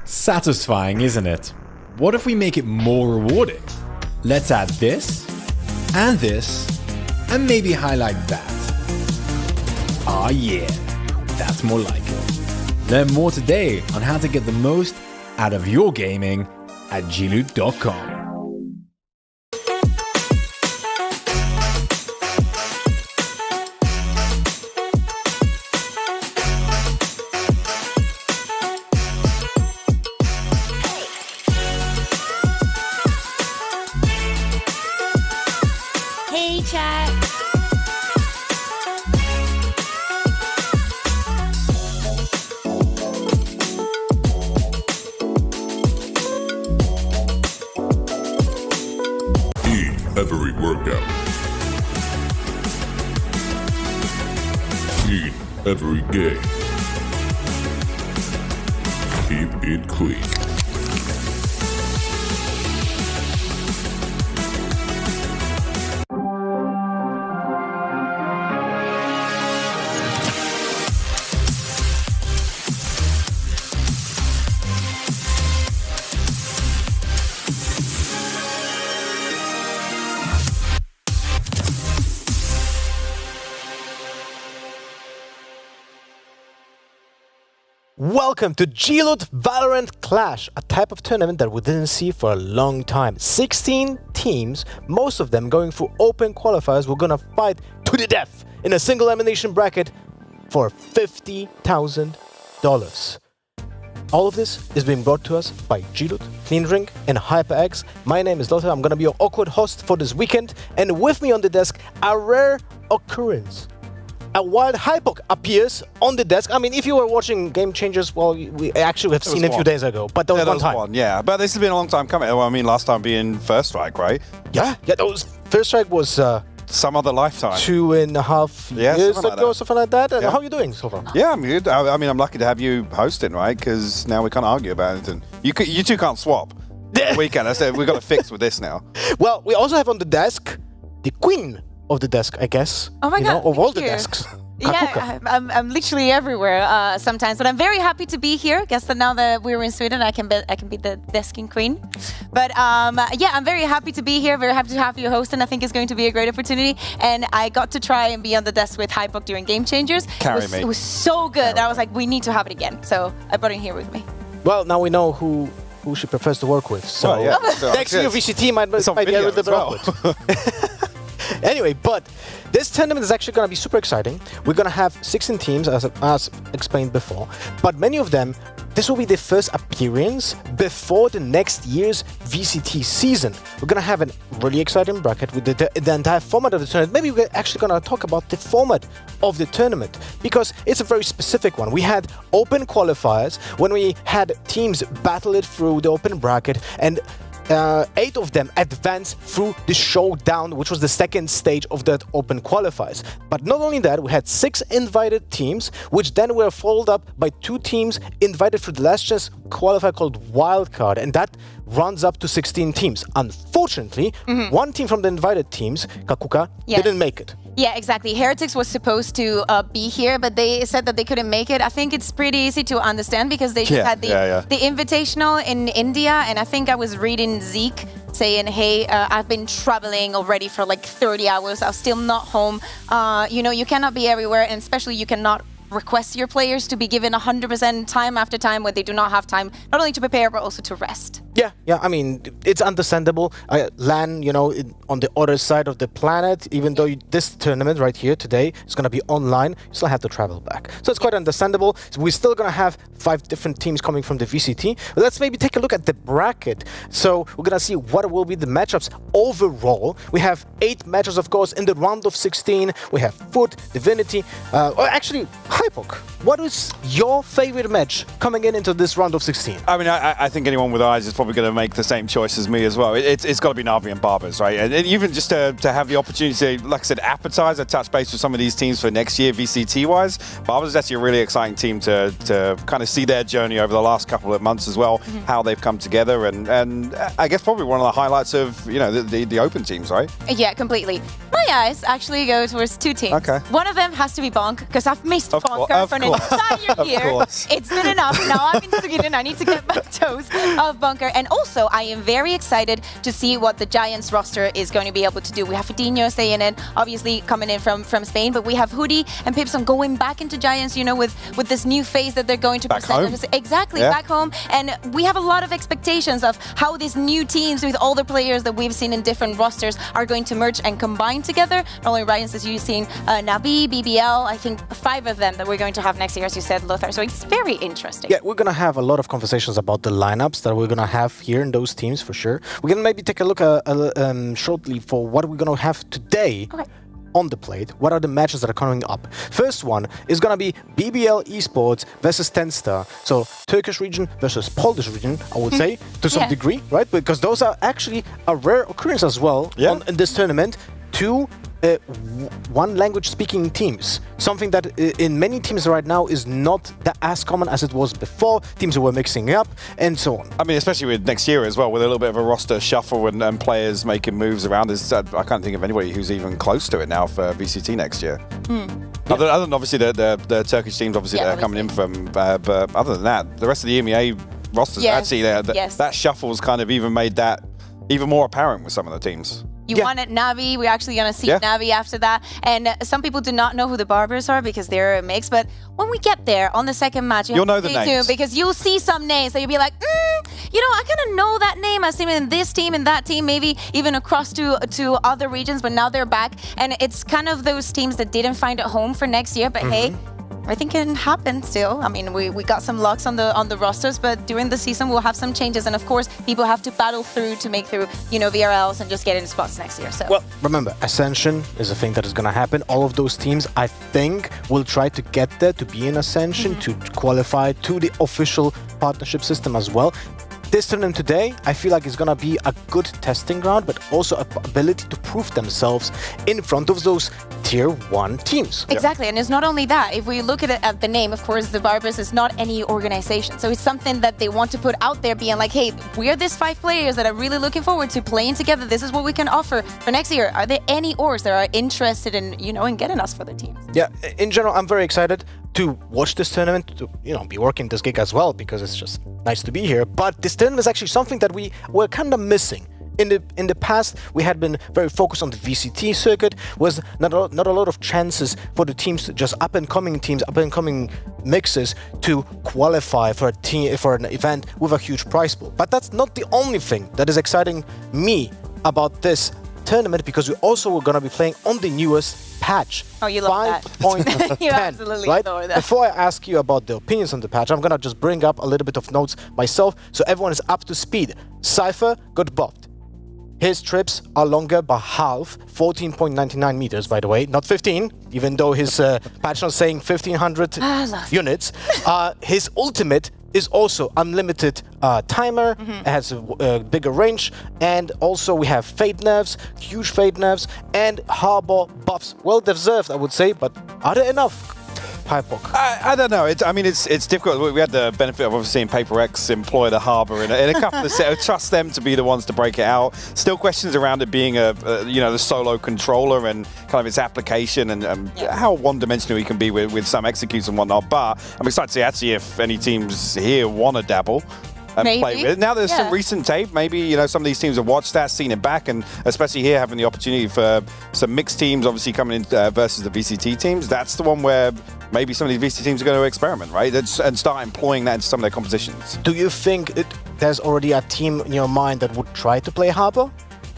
Satisfying, isn't it? What if we make it more rewarding? Let's add this, and maybe highlight that. Ah yeah, that's more like it. Learn more today on how to get the most out of your gaming at gloot.com. Hey chat. Eat every workout. Eat every game. Keep it clean. Welcome to Gloot Valorant Clash, a type of tournament that we didn't see for a long time. 16 teams, most of them going through open qualifiers. We're gonna fight to the death in a single elimination bracket for $50,000. All of this is being brought to us by Gloot, Clean Drink, and HyperX. My name is Lothar. I'm gonna be your awkward host for this weekend, and with me on the desk, a rare occurrence. A wild Hypok appears on the desk. I mean, if you were watching Game Changers, well, we actually have seen it a few days ago, but that was one time. Yeah, but this has been a long time coming. Well, I mean, last time being First Strike, right? Yeah, that was First Strike was some other lifetime. 2.5 years ago, something like that. And yeah. how are you doing so far? Yeah, I'm good. I mean, I'm lucky to have you hosting, right? Because now we can't argue about anything. You two can't swap. The weekend. We've got to fix with this now. Well, we also have on the desk the queen of the desk, I guess. Oh my God, of all the thank you. desks. Yeah, I'm literally everywhere sometimes, but I'm very happy to be here. Guess that now that we're in Sweden, I can be the desking queen. But yeah, I'm very happy to be here. Very happy to have you hosting. I think it's going to be a great opportunity. And I got to try and be on the desk with Hypok during Game Changers. It was so good. I was like, we need to have it again. So I brought him here with me. Well, now we know who she prefers to work with. So next year VCT might be a little bit awkward. Anyway, but this tournament is actually going to be super exciting. We're going to have 16 teams, as explained before, but many of them, this will be their first appearance before the next year's VCT season. We're going to have a really exciting bracket with the entire format of the tournament. Maybe we're actually going to talk about the format of the tournament, because it's a very specific one. We had open qualifiers when we had teams battle it through the open bracket, and 8 of them advanced through the showdown, which was the second stage of that open qualifiers. But not only that, we had 6 invited teams, which then were followed up by 2 teams invited through the last chance qualifier called Wildcard, and that runs up to 16 teams. Unfortunately, one team from the invited teams, Kakuka, didn't make it. Yeah, exactly. Heretics was supposed to be here, but they said that they couldn't make it. I think it's pretty easy to understand because they just had the invitational in India, and I think I was reading Zeke saying, hey, I've been traveling already for like 30 hours. I'm still not home. You know, you cannot be everywhere, and especially you cannot request your players to be given 100% time after time when they do not have time, not only to prepare, but also to rest. Yeah, I mean, it's understandable. LAN, you know, on the other side of the planet, even though this tournament right here today is going to be online, you still have to travel back. So it's quite understandable. So we're still going to have 5 different teams coming from the VCT. But let's maybe take a look at the bracket. So we're going to see what will be the matchups overall. We have 8 matches, of course, in the round of 16. We have Foot, Divinity, actually, Hypok. What is your favorite match coming into this round of 16? I mean, I think anyone with eyes is probably going to make the same choice as me as well. It's got to be Navi and Barbers, right? And even just to have the opportunity to, like I said, appetize, touch base with some of these teams for next year, VCT-wise. Barbers is actually a really exciting team to kind of see their journey over the last couple of months as well, how they've come together, and I guess probably one of the highlights of, you know, the open teams, right? Yeah, completely. My eyes actually go towards two teams. Okay. One of them has to be Bonk, because I've missed Bonker for an entire year. It's been enough. Now I'm in Sweden. I need to get my toes of Bonker. And also, I am very excited to see what the Giants roster is going to be able to do. We have Fidinho staying in, obviously coming in from Spain, but we have Hoodie and Pipson going back into Giants, you know, with this new phase that they're going to back present. Home. Exactly, back home. And we have a lot of expectations of how these new teams with all the players that we've seen in different rosters are going to merge and combine together. Not only Ryan's, as you've seen, Navi, BBL, I think 5 of them that we're going to have next year, as you said, Lothar. So it's very interesting. Yeah, we're going to have a lot of conversations about the lineups that we're going to have here in those teams for sure. We're going to maybe take a look shortly for what we're going to have today. Okay. On the plate. What are the matches that are coming up? First one is going to be BBL Esports versus Tenstar. So Turkish region versus Polish region, I would say, to some degree, right? Because those are actually a rare occurrence as well in this tournament. 2 one language speaking teams, something that in many teams right now is not that as common as it was before. Teams were mixing up and so on. I mean, especially with next year as well, with a little bit of a roster shuffle and players making moves around. I can't think of anybody who's even close to it now for VCT next year. Other than obviously the Turkish teams, obviously they're coming in from, but other than that, the rest of the EMEA rosters actually that shuffle's kind of even made that even more apparent with some of the teams. You wanted Navi. We're actually going to see Navi after that. And some people do not know who the Barbers are because they're a mix. But when we get there on the second match, you'll know the names. Because you'll see some names that you'll be like, you know, I kind of know that name. I've seen it in this team and that team, maybe even across to other regions. But now they're back. And it's kind of those teams that didn't find a home for next year. But hey, I think it can happen still. I mean, we got some locks on the rosters, but during the season we'll have some changes, and of course people have to battle through to make through, you know, VRLs and just get into spots next year. So well, remember, Ascension is a thing that is going to happen. All of those teams, I think, will try to get there to be in Ascension, to qualify to the official partnership system as well. This tournament today, I feel like it's going to be a good testing ground, but also an ability to prove themselves in front of those tier 1 teams. Exactly, and it's not only that. If we look at the name, of course, the Barbers is not any organization. So it's something that they want to put out there, being like, hey, we're these 5 players that are really looking forward to playing together. This is what we can offer for next year. Are there any orgs that are interested in, you know, in getting us for the teams? Yeah, in general, I'm very excited to watch this tournament, to, you know, be working this gig as well, because it's just nice to be here. But this tournament is actually something that we were kind of missing. In the past, we had been very focused on the VCT circuit. Was not a lot of chances for the teams, just up and coming mixes, to qualify for an event with a huge prize pool. But that's not the only thing that is exciting me about this tournament, because we also were going to be playing on the newest patch. Oh, you love 5.10. You absolutely right? adore that. Before I ask you about the opinions on the patch, I'm going to just bring up a little bit of notes myself so everyone is up to speed. Cypher got buffed. His trips are longer by half, 14.99 meters, by the way, not 15, even though his patch note is saying 1,500 units. His ultimate is also unlimited timer, it has a bigger range, and also we have fade nerfs, huge fade nerfs, and harbor buffs. Well deserved, I would say, but are there enough? I don't know. It's difficult. We had the benefit of obviously seeing Paper X employ the Harbor in a couple of sets. Trust them to be the ones to break it out. Still questions around it being the solo controller and kind of its application and how one-dimensional he can be with some executes and whatnot. But I'm excited to see actually if any teams here want to dabble and play with it. Now there's some recent tape. Maybe some of these teams have watched that, seen it back, and especially here having the opportunity for some mixed teams obviously coming in versus the VCT teams. That's the one where maybe some of these VCT teams are going to experiment, right? And start employing that into some of their compositions. Do you think there's already a team in your mind that would try to play Harbor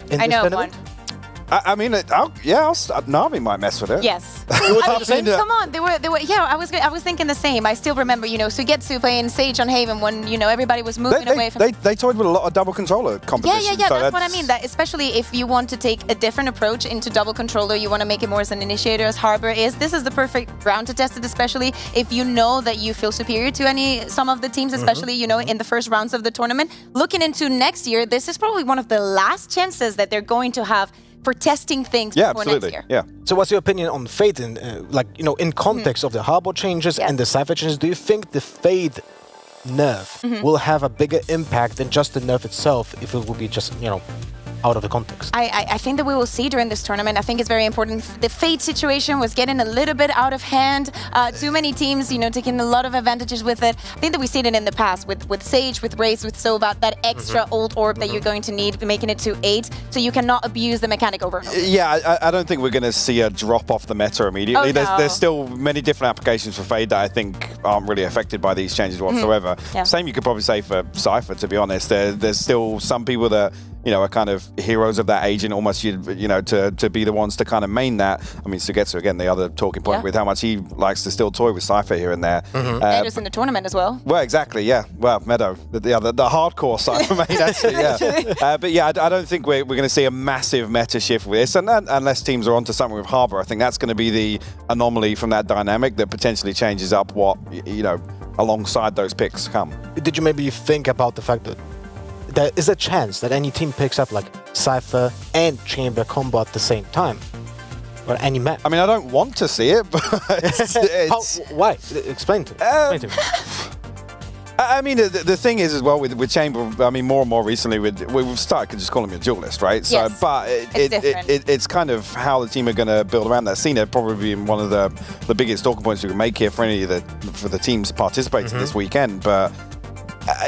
in this tournament? One. Navi might mess with it. Yes. Come on, they were. Yeah, I was thinking the same. I still remember, Sugetsu playing Sage on Haven when everybody was moving away from. They toyed with a lot of double controller competitions. Yeah. So that's what I mean. That especially if you want to take a different approach into double controller, you want to make it more as an initiator, as Harbor is. This is the perfect round to test it, especially if you know that you feel superior to some of the teams, especially in the first rounds of the tournament. Looking into next year, this is probably one of the last chances that they're going to have for testing things before next year. Yeah. So what's your opinion on Fade in context of the Harbor changes and the Cypher changes? Do you think the Fade nerf will have a bigger impact than just the nerf itself if it will be just, out of the context. I think that we will see during this tournament. I think it's very important. The Fate situation was getting a little bit out of hand. Too many teams, you know, taking a lot of advantages with it. I think that we've seen it in the past with Sage, with Raze, with Sova, that extra old orb that you're going to need, making it to 8, so you cannot abuse the mechanic over and over. Yeah, I don't think we're going to see a drop off the meta immediately. Oh, no. There's still many different applications for Fade that I think aren't really affected by these changes whatsoever. Yeah. Same you could probably say for Cypher, to be honest. There's still some people that, you know, are kind of heroes of that agent, almost, you know, to be the ones to kind of main that. I mean, Sugetsu, again, the other talking point with how much he likes to still toy with Cypher here and there. Meadows in the tournament as well. Well, exactly, yeah. Well, Meadow, the hardcore Cypher main, actually, yeah. But yeah, I don't think we're going to see a massive meta shift with this, and unless teams are onto something with Harbor, I think that's going to be the anomaly from that dynamic that potentially changes up what, you know, alongside those picks come. Did you maybe think about the fact that there is a chance that any team picks up like Cypher and Chamber combo at the same time? Or any map? I mean, I don't want to see it, but why? Explain to me. I mean, the thing is as well with Chamber, I mean, more and more recently, we've started to just call him a duelist, right? So, yes, but it's kind of how the team are going to build around that scene. It'd probably be one of the biggest talking points we can make here for any of the teams participating this weekend. But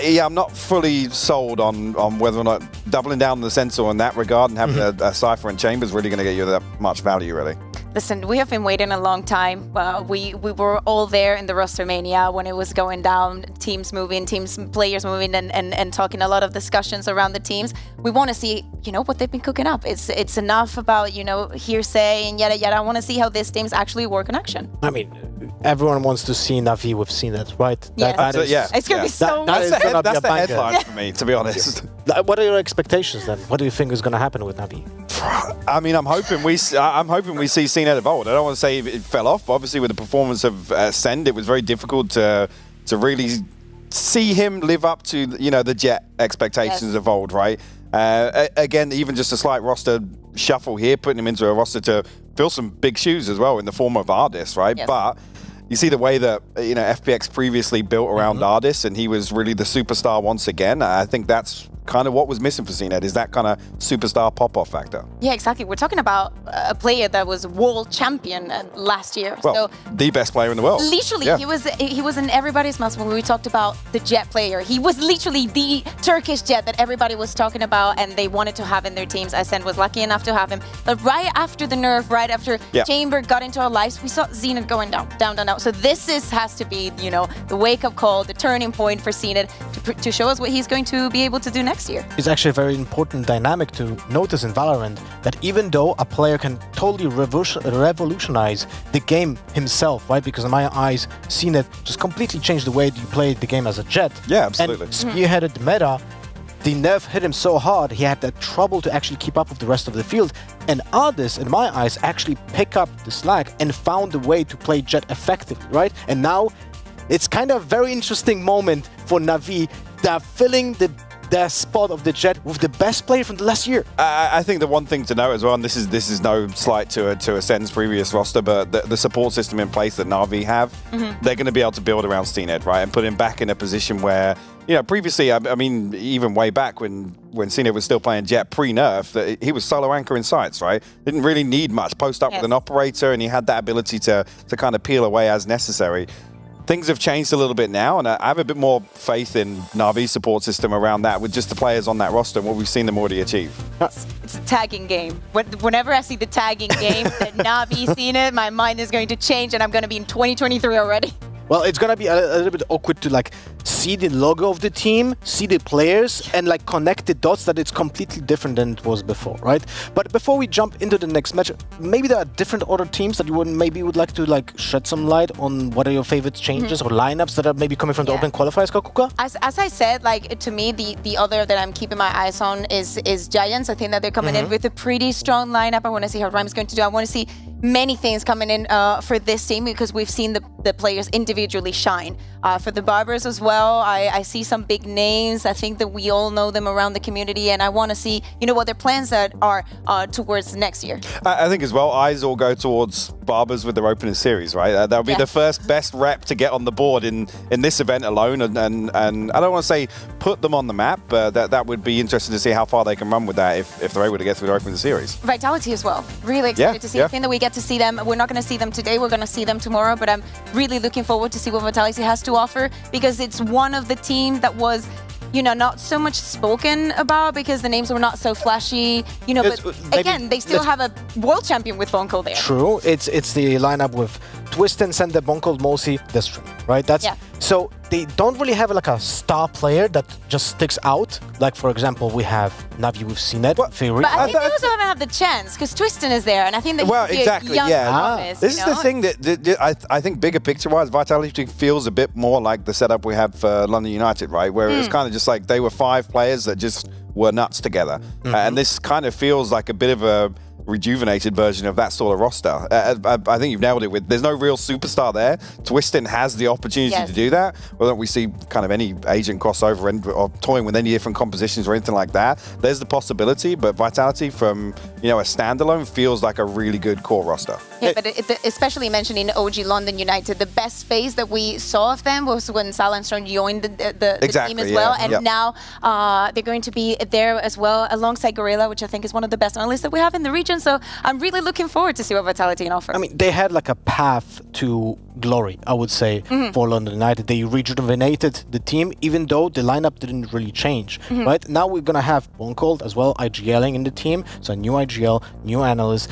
yeah, I'm not fully sold on whether or not doubling down on the Sensor in that regard and having a Cypher and Chamber is really going to get you that much value, really. Listen, we have been waiting a long time. We were all there in the roster mania when it was going down, teams moving, players moving, and talking a lot of discussions around the teams. We want to see, you know, what they've been cooking up. It's enough about, you know, hearsay and yada yada. I want to see how these teams actually work in action. I mean, everyone wants to see Navi. We've seen that, right? Yeah, it's gonna be so. That's the headline for me, to be honest. What are your expectations then? What do you think is going to happen with Navi? I mean, I'm hoping we see CNET evolve. I don't want to say it fell off, but obviously with the performance of Send, it was very difficult to really see him live up to, you know, the Jet expectations of old, right? Again, even just a slight roster shuffle here, putting him into a roster to fill some big shoes as well in the form of Ardis, right? Yes. But you see the way that, you know, FPX previously built around Ardis, and he was really the superstar once again. I think that's kind of what was missing for CNET, is that kind of superstar pop-off factor. Yeah, exactly. We're talking about a player that was world champion last year. Well, so the best player in the world. Literally, he was in everybody's mouth when we talked about the Jet player. He was literally the Turkish Jet that everybody was talking about and they wanted to have in their teams. Ascend was lucky enough to have him. But right after the nerf, right after Chamber got into our lives, we saw CNET going down. So this has to be, you know, the wake-up call, the turning point for CNET to show us what he's going to be able to do next year. It's actually a very important dynamic to notice in Valorant, that even though a player can totally revolutionize the game himself, right? Because in my eyes, CNET just completely changed the way you play the game as a Jet. Yeah, absolutely. And spearheaded the meta. The nerf hit him so hard, he had that trouble to actually keep up with the rest of the field. And Ardis, in my eyes, actually pick up the slack and found a way to play Jet effectively, right? And now, it's kind of a very interesting moment for Navi. They're filling their spot of the Jet with the best player from the last year. I think the one thing to note as well, and this is no slight to Ascend's previous roster, but the support system in place that Navi have, they're going to be able to build around CNET, right, and put him back in a position where, you know, previously, I mean, even way back when CNET was still playing Jet pre-nerf, he was solo anchor in sites, right? Didn't really need much. Post up with an operator, and he had that ability to kind of peel away as necessary. Things have changed a little bit now, and I have a bit more faith in Navi's support system around that with just the players on that roster and what we've seen them already achieve. It's a tagging game. Whenever I see the tagging game that Navi's seen it, my mind is going to change and I'm going to be in 2023 already. Well, it's gonna be a little bit awkward to like see the logo of the team, see the players, and like connect the dots that it's completely different than it was before, right? But before we jump into the next match, maybe there are different other teams that you would like to like shed some light on. What are your favorite changes or lineups that are maybe coming from the open qualifiers, Kakuka? As I said, like to me, the other that I'm keeping my eyes on is Giants. I think that they're coming in with a pretty strong lineup. I want to see how Rhyme's going to do. I want to see many things coming in for this team because we've seen the the players individually shine. For the Barbers as well, I see some big names. I think that we all know them around the community, and I want to see, what their plans are towards next year. I think as well, eyes all go towards Barbers with their opening series, right? That would be the first best rep to get on the board in this event alone, and I don't want to say put them on the map, but that would be interesting to see how far they can run with that if they're able to get through their opening series. Vitality as well. Really excited to see. I think that we get to see them. We're not going to see them today. We're going to see them tomorrow, but I'm really looking forward to see what Vitality has to offer, because it's one of the teams that was not so much spoken about because the names were not so flashy, but again, they still have a world champion with Bonko there. True. It's the lineup with Twistin, Sender, Bonko, Mosi, Destro, right? So they don't really have like a star player that just sticks out. Like, for example, we have Navi with CNET, Fury. But I think they also haven't had the chance because Twistin is there, and I think that exactly, young promise, This is the thing that I think bigger picture-wise, Vitality feels a bit more like the setup we had for London United, right? Where it's kind of just like they were 5 players that just were nuts together. And this kind of feels like a bit of a rejuvenated version of that sort of roster. I think you've nailed it with there's no real superstar there. Twistin has the opportunity to do that. Whether we see kind of any agent crossover or toying with any different compositions or anything like that, there's the possibility, but Vitality from a standalone feels like a really good core roster. Yeah, but especially mentioning OG London United, the best phase that we saw of them was when Salanstrom joined the team as well, and now they're going to be there as well alongside Gorilla, which I think is one of the best analysts that we have in the region. So I'm really looking forward to see what Vitality can offer. I mean, they had like a path to glory, I would say, for London United. They rejuvenated the team, even though the lineup didn't really change, right? Now we're going to have Bonkold as well, IGLing in the team. So new IGL, new analyst.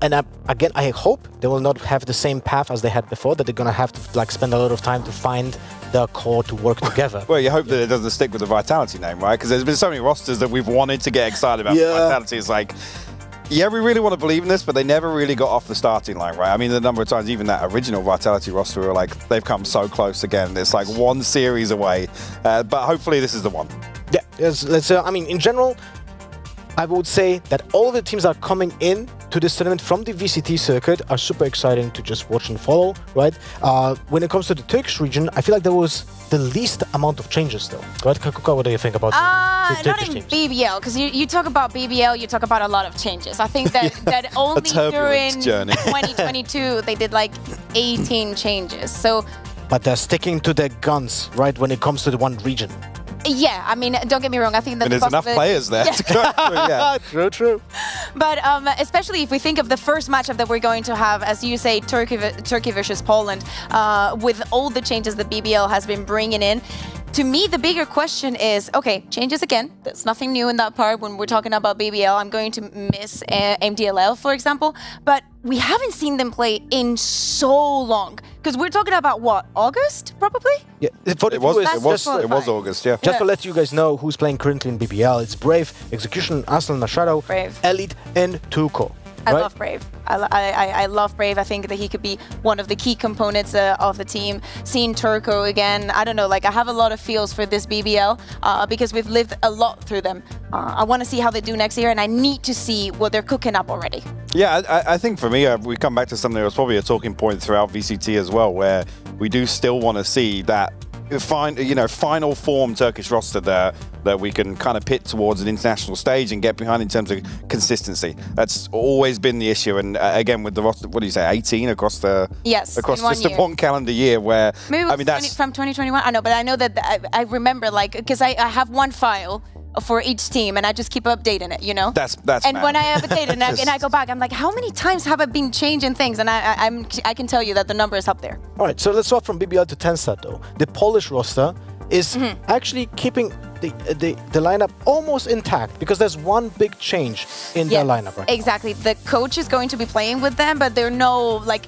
And again, I hope they will not have the same path as they had before, that they're going to have to spend a lot of time to find the core to work together. Well, you hope that it doesn't stick with the Vitality name, right? Because there's been so many rosters that we've wanted to get excited about. Vitality is like, yeah, we really want to believe in this, but they never really got off the starting line, right? I mean, the number of times even that original Vitality roster were like, they've come so close again. It's like one series away, but hopefully this is the one. Yeah, let's. I mean, in general, I would say that all the teams that are coming in to this tournament from the VCT circuit are super exciting to just watch and follow, right? When it comes to the Turkish region, I feel like there was the least amount of changes though, right? Kakuka, what do you think about the Turkish teams? Not in BBL, because you talk about BBL, you talk about a lot of changes. I think that, that only during 2022 they did like 18 changes. So, but they're sticking to their guns, right, when it comes to the one region. Yeah, I mean, don't get me wrong. I think that there's enough players there to go through. True. But especially if we think of the first matchup that we're going to have, as you say, Turkey versus Poland, with all the changes that BBL has been bringing in. To me, the bigger question is, okay, changes again. There's nothing new in that part when we're talking about BBL. I'm going to miss MDLL, for example. But we haven't seen them play in so long. Because we're talking about, what, August, probably? Yeah, it was August, yeah. Just to let you guys know who's playing currently in BBL, it's Brave, Execution, Aslan Machado, Elite, and Tuco. I love Brave. I love Brave. I think that he could be one of the key components of the team. Seeing Turco again, I don't know, like I have a lot of feels for this BBL because we've lived a lot through them. I want to see how they do next year, and I need to see what they're cooking up already. Yeah, I think for me, we come back to something that was probably a talking point throughout VCT as well, where we do still want to see that final form Turkish roster there that we can kind of pit towards an international stage and get behind in terms of consistency. That's always been the issue. And again, with the roster, what do you say, 18 across the across just the one calendar year, where maybe that's from 2021. I know, but I know that I remember, like, because I have one file for each team, and I just keep updating it, you know? That's and when I update it and I go back, I'm like, how many times have I been changing things? And I can tell you that the number is up there. All right, so let's swap from BBL to Tenstat, though. The Polish roster is actually keeping the lineup almost intact, because there's one big change in their lineup right exactly now. The coach is going to be playing with them, but they're no like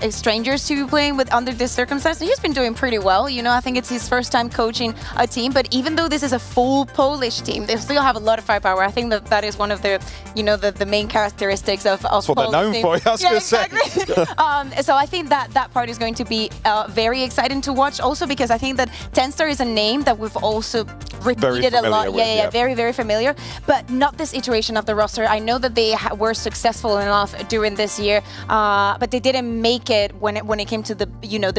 strangers to be playing with under this circumstance. He's been doing pretty well, you know. I think it's his first time coaching a team, but even though this is a full Polish team, they still have a lot of firepower. I think that is one of the, you know, the main characteristics of That's what Polish they're known team. for. I was going to say. So I think that part is going to be very exciting to watch, also because I think that Tenstar is a name that we've also repeated a lot. Yeah, very, very familiar. But not this iteration of the roster. I know that they were successful enough during this year, but they didn't make it when it came to the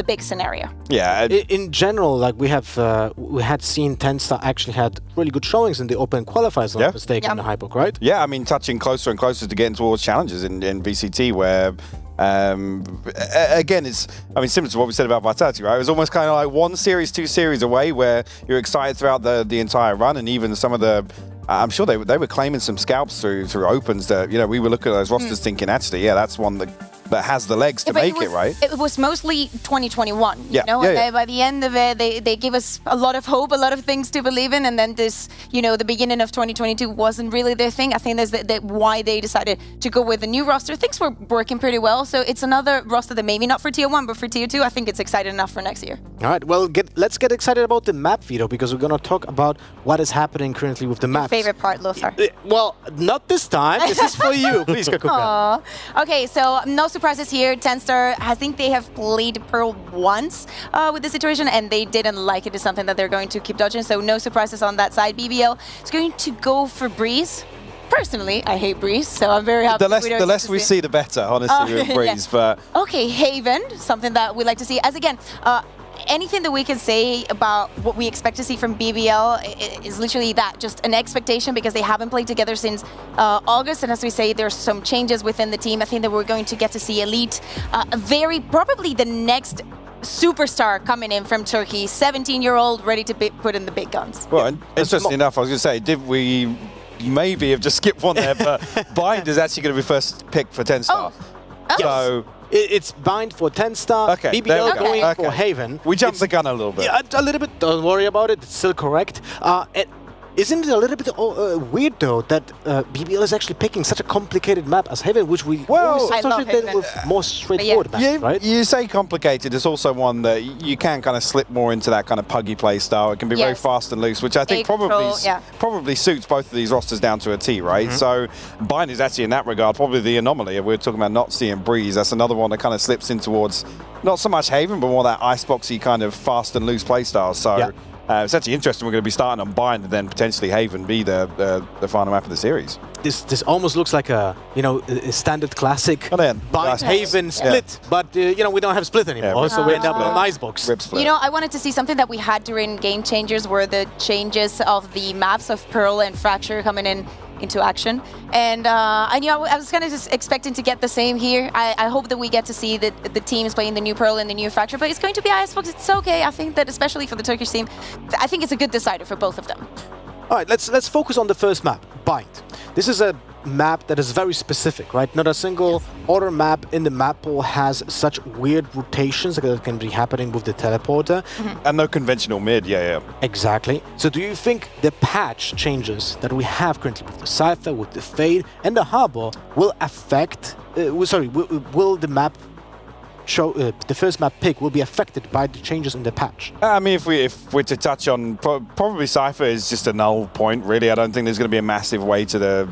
the big scenario. Yeah. In general, like we had seen TenStar actually had really good showings in the open qualifiers, not mistaken, in the Hyperbook, right? Yeah, I mean, touching closer and closer to getting towards challenges in VCT, where again, it's similar to what we said about Vitality, right? It was almost kind of like 1 series, 2 series away, where you're excited throughout the entire run, and even some of the. I'm sure they were claiming some scalps through opens that we were looking at those rosters thinking, actually, that's one that has the legs to make it, right? It was mostly 2021, By the end of it, they gave us a lot of hope, a lot of things to believe in, and then this, the beginning of 2022 wasn't really their thing. I think that's why they decided to go with a new roster. Things were working pretty well, so it's another roster that maybe not for Tier 1, but for Tier 2, I think it's exciting enough for next year. All right, well, let's get excited about the map, Veto, because we're going to talk about what is happening currently with the maps. Your favorite part, Lothar. Well, not this time. This is for you. Please, Kakuka. Okay, so no surprises here. TenStar, I think they have played Pearl once with this situation, and they didn't like it. It's something that they're going to keep dodging, so no surprises on that side. BBL is going to go for Breeze. Personally, I hate Breeze, so I'm very happy. The less we see, the better, honestly, with Breeze. But okay, Haven, something that we like to see. As again, anything that we can say about what we expect to see from BBL is literally that, just an expectation, because they haven't played together since August, and as we say, there's some changes within the team. I think that we're going to get to see Elite, probably the next superstar coming in from Turkey, 17-year-old, ready to put in the big guns. Well, interesting enough, I was going to say, did we maybe have just skipped one there, but Bind is actually going to be first pick for TenStar. So it's Bind for TenStar, BBL going for Haven. We jumped the gun a little bit. Yeah, a little bit. Don't worry about it. It's still correct. Isn't it a little bit weird, though, that BBL is actually picking such a complicated map as Haven, which we associated with more straightforward maps, right? You say complicated, it's also one that you can kind of slip more into that kind of puggy play style. It can be very fast and loose, which I think probably suits both of these rosters down to a T, right? So Bind is actually, in that regard, probably the anomaly. If we're talking about not seeing Breeze, that's another one that kind of slips in towards not so much Haven, but more that iceboxy kind of fast and loose play style. So. It's actually interesting. We're going to be starting on Bind, and then potentially Haven be the final map of the series. This almost looks like a a standard classic Bind Haven split, but we don't have split anymore, so we end up on Icebox. I wanted to see something that we had during Game Changers, were the changes of the maps of Pearl and Fracture coming into action, and I was kind of just expecting to get the same here. I hope that we get to see the teams playing the new Pearl and the new Fracture, but it's going to be Icebox. It's okay. I think that especially for the Turkish team, I think it's a good decider for both of them. All right, let's focus on the first map, Bind. This is a map that is very specific, right? Not a single other map in the map pool has such weird rotations that can be happening with the teleporter. And no conventional mid, Exactly. So do you think the patch changes that we have currently with the Cypher, with the Fade, and the Harbor will affect, will the map the first map pick will be affected by the changes in the patch? I mean, if we're to touch on, probably Cypher is just a null point, really. I don't think there's going to be a massive way to the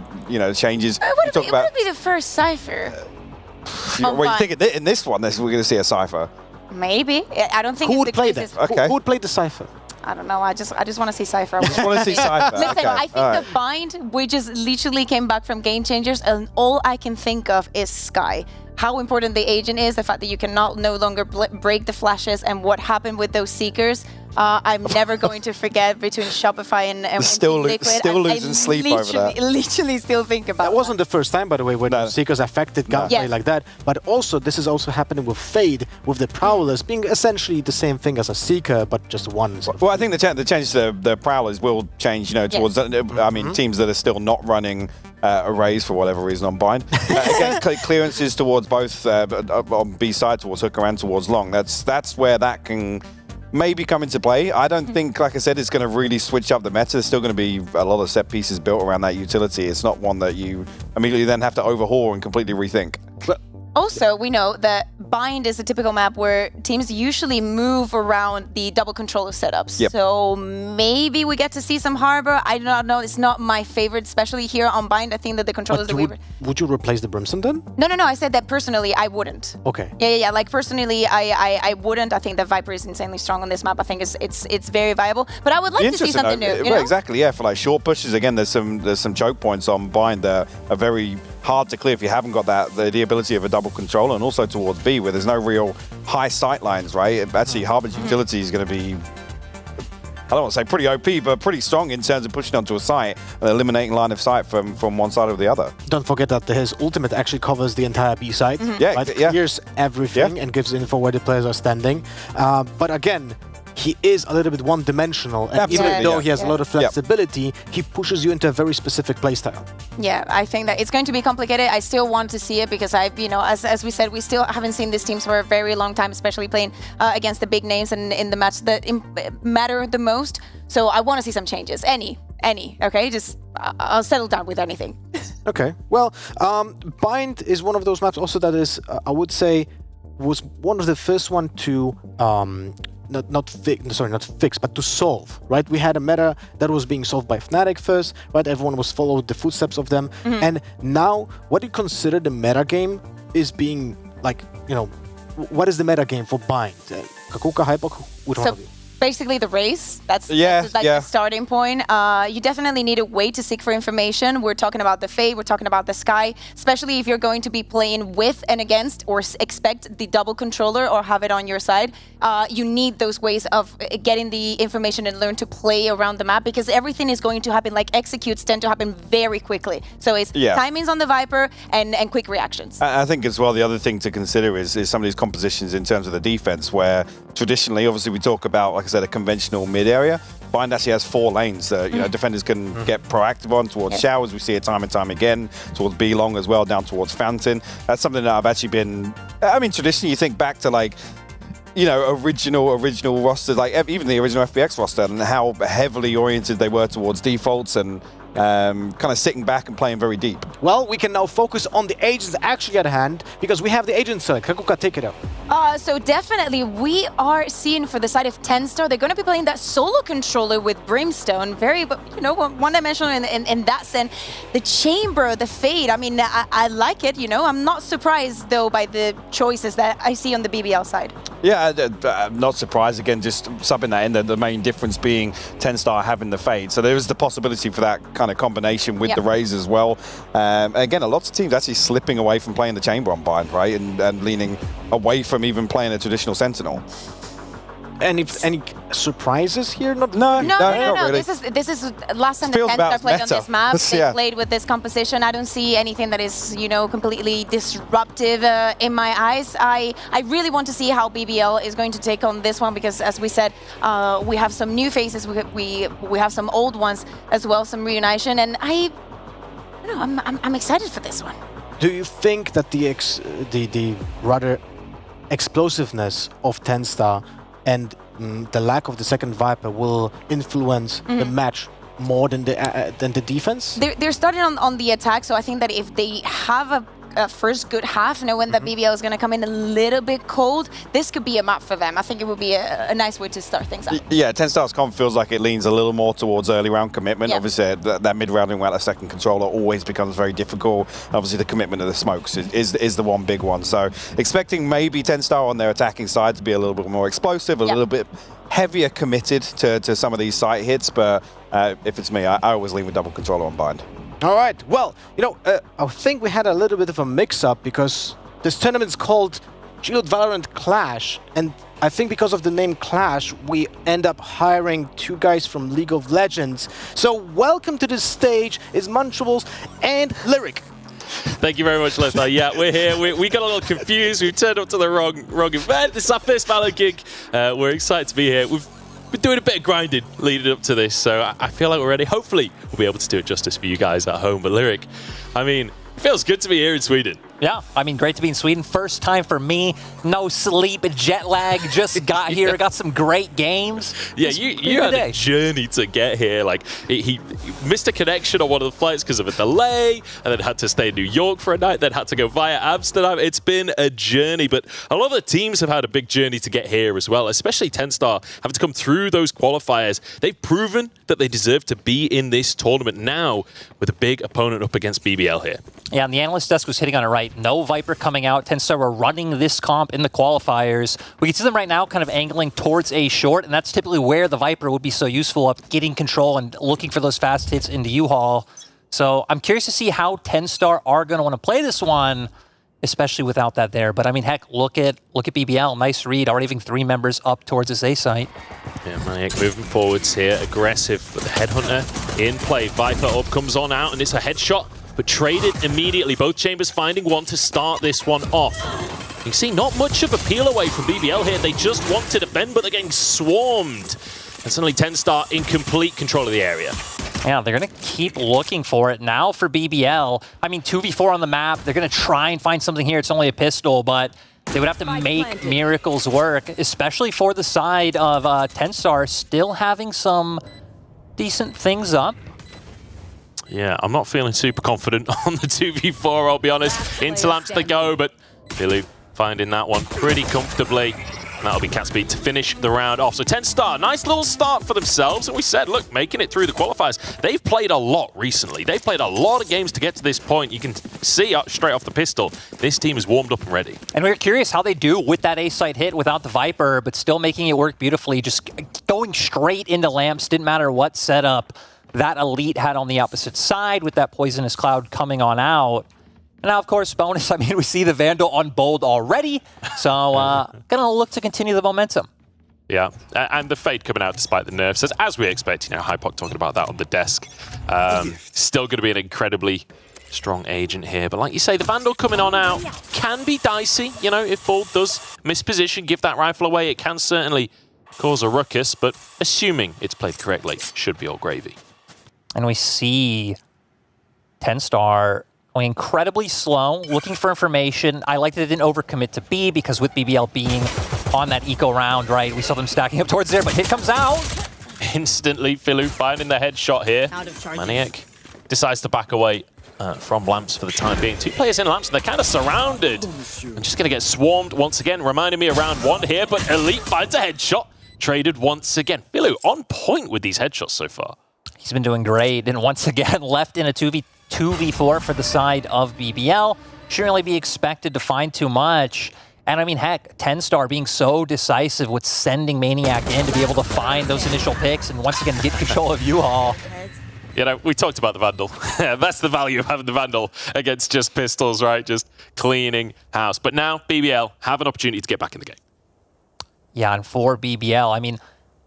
changes. Would it be the first Cypher? What you think in this one, we're going to see a Cypher? Maybe. I don't think. Who would play that? Okay. Who would play the Cypher? I don't know. I just want to see Cypher. I just want to see Cypher. Listen, I think the Bind, we just literally came back from Game Changers, and all I can think of is Sky. How important the agent is, the fact that you cannot no longer break the flashes, and what happened with those Seekers. I'm never going to forget between Shopify and still losing sleep over that. Literally still think about that. That wasn't the first time, by the way, when Seekers affected gunplay like that. But also, this is also happening with Fade, with the Prowlers being essentially the same thing as a Seeker, but just one. Well, I think the change to the Prowlers will change, towards, I mean, teams that are still not running arrays for whatever reason on Bind. Again, clearances towards both, on B side, towards Hooker and towards Long. That's where that can maybe come into play. I don't think, like I said, it's going to really switch up the meta. There's still going to be a lot of set pieces built around that utility. It's not one that you immediately then have to overhaul and completely rethink. Also, we know that Bind is a typical map where teams usually move around the double controller setups. Yep. So maybe we get to see some Harbor. I do not know. It's not my favorite, especially here on Bind. I think that the controllers that would you replace the Brimstone then? No. I said that personally, I wouldn't. Okay. Yeah. Like personally, I wouldn't. I think that Viper is insanely strong on this map. I think it's very viable. But I would like to see something new. Well, exactly. Yeah, for like short pushes, again, there's some choke points on Bind that are very hard to clear if you haven't got the ability of a double controller, and also towards B where there's no real high sight lines, right? Actually, Harbor's utility is going to be, I don't want to say pretty OP, but pretty strong in terms of pushing onto a site and eliminating line of sight from one side or the other. Don't forget that his ultimate actually covers the entire B side. Yeah, right? Clears everything and gives info where the players are standing. But again, he is a little bit one-dimensional, and even though he has a lot of flexibility, he pushes you into a very specific playstyle. Yeah, I think that it's going to be complicated. I still want to see it because as we said, we still haven't seen these teams for a very long time, especially playing against the big names and in the match that matter the most. So I want to see some changes. Any, okay? Just I'll settle down with anything. Okay. Well, Bind is one of those maps also that is, I would say, was one of the first one to not fix, but to solve, right? We had a meta that was being solved by Fnatic first, right? Everyone was followed the footsteps of them. And now, what do you consider the meta game is being, like, what is the meta game for Bind? Kakuka, Hypok, which one of you? Basically the race, that's the starting point. You definitely need a way to seek for information. We're talking about the Fade, we're talking about the Sky, especially if you're going to be playing with and against or expect the double controller or have it on your side. You need those ways of getting the information and learn to play around the map because everything is going to happen, like executes tend to happen very quickly. So it's timings on the Viper and quick reactions. I think as well the other thing to consider is some of these compositions in terms of the defense where traditionally, obviously we talk about, like I said, a conventional mid area. Bind actually has 4 lanes that defenders can get proactive on towards showers. We see it time and time again towards B long as well, down towards Fountain. That's something that I've actually been. I mean, traditionally, you think back to like, original rosters, like even the original FPX roster, and how heavily oriented they were towards defaults and kind of sitting back and playing very deep. Well, we can now focus on the agents actually at hand because we have the agent select. Kakuka, take it out. So definitely we are seeing for the side of TENSTAR, they're going to be playing that solo controller with Brimstone. Very, one-dimensional in that sense. The Chamber, the Fade, I mean, I like it, I'm not surprised, though, by the choices that I see on the BBL side. Yeah, I'm not surprised. Again, just subbing that in, the main difference being TENSTAR having the Fade. So there is the possibility for that kind of combination with the Raze as well. Again, a lot of teams actually slipping away from playing the Chamber on Bind, right? And leaning away from even playing a traditional Sentinel. Any surprises here? No. Really. This is last time the TENSTAR played on this map. They played with this composition. I don't see anything that is, completely disruptive in my eyes. I really want to see how BBL is going to take on this one because, as we said, we have some new faces. We have some old ones as well, some reunition, and I'm excited for this one. Do you think that the rather explosiveness of TENSTAR and the lack of the second Viper will influence the match more than the defense? They're starting on the attack, so I think that if they have a first good half, knowing that BBL is going to come in a little bit cold, this could be a map for them. I think it would be a nice way to start things out. Yeah, TENSTAR's comp feels like it leans a little more towards early round commitment. Obviously, that mid-round without a second controller always becomes very difficult. Obviously, the commitment of the smokes is the one big one. So expecting maybe TENSTAR on their attacking side to be a little bit more explosive, a little bit heavier committed to some of these site hits. But if it's me, I always lean with double controller on Bind. All right. Well, I think we had a little bit of a mix-up because this tournament's called VALORANT Clash, and I think because of the name Clash, we end up hiring 2 guys from League of Legends. So welcome to the stage is Munchables and Lyric. Thank you very much, Lesnar. Yeah, we're here. We got a little confused. We turned up to the wrong event. This is our first Valor gig. We're excited to be here. We've been doing a bit of grinding leading up to this, so I feel like we're ready. Hopefully, we'll be able to do it justice for you guys at home. But Lyric, I mean, it feels good to be here in Sweden. Yeah, I mean, great to be in Sweden. First time for me. No sleep, jet lag. Just got here. Got some great games. Yeah, you had a journey to get here. Like, he missed a connection on one of the flights because of a delay, and then had to stay in New York for a night, then had to go via Amsterdam. It's been a journey, but a lot of the teams have had a big journey to get here as well, especially TENSTAR having to come through those qualifiers. They've proven that they deserve to be in this tournament now with a big opponent up against BBL here. Yeah, and the analyst desk was hitting on it right. No Viper coming out. TENSTAR were running this comp in the qualifiers. We can see them right now kind of angling towards A short, and that's typically where the Viper would be so useful of getting control and looking for those fast hits into U-Haul. So I'm curious to see how TENSTAR are going to want to play this one, especially without that there. But I mean, heck, look at BBL. Nice read, already having 3 members up towards his A site. Yeah, Maniac moving forwards here, aggressive, but the Headhunter in play. Viper up, comes on out, and it's a headshot, but traded immediately. Both chambers finding one to start this one off. You can see not much of a peel away from BBL here. They just want to defend, but they're getting swarmed. And suddenly TENSTAR in complete control of the area. Yeah, they're going to keep looking for it. Now for BBL, I mean, 2v4 on the map. They're going to try and find something here. It's only a pistol, but they would have to make miracles work, especially for the side of TENSTAR still having some decent things up. Yeah, I'm not feeling super confident on the 2v4, I'll be honest. Into lamps they go, but Billy finding that one pretty comfortably. And that'll be Catspeed to finish the round off. So TENSTAR, nice little start for themselves. And we said, look, making it through the qualifiers. They've played a lot recently. They've played a lot of games to get to this point. You can see straight off the pistol, this team is warmed up and ready. And we're curious how they do with that A-site hit without the Viper, but still making it work beautifully. Just going straight into lamps, didn't matter what setup that Elite had on the opposite side with that Poisonous Cloud coming on out. And now, of course, bonus, I mean, we see the Vandal on Bold already, so gonna look to continue the momentum. Yeah, and the Fade coming out despite the nerfs, as we expect. You know, Hypoc talking about that on the desk. Still going to be an incredibly strong agent here. But like you say, the Vandal coming on out can be dicey. You know, if Bold does misposition, give that rifle away, it can certainly cause a ruckus. But assuming it's played correctly, should be all gravy. And we see TENSTAR going incredibly slow, looking for information. I like that they didn't overcommit to B because with BBL being on that eco round, right, we saw them stacking up towards there, but hit comes out. Instantly, Philu finding the headshot here. Maniac decides to back away from lamps for the time being. 2 players in lamps, and they're kind of surrounded. And just going to get swarmed once again, reminding me of round 1 here, but Elite finds a headshot. Traded once again. Philu on point with these headshots so far. He's been doing great, and once again left in a 2v4 for the side of BBL. Shouldn't really be expected to find too much. And I mean, heck, TENSTAR being so decisive with sending Maniac in to be able to find those initial picks and once again get control of U-Haul. You know, we talked about the Vandal. That's the value of having the Vandal against just pistols, right? Just cleaning house. But now BBL have an opportunity to get back in the game. Yeah, and for BBL, I mean,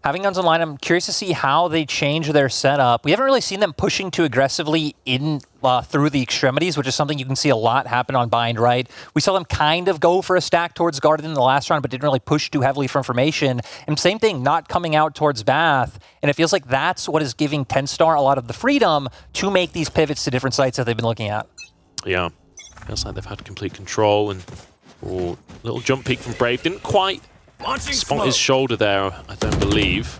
having guns online, I'm curious to see how they change their setup. We haven't really seen them pushing too aggressively in through the extremities, which is something you can see a lot happen on Bind, right? We saw them kind of go for a stack towards Garden in the last round, but didn't really push too heavily for information. And same thing, not coming out towards Bath. And it feels like that's what is giving TENSTAR a lot of the freedom to make these pivots to different sites that they've been looking at. Yeah, feels like they've had complete control. And little jump peek from Brave. Didn't quite spot his shoulder there, I don't believe.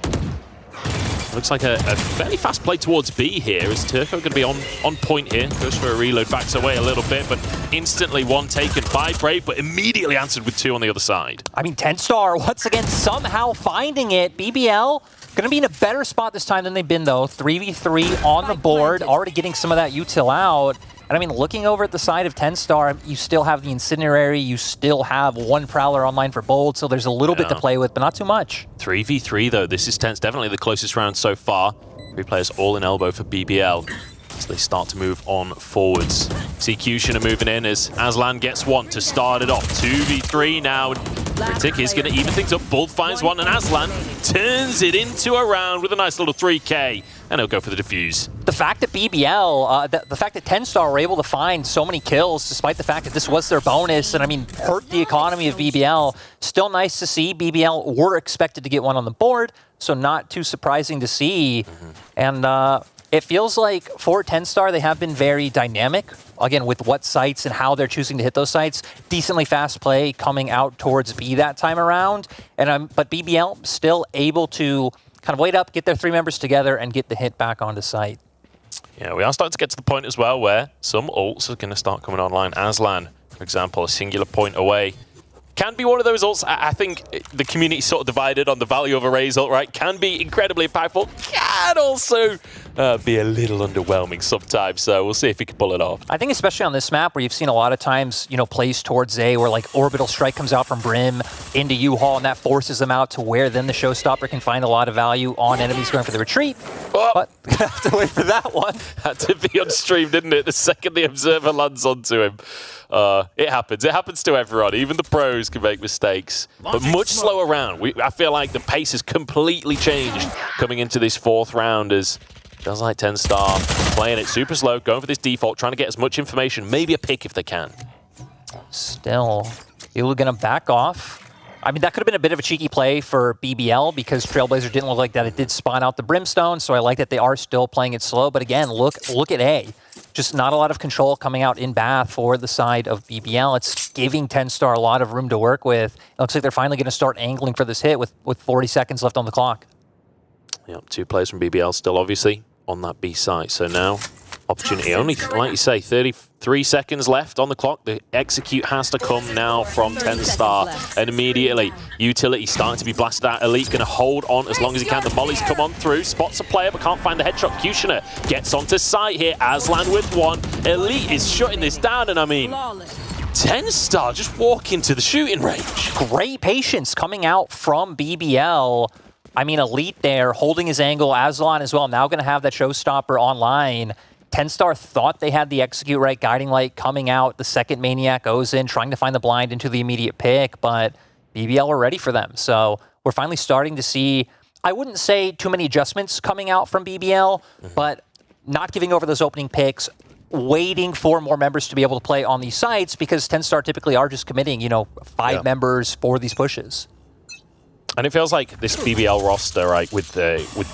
Looks like a fairly fast play towards B here. Is Turco going to be on point here? Goes for a reload, backs away a little bit, but instantly one taken by Brave, but immediately answered with 2 on the other side. I mean, TENSTAR once again somehow finding it. BBL going to be in a better spot this time than they've been, though. 3v3 on the board, already getting some of that util out. And I mean, looking over at the side of TENSTAR, you still have the Incinerary, you still have 1 Prowler online for Bold, so there's a little bit to play with, but not too much. 3v3 though, this is definitely the closest round so far. 3 players all in elbow for BBL as they start to move on forwards. CQ are moving in as Aslan gets 1 to start it off. 2v3 now. Critic is going to even things up. Bold finds 1 and Aslan turns it into a round with a nice little 3K. And he'll go for the defuse. The fact that BBL, the fact that TENSTAR were able to find so many kills, despite the fact that this was their bonus, and I mean, hurt the economy of BBL, still nice to see. BBL were expected to get 1 on the board, so not too surprising to see. And it feels like for TENSTAR, they have been very dynamic again, with what sites and how they're choosing to hit those sites. Decently fast play coming out towards B that time around. But BBL still able to kind of wait up, get their 3 members together, and get the hit back onto site. Yeah, we are starting to get to the point as well where some ults are going to start coming online. Aslan, for example, a singular point away. Can be one of those ults. I think the community sort of divided on the value of a Raze ult, right? Can be incredibly impactful. Can also be a little underwhelming sometimes. So we'll see if he can pull it off. I think especially on this map where you've seen a lot of times, you know, plays towards A where like Orbital Strike comes out from Brim into U-Haul and that forces them out to where then the Showstopper can find a lot of value on enemies going for the retreat. Oh. But gonna have to wait for that one. Had to be on stream, didn't it? The second the Observer lands onto him. It happens. It happens to everyone. Even the pros can make mistakes. But much slower round. I feel like the pace has completely changed coming into this 4th round as feels like 10 Star playing it super slow, going for this default, trying to get as much information, maybe a pick if they can. Still, you're going to back off. I mean, that could have been a bit of a cheeky play for BBL because Trailblazer didn't look like that. It did spawn out the Brimstone, so I like that they are still playing it slow. But again, look at A. Just not a lot of control coming out in Bath for the side of BBL. It's giving 10 Star a lot of room to work with. It looks like they're finally going to start angling for this hit with 40 seconds left on the clock. Yep, 2 players from BBL still obviously on that B site. So now, opportunity only, like you say, 33 seconds left on the clock. The execute has to come now from 10 Star. And immediately, utility starting to be blasted out. Elite going to hold on as long as he can. The mollies come on through. Spots a player, but can't find the headshot. Kushner gets onto site here. Aslan with 1. Elite is shutting this down, and I mean, 10 Star just walking to the shooting range. Great patience coming out from BBL. I mean, Elite there, holding his angle. Aslan as well, now going to have that Showstopper online. 10 Star thought they had the execute right, guiding light coming out. The second Maniac goes in, trying to find the blind into the immediate pick, but BBL are ready for them. So we're finally starting to see, I wouldn't say too many adjustments coming out from BBL, but not giving over those opening picks, waiting for more members to be able to play on these sites because 10 Star typically are just committing, you know, 5 members for these pushes. And it feels like this BBL roster, right, with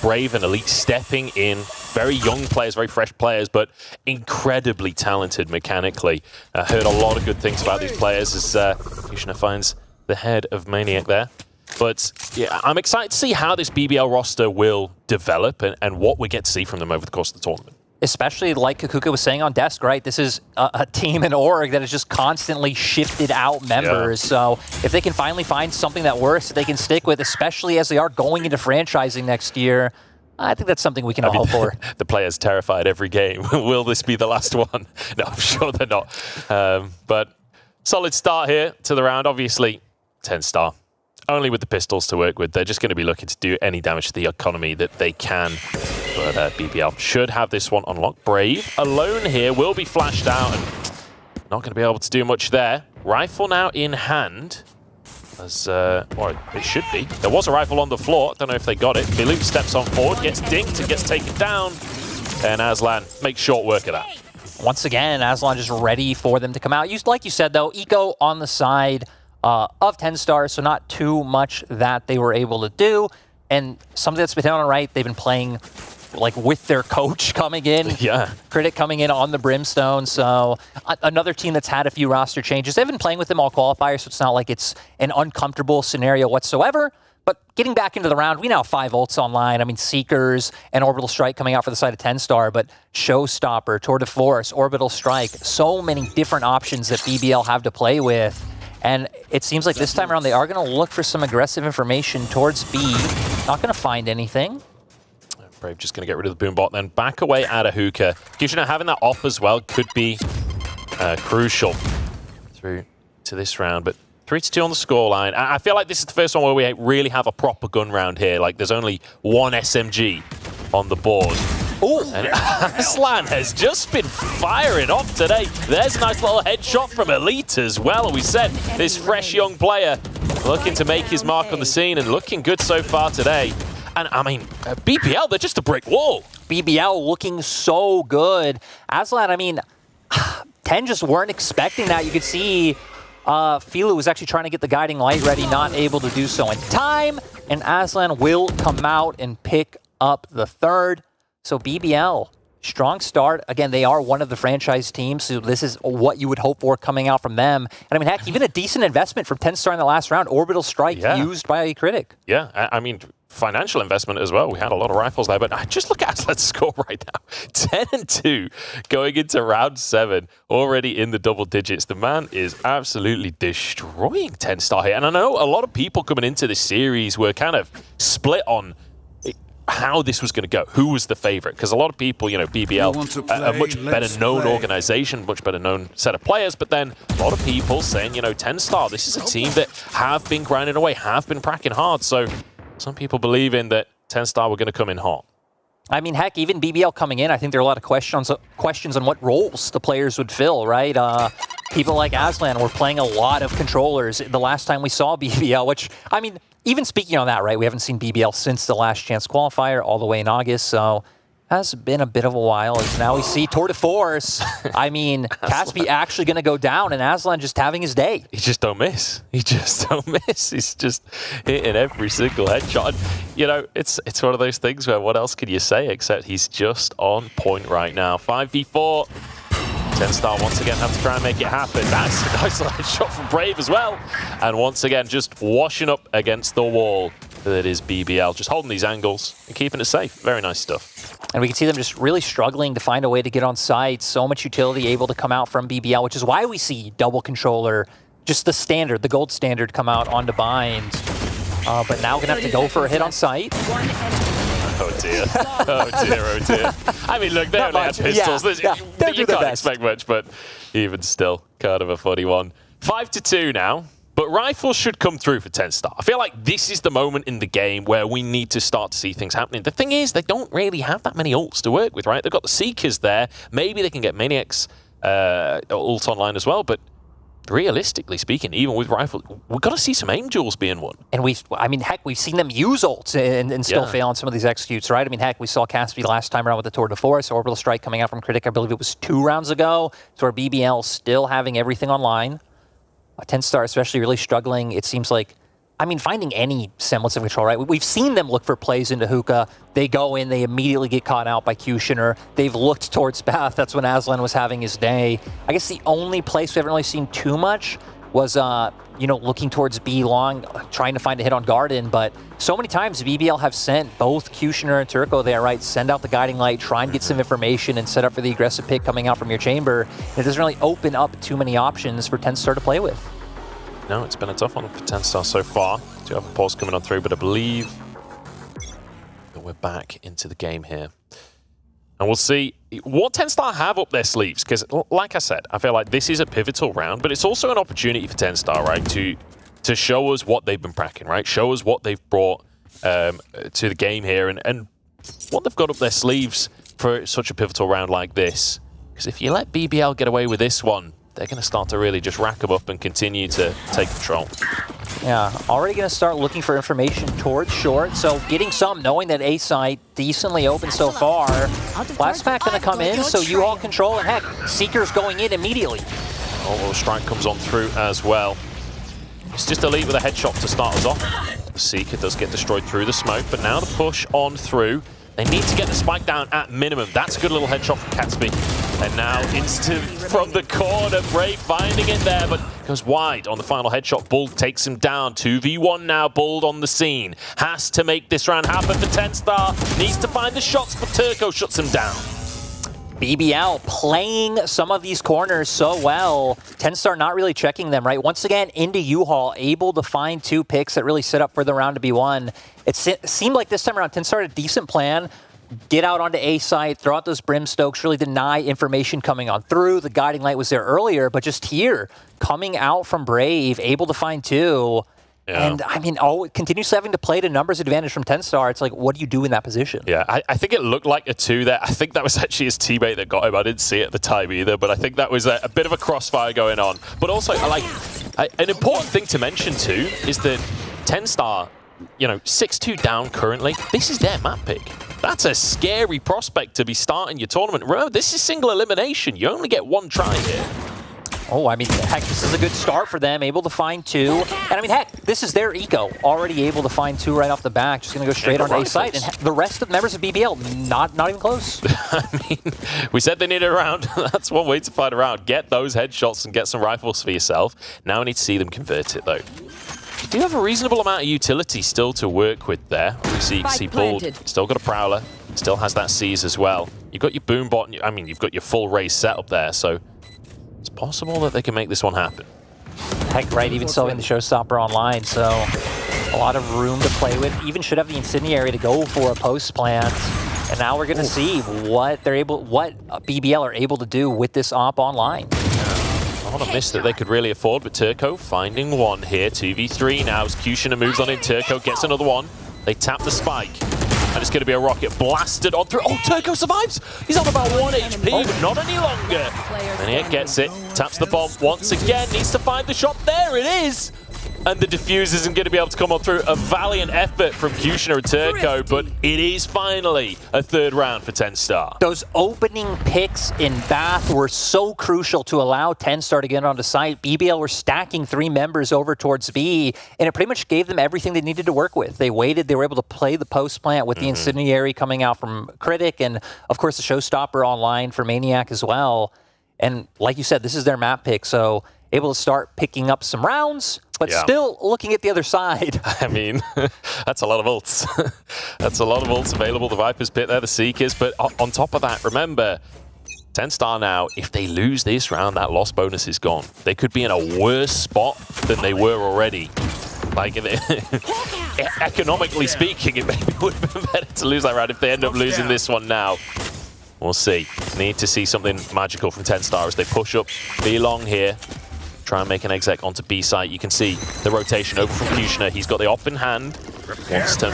Brave and Elite stepping in, very young players, very fresh players, but incredibly talented mechanically. Heard a lot of good things about these players as Kushner finds the head of Maniac there. But yeah, I'm excited to see how this BBL roster will develop and what we get to see from them over the course of the tournament. Especially like Kakuka was saying on Desk, right? This is a team in org that has just constantly shifted out members. Yeah. So if they can finally find something that works that they can stick with, especially as they are going into franchising next year, I think that's something we can all hope for. The players terrified every game. Will this be the last one? No, I'm sure they're not. But solid start here to the round. Obviously, 10 Star. Only with the pistols to work with. They're just going to be looking to do any damage to the economy that they can. But BBL should have this one unlocked. Brave alone here will be flashed out and not going to be able to do much there. Rifle now in hand. As, or it should be. There was a rifle on the floor. Don't know if they got it. Bilou steps on forward, gets dinked and gets taken down. And Aslan makes short work of that. Once again, Aslan just ready for them to come out. Like you said, though, Eco on the side of 10 Stars, so not too much that they were able to do. And something that's been done right, they've been playing like with their coach coming in. Yeah. Critic coming in on the Brimstone. So another team that's had a few roster changes. They've been playing with them all qualifiers, so it's not like it's an uncomfortable scenario whatsoever. But getting back into the round, we now have 5 ults online. I mean, Seekers and Orbital Strike coming out for the side of 10 Star, but Showstopper, Tour de Force, Orbital Strike, so many different options that BBL have to play with. And it seems like this time around they are going to look for some aggressive information towards B. Not going to find anything. Brave just going to get rid of the Boombot, then back away out of Hookah. Kushner having that off as well could be crucial through to this round. But 3-2 on the scoreline. I feel like this is the first one where we really have a proper gun round here. Like there's only one SMG on the board. Oh, and Aslan has just been firing off today. There's a nice little headshot from Elite as well. And we said this fresh young player looking to make his mark on the scene and looking good so far today. And I mean, BBL, they're just a brick wall. BBL looking so good. Aslan, I mean, 10 just weren't expecting that. You could see Filu was actually trying to get the guiding light ready, not able to do so in time. And Aslan will come out and pick up the third. So BBL strong start. Again, they are one of the franchise teams, so this is what you would hope for coming out from them. And I mean, heck, even a decent investment from TenStar in the last round. Orbital Strike used by a critic. Yeah, I mean, financial investment as well. We had a lot of rifles there, but just look at Aslan's score right now. 10-2 going into round 7, already in the double digits. The man is absolutely destroying TenStar here. And I know a lot of people coming into this series were kind of split on how this was going to go, who was the favorite, because a lot of people, you know, BBL, a much better known organization, much better known set of players, but then a lot of people saying, you know, TenStar, this is a team that have been grinding away, have been cracking hard, so some people believe in that TenStar were going to come in hot. I mean, heck, even BBL coming in, I think there are a lot of questions on what roles the players would fill, right? People like Aslan were playing a lot of controllers the last time we saw BBL, which, I mean, even speaking on that, right, we haven't seen BBL since the last chance qualifier all the way in August, so has been a bit of a while. As now we see Tour de Force. I mean, Caspi actually going to go down, and Aslan just having his day. He just don't miss. He just don't miss. He's just hitting every single headshot. And, you know, it's one of those things where what else can you say except he's just on point right now. 5v4. TenStar once again have to try and make it happen. That's a nice little shot from Brave as well. And once again, just washing up against the wall that is BBL. Just holding these angles and keeping it safe. Very nice stuff. And we can see them just really struggling to find a way to get on site. So much utility able to come out from BBL, which is why we see double controller, just the standard, the gold standard, come out onto Bind. But now we're going to have to go for a hit on site. Oh dear. Oh dear, oh dear. I mean, look, they only had pistols. You can't expect much, but even still, kind of a funny one. 5-2 now, but rifles should come through for TenStar. I feel like this is the moment in the game where we need to start to see things happening. The thing is, they don't really have that many ults to work with, right? They've got the Seekers there. Maybe they can get Maniacs ult online as well, but realistically speaking, even with rifles, we've got to see some aim duels being won. And I mean, heck, we've seen them use ults and still fail on some of these executes, right? I mean, heck, we saw Caspi last time around with the Tour de Force, Orbital Strike coming out from Critic, I believe it was 2 rounds ago, so our BBL still having everything online. TenStar especially really struggling, it seems like, I mean, finding any semblance of control, right? We've seen them look for plays into Hookah. They go in, they immediately get caught out by Kushner. They've looked towards Bath. That's when Aslan was having his day. I guess the only place we haven't really seen too much was, you know, looking towards B long, trying to find a hit on Garden. But so many times BBL have sent both Kushner and Turco there, right? Send out the guiding light, try and get some information and set up for the aggressive pick coming out from your chamber. And it doesn't really open up too many options for TenStar to play with. No, it's been a tough one for TenStar so far. Do have a pause coming on through, but I believe that we're back into the game here. And we'll see what TenStar have up their sleeves, because like I said, I feel like this is a pivotal round, but it's also an opportunity for TenStar, right, to show us what they've been cracking, right? Show us what they've brought to the game here and what they've got up their sleeves for such a pivotal round like this. Because if you let BBL get away with this one, they're going to start to really just rack them up and continue to take control. Yeah, already going to start looking for information towards short, so getting some, knowing that A site decently open so far. Last pack going to come in, so you all control, and heck, Seeker's going in immediately. Oh, Strike comes on through as well. It's just Elite with a headshot to start us off. The Seeker does get destroyed through the smoke, but now the push on through. They need to get the spike down at minimum. That's a good little headshot from Catsby. And now instant from the corner, Brave finding it there, but goes wide on the final headshot. Bull takes him down. 2v1 now, Bull on the scene. Has to make this round happen for TenStar. Needs to find the shots, but Turco shuts him down. BBL playing some of these corners so well. TenStar not really checking them, right? Once again, into U-Haul, able to find 2 picks that really set up for the round to be won. It seemed like this time around, TenStar had a decent plan. Get out onto A site, throw out those Brimstokes, really deny information coming on through. The guiding light was there earlier, but just here, coming out from Brave, able to find 2. Yeah. And, I mean, continuously having to play to numbers advantage from TenStar. It's like, what do you do in that position? Yeah, I think it looked like a 2 there. I think that was actually his teammate that got him. I didn't see it at the time either, but I think that was a bit of a crossfire going on. But also, an important thing to mention too is that TenStar, you know, 6-2 down currently. This is their map pick. That's a scary prospect to be starting your tournament. Remember, this is single elimination. You only get 1 try here. Oh, I mean, heck, this is a good start for them, able to find 2. And I mean, heck, this is their eco, already able to find 2 right off the back, just going to go straight on A site. And the rest of the members of BBL, not even close. I mean, we said they needed a round. That's one way to fight a round. Get those headshots and get some rifles for yourself. Now we need to see them convert it, though. You do have a reasonable amount of utility still to work with there. Obviously, you can see Bald, still got a Prowler, still has that Seize as well. You've got your Boombot, I mean, you've got your full race set up there, so it's possible that they can make this one happen. Heck, right, even so in the Showstopper online, so a lot of room to play with. Even should have the Incendiary to go for a post plant. And now we're going to see what BBL are able to do with this op online. Not a miss that they could really afford, but Turco finding one here. 2v3 now as Kushner moves on in. Turco gets another one. They tap the spike. And it's going to be a rocket blasted on through. Oh, Turco survives! He's on about 1 HP, but not any longer. And he gets it, taps the bomb once again, needs to find the shot. There it is! And the defuse isn't going to be able to come on through. A valiant effort from Kushner and Turco, but it is finally a 3rd round for TenStar. Those opening picks in Bath were so crucial to allow TenStar to get onto site. BBL were stacking 3 members over towards B, and it pretty much gave them everything they needed to work with. They waited, they were able to play the post plant with the Incendiary coming out from Critic, and of course the Showstopper online for Maniac as well. And like you said, this is their map pick, so able to start picking up some rounds, but still looking at the other side. I mean, that's a lot of ults. That's a lot of ults available. The Viper's Pit there, the Seekers, but on top of that, remember, TenStar now, if they lose this round, that loss bonus is gone. They could be in a worse spot than they were already. Like, economically speaking, it maybe would have been better to lose that round if they end up losing this one now. We'll see. Need to see something magical from TenStar as they push up B long here. Try and make an exec onto B site. You can see the rotation over from Kushner. He's got the op in hand. Wants to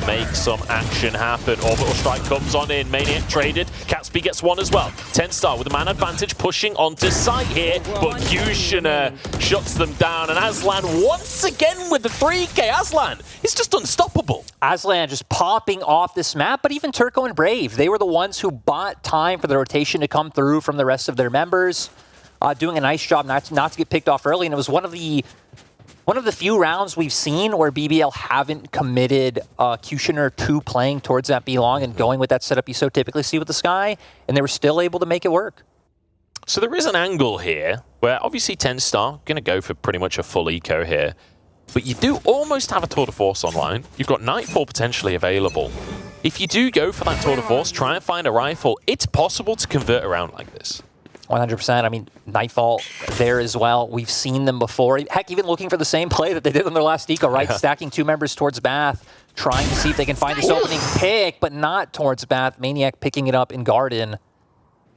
make some action happen. Orbital Strike comes on in. Maniac traded. Catsby gets one as well. TenStar with a man advantage pushing onto site here. But Kushner shuts them down. And Aslan once again with the 3K. Aslan is just unstoppable. Aslan just popping off this map. But even Turco and Brave, they were the ones who bought time for the rotation to come through from the rest of their members. Doing a nice job not to get picked off early, and it was one of the few rounds we've seen where BBL haven't committed Kushner to playing towards that B long and going with that setup you so typically see with the Sky, and they were still able to make it work. So there is an angle here where obviously TenStar going to go for pretty much a full eco here, but you do almost have a tour de force online. You've got Nightfall potentially available. If you do go for that tour de force, try and find a rifle, it's possible to convert around like this. 100%. I mean, Nightfall there as well. We've seen them before. Heck, even looking for the same play that they did on their last eco, right? Stacking 2 members towards Bath, trying to see if they can find this opening pick, but not towards Bath. Maniac picking it up in Garden.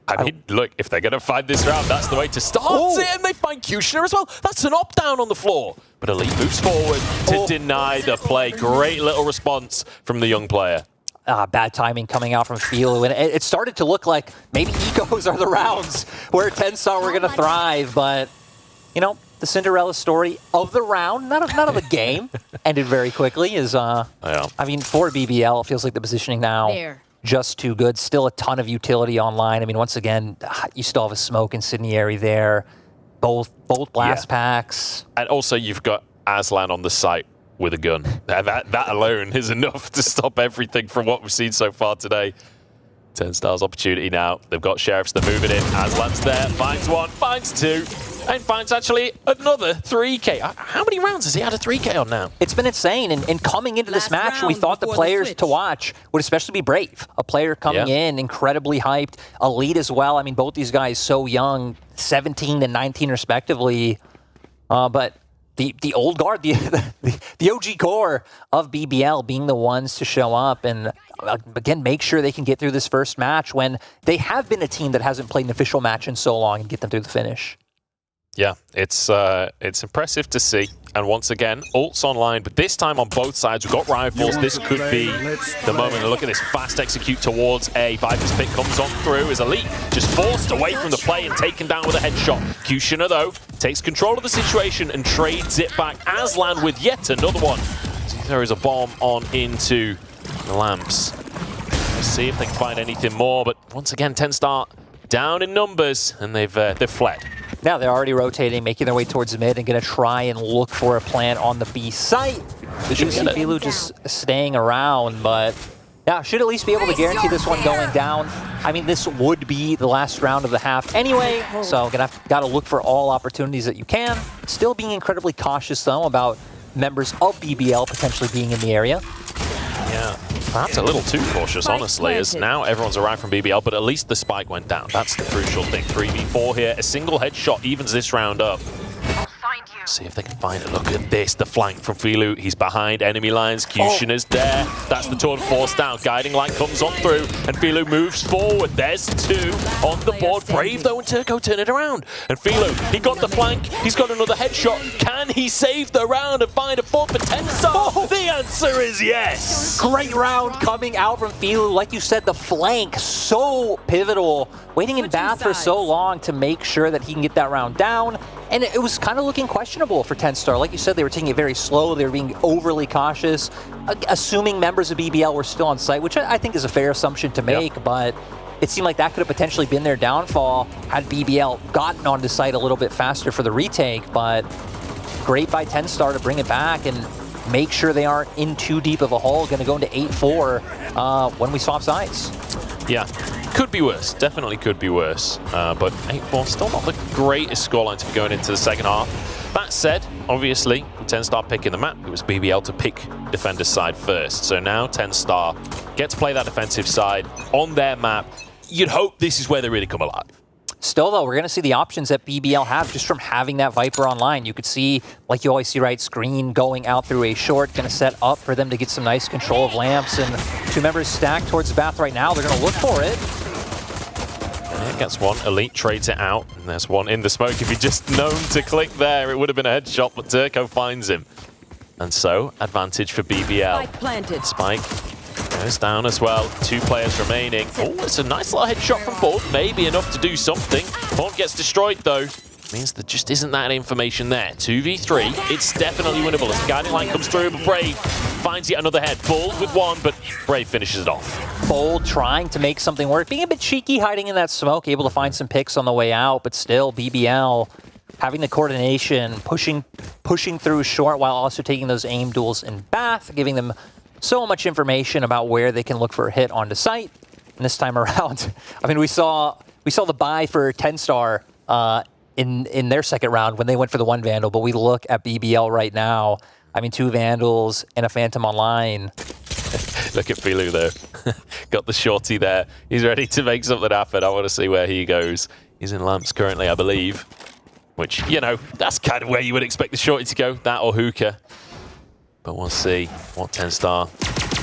I mean, look, if they're going to find this round, that's the way to start it, and they find Kushner as well. That's an op-down on the floor. But Elite moves forward to deny the play. Great little response from the young player. Bad timing coming out from Philo, and it started to look like maybe ecos are the rounds where TenStar were going to thrive, but, you know, the Cinderella story of the round, not of the game, ended very quickly. I mean, for BBL, it feels like the positioning now just too good. Still a ton of utility online. I mean, once again, you still have a smoke incendiary there, both blast packs. And also you've got Aslan on the site with a gun. That alone is enough to stop everything from what we've seen so far today. TenStar's opportunity now. They've got Sheriffs, they're moving in. Aslan's there, finds one, finds 2, and finds actually another 3K. How many rounds has he had a 3K on now? It's been insane, and coming into this match, we thought the players to watch would especially be Brave. A player coming in, incredibly hyped. Elite as well. I mean, both these guys so young, 17 and 19 respectively. But the old guard, the OG core of BBL being the ones to show up and, again, make sure they can get through this first match when they have been a team that hasn't played an official match in so long and get them through the finish. Yeah, it's impressive to see. And once again, ults online, but this time on both sides. We've got rifles. This could be the moment. And look at this fast execute towards A. Viper's Pit comes on through as Elite just forced away from the play and taken down with a headshot. Kushner, though, takes control of the situation and trades it back. Aslan with yet another one. There is a bomb on into the lamps. Let's see if they can find anything more. But once again, TenStar down in numbers, and they've fled. Now they're already rotating, making their way towards the mid, and going to try and look for a plan on the B site. You see VALO just staying around, but yeah, should at least be able to guarantee this one going down. I mean, this would be the last round of the half anyway, so got to look for all opportunities that you can. Still being incredibly cautious, though, about members of BBL potentially being in the area. Yeah, perhaps a little too cautious, honestly, as now everyone's arrived from BBL, but at least the spike went down. That's the crucial thing. 3v4 here. A single headshot evens this round up. See if they can find it. Look at this, the flank from VALO. He's behind enemy lines. Kushina's there. That's the Torn forced down. Guiding light comes on through, and VALO moves forward. There's 2 on the board. Brave, though, and Turco turn it around. And VALO, he got the flank. He's got another headshot. Can he save the round and find a 4 for 10-star? The answer is yes. Great round coming out from VALO. Like you said, the flank, so pivotal. Waiting in Bath for so long to make sure that he can get that round down. And it was kind of looking questionable for 10-star. Like you said, they were taking it very slow. They were being overly cautious, assuming members of BBL were still on site, which I think is a fair assumption to make, but it seemed like that could have potentially been their downfall had BBL gotten onto site a little bit faster for the retake. But great by 10-star to bring it back and make sure they aren't in too deep of a hole. Going to go into 8-4 when we swap sides. Yeah, could be worse. Definitely could be worse. But 8-4, still not the greatest scoreline to be going into the second half. That said, obviously, 10-star picking the map, it was BBL to pick defender's side first. So now 10-star get to play that defensive side on their map. You'd hope this is where they really come alive. Still, though, we're going to see the options that BBL have just from having that Viper online. You could see, like you always see, right, screen going out through a short, going to set up for them to get some nice control of lamps. And 2 members stacked towards the bath right now. They're going to look for it. Yeah, gets one. Elite trades it out. And there's one in the smoke. If he'd just known to click there, it would have been a headshot, but Turco finds him. And so, advantage for BBL. Spike planted. Spike goes down as well. 2 players remaining. Oh, it's a nice little headshot from Ford. Maybe enough to do something. Ford gets destroyed, though. Means there just isn't that information there. 2v3. It's definitely winnable. As the guiding line comes through, but Brave finds yet another head. Bold with 1, but Brave finishes it off. Bold trying to make something work. Being a bit cheeky, hiding in that smoke. Able to find some picks on the way out, but still, BBL having the coordination, pushing through short while also taking those aim duels in Bath, giving them so much information about where they can look for a hit onto site. And this time around, I mean, we saw the buy for 10-star in their second round when they went for the 1 Vandal, but we look at BBL right now. I mean, 2 Vandals and a Phantom online. Look at VALO though. Got the shorty there. He's ready to make something happen. I want to see where he goes. He's in lamps currently, I believe. Which, you know, that's kind of where you would expect the shorty to go. That or hookah. But we'll see what 10-star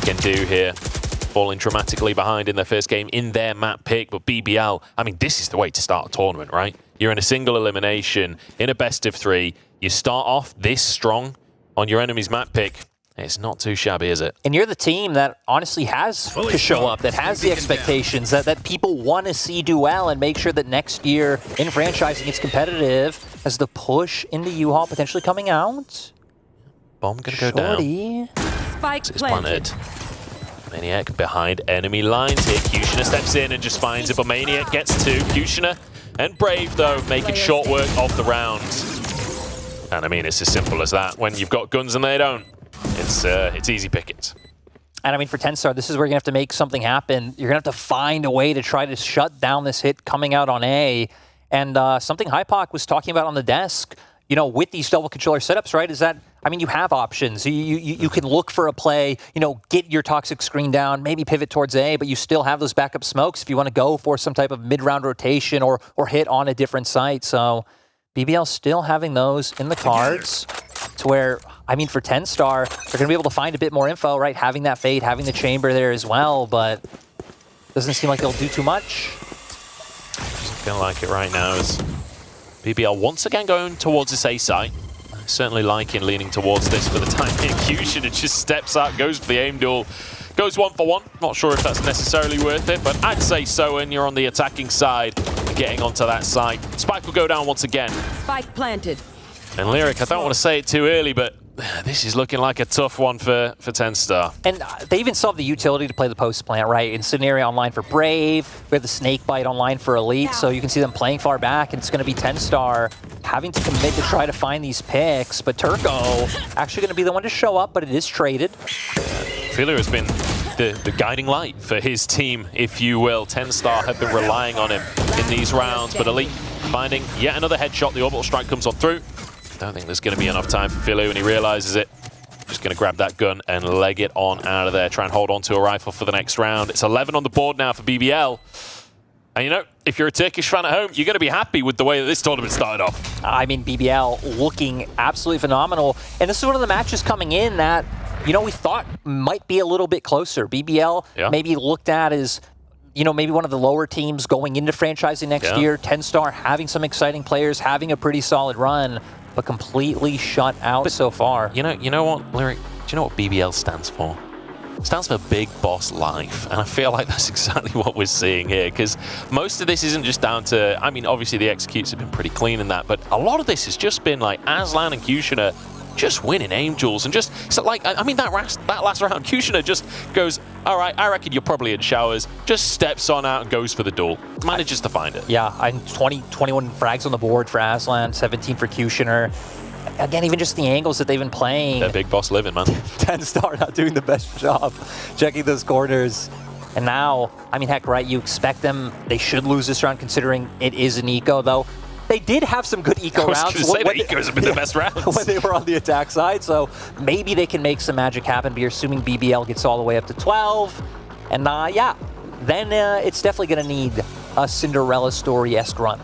can do here. Falling dramatically behind in their first game in their map pick. But BBL, I mean, this is the way to start a tournament, right? You're in a single elimination, in a best of 3. You start off this strong on your enemy's map pick. It's not too shabby, is it? And you're the team that honestly has to show up, that has the expectations, that people want to see do well and make sure that next year in franchising it's competitive. As the push into U-Haul potentially coming out. Bomb gonna go down. Spike planted. Maniac behind enemy lines here. Kushina steps in and just finds it, but Maniac gets 2. Kushina and Brave, though, making short work of the round. And I mean, it's as simple as that. When you've got guns and they don't, it's easy pickings. And I mean, for 10-star, this is where you're going to have to make something happen. You're going to have to find a way to try to shut down this hit coming out on A. And something Hypoc was talking about on the desk, you know, with these double controller setups, right, is that, I mean, you have options. You can look for a play, you know, get your toxic screen down, maybe pivot towards A, but you still have those backup smokes if you want to go for some type of mid-round rotation or hit on a different site. So BBL still having those in the cards to where, I mean, for 10-star, they're going to be able to find a bit more info, right? Having that fade, having the chamber there as well, but doesn't seem like they'll do too much. Doesn't feel like it right now as BBL once again going towards this A site. Certainly liking leaning towards this for the time being. Kushina just steps out, goes for the aim duel, goes 1 for 1. Not sure if that's necessarily worth it, but I'd say so when you're on the attacking side, getting onto that site. Spike will go down once again. Spike planted. And Lyric, I don't want to say it too early, but this is looking like a tough one for TenStar. And they even still have the utility to play the post plant, right? Incendiary online for Brave. We have the Snake Bite online for Elite, so you can see them playing far back, and it's going to be TenStar having to commit to try to find these picks. But Turco actually going to be the one to show up, but it is traded. Filu has been the guiding light for his team, if you will. TenStar have been relying on him in these rounds, but Elite finding yet another headshot. The orbital strike comes on through. Don't think there's going to be enough time for Filu, and he realizes it. Just going to grab that gun and leg it on out of there. Try and hold on to a rifle for the next round. It's 11 on the board now for BBL. And you know, if you're a Turkish fan at home, you're going to be happy with the way that this tournament started off. I mean, BBL looking absolutely phenomenal. And this is one of the matches coming in that, you know, we thought might be a little bit closer. BBL maybe looked at as, you know, maybe one of the lower teams going into franchising next year. TenStar having some exciting players, having a pretty solid run, but completely shut out so far. You know what, Lyric? Do you know what BBL stands for? It stands for Big Boss Life, and I feel like that's exactly what we're seeing here, because most of this isn't just down to, I mean, obviously the executes have been pretty clean in that, but a lot of this has just been like Aslan and Kushner just winning Angels, and just, so like, I mean, that last round, Kushner just goes, all right, I reckon you're probably in showers, just steps on out and goes for the duel. Manages to find it. Yeah, and 21 frags on the board for Aslan, 17 for Kushner. Again, even just the angles that they've been playing. They're big boss living, man. TenStar not doing the best job checking those corners. And now, I mean, heck, right, you expect them, they should lose this round considering it is an eco, though. They did have some good eco rounds. I was going to say, the ecos have been the best rounds. When they were on the attack side, so maybe they can make some magic happen, but you're assuming BBL gets all the way up to 12. And yeah, then it's definitely going to need a Cinderella story-esque run.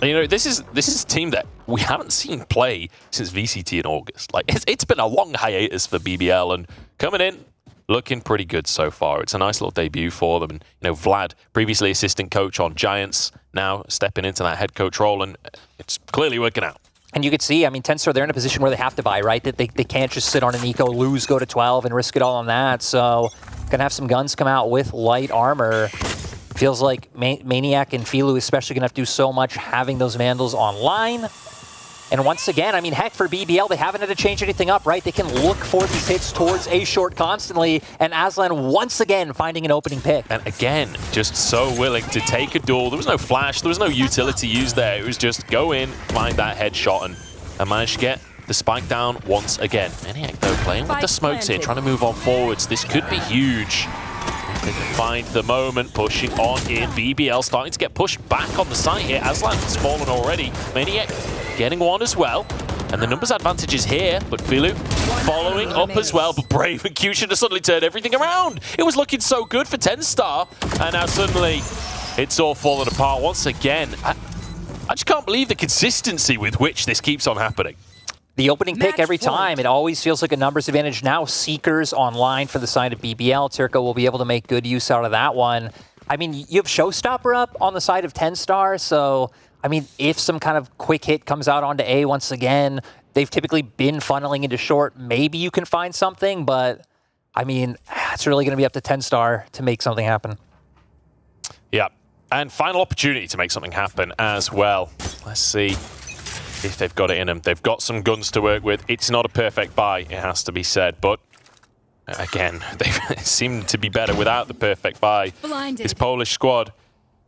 You know, this is a team that we haven't seen play since VCT in August. Like, it's been a long hiatus for BBL, and coming in, looking pretty good so far. It's a nice little debut for them. And, you know, Vlad, previously assistant coach on Giants, now stepping into that head coach role, and it's clearly working out. And you could see, I mean, TenStar, they're in a position where they have to buy, right? That they can't just sit on an eco, lose, go to 12, and risk it all on that. So, gonna have some guns come out with light armor. Feels like Maniac and Filu especially gonna have to do so much having those Vandals online. And once again, I mean, heck, for BBL, they haven't had to change anything up, right? They can look for these hits towards A short constantly, and Aslan once again finding an opening pick. And again, just so willing to take a duel. There was no flash, there was no utility used there. It was just go in, find that headshot, and manage to get the spike down once again. Maniac, though, playing with the smokes here, trying to move on forwards. This could be huge. They can find the moment, pushing on in. BBL starting to get pushed back on the site here. Aslan has fallen already. Maniac getting one as well. And the numbers advantage is here, but Filu following up as well. But Brave and Kushner suddenly turned everything around. It was looking so good for TenStar, and now suddenly it's all falling apart once again. I just can't believe the consistency with which this keeps on happening. The opening pick every time, it always feels like a numbers advantage. Now Seekers online for the side of BBL. Turco will be able to make good use out of that one. I mean, you have Showstopper up on the side of TenStar, so, I mean, if some kind of quick hit comes out onto A once again, they've typically been funneling into short. Maybe you can find something, but, I mean, it's really going to be up to TenStar to make something happen. Yeah, and final opportunity to make something happen as well. Let's see if they've got it in them. They've got some guns to work with. It's not a perfect buy, it has to be said, but again, they seem to be better without the perfect buy. Blinded. This Polish squad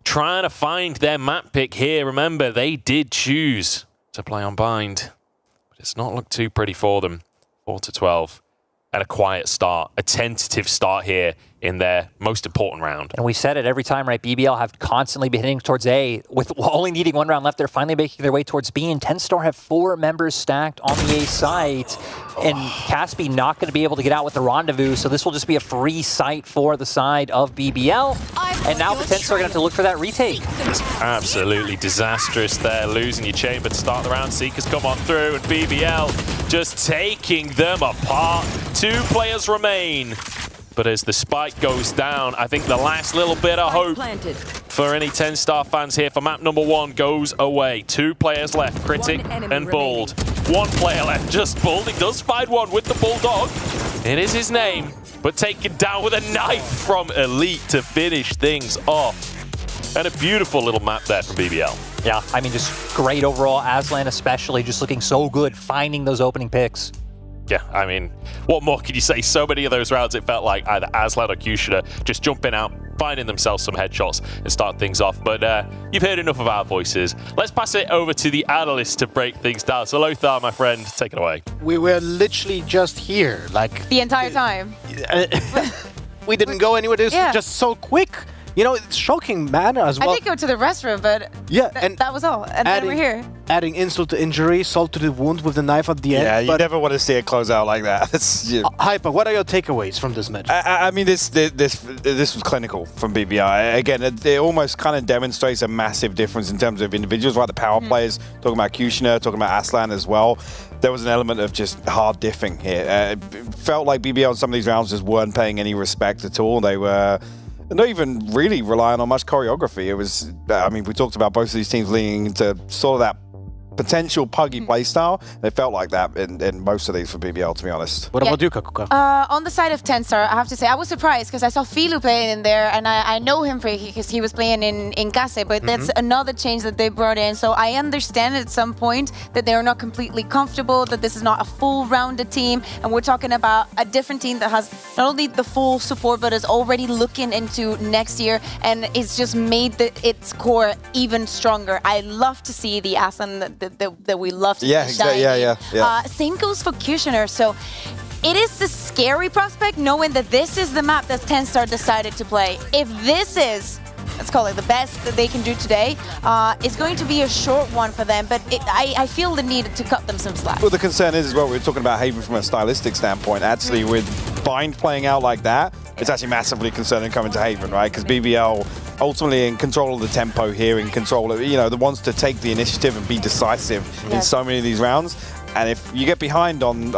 trying to find their map pick here. Remember, they did choose to play on bind, but it's not looked too pretty for them. 4-12, and a quiet start, a tentative start here in their most important round. And we said it every time, right? BBL have constantly been hitting towards A. With only needing one round left, they're finally making their way towards B. And TenStar have 4 members stacked on the A site. And Caspi not going to be able to get out with the rendezvous, so this will just be a free site for the side of BBL. And now the TenStar are going to have to look for that retake. It's absolutely disastrous there, losing your chamber to start the round. Seekers come on through, and BBL just taking them apart. 2 players remain. But as the spike goes down, I think the last little bit of hope for any TenStar fans here for map number 1 goes away. 2 players left, Critic and Bold. 1 player left, just Bold. He does find one with the Bulldog. It is his name, but taken down with a knife from Elite to finish things off. And a beautiful little map there from BBL. Yeah, I mean, just great overall. Aslan especially just looking so good, finding those opening picks. Yeah, I mean, what more can you say? So many of those rounds, it felt like either Aslan or Kushner just jumping out, finding themselves some headshots and start things off. But you've heard enough of our voices. Let's pass it over to the Analyst to break things down. So Lothar, my friend, take it away. We were literally just here, like... The entire time. We didn't go anywhere. This was just so quick. You know, it's shocking, man, as well. I did go to the restroom, but and that was all. And then we're here. Adding insult to injury, salt to the wound with the knife at the end. Yeah, you never want to see it close out like that. Hyper, what are your takeaways from this match? I mean, this was clinical from BBL. Again, it almost kind of demonstrates a massive difference in terms of individuals, right? The power players, talking about Kushner, talking about Aslan as well. There was an element of just hard diffing here. It felt like BBL in some of these rounds just weren't paying any respect at all. They were... not even really relying on much choreography. It was, I mean, we talked about both of these teams leaning into sort of that potential puggy playstyle. It felt like that in most of these for BBL, to be honest. What about you, Kakuka? On the side of Tenstar, I have to say, I was surprised because I saw Filu playing in there, and I know him because he was playing in Gase, but that's another change that they brought in. So I understand at some point that they're not completely comfortable, that this is not a full-rounded team, and we're talking about a different team that has not only the full support, but is already looking into next year, and it's just made its core even stronger. I love to see the Aslan that we love to see shine. Same goes for Kushner. So it is a scary prospect knowing that this is the map that Tenstar decided to play. If this is, let's call it the best that they can do today, it's going to be a short one for them, but I feel the need to cut them some slack. Well, the concern is as well, we were talking about Haven from a stylistic standpoint. Actually, with Bind playing out like that, it's actually massively concerning coming to Haven, right? Because BBL ultimately in control of the tempo here, in control of, you know, the ones to take the initiative and be decisive in so many of these rounds. And if you get behind on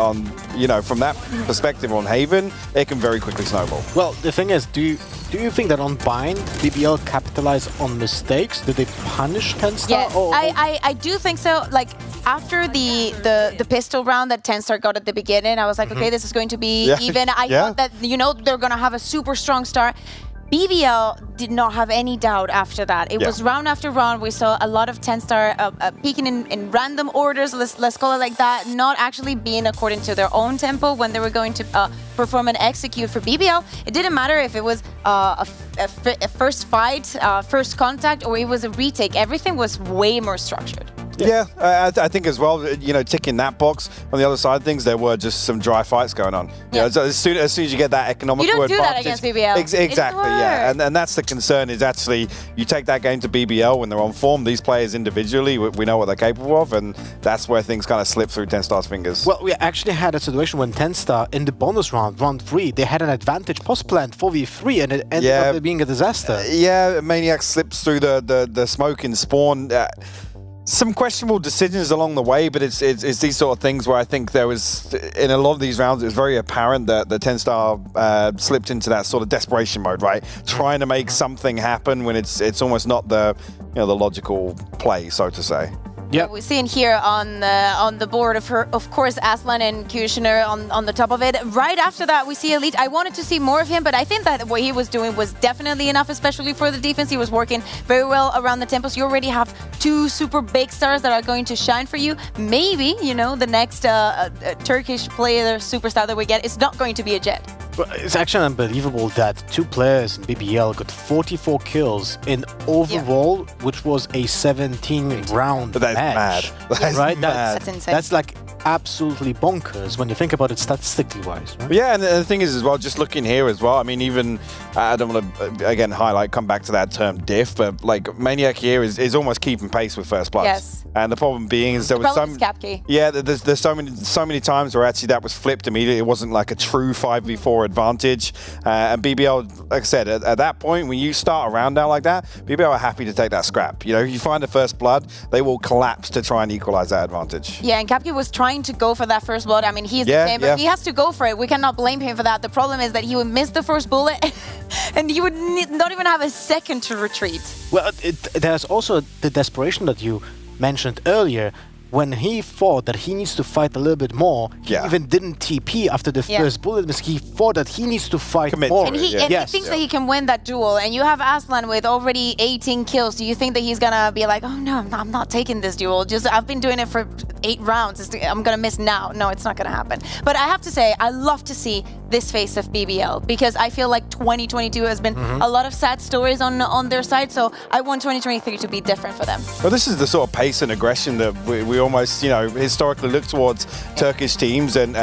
you know, from that perspective on Haven, it can very quickly snowball. Well, the thing is, do you think that on Bind, BBL capitalize on mistakes? Did they punish Tenstar? Yes, I do think so. Like, after the pistol round that Tenstar got at the beginning, I was like, okay, this is going to be even. I thought that, you know, they're going to have a super strong start. BBL did not have any doubt after that. It was round after round. We saw a lot of Tenstar peaking in random orders, let's call it like that, not actually being according to their own tempo when they were going to perform and execute for BBL. It didn't matter if it was a first fight, first contact, or it was a retake. Everything was way more structured. Yeah, I think as well, you know, ticking that box. On the other side of things, there were just some dry fights going on. You know, so as soon as you get that economical advantage. You don't do advantage, that against BBL. Exactly, yeah. And that's the concern, is actually you take that game to BBL when they're on form. These players individually, we know what they're capable of, and that's where things kind of slip through Tenstar's fingers. Well, we actually had a situation when Tenstar, in the bonus round, round 3, they had an advantage post-plant 4v3, and it ended up being a disaster. Yeah, Maniac slips through the smoke in spawn. Some questionable decisions along the way, but it's these sort of things where I think there was, in a lot of these rounds, it was very apparent that the Tenstar slipped into that sort of desperation mode, right? Trying to make something happen when it's almost not the, you know, the logical play, so to say. Yeah, we're seeing here on the board of course Aslan and Kushner on the top of it. Right after that, we see Elite. I wanted to see more of him, but I think that what he was doing was definitely enough, especially for the defense. He was working very well around the tempos. You already have 2 super big stars that are going to shine for you. Maybe, you know, the next Turkish player superstar that we get is not going to be a Jet. But it's actually unbelievable that 2 players in BBL got 44 kills in overall, which was a 17-round match. Mad. Right? That's insane. That's like absolutely bonkers when you think about it statistically wise. Right? Yeah, and the thing is as well, just looking here as well, I mean, even, I don't want to, again, come back to that term diff, but like Maniac here is almost keeping pace with first blood. Yes. And the problem being is there was some... Yeah, there's so many times where actually that was flipped immediately. It wasn't like a true 5v4 advantage. And BBL, like I said, at that point, when you start a round out like that, BBL are happy to take that scrap. You know, if you find the first blood, they will collapse to try and equalize that advantage. Yeah, and Kapke was trying to go for that first blood. I mean, he's the gamer. He has to go for it. We cannot blame him for that. The problem is that he would miss the first bullet and he would not even have a second to retreat. Well, there's also the desperation that you mentioned earlier. When he thought that he needs to fight a little bit more, he even didn't TP after the first bullet. He thought that he needs to fight more. And he thinks that he can win that duel. And you have Aslan with already 18 kills. Do you think that he's gonna be like, oh no, I'm not taking this duel. Just I've been doing it for 8 rounds. I'm going to miss now. No, it's not going to happen. But I have to say, I love to see this phase of BBL because I feel like 2022 has been a lot of sad stories on their side. So I want 2023 to be different for them. Well, this is the sort of pace and aggression that we almost, historically look towards Turkish teams and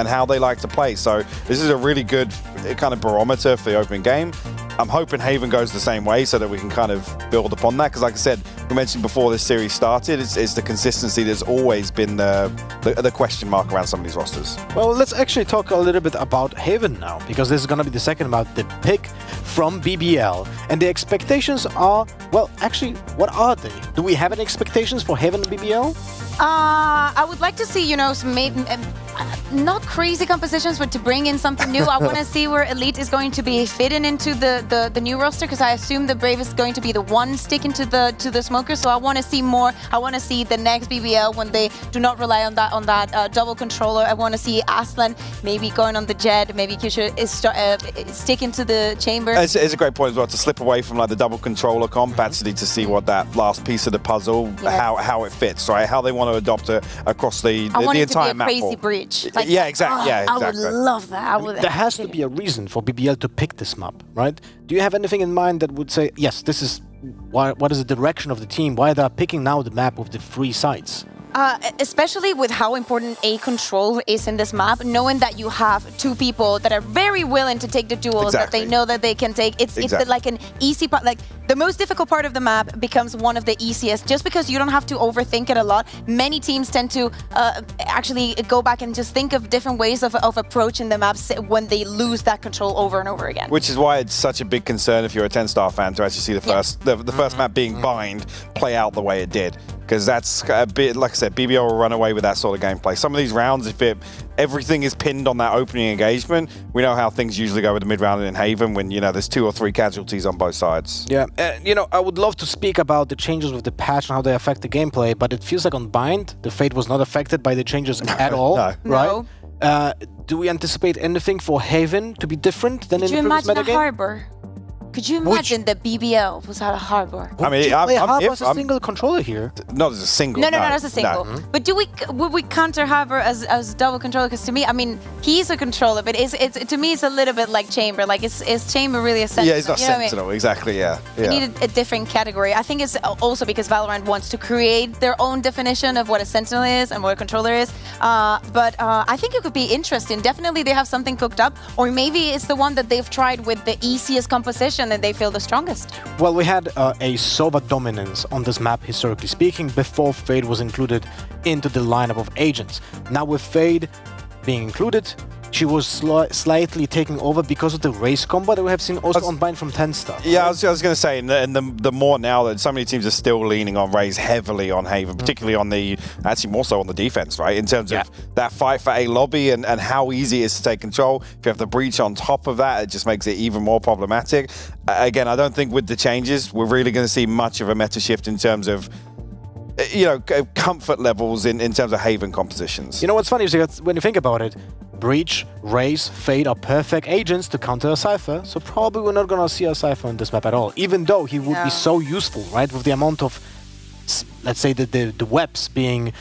how they like to play. So this is a really good kind of barometer for the opening game. I'm hoping Haven goes the same way so that we can kind of build upon that. Because like I said, we mentioned before this series started, it's the consistency that's always been the question mark around some of these rosters. Well, let's actually talk a little bit about Haven now, because this is going to be the second about the pick from BBL. And the expectations are, well, actually, what are they? Do we have any expectations for Haven and BBL? I would like to see, some not crazy compositions, but to bring in something new. I want to see where Elite is going to be fitting into the new roster, because I assume the Brave is going to be the one sticking to the Smoker. So I want to see more. I want to see the next BBL when they do not rely on that double controller. I want to see Aslan maybe going on the Jet. Maybe Kisha is sticking to the chamber. It's a great point as well to slip away from like the double controller comp, actually to see what that last piece of the puzzle, how it fits, right? How they want to adopt it across the entire map. I want it to be a crazy breach. Like, yeah, exactly. I would love that. There has to be a reason for BBL to pick this map, right? Do you have anything in mind that would say, yes, this is what is the direction of the team? Why they're picking now the map with the 3 sites? Especially with how important A control is in this map, knowing that you have 2 people that are very willing to take the duels that they know that they can take. It's like an easy part. Like the most difficult part of the map becomes one of the easiest, just because you don't have to overthink it a lot. Many teams tend to actually go back and just think of different ways of approaching the maps when they lose that control over and over again. Which is why it's such a big concern if you're a 10-star fan to actually see the first map being Bind play out the way it did. Because that's a bit, like I said, BBL will run away with that sort of gameplay. Some of these rounds, if everything is pinned on that opening engagement, we know how things usually go with the mid-round in Haven when, there's 2 or 3 casualties on both sides. Yeah, I would love to speak about the changes with the patch and how they affect the gameplay, but it feels like on Bind, the Fate was not affected by the changes at all, right? No. Do we anticipate anything for Haven to be different than in the previous metagame? Could you imagine a Harbor? Could you imagine the BBL was out of Harbor? I mean, Harbor as a single controller here. Not as a single. No, not as a single. No. But would we counter Harbor as double controller? Because to me, I mean, he's a controller, but to me, it's a little bit like Chamber. Like, is Chamber really a Sentinel? Yeah, he's not Sentinel, exactly, yeah. We need a different category. I think it's also because Valorant wants to create their own definition of what a Sentinel is and what a controller is. But I think it could be interesting. Definitely they have something cooked up, or maybe it's the one that they've tried with the easiest composition that they feel the strongest. Well, we had a Sova dominance on this map, historically speaking, before Fade was included into the lineup of agents. Now with Fade being included, she was slightly taking over because of the race combo that we have seen also on Bind from 10-star. Yeah, I was going to say, and the more now that so many teams are still leaning on Raze heavily on Haven, particularly actually more so on the defense, right? In terms of that fight for A lobby and how easy it is to take control. If you have the breach on top of that, it just makes it even more problematic. Again, I don't think with the changes, we're really going to see much of a meta shift in terms of comfort levels in terms of Haven compositions. You know what's funny is when you think about it, Breach, Raze, Fade are perfect agents to counter a Cypher, so probably we're not gonna see a Cypher on this map at all, even though he would be so useful, right? With the amount of, let's say, the webs being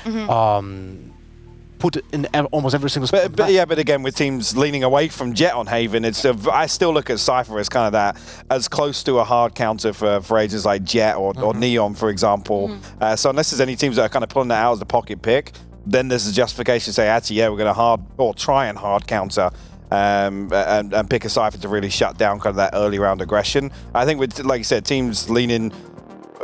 put in almost every single spot. But again, with teams leaning away from Jet on Haven, I still look at Cypher as kind of that, as close to a hard counter for agents like Jet or Neon, for example. So unless there's any teams that are kind of pulling that out as the pocket pick, then there's a justification to say, actually, yeah, we're going to try and hard counter and pick a Cypher to really shut down kind of that early round aggression. I think with, like you said, teams leaning,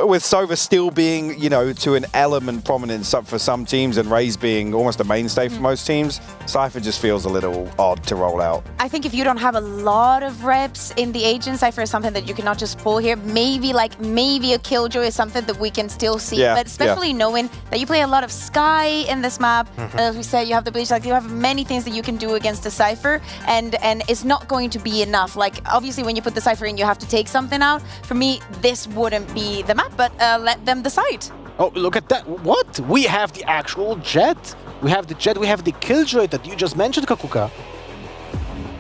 with Sova still being, to an element prominent for some teams and Raze being almost a mainstay for most teams, Cypher just feels a little odd to roll out. I think if you don't have a lot of reps in the agent, Cypher is something that you cannot just pull here. Maybe a Killjoy is something that we can still see, but especially knowing that you play a lot of Sky in this map. As we said, you have the Bleach, you have many things that you can do against the Cypher, and it's not going to be enough. Obviously, when you put the Cypher in, you have to take something out. For me, this wouldn't be the map. But let them decide. Oh, look at that. What? We have the actual Jet. We have the Jet. We have the Killjoy that you just mentioned, Kakuka.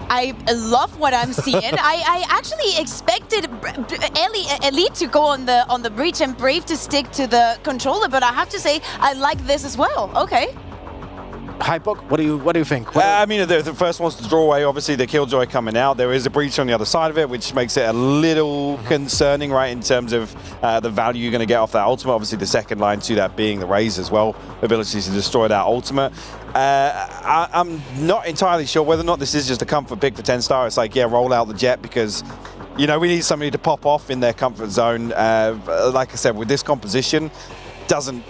I love what I'm seeing. I actually expected Elite to go on the breach and Brave to stick to the controller, but I have to say I like this as well. Okay. Hypok, what do you think? I mean, the first one's to draw away. Obviously, the Killjoy coming out. There is a breach on the other side of it, which makes it a little concerning, right, in terms of the value you're going to get off that ultimate. Obviously, the second line to that being the Raze as well, ability to destroy that ultimate. I'm not entirely sure whether or not this is just a comfort pick for TENSTAR. It's like, yeah, roll out the Jet because, you know, we need somebody to pop off in their comfort zone. Like I said, with this composition, doesn't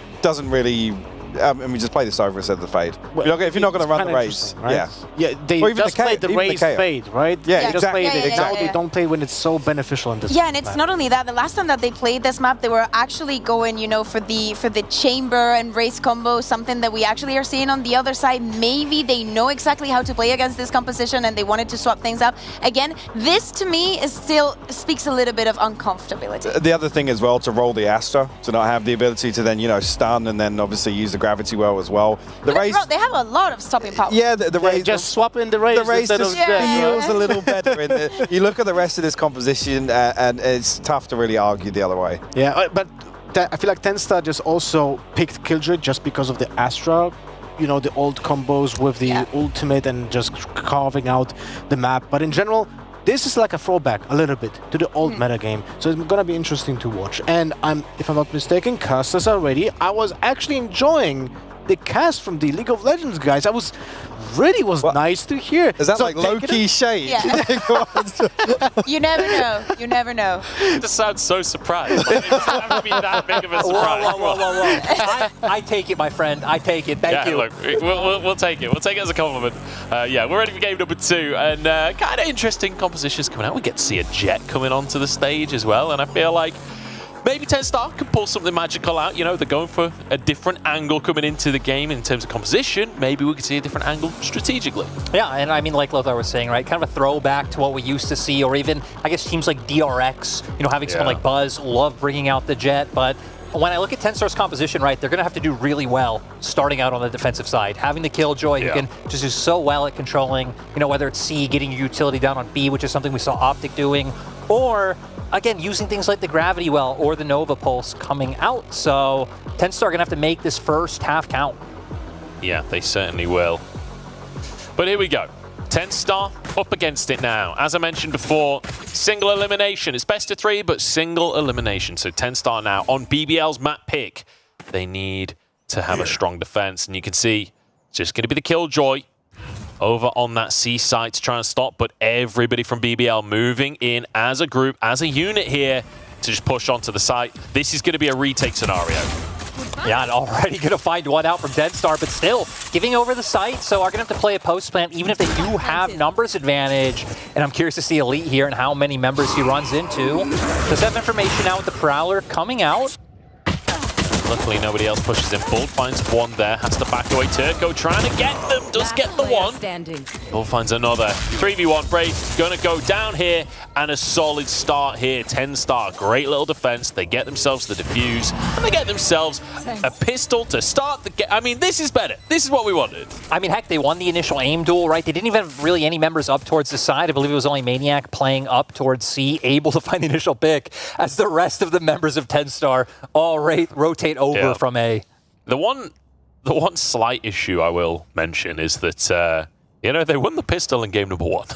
really. I mean, just play this over instead of the fade. Well, if you're not going to run the Raze, right? Yeah, they just played the Raze fade, right? Yeah, exactly. Now they don't play when it's so beneficial in this. Yeah, and it's not only that. The last time that they played this map, they were actually going, you know, for the chamber and Raze combo, something that we actually are seeing on the other side. Maybe they know exactly how to play against this composition, and they wanted to swap things up. Again, this to me is still speaks a little bit of uncomfortability. The other thing as well, to roll the Astra, to not have the ability to then, you know, stun and then obviously use the gravity well as well. The Raze, they have a lot of stopping power. Yeah, the Raze just swap in the Raze. The Raze just feels a little better. You look at the rest of this composition, and it's tough to really argue the other way. Yeah, but I feel like TENSTAR just also picked Killjoy just because of the Astra. You know, the old combos with the ultimate and just carving out the map. But in general, this is like a throwback a little bit to the old meta game, so it's gonna be interesting to watch. And if I'm not mistaken, casters are ready. I was actually enjoying the cast from the League of Legends guys. I was really nice to hear. Is that so like low-key shade? Yeah. You never know. You never know. It just sounds so surprised. Like, it doesn't have to be that big of a surprise. Whoa. I take it, my friend. I take it. Thank you. Look, we'll take it. We'll take it as a compliment. Yeah, we're ready for game number 2. And kind of interesting compositions coming out. We get to see a Jet coming onto the stage as well. And I feel like maybe TENSTAR can pull something magical out. You know, they're going for a different angle coming into the game in terms of composition. Maybe we could see a different angle strategically. Yeah, and I mean, like Lothar was saying, right, kind of a throwback to what we used to see, or even, I guess, teams like DRX, you know, having someone like Buzz love bringing out the Jet. But when I look at TENSTAR's composition, right, they're going to have to do really well starting out on the defensive side. Having the Killjoy, who can just do so well at controlling, you know, whether it's C, getting your utility down on B, which is something we saw Optic doing, or again, using things like the Gravity Well or the Nova Pulse coming out. So TENSTAR are going to have to make this first half count. Yeah, they certainly will. But here we go. TENSTAR up against it now. As I mentioned before, single elimination. It's best of 3, but single elimination. So TENSTAR now on BBL's map pick. They need to have a strong defense. And you can see it's just going to be the Killjoy over on that C side to try and stop, but everybody from BBL moving in as a group, as a unit here to just push onto the site. This is going to be a retake scenario. Yeah, and already going to find one out from TENSTAR, but still giving over the site, so are going to have to play a post plant, even if they do have numbers advantage. And I'm curious to see Elite here and how many members he runs into. Does have information now with the Prowler coming out. Luckily, nobody else pushes in. Bull finds one there, has to back away. Turco trying to get them, does get the one. Bull finds another. 3v1, Brave gonna go down here, and a solid start here. TENSTAR, great little defense. They get themselves the defuse, and they get themselves a pistol to start the game. I mean, this is better. This is what we wanted. I mean, heck, they won the initial aim duel, right? They didn't even have really any members up towards the side. I believe it was only Maniac playing up towards C, able to find the initial pick, as the rest of the members of TENSTAR all rotate over from A. The one slight issue I will mention is that you know, they won the pistol in game number 1.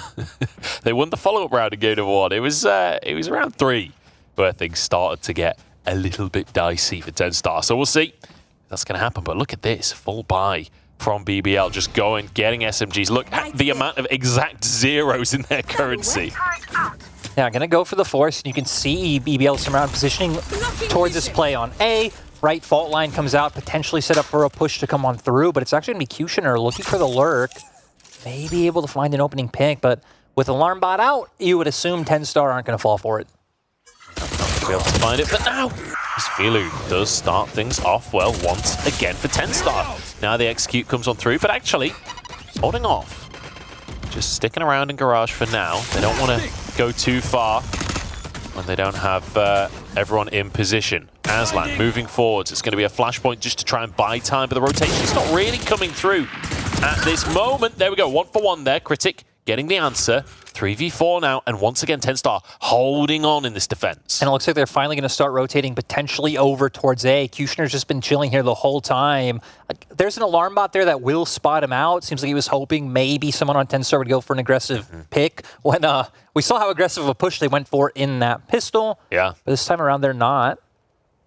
They won the follow-up round in game number 1. It was round 3 where things started to get a little bit dicey for TENSTAR. So we'll see if that's going to happen. But look at this full buy from BBL, just going, getting SMGs. Look at the amount of exact zeros in their currency. Yeah, going to go for the force. You can see BBL surround positioning towards this play on A. Right, fault line comes out, potentially set up for a push to come on through, but it's actually going to be Kushner looking for the lurk. Maybe able to find an opening pick, but with Alarm Bot out, you would assume TENSTAR aren't going to fall for it. Be able to find it, but now Svilu does start things off well once again for TENSTAR. Now the execute comes on through, but actually holding off. Just sticking around in Garage for now. They don't want to go too far when they don't have everyone in position. Aslan moving forwards. It's going to be a flashpoint just to try and buy time, but the rotation's not really coming through at this moment. There we go, 1 for 1 there. Critic getting the answer. 3v4 now, and once again, TenStar holding on in this defense. And it looks like they're finally going to start rotating potentially over towards A. Kushner's just been chilling here the whole time. There's an alarm bot there that will spot him out. Seems like he was hoping maybe someone on TenStar would go for an aggressive pick. When we saw how aggressive of a push they went for in that pistol. Yeah. But this time around, they're not.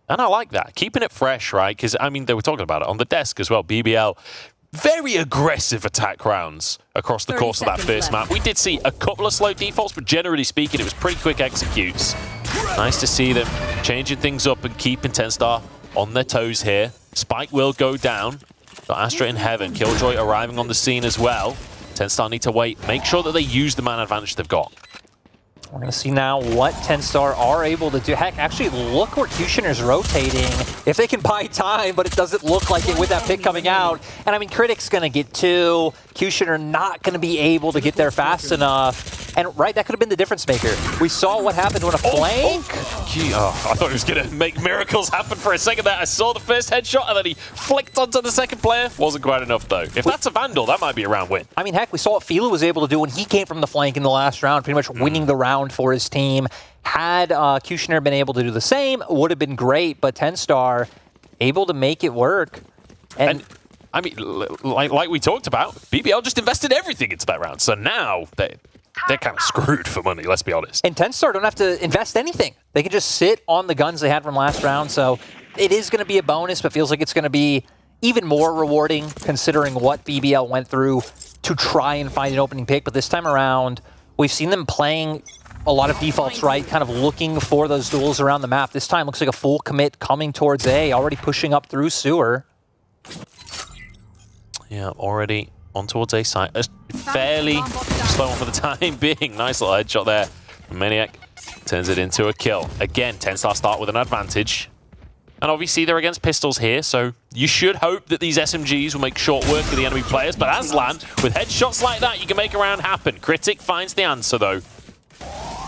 And I like that. Keeping it fresh, right? Because, I mean, they were talking about it on the desk as well. BBL, very aggressive attack rounds across the course of that first map. We did see a couple of slow defaults, but generally speaking, it was pretty quick executes. Nice to see them changing things up and keeping TenStar on their toes here. Spike will go down. Got Astra in heaven. Killjoy arriving on the scene as well. TenStar need to wait. Make sure that they use the man advantage they've got. We're going to see now what TenStar are able to do. Heck, actually, look where Kushner's rotating. If they can buy time, but it doesn't look like it with that pick coming out. And, I mean, Critic's going to get 2. Kushner not going to be able to get there fast enough. And, right, that could have been the difference maker. We saw what happened when a flank. I thought he was going to make miracles happen for a second there. I saw the first headshot, and then he flicked onto the second player. Wasn't quite enough, though. If that's a Vandal, that might be a round win. I mean, heck, we saw what Fila was able to do when he came from the flank in the last round, pretty much winning the round for his team. Had Kushner been able to do the same, would have been great, but TenStar able to make it work. And I mean, like we talked about, BBL just invested everything into that round. So now they're kind of screwed for money, let's be honest. And TenStar don't have to invest anything. They can just sit on the guns they had from last round. So it is going to be a bonus, but feels like it's going to be even more rewarding considering what BBL went through to try and find an opening pick. But this time around, we've seen them playing a lot of defaults, right? Kind of looking for those duels around the map. This time looks like a full commit coming towards A, already pushing up through sewer. Yeah, already on towards A side. Fairly slow one for the time being. Nice little headshot there. Maniac turns it into a kill. Again, TenStar start with an advantage. And obviously they're against pistols here, so you should hope that these SMGs will make short work of the enemy players. But Aslan, with headshots like that, you can make a round happen. Critic finds the answer, though.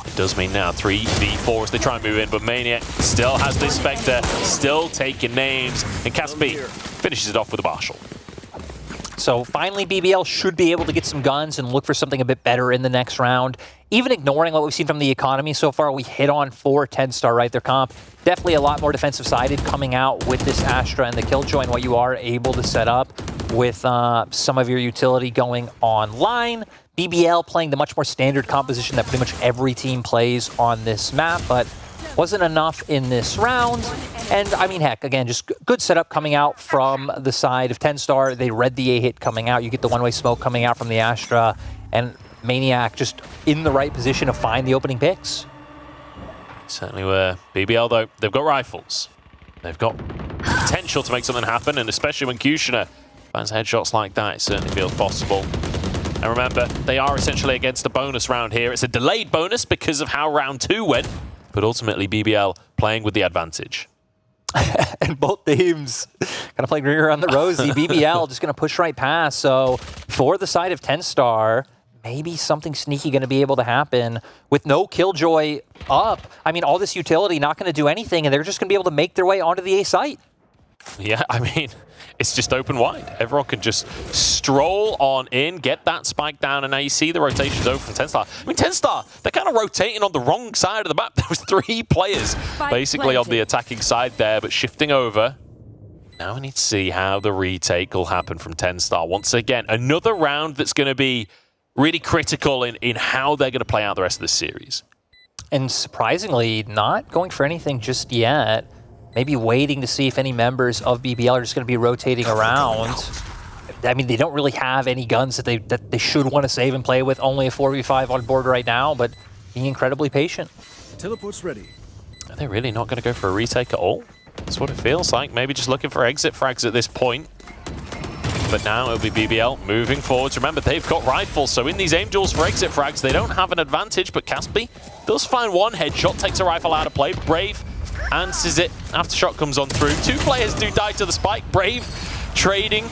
It does mean now 3v4 as they try and move in, but Maniac still has this Spectre, still taking names, and Caspi finishes it off with a Marshall. So finally, BBL should be able to get some guns and look for something a bit better in the next round. Even ignoring what we've seen from the economy so far, we hit on 4 TenStar, right? Their comp definitely a lot more defensive-sided coming out with this Astra and the Killjoy and what you are able to set up with some of your utility going online. BBL playing the much more standard composition that pretty much every team plays on this map, but wasn't enough in this round. And, I mean, heck, again, just good setup coming out from the side of TenStar. They read the A hit coming out. You get the one-way smoke coming out from the Astra. And Maniac just in the right position to find the opening picks. Certainly were. BBL, though, they've got rifles. They've got potential to make something happen, and especially when Kushner finds headshots like that, it certainly feels possible. And remember, they are essentially against a bonus round here. It's a delayed bonus because of how round 2 went, but ultimately BBL playing with the advantage. And both teams kind of playing ring around the rosy. BBL just going to push right past. So for the side of TenStar, maybe something sneaky going to be able to happen with no Killjoy up. I mean, all this utility not going to do anything, and they're just going to be able to make their way onto the A site. Yeah, I mean, it's just open wide. Everyone can just stroll on in, get that spike down, and now you see the rotations over from TenStar. I mean, TenStar, they're kind of rotating on the wrong side of the map. There was 3 players basically on the attacking side there, but shifting over. Now we need to see how the retake will happen from TenStar. Once again, another round that's going to be really critical in how they're going to play out the rest of this series. And surprisingly, not going for anything just yet. Maybe waiting to see if any members of BBL are just going to be rotating around. I mean, they don't really have any guns that they should want to save and play with. Only a 4v5 on board right now, but being incredibly patient. Teleport's ready. Are they really not going to go for a retake at all? That's what it feels like. Maybe just looking for exit frags at this point. But now it'll be BBL moving forwards. Remember, they've got rifles, so in these aim duels for exit frags, they don't have an advantage, but Caspi does find one headshot, takes a rifle out of play. Brave answers it. Aftershock comes on through. 2 players do die to the spike. Brave trading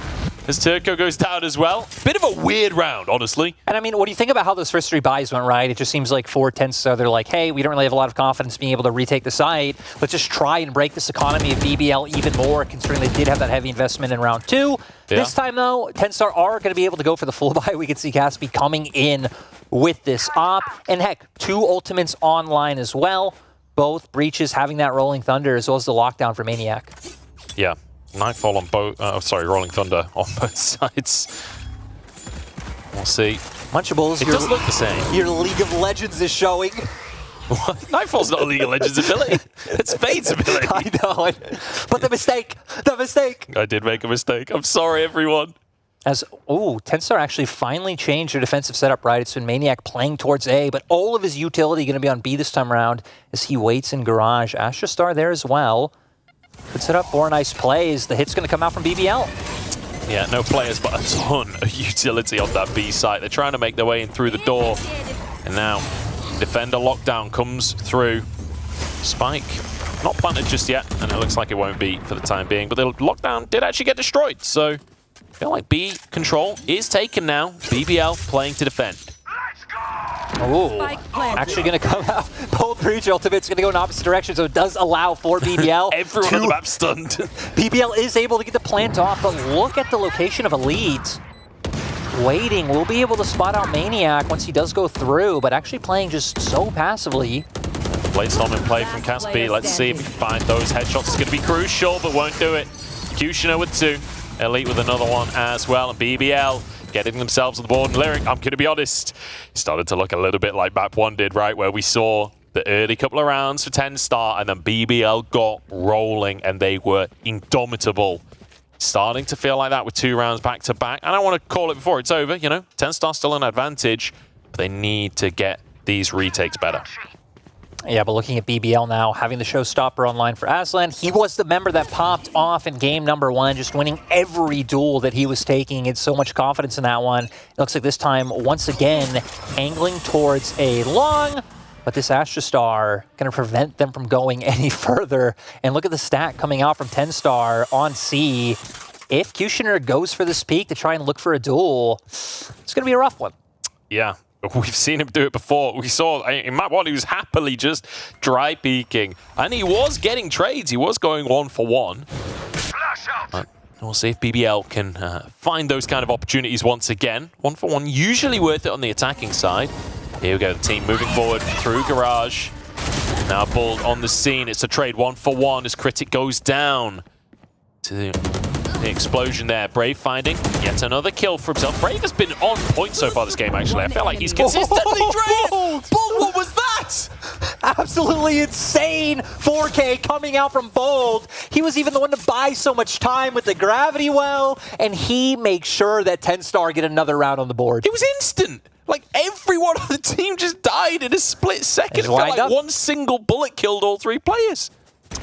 as Turco goes down as well. Bit of a weird round, honestly. And I mean, what do you think about how those first 3 buys went, right? It just seems like for TenStar, they're like, hey, we don't really have a lot of confidence being able to retake the site. Let's just try and break this economy of BBL even more, considering they did have that heavy investment in round 2. Yeah. This time, though, TenStar are going to be able to go for the full buy. We can see Caspi coming in with this op. And heck, 2 ultimates online as well. Both breaches having that Rolling Thunder as well as the lockdown for Maniac. Yeah. Nightfall on both, Rolling Thunder on both sides. We'll see. Munchables, it does look the same. Your League of Legends is showing. What? Nightfall's not a League of Legends ability. It's Fade's ability. I know. But the mistake. I did make a mistake. I'm sorry, everyone. TenStar actually finally changed their defensive setup, right? It's been Maniac playing towards A, but all of his utility going to be on B this time around as he waits in Garage. Astrastar there as well. Could set up 4 nice plays. The hit's going to come out from BBL. Yeah, no players, but a ton of utility on that B site. They're trying to make their way in through the door. And now, Defender lockdown comes through. Spike, not planted just yet, and it looks like it won't be for the time being. But the lockdown did actually get destroyed, so I feel like B control is taken now. BBL playing to defend. Oh, actually going to come out. Bold Breach ultimate's going to go in opposite direction, so it does allow for BBL. Everyone on the map stunned. BBL is able to get the plant off, but look at the location of Elite. Waiting, we'll be able to spot out Maniac once he does go through, but actually playing just so passively. Blade Storm in play from Caspi. Let's see if we can find those headshots. It's going to be crucial, but won't do it. Kushner with 2. Elite with another one as well, and BBL getting themselves on the board. And Lyric, I'm going to be honest, started to look a little bit like map 1 did, right? Where we saw the early couple of rounds for TenStar, and then BBL got rolling, and they were indomitable. Starting to feel like that with 2 rounds back to back. I don't want to call it before it's over, you know. TenStar still an advantage, but they need to get these retakes better. Yeah, but looking at BBL now, having the showstopper online for Aslan, he was the member that popped off in game number 1, just winning every duel that he was taking. He had so much confidence in that one. It looks like this time, once again, angling towards a long, but this Astrastar going to prevent them from going any further. And look at the stat coming out from TenStar on C. If Kushner goes for this peak to try and look for a duel, it's going to be a rough one. Yeah. We've seen him do it before. We saw in map 1, he was happily just dry peeking. And he was getting trades. He was going 1 for 1. But we'll see if BBL can find those kind of opportunities once again. 1 for 1, usually worth it on the attacking side. Here we go, the team moving forward through Garage. Now Bull on the scene. It's a trade 1 for 1 as Critic goes down to the explosion there. Brave finding yet another kill for himself. Brave has been on point so far this game, actually. I feel like he's consistently drained. Bull, what was that? Absolutely insane 4K coming out from Bold. He was even the one to buy so much time with the gravity well, and he makes sure that TenStar get another round on the board. It was instant. Like, everyone on the team just died in a split second. It felt like one single bullet killed all 3 players.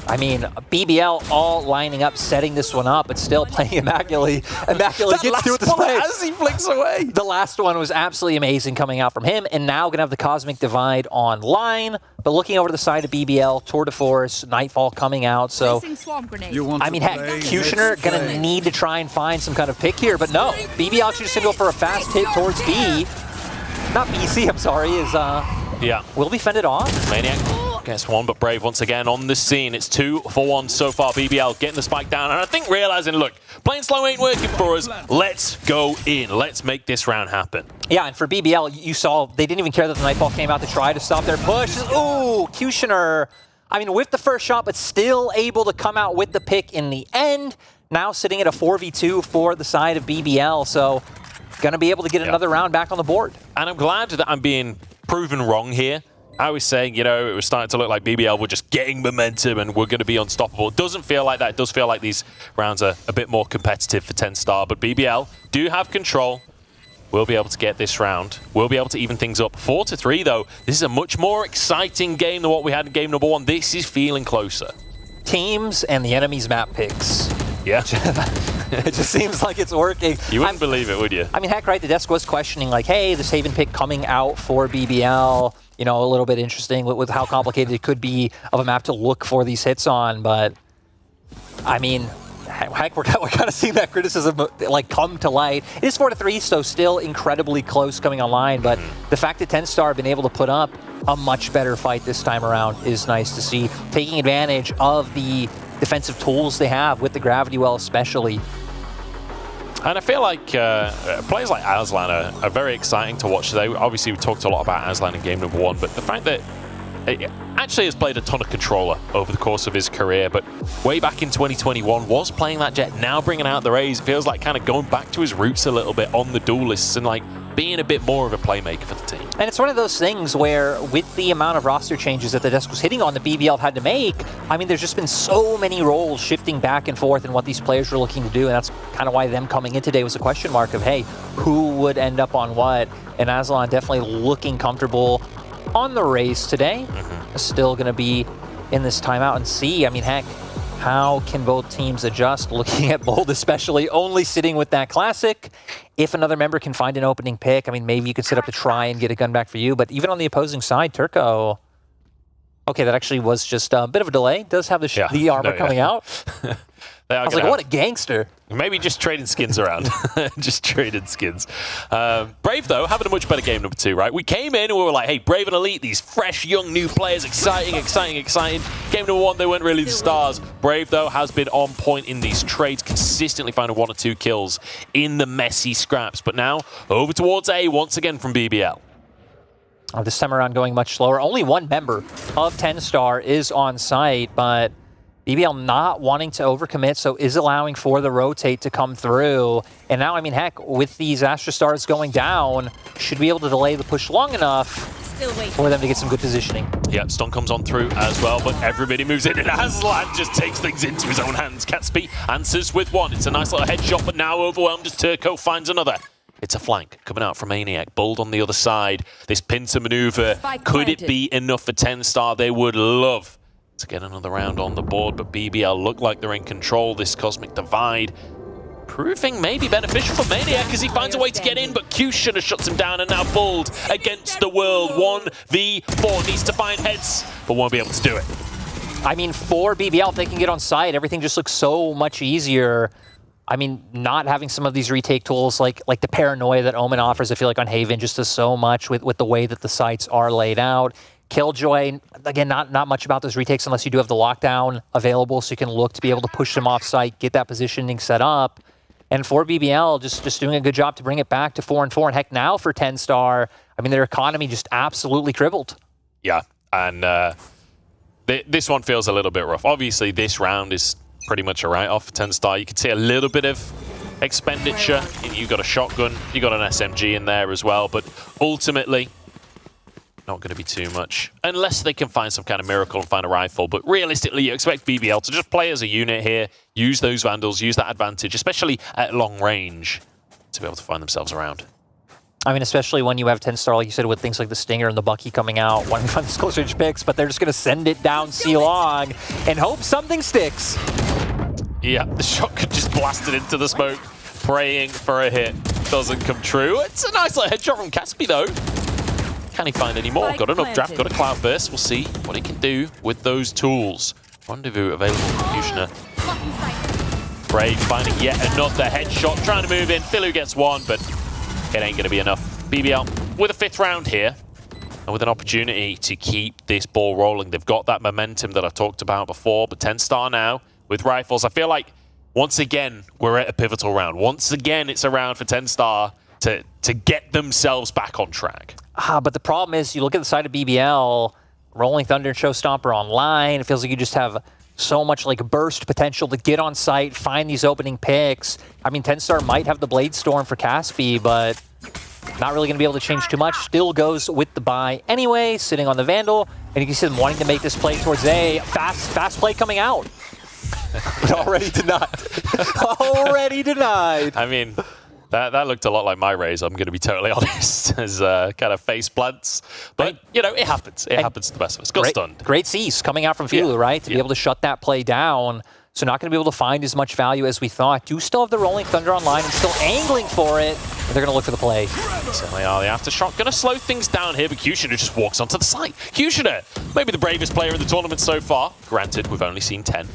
I mean, BBL all lining up, setting this one up, but still playing immaculately. Immaculate gets through the play as he flicks away. The last one was absolutely amazing coming out from him, and now going to have the Cosmic Divide online. But looking over to the side of BBL, Tour de Force, Nightfall coming out. So, I mean, heck, Kushner going to need to try and find some kind of pick here, but no. BBL actually just going to go for a fast hit towards B. Not BC, I'm sorry, will be fended off. Maniac gets 1, but Brave once again on the scene. It's 2 for 1 so far. BBL getting the spike down, and I think realizing, look, playing slow ain't working for us. Let's go in. Let's make this round happen. Yeah, and for BBL, you saw they didn't even care that the Nightfall came out to try to stop their push. Ooh, Kushner, I mean, with the first shot, but still able to come out with the pick in the end. Now sitting at a 4v2 for the side of BBL, so going to be able to get another round back on the board. And I'm glad that I'm being proven wrong here. I was saying, you know, it was starting to look like BBL were just getting momentum and we're going to be unstoppable. It doesn't feel like that. It does feel like these rounds are a bit more competitive for TenStar, but BBL do have control. We'll be able to get this round. We'll be able to even things up. 4-3, though. This is a much more exciting game than what we had in game number 1. This is feeling closer. Teams and the enemy's map picks. Yeah. It just seems like it's working. You wouldn't believe it, would you? I mean, heck, right, the desk was questioning, like, hey, this Haven pick coming out for BBL, you know, a little bit interesting with how complicated it could be of a map to look for these hits on, but, I mean, heck, we're kind of seeing that criticism like come to light. It is 4-3, so still incredibly close coming online, but the fact that TenStar have been able to put up a much better fight this time around is nice to see, taking advantage of the defensive tools they have with the gravity well especially. And I feel like players like Aslan are very exciting to watch today. Obviously, we talked a lot about Aslan in game number 1, but the fact that he actually has played a ton of controller over the course of his career, but way back in 2021 was playing that jet, now bringing out the Rays. It feels like kind of going back to his roots a little bit on the duelists and like being a bit more of a playmaker for the team. And it's one of those things where with the amount of roster changes that the desk was hitting on, the BBL had to make, I mean, there's just been so many roles shifting back and forth in what these players were looking to do, and that's kind of why them coming in today was a question mark of, hey, who would end up on what? And Aslan definitely looking comfortable on the Rays today. Still going to be in this timeout and see, I mean, heck, how can both teams adjust? Looking at Bold especially, only sitting with that classic. If another member can find an opening pick, I mean, maybe you could set up to try and get a gun back for you. But even on the opposing side, Turco, okay, that actually was just a bit of a delay. Does have the armor coming out. I was like, what a gangster. Maybe just trading skins around. Just trading skins. Brave, though, having a much better game number 2, right? We came in and we were like, hey, Brave and Elite, these fresh, young, new players, exciting, exciting, exciting. Game number 1, they weren't really the stars. Brave, though, has been on point in these trades, consistently finding 1 or 2 kills in the messy scraps. But now, over towards A once again from BBL. This time around going much slower. Only 1 member of TenStar is on site, but BBL not wanting to overcommit, so is allowing for the rotate to come through. And now, I mean, heck, with these Astra Stars going down, should be able to delay the push long enough for them to get some good positioning. Yep, Stun comes on through as well, but everybody moves in, and Aslan just takes things into his own hands. Catsby answers with 1. It's a nice little headshot, but now overwhelmed as Turco finds another. It's a flank coming out from Maniac. Bold on the other side. This pincer maneuver, could it be enough for TenStar? They would love to get another round on the board, but BBL look like they're in control. This Cosmic Divide proving maybe beneficial for Maniac as he finds a way to get in, but Q should have shuts him down, and now Bold against the world. 1v4 needs to find heads, but won't be able to do it. I mean, for BBL, if they can get on site, everything just looks so much easier. I mean, not having some of these retake tools like the paranoia that Omen offers, I feel like on Haven just does so much with the way that the sites are laid out. Killjoy, again, not much about those retakes unless you do have the lockdown available, so you can look to be able to push them off site, get that positioning set up. And for BBL, just doing a good job to bring it back to 4-4. And heck, now for TenStar, I mean, their economy just absolutely crippled. Yeah, and this one feels a little bit rough. Obviously, this round is pretty much a write-off for TenStar. You can see a little bit of expenditure. You got a shotgun, you got an SMG in there as well, but ultimately, not going to be too much, unless they can find some kind of miracle and find a rifle. But realistically, you expect BBL to just play as a unit here, use those Vandals, use that advantage, especially at long range, to be able to find themselves around. I mean, especially when you have TenStar, like you said, with things like the Stinger and the Bucky coming out, wanting to find these close range picks, but they're just going to send it down C-Long and hope something sticks. Yeah, the shotgun just blasted into the smoke, praying for a hit. Doesn't come true. It's a nice little headshot from Catsby, though. Can he find any more? Got an updraft, got a cloud burst. We'll see what he can do with those tools. Rendezvous available from Kushner. Brave finding yet another headshot, trying to move in. Philu gets 1, but it ain't going to be enough. BBL with a 5th round here, and with an opportunity to keep this ball rolling. They've got that momentum that I talked about before, but TenStar now with rifles. I feel like, once again, we're at a pivotal round. Once again, it's a round for TenStar to get themselves back on track. But the problem is, you look at the side of BBL, Rolling Thunder and Showstomper online, it feels like you just have so much like burst potential to get on site, find these opening picks. I mean, TenStar might have the Blade Storm for Catsby, but not really going to be able to change too much. Still goes with the buy anyway, sitting on the Vandal, and you can see them wanting to make this play towards A. Fast play coming out. But already denied. Already denied. I mean, that looked a lot like my raise, I'm going to be totally honest, as kind of face plants. But, you know, it happens. It happens to the best of us. Got stunned. Great C's coming out from Philu, right? To be able to shut that play down. So not going to be able to find as much value as we thought. Do still have the Rolling Thunder online and still angling for it. They're going to look for the play. Certainly are. The aftershock going to slow things down here, but Kushner just walks onto the site. Kushner, maybe the bravest player in the tournament so far. Granted, we've only seen 10.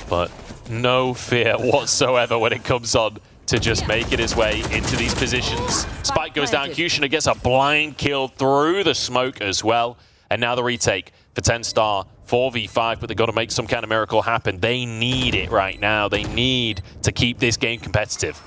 But no fear whatsoever when it comes on to just making his way into these positions. Spike goes down. Kushner gets a blind kill through the smoke as well. And now the retake for TenStar. 4v5, but they've got to make some kind of miracle happen. They need it right now. They need to keep this game competitive.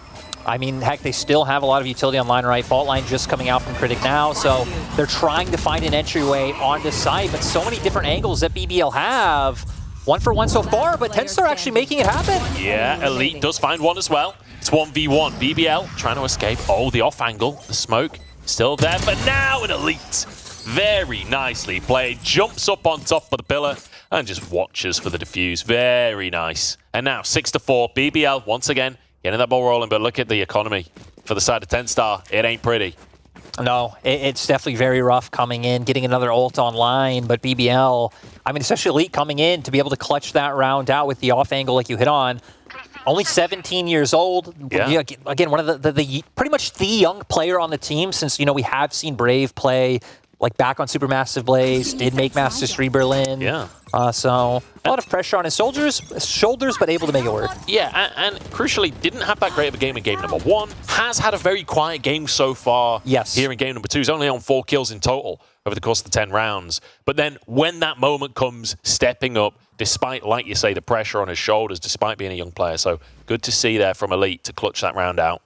I mean, heck, they still have a lot of utility online, right? Fault line just coming out from Critic now, so they're trying to find an entryway onto site, but so many different angles that BBL have. 1 for 1 so far, but TenStar actually making it happen. Yeah, Elite does find one as well. It's 1v1. BBL trying to escape. Oh, the off angle. The smoke still there, but now an Elite. Very nicely played. Jumps up on top of the pillar and just watches for the defuse. Very nice. And now 6-4. BBL once again getting that ball rolling, but look at the economy for the side of TenStar. It ain't pretty. No, it's definitely very rough coming in, getting another ult online, but BBL, I mean, especially Elite coming in to be able to clutch that round out with the off angle like you hit on. Only 17 years old. Yeah. Again, one of the pretty much the young player on the team since, you know, we have seen Brave play like back on Supermassive Blaze, did make Masters 3 Berlin. Yeah. So a lot of pressure on his shoulders, but able to make it work. Yeah, and crucially, didn't have that great of a game in game number 1. Has had a very quiet game so far. Yes. Here in game number 2. He's only on 4 kills in total over the course of the 10 rounds. But then when that moment comes, stepping up, despite, like you say, the pressure on his shoulders, despite being a young player. So good to see there from Elite to clutch that round out.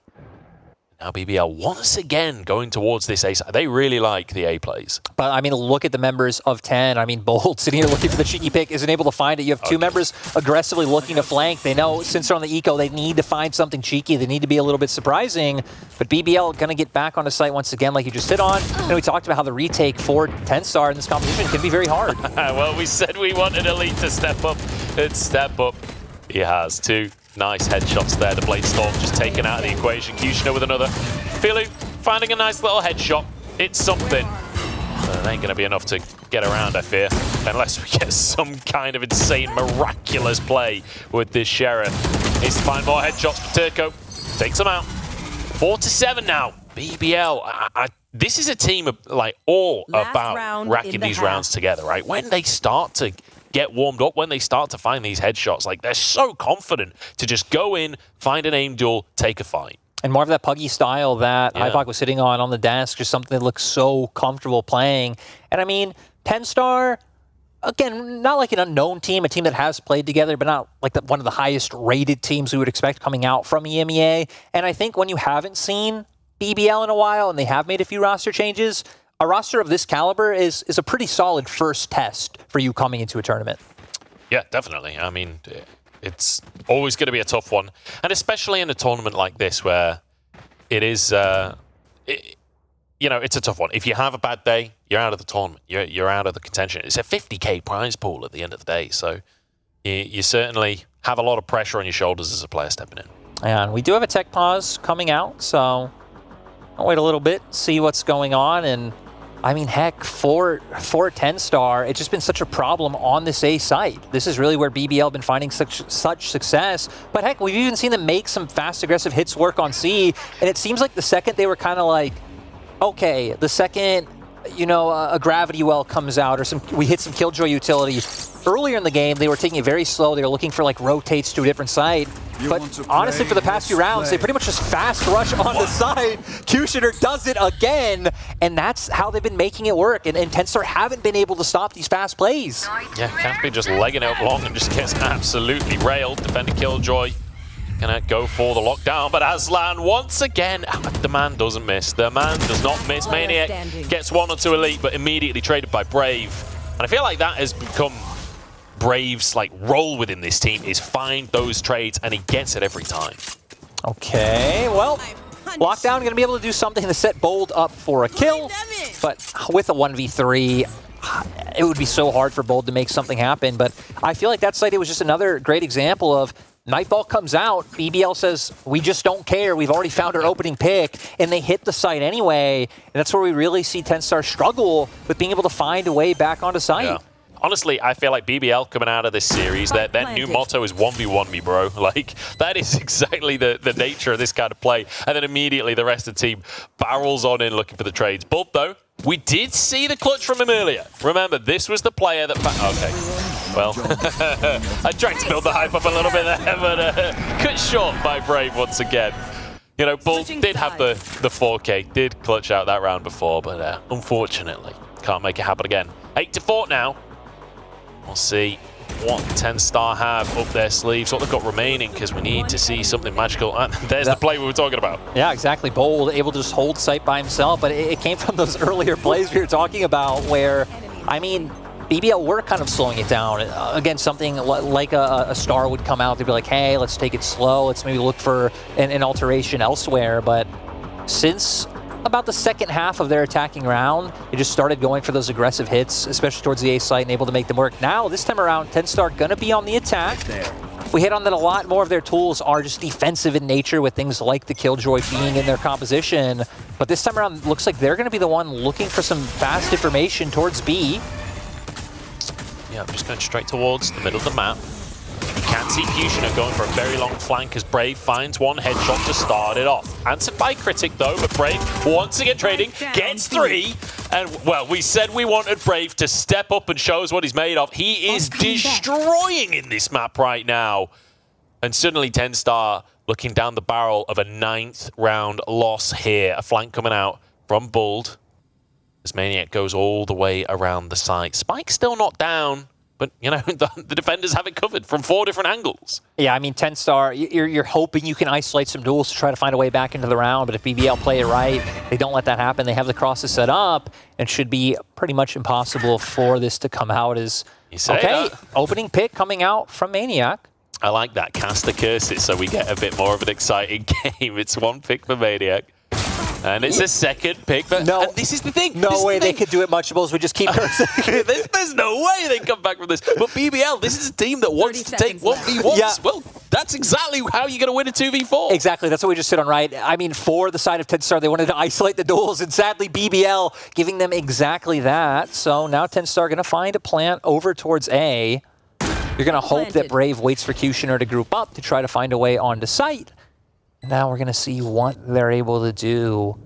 Now BBL once again going towards this A side. They really like the A plays. But I mean, look at the members of 10. I mean, Bold sitting here looking for the cheeky pick, isn't able to find it. You have 2 members aggressively looking to flank. They know since they're on the eco, they need to find something cheeky. They need to be a little bit surprising. But BBL going to get back on the site once again, like you just hit on. And we talked about how the retake for TenStar in this competition can be very hard. Well, we said we wanted Elite to step up. It's step up. He has 2. Nice headshots there. The Blade Storm just taken out of the equation. Kushner with another. Filu finding a nice little headshot. It's something. But it ain't going to be enough to get around, I fear. Unless we get some kind of insane, miraculous play with this Sheriff. Needs to find more headshots for Turco. Takes them out. 4-7 now. BBL. This is a team of, like, all about racking these rounds together, right? When they start to get warmed up, when they start to find these headshots, like they're so confident to just go in, find an aim duel, take a fight. And more of that puggy style that Hypok was sitting on the desk, just something that looks so comfortable playing. And I mean, TenStar, again, not like an unknown team, a team that has played together, but not like one of the highest rated teams we would expect coming out from EMEA. And I think when you haven't seen BBL in a while and they have made a few roster changes, a roster of this caliber is a pretty solid first test for you coming into a tournament. Yeah, definitely. I mean, it's always going to be a tough one. And especially in a tournament like this where it is, you know, it's a tough one. If you have a bad day, you're out of the tournament. You're out of the contention. It's a 50K prize pool at the end of the day. So you certainly have a lot of pressure on your shoulders as a player stepping in. And we do have a tech pause coming out, so I'll wait a little bit, see what's going on. And I mean, heck, for TenStar, it's just been such a problem on this A site. This is really where BBL been finding such success. But heck, we've even seen them make some fast, aggressive hits work on C. And it seems like the second they were kind of like, okay, the second, you know, a gravity well comes out or we hit some Killjoy utility. Earlier in the game, they were taking it very slow. They were looking for like rotates to a different site. But honestly, for the past few rounds, they pretty much just fast rush on the side. Kushner does it again, and that's how they've been making it work. And TenStar haven't been able to stop these fast plays. Yeah, Campy just legging it long and just gets absolutely railed. Defender Killjoy gonna go for the lockdown, but Aslan once again, the man doesn't miss. The man does not miss. Maniac gets 1 or 2 Elite, but immediately traded by Brave. And I feel like that has become Brave's like role within this team, is find those trades, and he gets it every time. Okay, well, Lockdown going to be able to do something to set Bold up for a kill, but with a 1v3, it would be so hard for Bold to make something happen. But I feel like that site, it was just another great example of Nightball comes out, BBL says, we just don't care, we've already found our opening pick, and they hit the site anyway. And that's where we really see TenStar struggle with being able to find a way back onto site. Yeah. Honestly, I feel like BBL coming out of this series, that new motto is 1v1 me, bro. Like, that is exactly the nature of this kind of play. And then immediately the rest of the team barrels on in looking for the trades. But though, we did see the clutch from him earlier. Remember, this was the player that... Okay. Well, I tried to build the hype up a little bit there, but cut short by Brave once again. You know, Bull did have the 4K, did clutch out that round before, but unfortunately, can't make it happen again. 8-4 now. We'll see what TenStar have up their sleeves, what they've got remaining, because we need to see something magical. And there's the play we were talking about. Yeah, exactly. Bold, able to just hold sight by himself, but it came from those earlier plays we were talking about where, I mean, BBL were kind of slowing it down. Again, something like a star would come out, they'd be like, hey, let's take it slow, let's maybe look for an alteration elsewhere, but since about the second half of their attacking round, they just started going for those aggressive hits, especially towards the A site, and able to make them work. Now, this time around, TenStar gonna be on the attack. We hit on that a lot more of their tools are just defensive in nature with things like the Killjoy being in their composition. But this time around, looks like they're gonna be the one looking for some fast information towards B. Yeah, I'm just going straight towards the middle of the map. You can see Fusioner going for a very long flank as Brave finds one headshot to start it off. Answered by Critic though, but Brave once again trading, gets 3. And well, we said we wanted Brave to step up and show us what he's made of. He is destroying in this map right now. And suddenly TenStar looking down the barrel of a 9th round loss here. A flank coming out from Buld. This Maniac goes all the way around the site. Spike's still not down. But, you know, the defenders have it covered from 4 different angles. Yeah, I mean, TenStar, you're hoping you can isolate some duels to try to find a way back into the round, but if BBL play it right, they don't let that happen. They have the crosses set up, and should be pretty much impossible for this to come out as... Okay, opening pick coming out from Maniac. I like that. Cast the curses so we get a bit more of an exciting game. It's 1 pick for Maniac. And it's a second pick, but and this is the thing. No way they could do it muchables. We just keep cursing. There's no way they come back from this. But BBL, this is a team that wants to take 1v1s. Yeah. Well, that's exactly how you're going to win a 2v4. Exactly. That's what we just hit on, right? I mean, for the side of TenStar, they wanted to isolate the duels, and sadly, BBL giving them exactly that. So now TenStar going to find a plant over towards A. You're going to hope that Brave waits for Cutioner to group up to try to find a way onto site. Now we're going to see what they're able to do.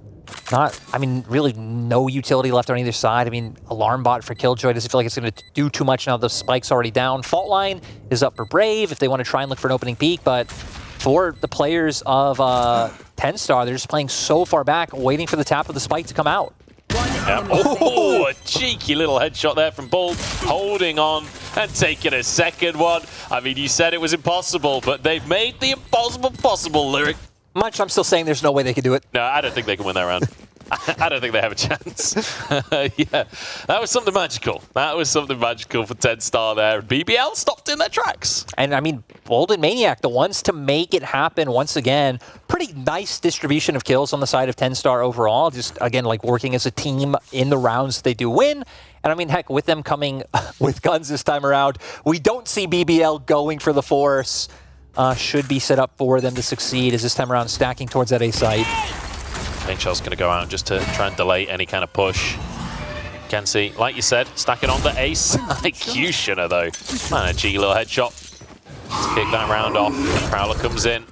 I mean, really no utility left on either side. I mean, Alarm Bot for Killjoy doesn't feel like it's going to do too much now. The spike's already down. Fault Line is up for Brave if they want to try and look for an opening peak, but for the players of TenStar, they're just playing so far back, waiting for the tap of the spike to come out. Oh, a cheeky little headshot there from Bull, holding on and taking a second one. I mean, you said it was impossible, but they've made the impossible possible, Lyric. Much, I'm still saying there's no way they could do it. No, I don't think they can win that round. I don't think they have a chance. Yeah, that was something magical. That was something magical for TenStar there. BBL stopped in their tracks. And I mean, Bold and Maniac, the ones to make it happen once again. Pretty nice distribution of kills on the side of TenStar overall. Just, again, like working as a team in the rounds they do win. And I mean, heck, with them coming with guns this time around, we don't see BBL going for the force. Should be set up for them to succeed as this time around stacking towards that A site. Shell's going to go out just to try and delay any kind of push. Can see, like you said, stacking on the A side. Cutioner, though. Man, a cheeky little headshot to kick that round off. Prowler comes in.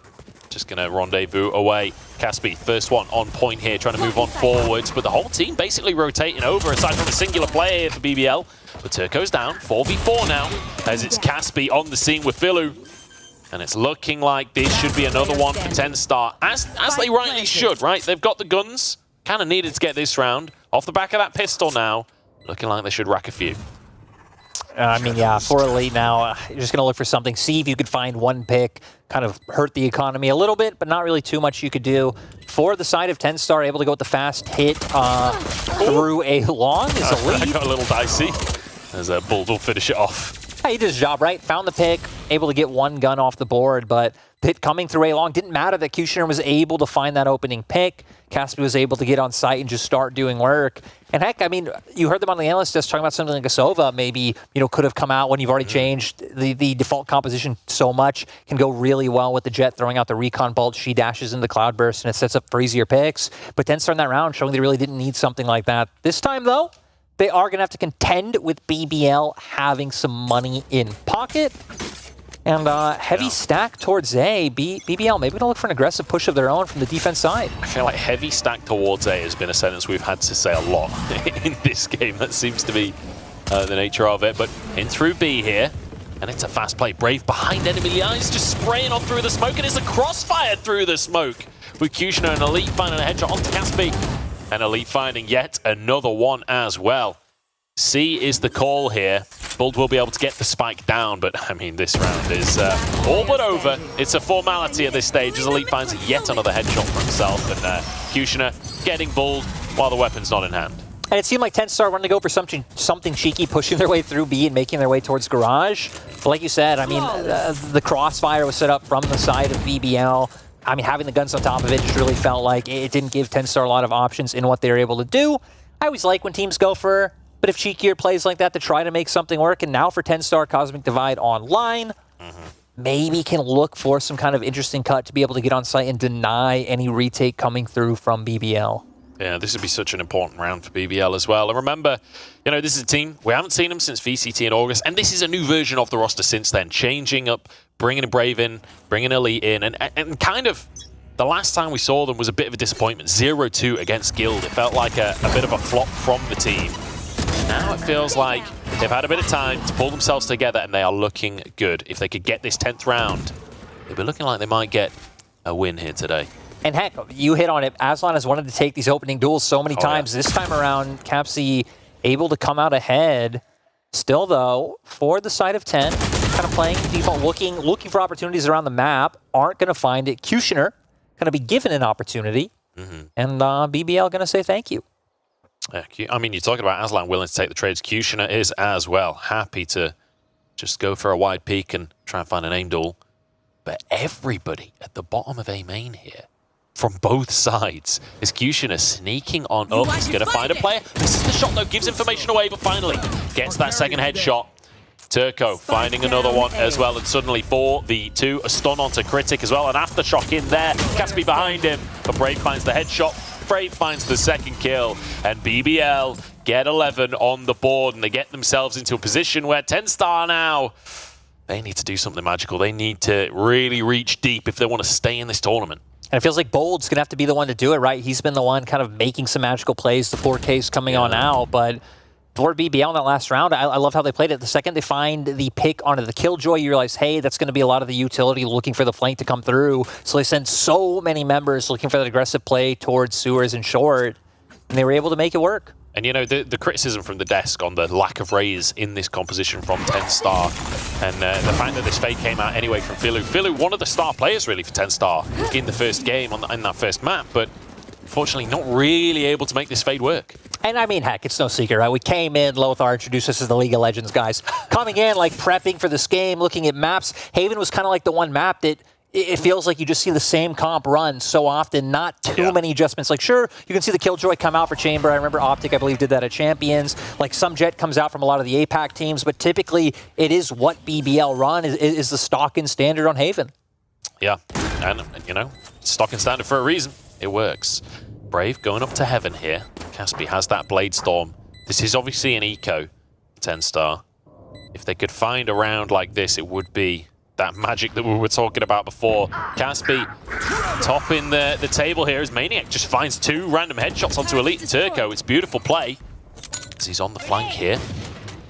Just going to rendezvous away. Caspi, first one on point here, trying to move on forwards. But the whole team basically rotating over, aside from a singular player here for BBL. But Turco's down, 4v4 now, as it's Caspi on the scene with Philu. And it's looking like this should be another one for TenStar, as they rightly should, right? They've got the guns, kind of needed to get this round. Off the back of that pistol now, looking like they should rack a few. I mean, yeah, for Elite now, you're just going to look for something. See if you could find one pick, kind of hurt the economy a little bit, but not really too much you could do. For the side of TenStar, able to go with the fast hit through a long is Elite. That got a little dicey, as Bull will finish it off. He did his job, right? Found the pick, able to get one gun off the board, but hit coming through A-long. Didn't matter that Cutioner was able to find that opening pick. Caspi was able to get on site and just start doing work. And heck, I mean, you heard them on the analyst desk talking about something like a Sova maybe, you know, could have come out when you've already changed the default composition so much. Can go really well with the Jet throwing out the recon bolt. She dashes into Cloudburst and it sets up for easier picks. But then starting that round, showing they really didn't need something like that. This time, though, they are going to have to contend with BBL having some money in pocket. And heavy stack towards A. BBL maybe going to look for an aggressive push of their own from the defense side. I feel like heavy stack towards A has been a sentence we've had to say a lot in this game. That seems to be the nature of it. But in through B here, And it's a fast play. Brave behind enemy lines, just spraying on through the smoke, and it's a crossfire through the smoke. With Kushner and Elite finding a headshot onto Caspi. And Elite finding yet another one as well. C is the call here. Buld will be able to get the spike down, but I mean, this round is all but over. It's a formality at this stage as Elite finds yet another headshot for himself, and Kushner getting Buld while the weapon's not in hand. And it seemed like TenStar wanted to go for something cheeky, pushing their way through B and making their way towards Garage. But like you said, I mean, the crossfire was set up from the side of BBL. I mean, having the guns on top of it just really felt like it didn't give TenStar a lot of options in what they were able to do. I always like when teams go for a bit of cheekier plays like that to try to make something work. And now for TenStar, Cosmic Divide online, maybe can look for some kind of interesting cut to be able to get on site and deny any retake coming through from BBL. Yeah, this would be such an important round for BBL as well. And remember, you know, this is a team, we haven't seen them since VCT in August, and this is a new version of the roster since then, changing up, bringing a Brave in, bringing Elite in, and kind of the last time we saw them was a bit of a disappointment. 0-2 against Guild. It felt like a bit of a flop from the team. Now it feels like they've had a bit of time to pull themselves together, and they are looking good. If they could get this 10th round, they'd be looking like they might get a win here today. And heck, you hit on it. Aslan has wanted to take these opening duels so many times. Yeah. This time around, Capsy able to come out ahead. Still, though, for the side of 10, kind of playing default, looking for opportunities around the map. Aren't going to find it. Kushner going to be given an opportunity. And BBL going to say thank you. Yeah, I mean, you're talking about Aslan willing to take the trades. Kushner is as well. Happy to just go for a wide peek and try and find an aim duel. But everybody at the bottom of A main here, from both sides, is Kushner sneaking on up. He's going to find a player. This is the shot, though. Gives information away, but finally gets that second headshot. Turco finding another one as well, and suddenly 4v2, a stun onto Critic as well, an aftershock in there. Caspi behind him, but Brave finds the headshot. Brave finds the second kill, and BBL get 11 on the board, and they get themselves into a position where TenStar now, they need to do something magical. They need to really reach deep if they want to stay in this tournament. And it feels like Bold's going to have to be the one to do it, right? He's been the one kind of making some magical plays, the 4Ks coming on now, but for BBL in that last round, I love how they played it. The second they find the pick onto the Killjoy, you realize, hey, that's going to be a lot of the utility looking for the flank to come through. So they send so many members looking for that aggressive play towards Sewers and Short, and they were able to make it work. And, you know, the criticism from the desk on the lack of raise in this composition from TenStar, and the fact that this fade came out anyway from Philu. Philu, one of the star players, really, for TenStar in the first game, in that first map, but unfortunately not really able to make this fade work. And I mean, heck, it's no secret, right? We came in, Lothar introduced us as the League of Legends guys. Coming in, like, prepping for this game, looking at maps. Haven was kind of like the one map that it feels like you just see the same comp run so often, not too many adjustments. Like, sure, you can see the Killjoy come out for Chamber. I remember Optic, I believe, did that at Champions. Like, some Jet comes out from a lot of the APAC teams, but typically it is what BBL run is the stock and standard on Haven. Yeah, and, you know, stock and standard for a reason. It works. Brave going up to heaven here. Caspi has that Blade Storm. This is obviously an eco, TenStar. If they could find a round like this, it would be that magic that we were talking about before. Caspi topping the table here as Maniac just finds 2 random headshots onto Elite and Turco. It's beautiful play as he's on the flank here.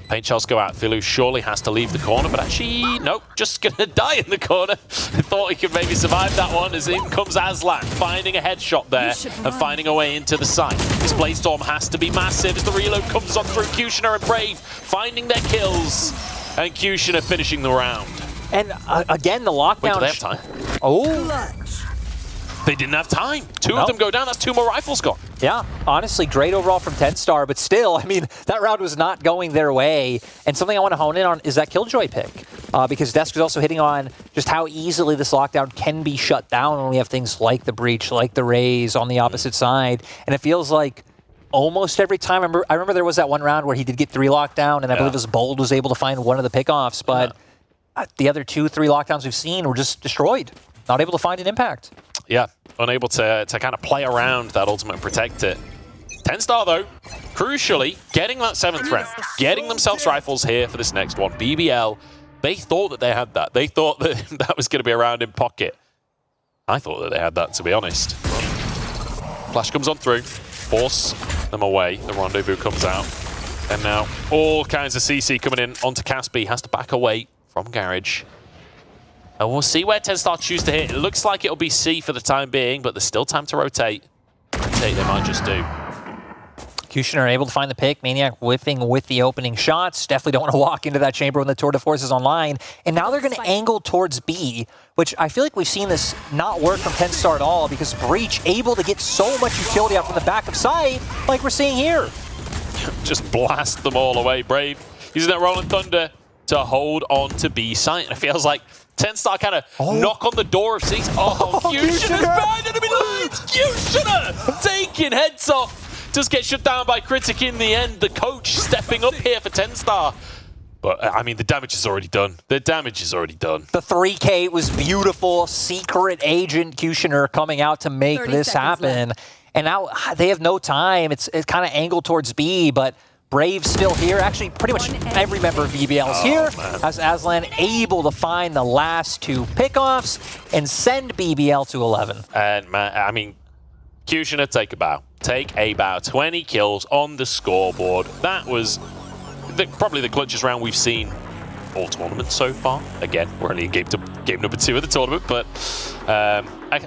Paint shells go out. Philu surely has to leave the corner, but actually, nope, just gonna die in the corner. I thought he could maybe survive that one as in comes Aslan, finding a headshot there and finding a way into the site. This Blade Storm has to be massive as the reload comes on through. Kushner and Brave finding their kills, and Kushner finishing the round. And again, the lockdown. Wait, do they have time? Oh. They didn't have time. 2 of them go down. That's 2 more rifles gone. Yeah, honestly, great overall from TenStar, but still, I mean, that round was not going their way. And something I want to hone in on is that Killjoy pick, because Desk is also hitting on just how easily this lockdown can be shut down when we have things like the Breach, like the Raze on the opposite side. And it feels like almost every time, I remember there was that one round where he did get 3 lockdown, and I believe his Bold was able to find one of the pickoffs, but the other 2, 3 lockdowns we've seen were just destroyed. Not able to find an impact. Yeah, unable to kind of play around that ultimate and protect it. TenStar, though, crucially, getting that 7th round, getting themselves rifles here for this next one. BBL, they thought that they had that. They thought that that was going to be a round in pocket. I thought that they had that, to be honest. Flash comes on through, force them away. The rendezvous comes out. And now all kinds of CC coming in onto Caspi. Has to back away from Garage. And we'll see where TenStar choose to hit. It looks like it'll be C for the time being, but there's still time to rotate. Rotate they might just do. Kushner able to find the pick. Maniac whiffing with the opening shots. Definitely don't want to walk into that chamber when the Tour de Force is online. And now they're going to angle towards B, which I feel like we've seen this not work from TenStar at all, because Breach able to get so much utility out from the back of side, like we're seeing here. Just blast them all away. Brave using that Rolling Thunder to hold on to B site. And it feels like TenStar kind of knock on the door of C. Oh, Kushner's behind enemy lines! Kushner taking heads off. Just get shut down by Critic in the end. The coach stepping up here for TenStar. But, I mean, the damage is already done. The damage is already done. The 3K was beautiful. Secret Agent Kushner coming out to make this happen. Left. And now they have no time. It's kind of angled towards B, but Brave's still here. Actually, pretty much every member of BBL is here. Man. As Aslan able to find the last 2 pickoffs and send BBL to 11. And, man, I mean, Kushner, take a bow. Take a bow. 20 kills on the scoreboard. That was probably the clutchest round we've seen all tournament so far. Again, we're only in game number 2 of the tournament, but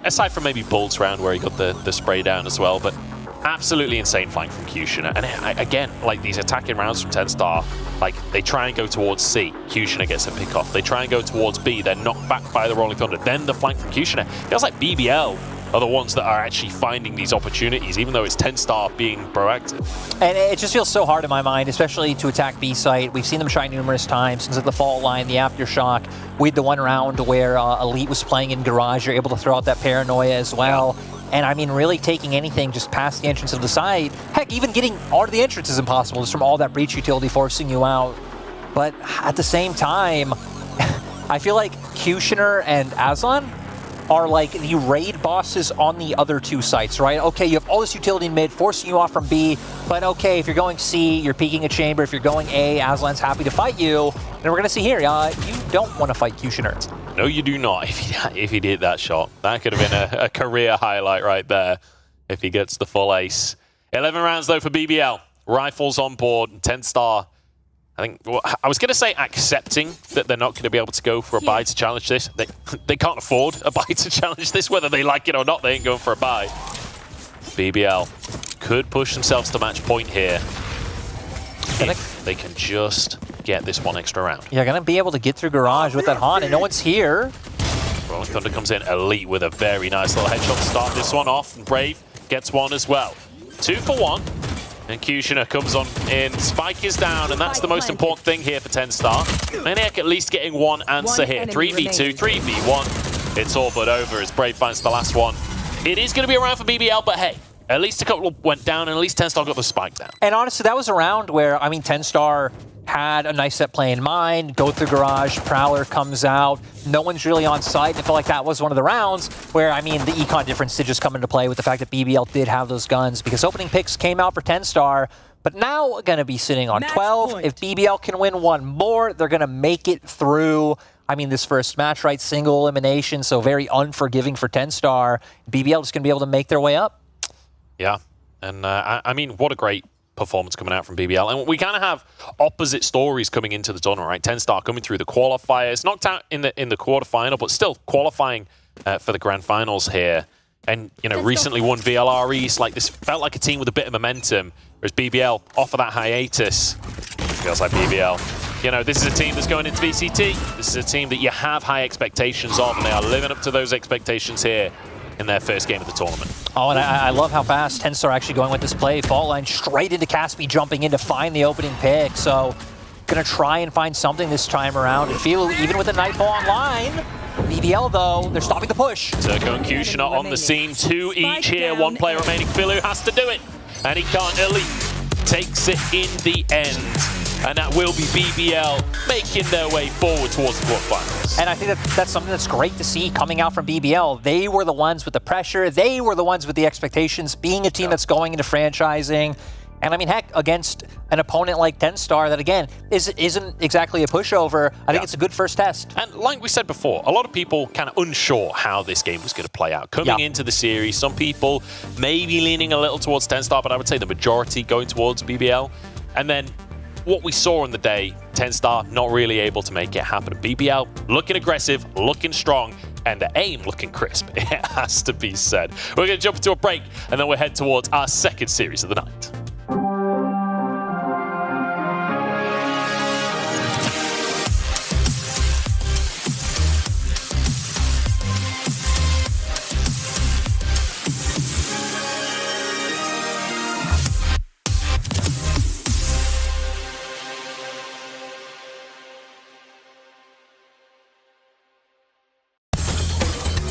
aside from maybe Bolt's round where he got the spray down as well, but absolutely insane flank from Kushner. And again, like these attacking rounds from TenStar, like they try and go towards C, Kushner gets a pick off. They try and go towards B, they're knocked back by the Rolling Thunder. Then the flank from Kushner. It feels like BBL are the ones that are actually finding these opportunities, even though it's TenStar being proactive. And it just feels so hard in my mind, especially to attack B site. We've seen them try numerous times, since the fault line, the aftershock. We had the one round where Elite was playing in Garage. You're able to throw out that paranoia as well. And I mean, really taking anything just past the entrance of the site. Heck, even getting out of the entrance is impossible, just from all that breach utility forcing you out. But at the same time, I feel like Kushner and Aslan are like the raid bosses on the other 2 sites, right? Okay, you have all this utility in mid, forcing you off from B, but okay, if you're going C, you're peeking a chamber. If you're going A, Aslan's happy to fight you. And we're gonna see here, you don't want to fight Kushner. No, you do not. If he did that shot, that could have been a career highlight right there if he gets the full ace. 11 rounds though for BBL. Rifles on board, and TenStar, I think, well, I was going to say accepting that they're not going to be able to go for a buy to challenge this. They can't afford a buy to challenge this, whether they like it or not. They ain't going for a buy. BBL could push themselves to match point here if they can just get this one extra round. You're going to be able to get through Garage with that Haunt, and no one's here. Rolling Thunder comes in Elite with a very nice little headshot to start this one off, and Brave gets one as well. 2 for 1. And Kushner comes on in. Spike is down, and that's the most important thing here for TenStar. Maniac at least getting one answer here. 3v2, 3v1. It's all but over as Brave finds the last one. It is going to be a round for BBL, but hey, at least a couple went down, and at least TenStar got the spike down. And honestly, that was a round where, I mean, TenStar had a nice set play in mind, go through Garage, Prowler comes out, no one's really on site. It felt like that was one of the rounds where, I mean, the econ difference did just come into play with the fact that BBL did have those guns, because opening picks came out for TenStar, but now going to be sitting on 12. If BBL can win one more, they're going to make it through, I mean, this first match, right? Single elimination, so very unforgiving for TenStar. BBL just going to be able to make their way up. Yeah, and I mean, what a great performance coming out from BBL. And we kind of have opposite stories coming into the tournament, right? TenStar coming through the qualifiers, knocked out in the quarterfinal, but still qualifying for the grand finals here. And, you know, recently won VLR East. Like, this felt like a team with a bit of momentum, whereas BBL, off of that hiatus, feels like BBL. You know, this is a team that's going into VCT. This is a team that you have high expectations of, and they are living up to those expectations here in their first game of the tournament. Oh, and I love how fast TenStar actually going with this play. Fault line straight into Caspi, jumping in to find the opening pick. So, gonna try and find something this time around. And feel even with the Nightfall online, BBL though, they're stopping the push. Turko and Kushner on the scene, 2 each here. 1 player remaining. Philu has to do it, and he can't. Elite takes it in the end. And that will be BBL making their way forward towards the quarterfinals. And I think that's something that's great to see coming out from BBL. They were the ones with the pressure. They were the ones with the expectations, being a team that's going into franchising. And I mean, heck, against an opponent like TenStar that, again, isn't exactly a pushover, I think it's a good first test. And like we said before, a lot of people kind of unsure how this game was going to play out. Coming into the series, some people maybe leaning a little towards TenStar, but I would say the majority going towards BBL. And then what we saw on the day, 10-star not really able to make it happen. BBL looking aggressive, looking strong, and the aim looking crisp. It has to be said. We're going to jump into a break, and then we'll head towards our second series of the night.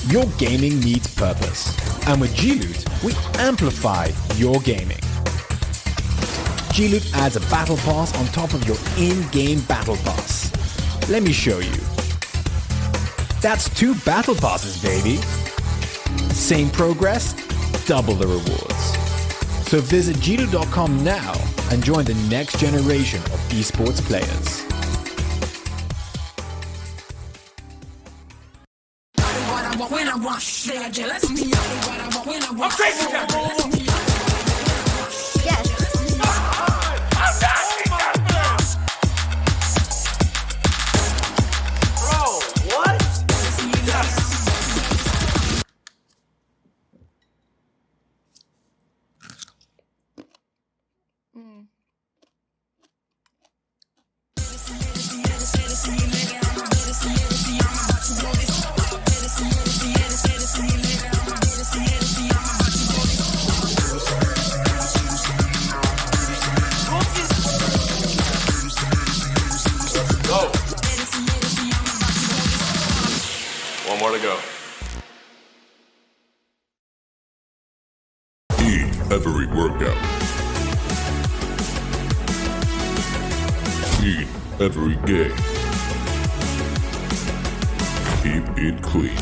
Your gaming needs purpose, and with G-Loot, we amplify your gaming. G-Loot adds a battle pass on top of your in-game battle pass. Let me show you. That's 2 battle passes, baby. Same progress, double the rewards. So visit gloot.com now and join the next generation of esports players. One more to go. Eat every workout. Eat every game. Keep it clean.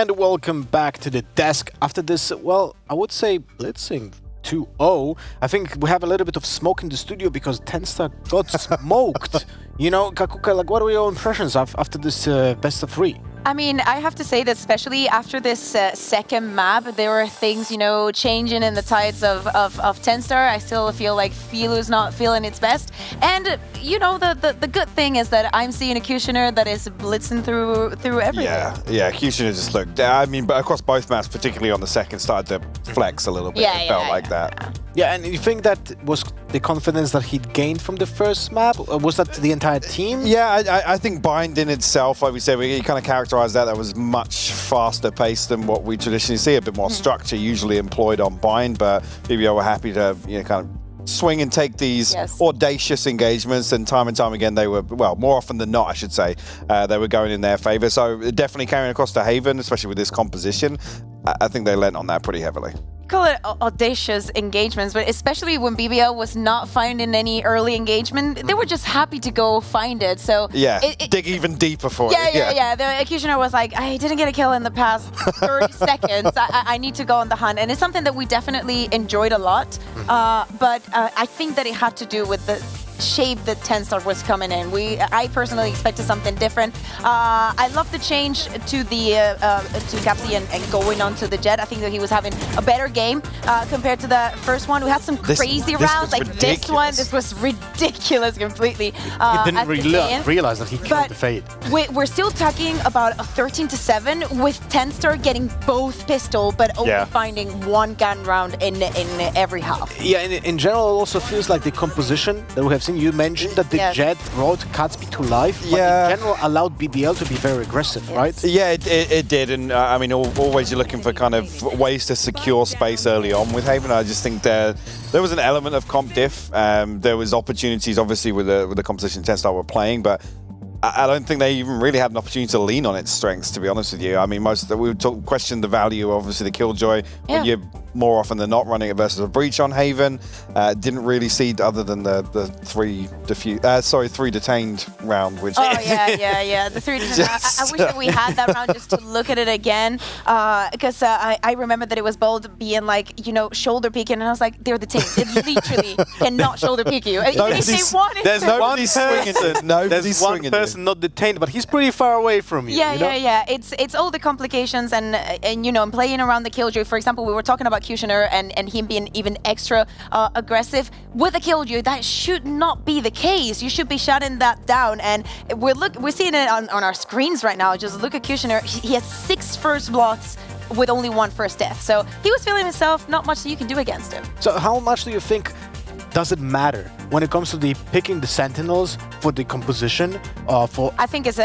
And welcome back to the desk. After this, well, I would say blitzing 2-0. I think we have a little bit of smoke in the studio because TenStar got smoked. You know, Kakuka, like, what are your impressions after this best of 3? I mean, I have to say that especially after this second map, there were things, you know, changing in the tides of TenStar. I still feel like Filu's not feeling its best. And, you know, the good thing is that I'm seeing a Kushner that is blitzing through everything. Yeah, Kushner just looked, I mean, but across both maps, particularly on the second, started to flex a little bit. It felt like that. Yeah, and you think that was the confidence that he'd gained from the first map? Or was that the entire team? Yeah, I think Bind in itself, like we said, we kind of characterized that was much faster paced than what we traditionally see. A bit more structure usually employed on Bind, but BBL were happy to, you know, kind of swing and take these audacious engagements, and time again they were, well, more often than not, I should say, they were going in their favor. So definitely carrying across to Haven, especially with this composition, I think they lent on that pretty heavily. Call it audacious engagements, but especially when BBL was not finding any early engagement, they were just happy to go find it. So dig even deeper for it. Yeah. The Kushner was like, I didn't get a kill in the past 30 seconds. I need to go on the hunt, and it's something that we definitely enjoyed a lot. But I think that it had to do with the shape that TenStar was coming in. I personally expected something different. I love the change to the to Capsi and going on to the Jet. I think that he was having a better game compared to the first one. We had some crazy rounds, like this one. This was ridiculous completely. He didn't realize that he killed the Fade. We're still talking about a 13-7 with TenStar getting both pistol, but only finding one gun round in every half. Yeah, in general, it also feels like the composition that we have seen. You mentioned that the Jet brought Katsby to life, but in general allowed BBL to be very aggressive, right? Yeah, it did, and I mean, always you're looking for kind of ways to secure space early on with Haven. I just think there was an element of comp diff. There was opportunities, obviously, with the composition TenStar were playing, but I don't think they even really had an opportunity to lean on its strengths, to be honest with you. I mean, we questioned the value, obviously, the Killjoy. When you're more often than not running it versus a breach on Haven. Didn't really see other than the three detained round, which the 3 detained. I wish that we had that round just to look at it again, because I remember that it was bold being like, you know, shoulder peeking, and I was like, they're detained. It literally cannot shoulder peek you. There's nobody swinging it. Nobody's swinging it. There's one person not detained, but he's pretty far away from you. Yeah. It's all the complications and you know, playing around the Killjoy. For example, we were talking about Kushner and him being even extra aggressive with a Killjoy. That should not be the case. You should be shutting that down. And we're seeing it on our screens right now. Just look at Kushner. He has 6 first blocks with only 1 first death. So he was feeling himself. Not much that you can do against him. So how much do you think does it matter when it comes to the picking the Sentinels for the composition? I think it's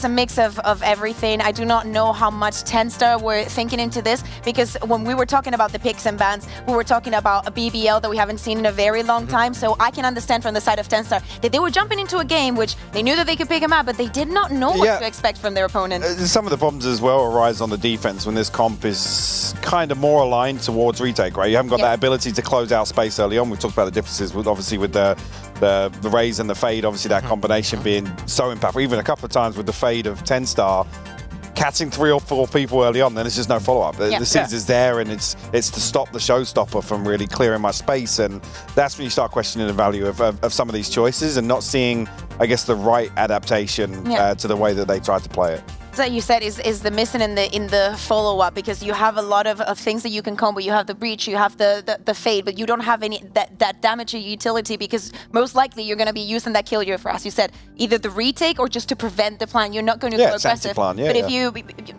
a mix of everything. I do not know how much TenStar were thinking into this, because when we were talking about the picks and bans, we were talking about a BBL that we haven't seen in a very long time. So I can understand from the side of TenStar that they were jumping into a game which they knew that they could pick him up, but they did not know what to expect from their opponent. Some of the problems as well arise on the defense when this comp is kind of more aligned towards retake, right? You haven't got that ability to close out space early on. We talked about the differences with obviously with the Raze and the Fade, obviously that combination being so impactful. Even a couple of times with the Fade of TenStar, catching 3 or 4 people early on, then it's just no follow-up. The seeds is there, and it's to stop the showstopper from really clearing my space, and that's when you start questioning the value of some of these choices and not seeing, I guess, the right adaptation to the way that they tried to play it. That you said is the missing in the follow-up, because you have a lot of things that you can combo. You have the breach, you have the Fade, but you don't have any that damage or utility, because most likely you're going to be using that Killjoy for, as you said, either the retake or just to prevent the plan. You're not going to go aggressive. Plan, but if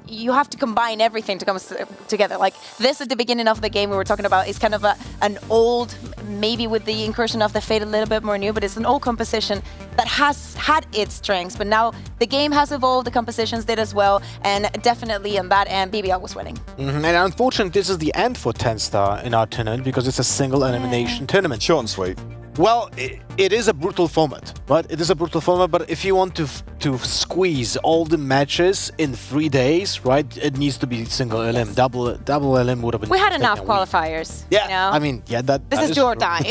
you have to combine everything to come together. Like this at the beginning of the game we were talking about is kind of an old, maybe with the incursion of the Fade a little bit more new, but it's an old composition that has had its strengths. But now the game has evolved, the compositions did as well, and definitely on that end, BBL was winning. And unfortunately, this is the end for TenStar in our tournament, because it's a single elimination tournament. Short and sweet. Well, it is a brutal format, but if you want to squeeze all the matches in 3 days, right, it needs to be single LM. Double LM would have been... We had enough qualifiers. Yeah, you know? I mean, this is do or die.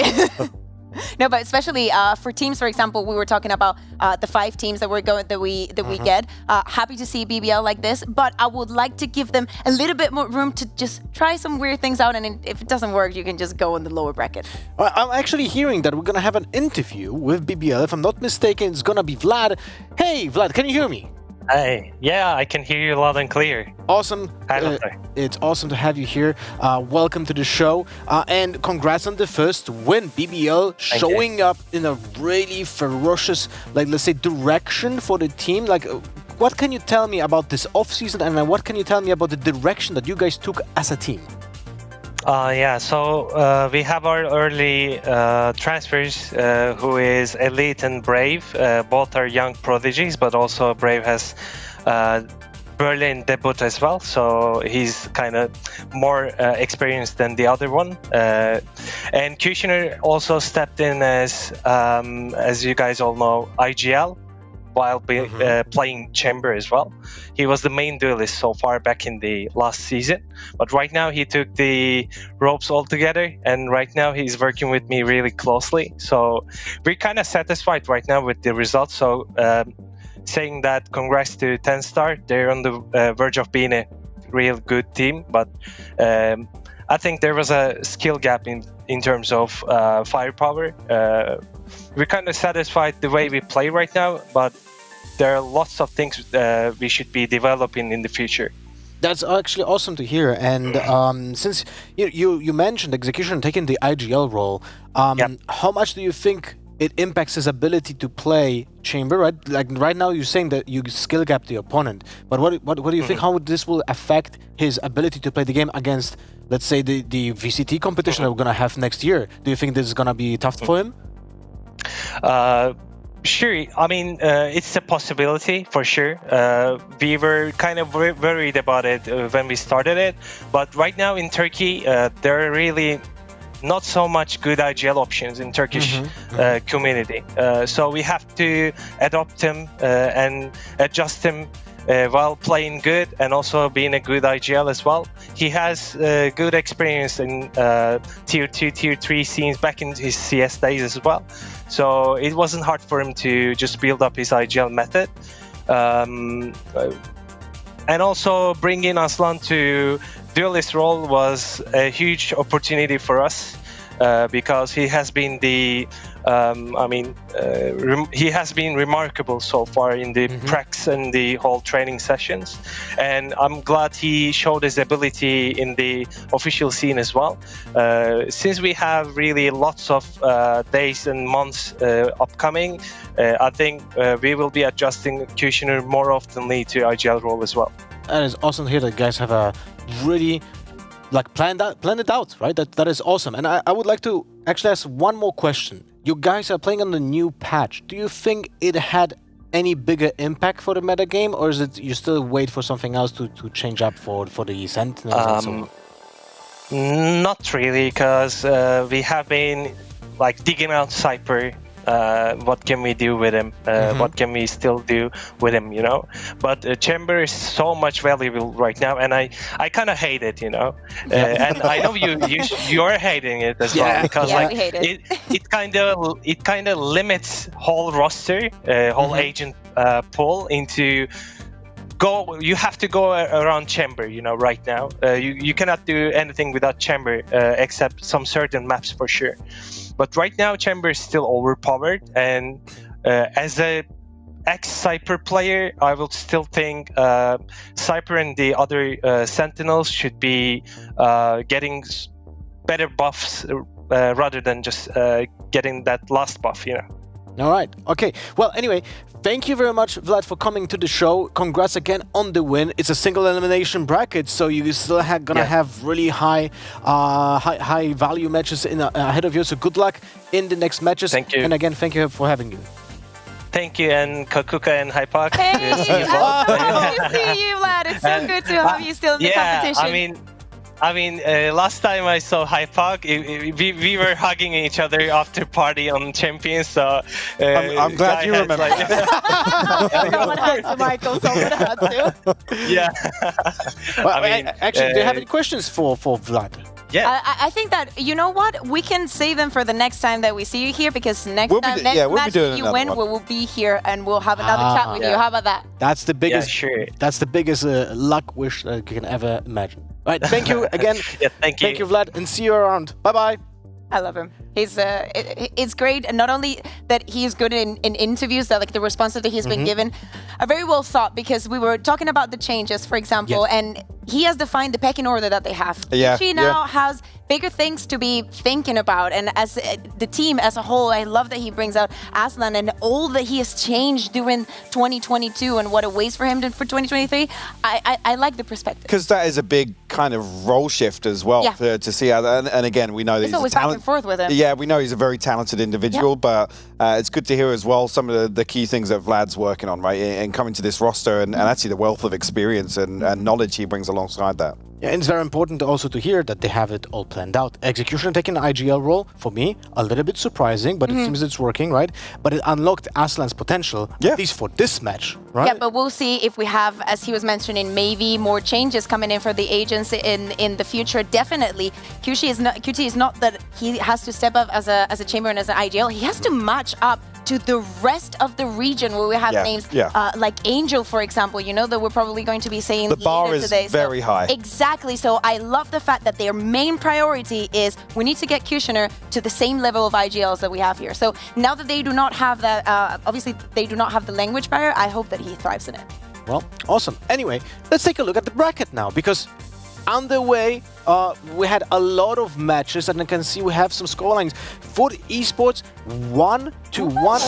No, but especially for teams, for example, we were talking about the 5 teams that we get. Happy to see BBL like this, but I would like to give them a little bit more room to just try some weird things out, and if it doesn't work, you can just go in the lower bracket. I'm actually hearing that we're gonna have an interview with BBL. If I'm not mistaken, it's gonna be Vlad. Hey, Vlad, can you hear me? Hey, yeah, I can hear you loud and clear. Awesome. Hi, it's awesome to have you here. Welcome to the show. And congrats on the first win. BBL showing up in a really ferocious, like, let's say, direction for the team. Like, what can you tell me about this offseason, and what can you tell me about the direction that you guys took as a team? Yeah, so we have our early transfers, who is Elite and Brave. Both are young prodigies, but also Brave has Berlin debut as well, so he's kind of more experienced than the other one. And Kushner also stepped in as you guys all know, IGL, while playing Chamber as well. He was the main duelist so far back in the last season, but right now he took the ropes altogether, and right now he's working with me really closely. So we're kind of satisfied right now with the results. So saying that congrats to 10 Star, they're on the verge of being a real good team, but I think there was a skill gap in terms of firepower. We're kind of satisfied the way we play right now, but there are lots of things we should be developing in the future. That's actually awesome to hear. And since you mentioned Execution taking the IGL role, how much do you think it impacts his ability to play Chamber? Right, like right now you're saying that you skill gap the opponent, but what do you think? How this will affect his ability to play the game against, let's say, the VCT competition that we're gonna have next year? Do you think this is gonna be tough for him? Sure. I mean, it's a possibility for sure. We were kind of worried about it when we started it, but right now in Turkey, there are really not so much good IGL options in Turkish community. So we have to adopt him and adjust him while playing good and also being a good IGL as well. He has good experience in tier 2, tier 3 scenes back in his CS days as well. So it wasn't hard for him to just build up his IGL method. And also bringing Aslan to duelist role was a huge opportunity for us because he has been the he has been remarkable so far in the pracs and the whole training sessions, and I'm glad he showed his ability in the official scene as well. Since we have really lots of days and months upcoming, I think we will be adjusting Kushner more oftenly to IGL role as well. And it's awesome to hear that guys have a really planned it out, right? That is awesome. And I would like to actually ask one more question. You guys are playing on the new patch. Do you think it had any bigger impact for the meta game, or is it you still wait for something else to change up for the Sentinels and so on? Not really, because we have been digging out Cypher. What can we do with him? What can we still do with him, you know? But Chamber is so much valuable right now, and I kind of hate it, you know? And I know you're hating it as well, because it kind of limits whole roster, whole agent pool into you have to go around Chamber, you know, right now. You cannot do anything without Chamber except some certain maps for sure. But right now, Chamber is still overpowered, and as a ex-Cypher player, I would still think Cypher and the other Sentinels should be getting better buffs rather than just getting that last buff, you know. All right. Okay. Well, anyway, thank you very much, Vlad, for coming to the show. Congrats again on the win. It's a single elimination bracket, so you're still gonna have really high value matches ahead of you. So good luck in the next matches. Thank you. And again, thank you for having you. Thank you, and Kakuka and Hypak. Hey, good to see you, Vlad. It's so good to have you still in the competition. I mean, last time I saw Hypak, we were hugging each other after party on Champions. So I'm glad you remember. Someone had to, Michael. Someone had to. Yeah. Well, actually, do you have any questions for Vlad? Yeah. I think that, you know what? We can save them for the next time that we see you here, because next we'll match you win, we will be here and we'll have another chat with you. How about that? That's the biggest. Yeah, sure. That's the biggest luck wish that you can ever imagine. Right. Thank you again. Yeah, thank you. Thank you, Vlad, and see you around. Bye bye. I love him. He's it's great, and not only that he's good in interviews, that like the responses that he's been given are very well thought, because we were talking about the changes, for example, and he has defined the pecking order that they have. Yeah. She now has bigger things to be thinking about, and as the team as a whole, I love that he brings out Aslan and all that he has changed during 2022 and what it waits for him for 2023. I like the perspective, because that is a big kind of role shift as well to see how. And again, we know that it's always back and forth with him. Yeah, we know he's a very talented individual, but it's good to hear as well some of the key things that Vlad's working on, right, and coming to this roster, and actually the wealth of experience and knowledge he brings alongside that. Yeah, and it's very important also to hear that they have it all planned out. Execution taking an IGL role, for me, a little bit surprising, but it seems it's working, right? But it unlocked Aslan's potential, at least for this match, right? Yeah, but we'll see if we have, as he was mentioning, maybe more changes coming in for the agents in the future. Definitely, QT is not that he has to step up as a chamber and as an IGL. He has to match up to the rest of the region where we have names like Angel, for example, you know, that we're probably going to be saying the bar is today. Very high. Exactly. So I love the fact that their main priority is we need to get Kushner to the same level of IGLs that we have here. So now that they do not have that, obviously they do not have the language barrier, I hope that he thrives in it. Well, awesome. Anyway, let's take a look at the bracket now, because on the way, we had a lot of matches, and I can see we have some scorelines. Foot Esports 1-1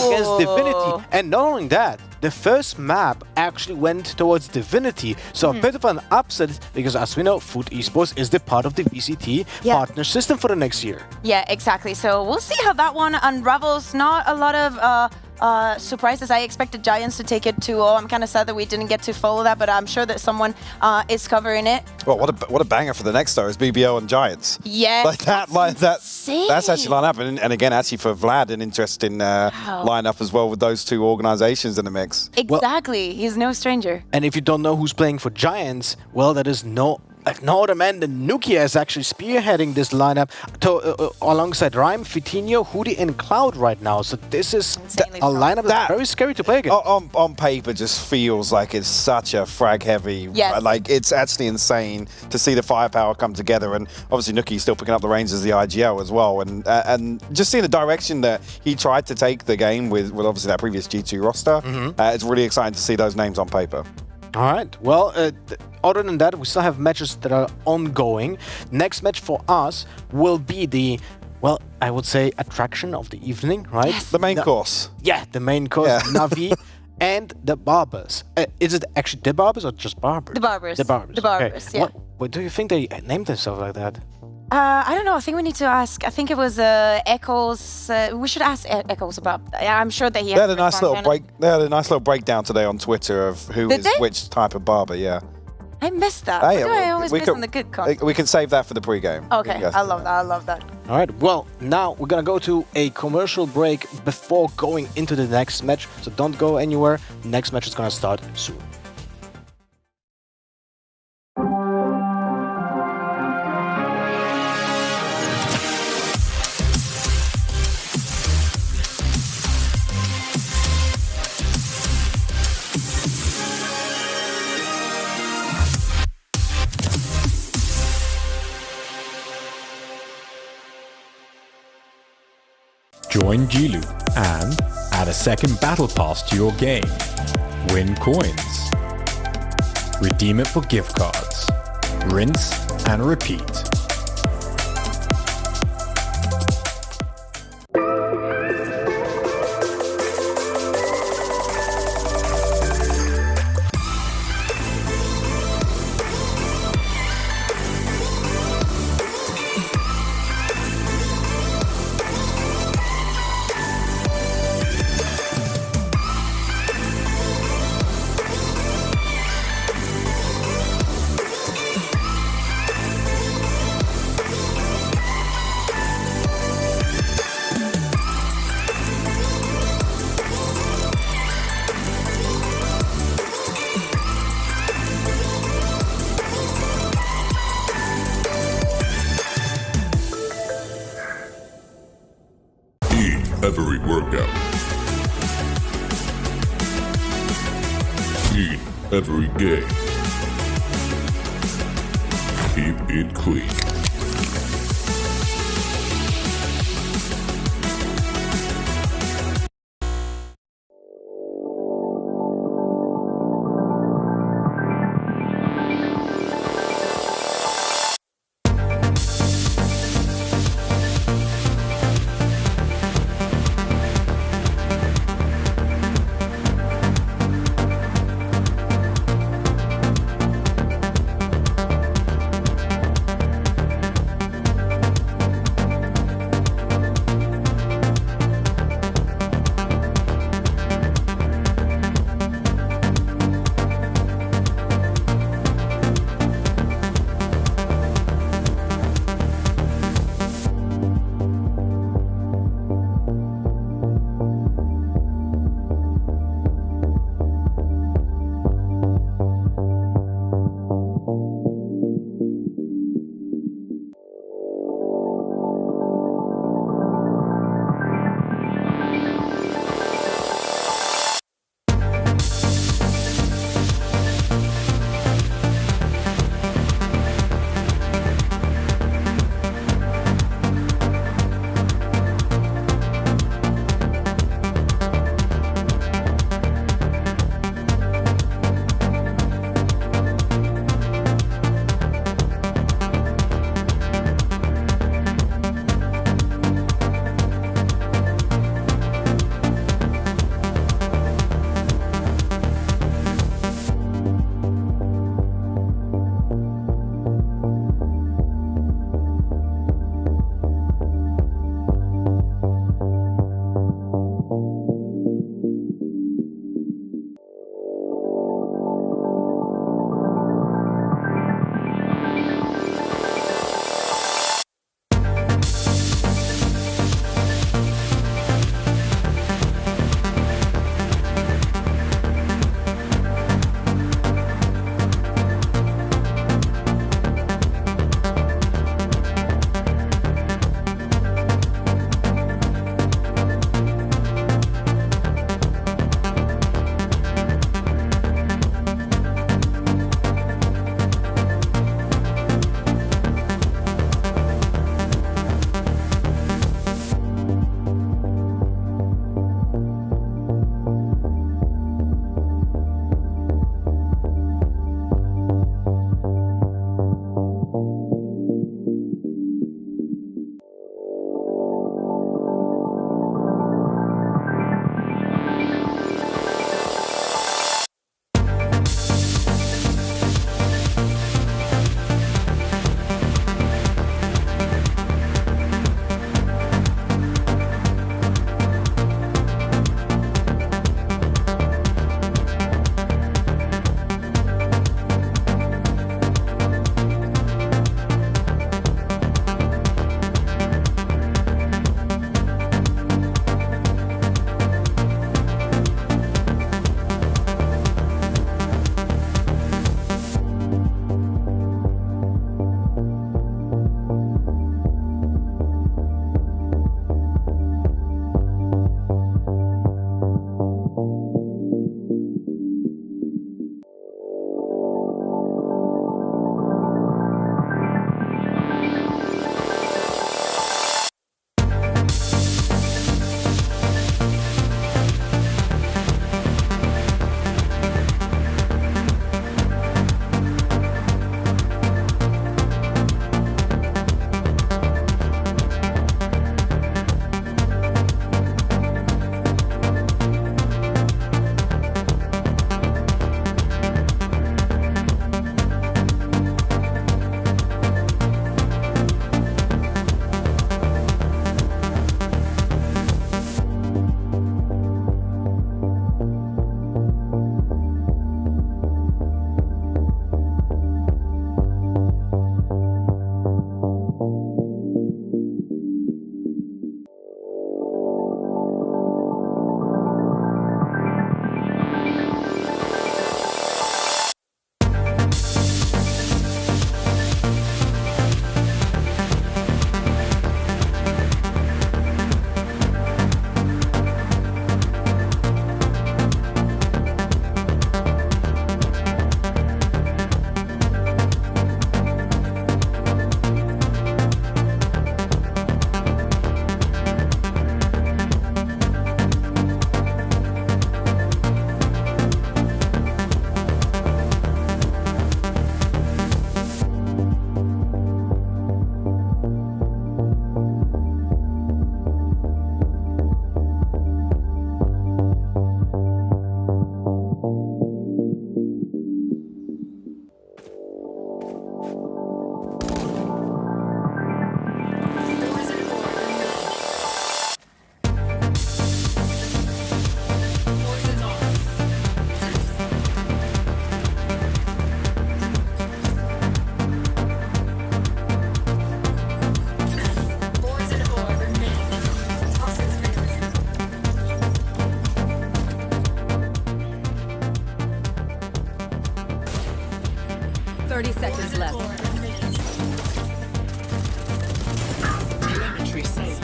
against Divinity. And not only that, the first map actually went towards Divinity. So a bit of an upset, because as we know, Foot Esports is the part of the VCT partner system for the next year. Yeah, exactly. So we'll see how that one unravels. Not a lot of surprises. I expected Giants to take it 2-0. I'm kind of sad that we didn't get to follow that, but I'm sure that someone is covering it. Well, what a banger for the next though is BBL and Giants. Yeah, that's actually line up, and again, actually for Vlad, an interesting lineup as well with those two organizations in the mix. Exactly, well, he's no stranger. And if you don't know who's playing for Giants, well, that is no other man than Nukia is actually spearheading this lineup alongside Rhyme, Fitinho, Hoodie, and Cloud right now. So this is a lineup that's very scary to play against. On paper, just feels like it's such a frag-heavy. Yes. Like, it's actually insane to see the firepower come together. And obviously, Nuki's still picking up the reins as the IGL as well. And just seeing the direction that he tried to take the game with obviously that previous G2 roster, it's really exciting to see those names on paper. All right. Well, other than that, we still have matches that are ongoing. Next match for us will be the, well, I would say attraction of the evening, right? Yes. The main course. Yeah, the main course, Navi and the Barbers. Is it actually the Barbers or just Barbers? The Barbers. The Barbers. The Barbers, okay. yeah. What do you think they named themselves like that? I don't know. I think we need to ask. I think it was Echoes. We should ask Echoes about. I'm sure that he had a nice little break. They had a nice little breakdown today on Twitter of who is which type of barber. Yeah. I missed that. Hey, I always miss on the good content. We can save that for the pre-game. Okay, I love that. I love that. All right. Well, now we're gonna go to a commercial break before going into the next match. So don't go anywhere. Next match is gonna start soon. Join Jilu and add a second battle pass to your game. Win coins. Redeem it for gift cards. Rinse and repeat. every workout. Eat every game. Keep it clean.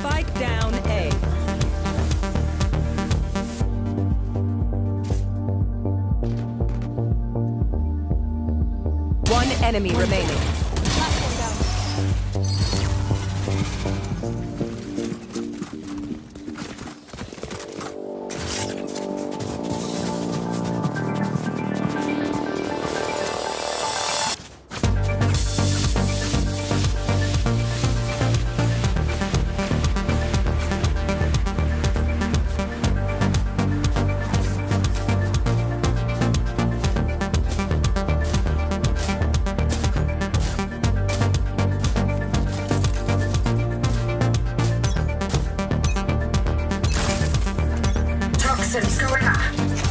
Spike down A. One enemy remaining.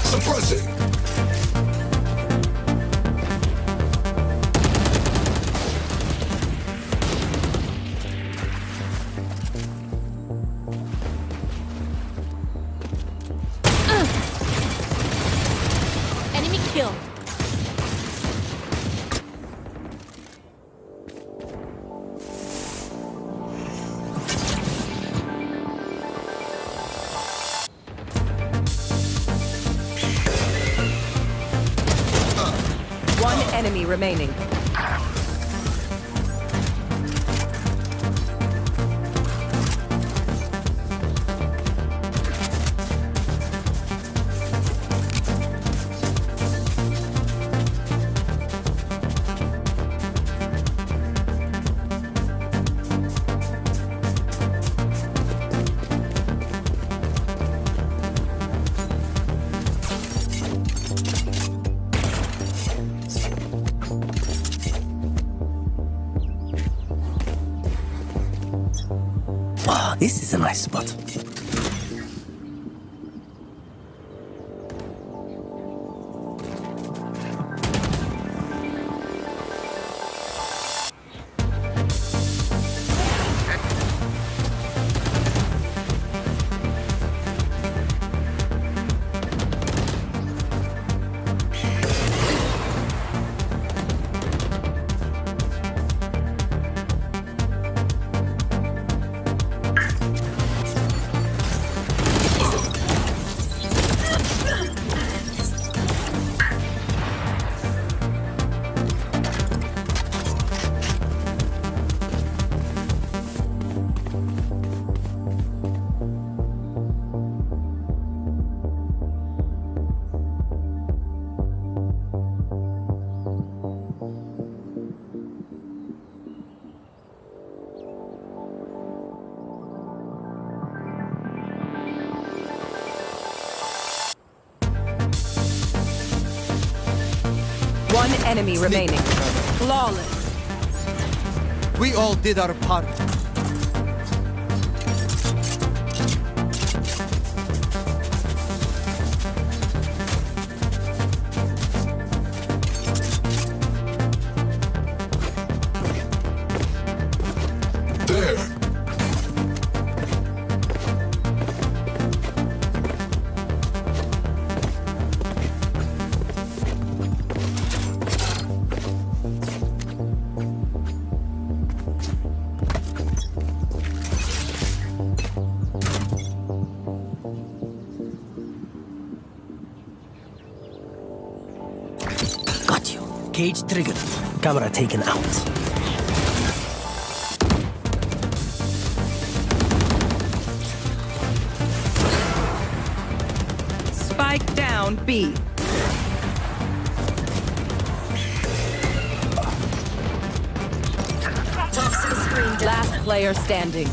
Suppressing. Enemy kill. One enemy remaining. Wow, this is a nice spot. One enemy remaining. Flawless. We all did our part. There. Got you. Cage triggered. Camera taken out. Spike down B. Last player standing.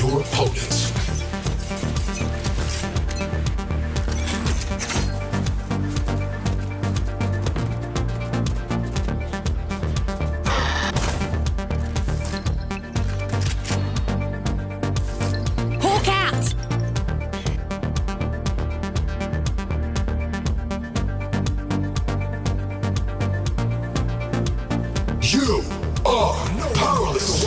your opponents. Hawk out! You are powerless.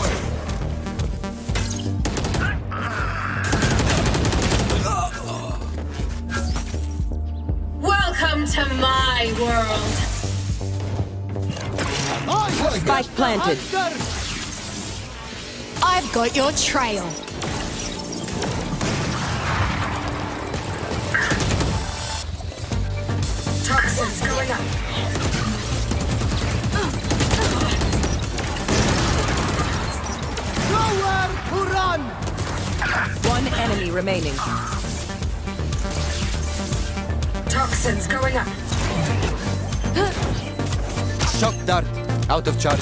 Welcome to my world. Spike planted. I've got your trail. Toxins going up. Nowhere to run. One enemy remaining. Toxins going up. Shock dart. Out of charge.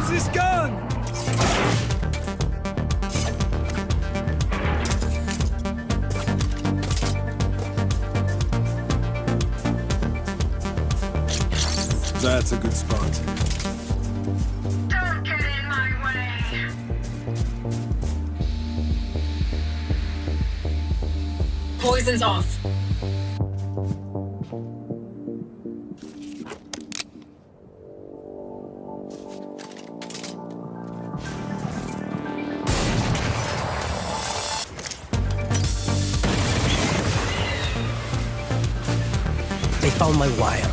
This gun! That's a good spot. Don't get in my way. Poison's off. They found my wire.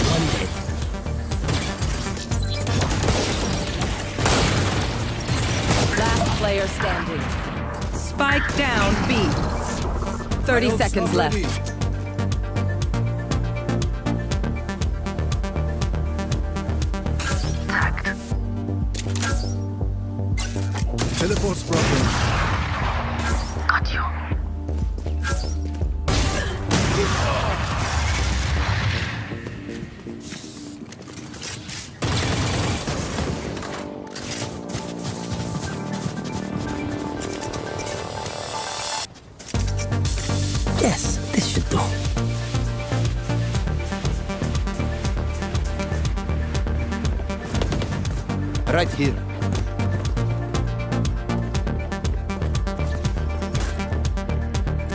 One dead. Last player standing. Spike down B. 30 seconds left. Teleport's broken. Got you. Yes, this should do. Right here.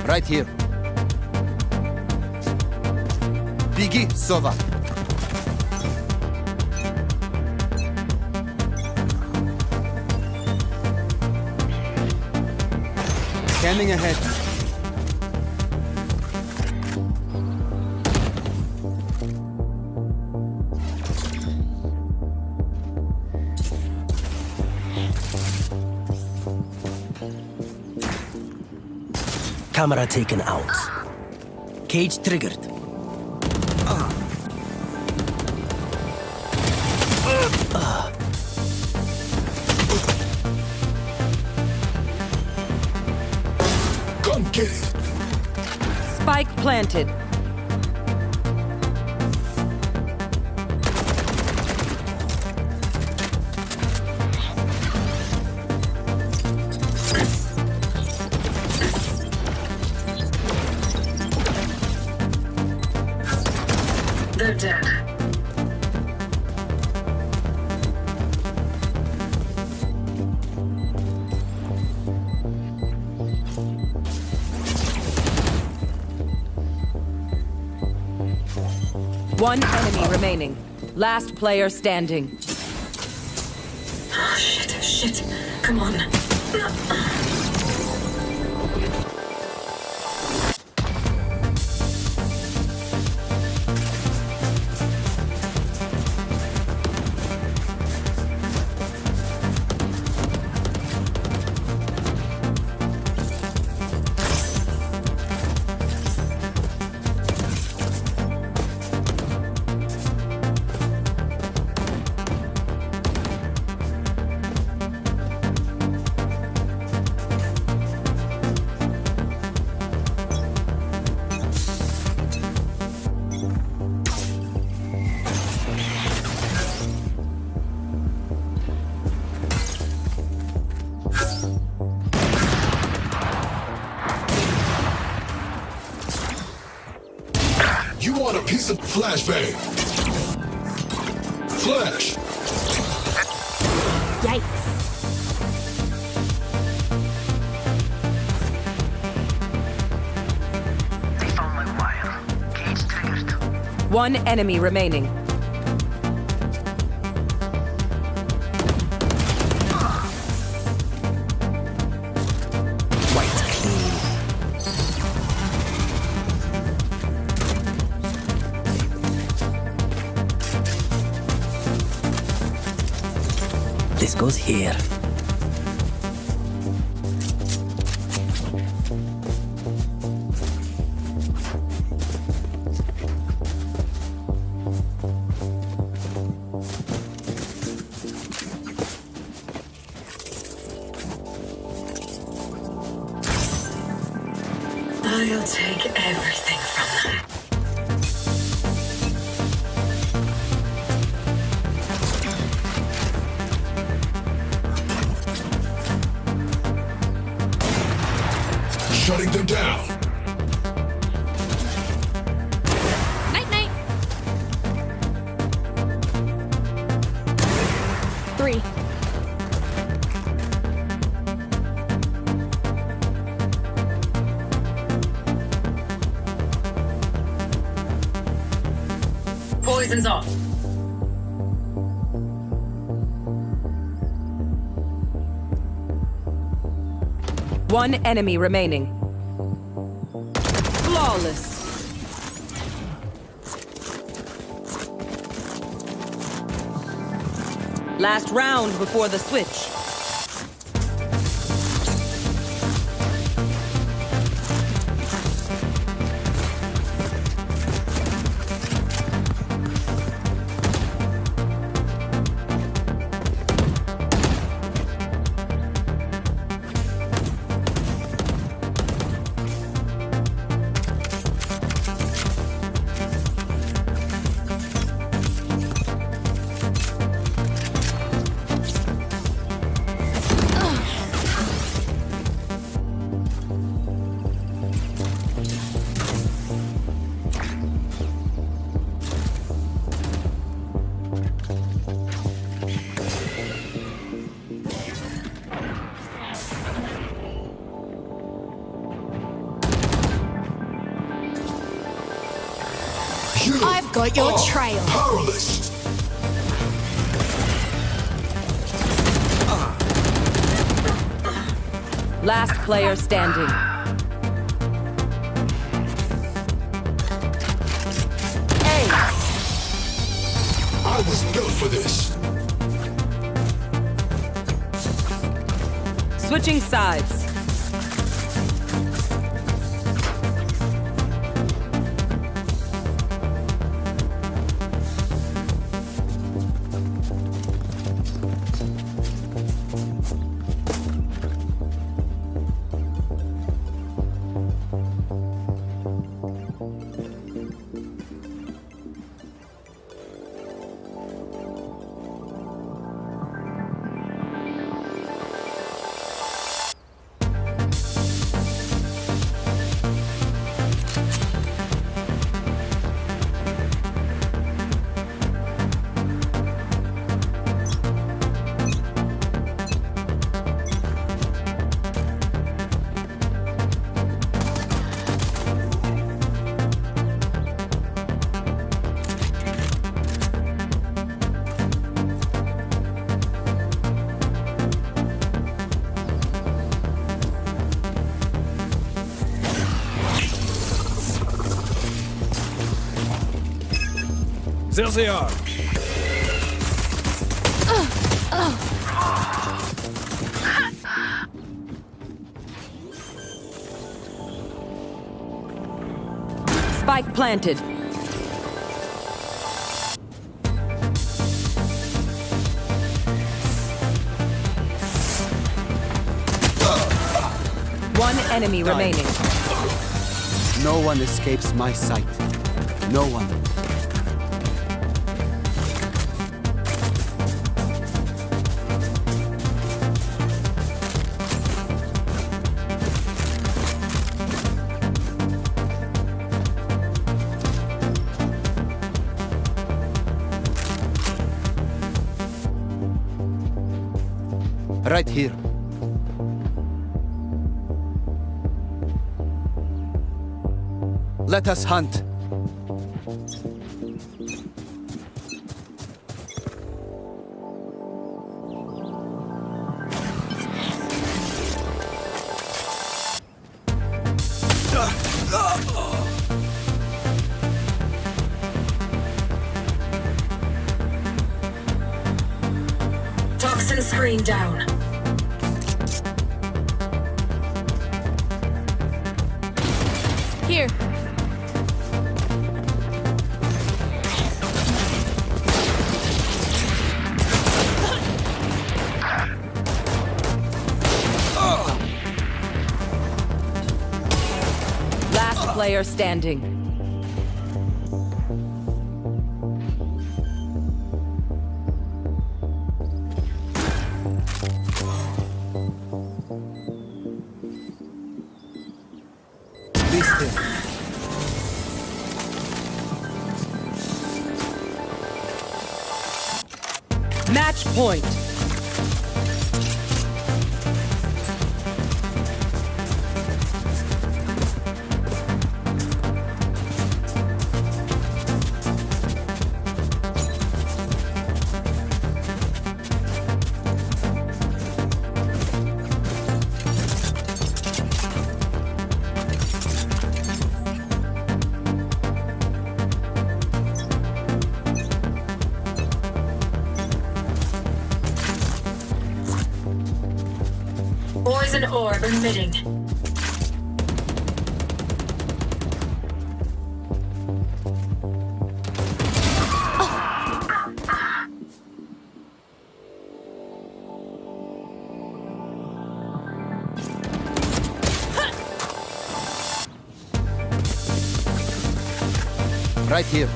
Right here. Biggie, Sova. Scanning ahead. Camera taken out. Cage triggered. Come get it. Spike planted. They're dead. One enemy remaining. Last player standing. Oh, shit. Come on. You want a piece of flashbang? Flash. Yikes. They found my wire. Cage triggered. One enemy remaining. White clean. This goes here. I'll take everything from them. Shutting them down. Night. 3. Poison's off. One enemy remaining. Flawless. Last round before the switch. I've got your trail. Powerless. Last player standing. I was built for this. Switching sides. There they are. Spike planted. One enemy remaining. No one escapes my sight. No one. Right here. Let us hunt. Toxin screen down. Here. Last player standing. Be still. Match point. Poison orb emitting. Right here.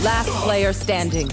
Last player standing.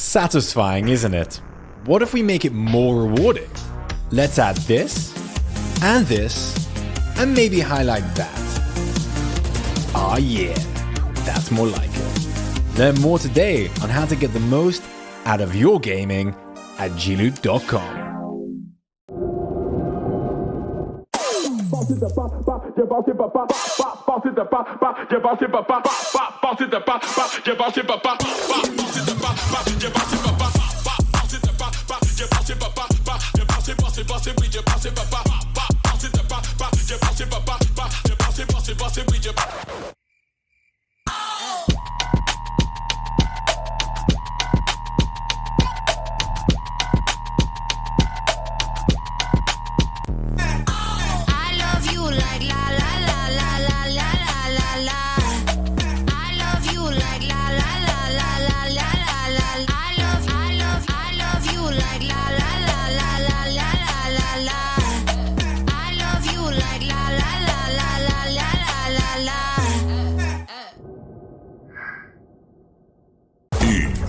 Satisfying, isn't it? What if we make it more rewarding? Let's add this, and maybe highlight that. Ah yeah, that's more like it. Learn more today on how to get the most out of your gaming at gloot.com.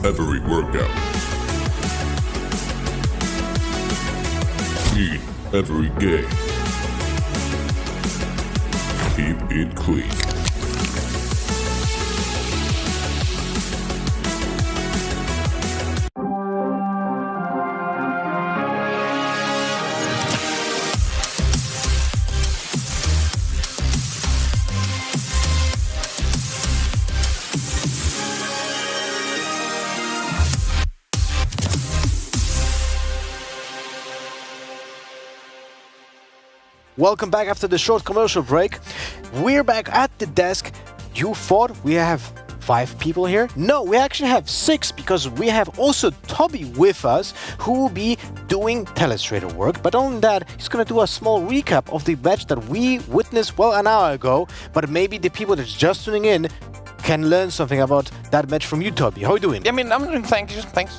Every workout. Eat every game. Keep it clean. Welcome back after the short commercial break. We're back at the desk. You thought we have 5 people here? No, we actually have 6 because we have also Toby with us who will be doing telestrator work. But only that, he's going to do a small recap of the match that we witnessed, well, an hour ago. But maybe the people that's just tuning in can learn something about that match from you, Toby. How are you doing? I mean, I'm doing thanks.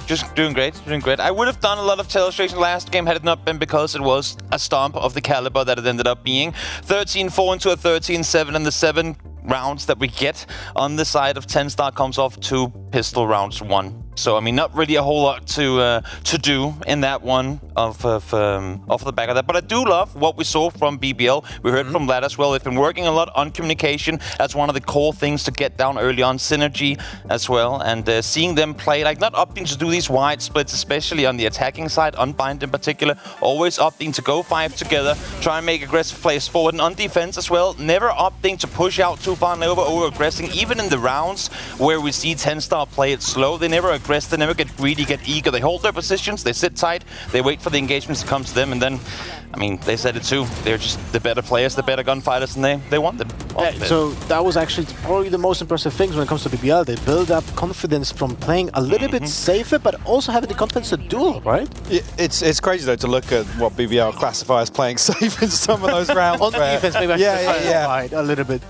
Just doing great. I would have done a lot of telestration last game had it not been because it was a stomp of the caliber that it ended up being. 13-4 into a 13-7, and the 7 rounds that we get on the side of 10-star comes off 2 pistol rounds 1. So, I mean, not really a whole lot to do in that one off the back of that. But I do love what we saw from BBL. We heard from Vlad as well. They've been working a lot on communication. That's one of the core things to get down early on. Synergy as well. And seeing them play, like, not opting to do these wide splits, especially on the attacking side, Unbind in particular. Always opting to go 5 together, try and make aggressive plays forward. And on defense as well, never opting to push out too far and over-aggressing. Even in the rounds where we see 10-star play it slow, they never aggress, they never get greedy, get eager. They hold their positions, they sit tight, they wait for the engagements to come to them, and then, I mean, they said it too. They're just the better players, the better gunfighters, and they want them. So that was actually probably the most impressive things when it comes to BBL. They build up confidence from playing a little bit safer, but also having the confidence to duel, right? Yeah, it's crazy though to look at what BBL classify as playing safe in some of those rounds. On defense, maybe a little bit.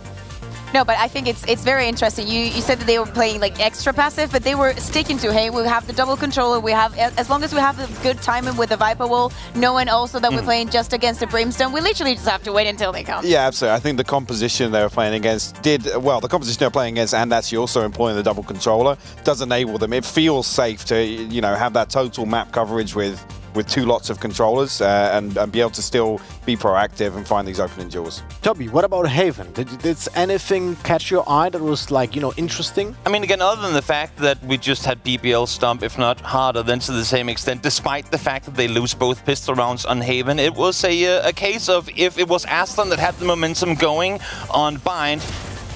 No, but I think it's very interesting. You said that they were playing like extra passive, but they were sticking to, hey, we have the double controller, we have, as long as we have the good timing with the Viper wall, knowing also that we're playing just against the Brimstone, we literally just have to wait until they come. Yeah, absolutely. I think the composition they were playing against the composition they were playing against, and actually also employing the double controller, does enable them. It feels safe to, you know, have that total map coverage with 2 lots of controllers and be able to still be proactive and find these opening duels. Toby, what about Haven? Did anything catch your eye that was, like, you know, interesting? I mean, again, other than the fact that we just had BBL stomp, if not harder, than to the same extent, despite the fact that they lose both pistol rounds on Haven, it was a case of if it was Aslan that had the momentum going on Bind,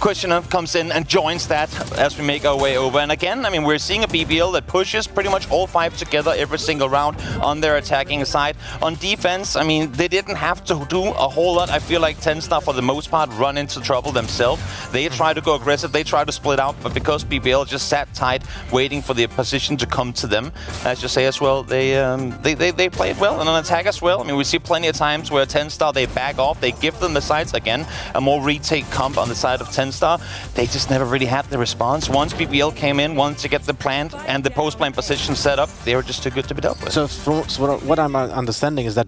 Questioner comes in and joins that as we make our way over. And again, I mean, we're seeing a BBL that pushes pretty much all 5 together every single round on their attacking side. On defense, I mean, they didn't have to do a whole lot. I feel like 10-star, for the most part, run into trouble themselves. They try to go aggressive, they try to split out, but because BBL just sat tight, waiting for the position to come to them, as you say as well, they played well. And on attack as well, I mean, we see plenty of times where 10-star, they back off, they give them the sides. Again, a more retake comp on the side of 10-star. They just never really had the response. Once BBL came in, once to get the plant and the post-plant position set up, they were just too good to be dealt with. So what I'm understanding is that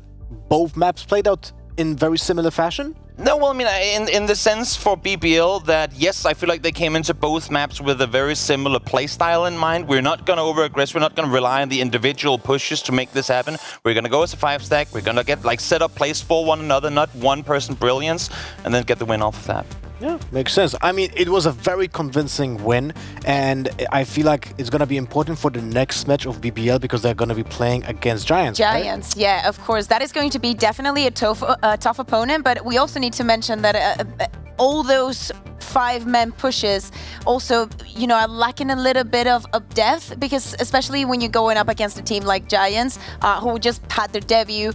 both maps played out in very similar fashion? No, well, I mean, in the sense for BBL that, yes, I feel like they came into both maps with a very similar playstyle in mind. We're not going to over-aggress. We're not going to rely on the individual pushes to make this happen. We're going to go as a 5-stack. We're going to get, like, set up plays for one another, not one-person brilliance, and then get the win off of that. Yeah, makes sense. I mean, it was a very convincing win, and I feel like it's going to be important for the next match of BBL because they're going to be playing against Giants. Giants, right? Yeah, of course. That is going to be definitely a tough opponent, but we also need to mention that all those 5-man pushes also, you know, are lacking a little bit of depth, because especially when you're going up against a team like Giants, who just had their debut,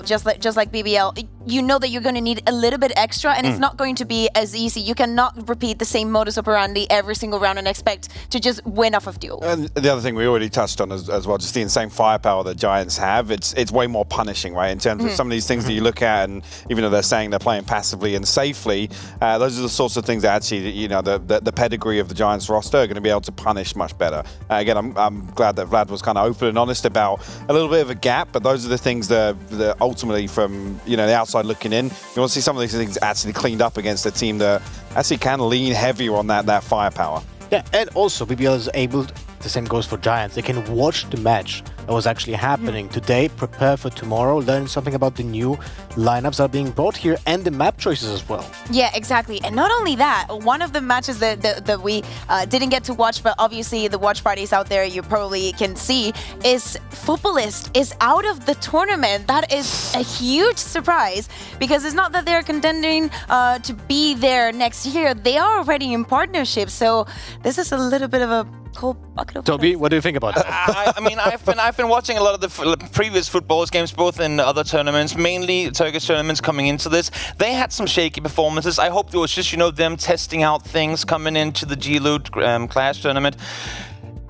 just like BBL, you know that you're going to need a little bit extra, and it's not going to be as easy. You cannot repeat the same modus operandi every single round and expect to just win off of duel. And the other thing we already touched on as well, just the insane firepower that Giants have, it's way more punishing, right? In terms of some of these things that you look at, and even though they're saying they're playing passively and safely, those are the sorts of things that actually, you know, the pedigree of the Giants roster are going to be able to punish much better. Again, I'm glad that Vlad was kind of open and honest about a little bit of a gap, but those are the things that ultimately, from, you know, the outside looking in, you want to see some of these things actually cleaned up against a team that actually can lean heavier on that firepower. Yeah, and also BBL is able, the same goes for Giants, they can watch the match that was actually happening today, prepare for tomorrow, learn something about the new lineups that are being brought here and the map choices as well. Yeah, exactly. And not only that, one of the matches that we didn't get to watch, but obviously the watch parties out there you probably can see, is Futbolist is out of the tournament. That is a huge surprise, because it's not that they're contending to be there next year. They are already in partnership, so this is a little bit of a cold bucket of Toby, what do you think about that? I mean, I've been watching a lot of the previous football games, both in other tournaments, mainly Turkish tournaments coming into this. They had some shaky performances. I hope it was just, you know, them testing out things coming into the G-Loot Clash tournament.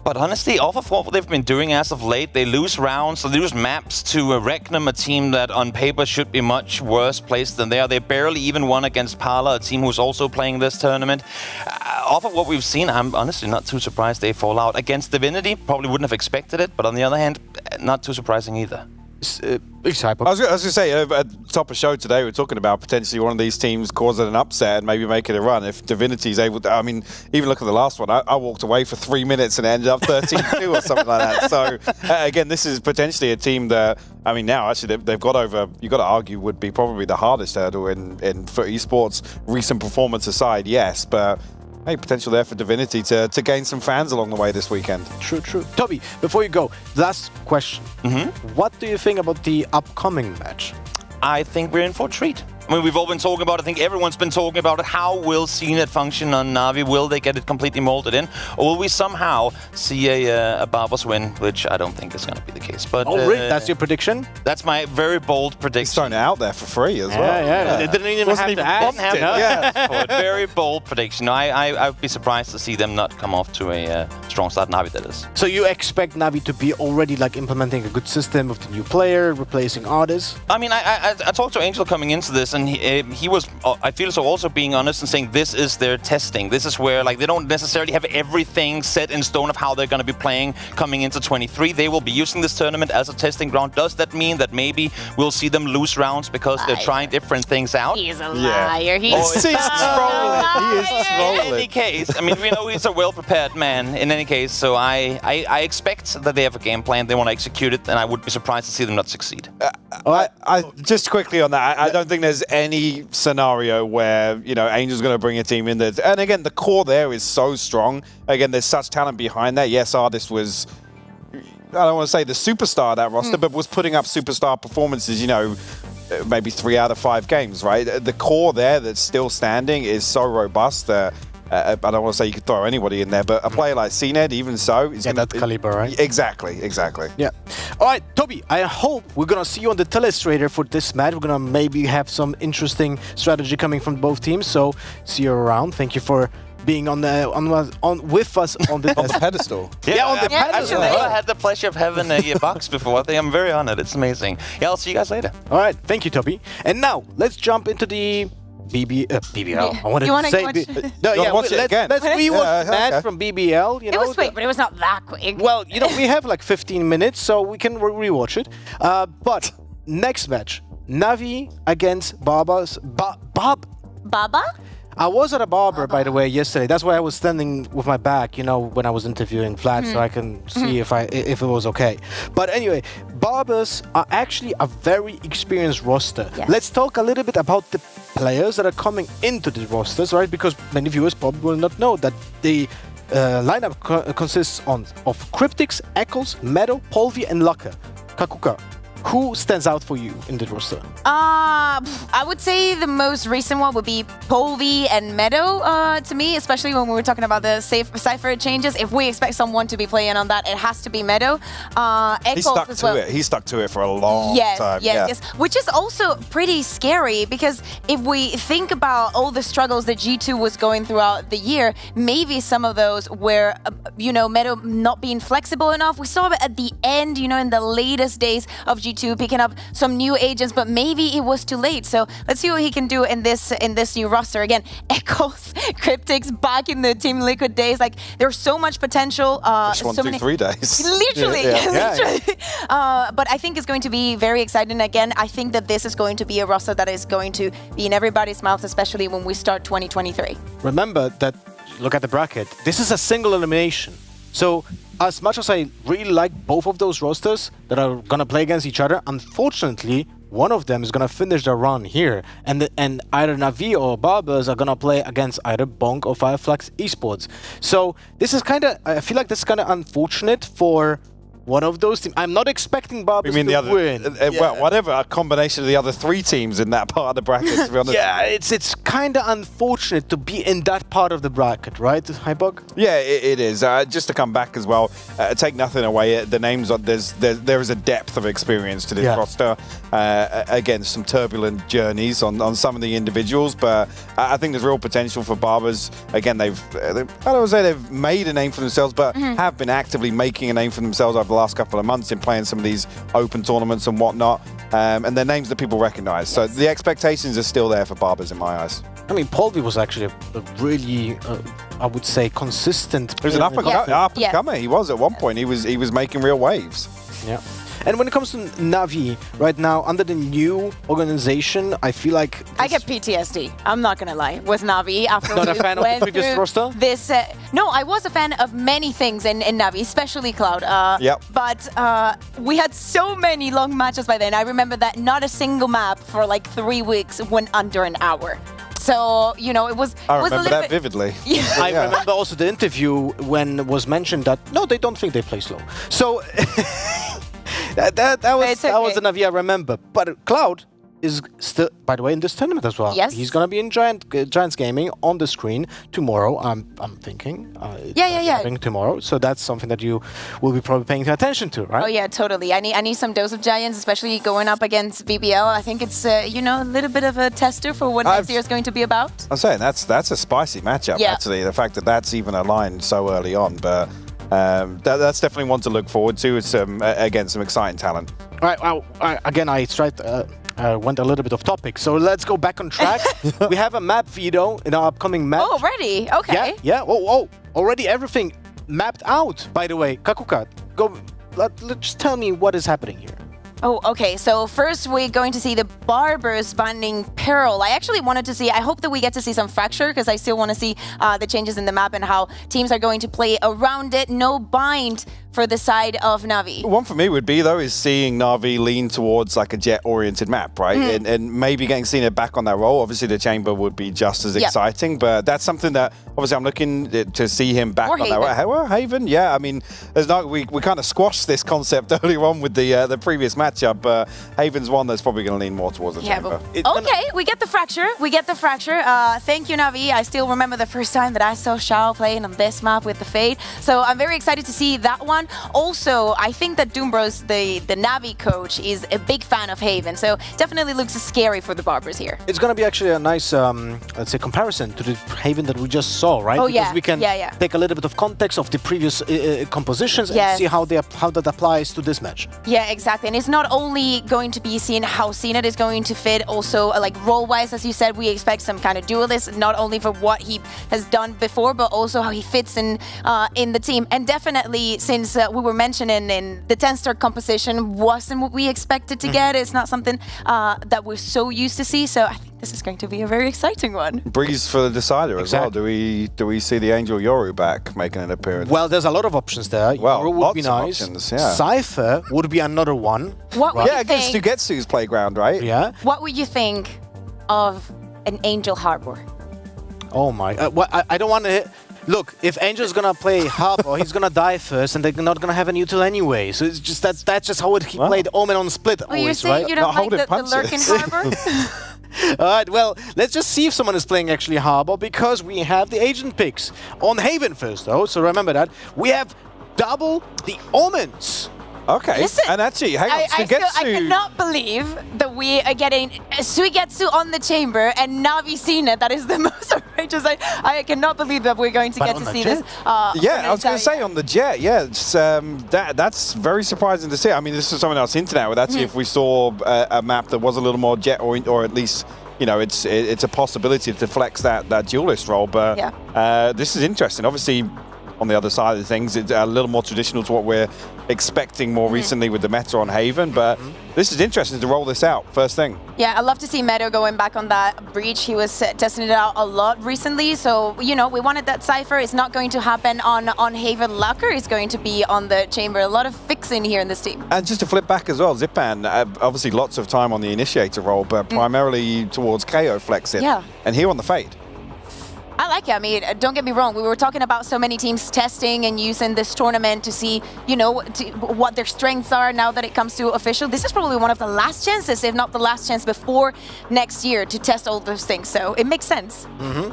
But honestly, off of what they've been doing as of late, they lose rounds, they lose maps to Regnum, a team that on paper should be much worse placed than they are. They barely even won against Pala, a team who's also playing this tournament. Off of what we've seen, I'm honestly not too surprised they fall out. Against Divinity, probably wouldn't have expected it, but on the other hand, not too surprising either. I was going to say, at the top of show today, we're talking about potentially one of these teams causing an upset and maybe making a run. If Divinity's able to, I mean, even look at the last one, I walked away for 3 minutes and ended up 13-2 or something like that. So, again, this is potentially a team that, I mean, now actually they've got over, you've got to argue, would be probably the hardest hurdle for esports, recent performance aside, yes, but hey, potential there for Divinity to gain some fans along the way this weekend. True. Toby, before you go, last question. What do you think about the upcoming match? I think we're in for a treat. I mean, we've all been talking about it. I think everyone's been talking about it. How will CNET function on Navi? Will they get it completely molded in? Or will we somehow see a Barbers win, which I don't think is going to be the case. But really? That's your prediction? That's my very bold prediction. It's thrown it out there for free as well. Yeah. They didn't even have to ask. Very bold prediction. I would be surprised to see them not come off to a strong start. Navi, that is. So you expect Navi to be already like implementing a good system with the new player, replacing artists? I mean, I talked to Angel coming into this, and he was, I feel so, also being honest and saying this is their testing. This is where, like, they don't necessarily have everything set in stone of how they're going to be playing coming into 23. They will be using this tournament as a testing ground. Does that mean that maybe we'll see them lose rounds because they're trying different things out? He's a liar. He's trolling. He is trolling. In any case, I mean, we know he's a well-prepared man. In any case, so I expect that they have a game plan. They want to execute it, and I would be surprised to see them not succeed. I just quickly on that, I don't think there's any scenario where, you know, Angel's going to bring a team in there. And again, the core there is so strong. Again, there's such talent behind that. Yes, Artist was, I don't want to say the superstar of that roster, but was putting up superstar performances, you know, maybe 3 out of 5 games, right? The core there that's still standing is so robust that I don't want to say you could throw anybody in there, but a player like CNET, even so, is that caliber, right? Exactly. Yeah. All right, Toby, I hope we're going to see you on the telestrator for this match. We're going to maybe have some interesting strategy coming from both teams, so see you around. Thank you for being with us on the on the pedestal. Yeah, on the pedestal. I had the pleasure of having a box before. I think I'm very honored. It's amazing. Yeah, I'll see you guys later. All right, thank you, Toby. And now let's jump into the BBL. I wanted to say let's rewatch the match from BBL. You know, it was quick, but it was not that quick. Well, you know, we have like 15 minutes, so we can rewatch it. But next match, Navi against Barbers. Baba? I was at a barber, by the way, yesterday. That's why I was standing with my back, you know, when I was interviewing Vlad, so I can see if it was okay. But anyway, Barbers are actually a very experienced roster. Yes. Let's talk a little bit about the players that are coming into the rosters, right? Because many viewers probably will not know that the lineup consists of Cryptix, Eccles, Meadow, Polvi, and Laka. Kakuka, who stands out for you in the roster? I would say the most recent one would be Polvi and Meadow to me, especially when we were talking about the Cypher changes. If we expect someone to be playing on that, it has to be Meadow. He stuck to it. He stuck to it for a long time. Yes. Which is also pretty scary because if we think about all the struggles that G2 was going throughout the year, maybe some of those were, you know, Meadow not being flexible enough. We saw it at the end, you know, in the latest days of G2 picking up some new agents, but maybe it was too late. So let's see what he can do in this new roster. Again, Eccles, Cryptix back in the Team Liquid days. Like there's so much potential. Just 1, 2, 3 days. Literally, literally. But I think it's going to be very exciting. Again, I think that this is going to be a roster that is going to be in everybody's mouth, especially when we start 2023. Remember that, look at the bracket. This is a single elimination. So as much as I really like both of those rosters that are going to play against each other, unfortunately, one of them is going to finish their run here. And either Navi or Barbers are going to play against either Bonk or Fireflax Esports. So this is kind of, I feel like this is kind of unfortunate for one of those teams. I'm not expecting Barbers to win. Well, whatever, a combination of the other 3 teams in that part of the bracket, to be honest. Yeah, it's kind of unfortunate to be in that part of the bracket, right, Hybog? Yeah, it is. Just to come back as well, take nothing away. The names, there is a depth of experience to this roster. Again, some turbulent journeys on some of the individuals, but I think there's real potential for Barbers. Again, I don't want to say they've made a name for themselves, but have been actively making a name for themselves over the last couple of months in playing some of these open tournaments and whatnot, and they're names that people recognize. So the expectations are still there for Barbers in my eyes. I mean, Polvi was actually a really, I would say, consistent. He was an up-and-comer. He was at one point. He was making real waves. Yeah. And when it comes to Navi, right now, under the new organization, I feel like... I get PTSD, I'm not going to lie, with Navi. After not a fan of the previous roster? No, I was a fan of many things in Navi, especially Cloud. But we had so many long matches by then. I remember that not a single map for like 3 weeks went under an hour. So, you know, it was... I remember that vividly. Yeah. I remember also the interview when it was mentioned that, no, they don't think they play slow. So... that was the Navi I remember. But Cloud is still, by the way, in this tournament as well. Yes. He's going to be in Giants Gaming on the screen tomorrow, I'm thinking. Tomorrow. So that's something that you will be probably paying attention to, right? Oh, yeah, totally. I need some dose of Giants, especially going up against VBL. I think it's, you know, a little bit of a tester for what next year is going to be about. I'm saying that's a spicy matchup, actually. The fact that that's even aligned so early on. But that's definitely one to look forward to. It's, again, some exciting talent. All right. Well, again, I went a little bit off topic, so let's go back on track. We have a map veto in our upcoming match. Oh, already? Okay. Yeah. Oh, already everything mapped out, by the way. Kakuka, just tell me what is happening here. Oh, okay. So first we're going to see the Barbers banning Peril. I actually wanted to see, I hope that we get to see some Fracture, because I still want to see the changes in the map and how teams are going to play around it. No bind for the side of Navi. One for me would be, though, is seeing Navi lean towards like a jet-oriented map, right? And maybe getting Cena back on that role. Obviously, the Chamber would be just as exciting, but that's something that, obviously, I'm looking to see him back on that role. Well, Haven, yeah. I mean, there's no, we kind of squashed this concept earlier on with the previous matchup, but Haven's one that's probably going to lean more towards the Chamber. Okay, we get the Fracture. Thank you, Navi. I still remember the first time that I saw Shao playing on this map with the Fade, so I'm very excited to see that one. Also, I think that Doombros, the Navi coach, is a big fan of Haven, so definitely looks scary for the Barbers here. It's going to be actually a nice, let's say, comparison to the Haven that we just saw, right? Oh, because we can take a little bit of context of the previous compositions and see how that applies to this match. Yeah, exactly. And it's not only going to be seeing how CNET is going to fit, also like role-wise, as you said, we expect some kind of duelist, not only for what he has done before, but also how he fits in the team. And definitely, since as we were mentioning, in the 10-star composition wasn't what we expected to get. It's not something that we're so used to see. So I think this is going to be a very exciting one. Breeze for the decider as well. Do we see the Angel Yoru back making an appearance? Well, there's a lot of options there. Well, Yoru would be nice. Options, yeah. Cypher would be another one. What would you against think? Sugetsu's playground, right? Yeah. What would you think of an Angel Harbor? Oh my! I don't want to. Look, if Angel's gonna play Harbor, he's gonna die first, and they're not gonna have a util anyway. So it's just that's just how he played Omen on Split. Oh, you're saying you don't like the Lurk in Harbor? All right, well, let's just see if someone is playing actually Harbor, because we have the agent picks on Haven first, though. So remember that we have double the Omens. Okay, Listen, and actually, hang on, I cannot believe that we are getting Suigetsu on the chamber and Navi Cena. That is the most outrageous. I cannot believe that we're going to get to see this. Yeah, I was going to say on the Jet. Yeah, it's, that's very surprising to see. I mean, this is something else into now. With actually, if we saw a map that was a little more Jet, or at least, you know, it's a possibility to flex that duelist role. But this is interesting. Obviously, on the other side of things, it's a little more traditional to what we're expecting more recently with the meta on Haven, but this is interesting to roll this out first thing. Yeah, I love to see Meadow going back on that breach. He was testing it out a lot recently, so, you know, we wanted that Cypher. It's not going to happen on Haven Locker. It's going to be on the chamber. A lot of fixing here in this team. And just to flip back as well, Zipan, obviously lots of time on the initiator role, but primarily towards KO flexing. Yeah. And here on the Fade. I like it. I mean, don't get me wrong. We were talking about so many teams testing and using this tournament to see, you know, what their strengths are now that it comes to official. This is probably one of the last chances, if not the last chance before next year, to test all those things. So it makes sense.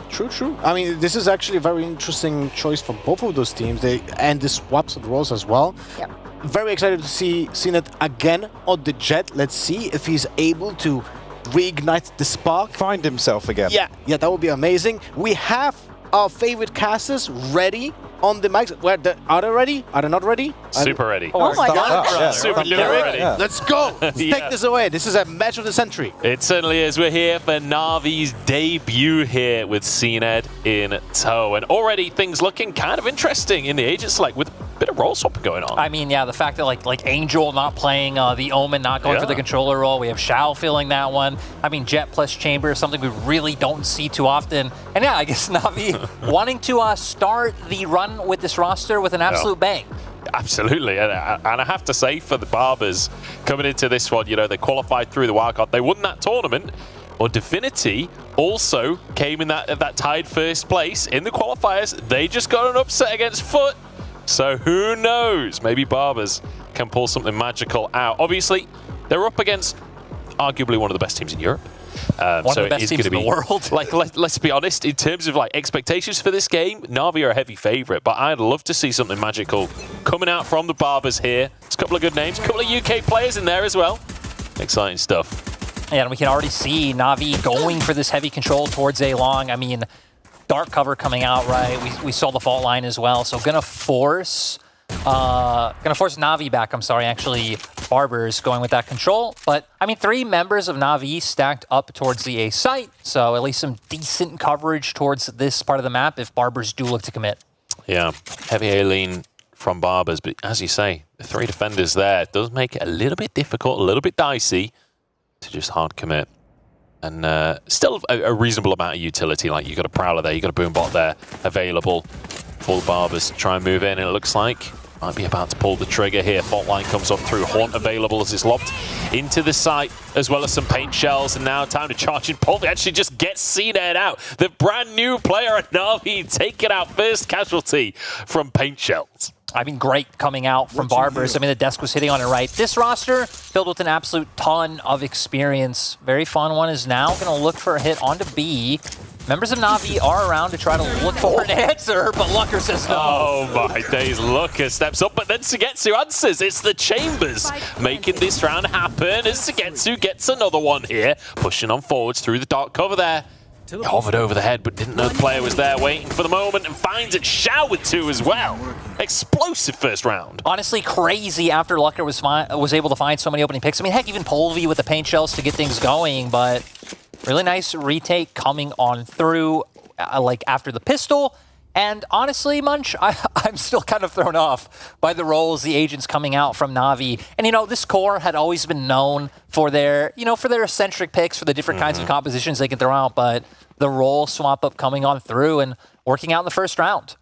True, true. I mean, this is actually a very interesting choice for both of those teams. And the swaps of roles as well. Yep. Very excited to see Cinet again on the Jet. Let's see if he's able to reignite the spark. Find himself again. Yeah, that would be amazing. We have our favorite casters ready on the mics. Are they ready? Are they not ready? Super ready. Oh my God. Yeah, super ready. Yeah. Let's go. Let's take this away. This is a match of the century. It certainly is. We're here for Navi's debut here with CNED in tow. And already things looking kind of interesting in the agent select with a bit of role swap going on. I mean, yeah, the fact that like Angel not playing the Omen, not going for the controller role. We have Shao filling that one. I mean, Jet plus Chamber is something we really don't see too often. And yeah, I guess Navi wanting to start the run with this roster with an absolute bang. Absolutely, and I have to say, for the Barbers coming into this one, you know, they qualified through the wildcard. They won that tournament. Or Divinity also came in that tied first place in the qualifiers. They just got an upset against Foot. So who knows? Maybe Barbers can pull something magical out. Obviously, they're up against arguably one of the best teams in Europe. One of the best teams in the world. Like, let's be honest, in terms of like expectations for this game, Navi are a heavy favorite, but I'd love to see something magical coming out from the Barbers here. There's a couple of good names, a couple of UK players in there as well. Exciting stuff. Yeah, and we can already see Navi going for this heavy control towards A-Long. I mean, dark cover coming out, right? We saw the fault line as well, so gonna force Navi back. I'm sorry, actually, Barbers going with that control. But I mean, 3 members of Navi stacked up towards the A site, so at least some decent coverage towards this part of the map if Barbers do look to commit. Yeah, heavy A lean from Barbers, but as you say, the 3 defenders there does make it a little bit difficult, a little bit dicey to just hard commit. And still a reasonable amount of utility. Like, you've got a Prowler there, you've got a Boombot there available for the Barbers to try and move in. And it looks like might be about to pull the trigger here. Fault line comes up through. Haunt available as it's lobbed into the site, as well as some paint shells. And now time to charge in. Polvi actually just gets CNED out. The brand new player at Navi taking out first casualty from paint shells. I mean, great coming out from Barbers. I mean, the desk was hitting on it right. This roster filled with an absolute ton of experience. Very fun one is now going to look for a hit onto B. Members of Navi are around to try to look for an answer, but Lucker says no. Oh my days, Lucker steps up, but then Sugetsu answers. It's the Chambers making this round happen as Sugetsu gets another one here, pushing on forwards through the dark cover there. He hovered over the head, but didn't know the player was there waiting for the moment, and finds it. Shao with 2 as well. Explosive first round. Honestly, crazy after Lucker was able to find so many opening picks. I mean, heck, even Polvi with the paint shells to get things going, but really nice retake coming on through, like after the pistol. And honestly, Munch, I'm still kind of thrown off by the roles the agents coming out from Navi. And, you know, this core had always been known for their, for their eccentric picks, for the different kinds of compositions they can throw out. But the role swap up coming on through and working out in the first round.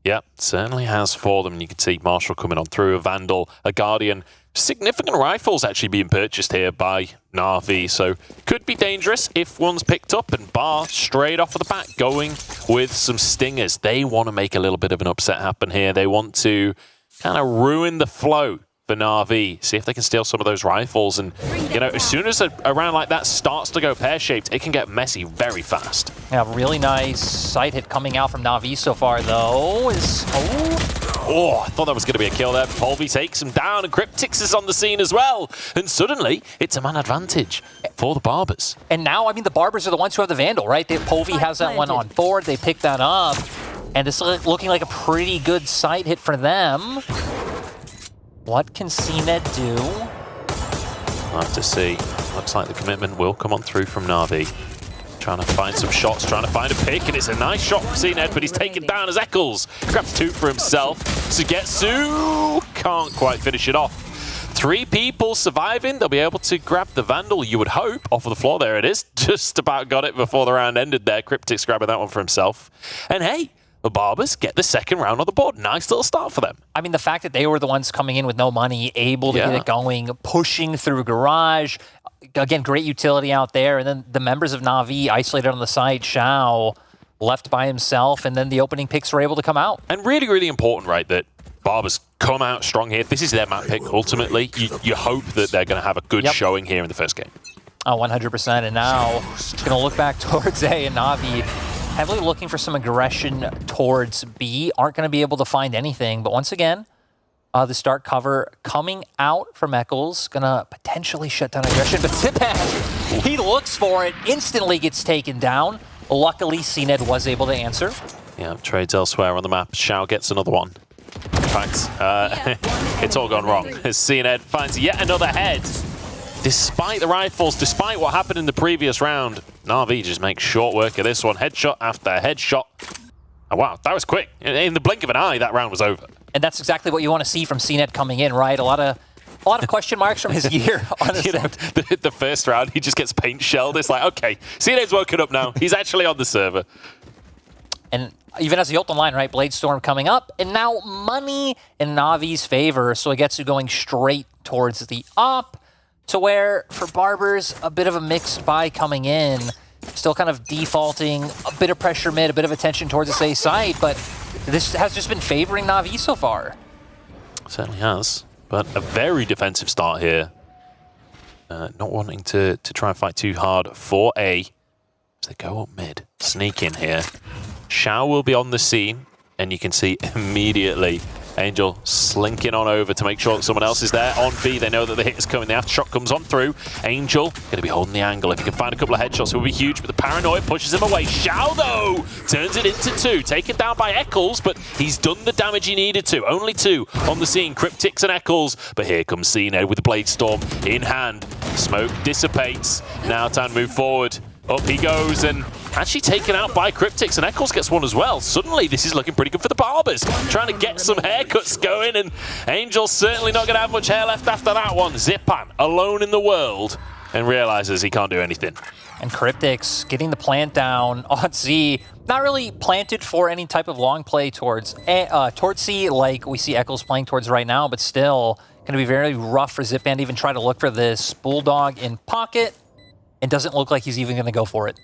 Yeah, certainly has for them. You can see Marshall coming on through, a Vandal, a Guardian. Significant rifles actually being purchased here by Navi, so could be dangerous if one's picked up. And Bar, straight off of the bat, going with some stingers. They want to make a little bit of an upset happen here. They want to kind of ruin the flow for Navi, see if they can steal some of those rifles. And, as soon as a round like that starts to go pear-shaped, it can get messy very fast. Yeah, really nice sight hit coming out from Navi so far, though. Oh, I thought that was going to be a kill there. Polvi takes him down, and Cryptix is on the scene as well. And suddenly, it's a man advantage for the Barbers. And now, I mean, the Barbers are the ones who have the Vandal, right? Polvi has that one on board. They pick that up. And it's looking like a pretty good sight hit for them. What can CNED do? We'll have to see. Looks like the commitment will come on through from Navi. Trying to find some shots, trying to find a pick, and it's a nice shot from CNED, but he's taken down as Eccles grabs 2 for himself. Sugetsu can't quite finish it off. 3 people surviving. They'll be able to grab the Vandal, you would hope, off of the floor. There it is. Just about got it before the round ended there. Cryptix grabbing that one for himself. And hey, the Barbers get the second round on the board. Nice little start for them. I mean, the fact that they were the ones coming in with no money, able to get it going, pushing through Garage. Again, great utility out there. And then the members of Navi isolated on the side. Xiao left by himself. And then the opening picks were able to come out. And really, really important, right, that Barbers come out strong here. This is their map pick, ultimately. You hope that they're going to have a good showing here in the first game. Oh, 100%. And now, going to look back towards A, and Navi heavily looking for some aggression towards B. Aren't going to be able to find anything. But once again, the start cover coming out from Eccles. Going to potentially shut down aggression. But Zipan, he looks for it, instantly gets taken down. Luckily, CNED was able to answer. Yeah, trades elsewhere on the map. Xiao gets another one. In fact, it's all gone wrong as CNED finds yet another head. Despite the rifles, despite what happened in the previous round, Navi just makes short work of this one. Headshot after headshot. Oh, wow, that was quick. In the blink of an eye, that round was over. And that's exactly what you want to see from CNED coming in, right? A lot of question marks from his gear, honestly. The first round, he just gets paint shelled. It's like, okay, CNED's woken up now. He's actually on the server. And even as the ult line, right? Blade Storm coming up. And now money in Navi's favor. So Sugetsu going straight towards the op. To where, for Barbers, a bit of a mixed buy coming in. Still kind of defaulting, a bit of pressure mid, a bit of attention towards the A side, but this has just been favoring Navi so far. Certainly has, but a very defensive start here. Not wanting to try and fight too hard for A. As they go up mid, sneak in here. Xiao will be on the scene, and you can see immediately Angel slinking on over to make sure that someone else is there. On B, they know that the hit is coming. The aftershock comes on through. Angel going to be holding the angle. If he can find a couple of headshots, it will be huge, but the paranoia pushes him away. Xiao, though, turns it into 2. Taken down by Eccles, but he's done the damage he needed to. Only 2 on the scene, Cryptix and Eccles. But here comes CNED with the Blade Storm in hand. Smoke dissipates. Now time to move forward. Up he goes, and actually taken out by Cryptix, and Eccles gets one as well. Suddenly, this is looking pretty good for the Barbers. Trying to get some haircuts going, and Angel's certainly not going to have much hair left after that one. Zipan, alone in the world, and realizes he can't do anything. And Cryptix getting the plant down on C. Not really planted for any type of long play towards C, like we see Eccles playing towards right now, but still going to be very rough for Zipan to even try to look for this Bulldog in pocket. It doesn't look like he's even going to go for it.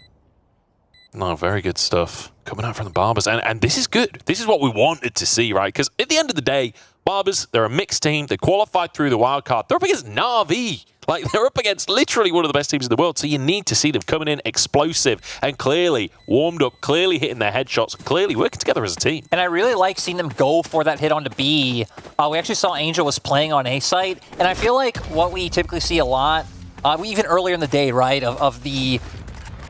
No, very good stuff coming out from the Barbers. And this is good. This is what we wanted to see, right? Because at the end of the day, Barbers, they're a mixed team. They qualified through the wildcard. They're up against Navi. Like, they're up against literally one of the best teams in the world. So you need to see them coming in explosive and clearly warmed up, clearly hitting their headshots, clearly working together as a team. And I really like seeing them go for that hit onto B. We actually saw Angel was playing on A site. And I feel like what we typically see a lot, even earlier in the day, right, of the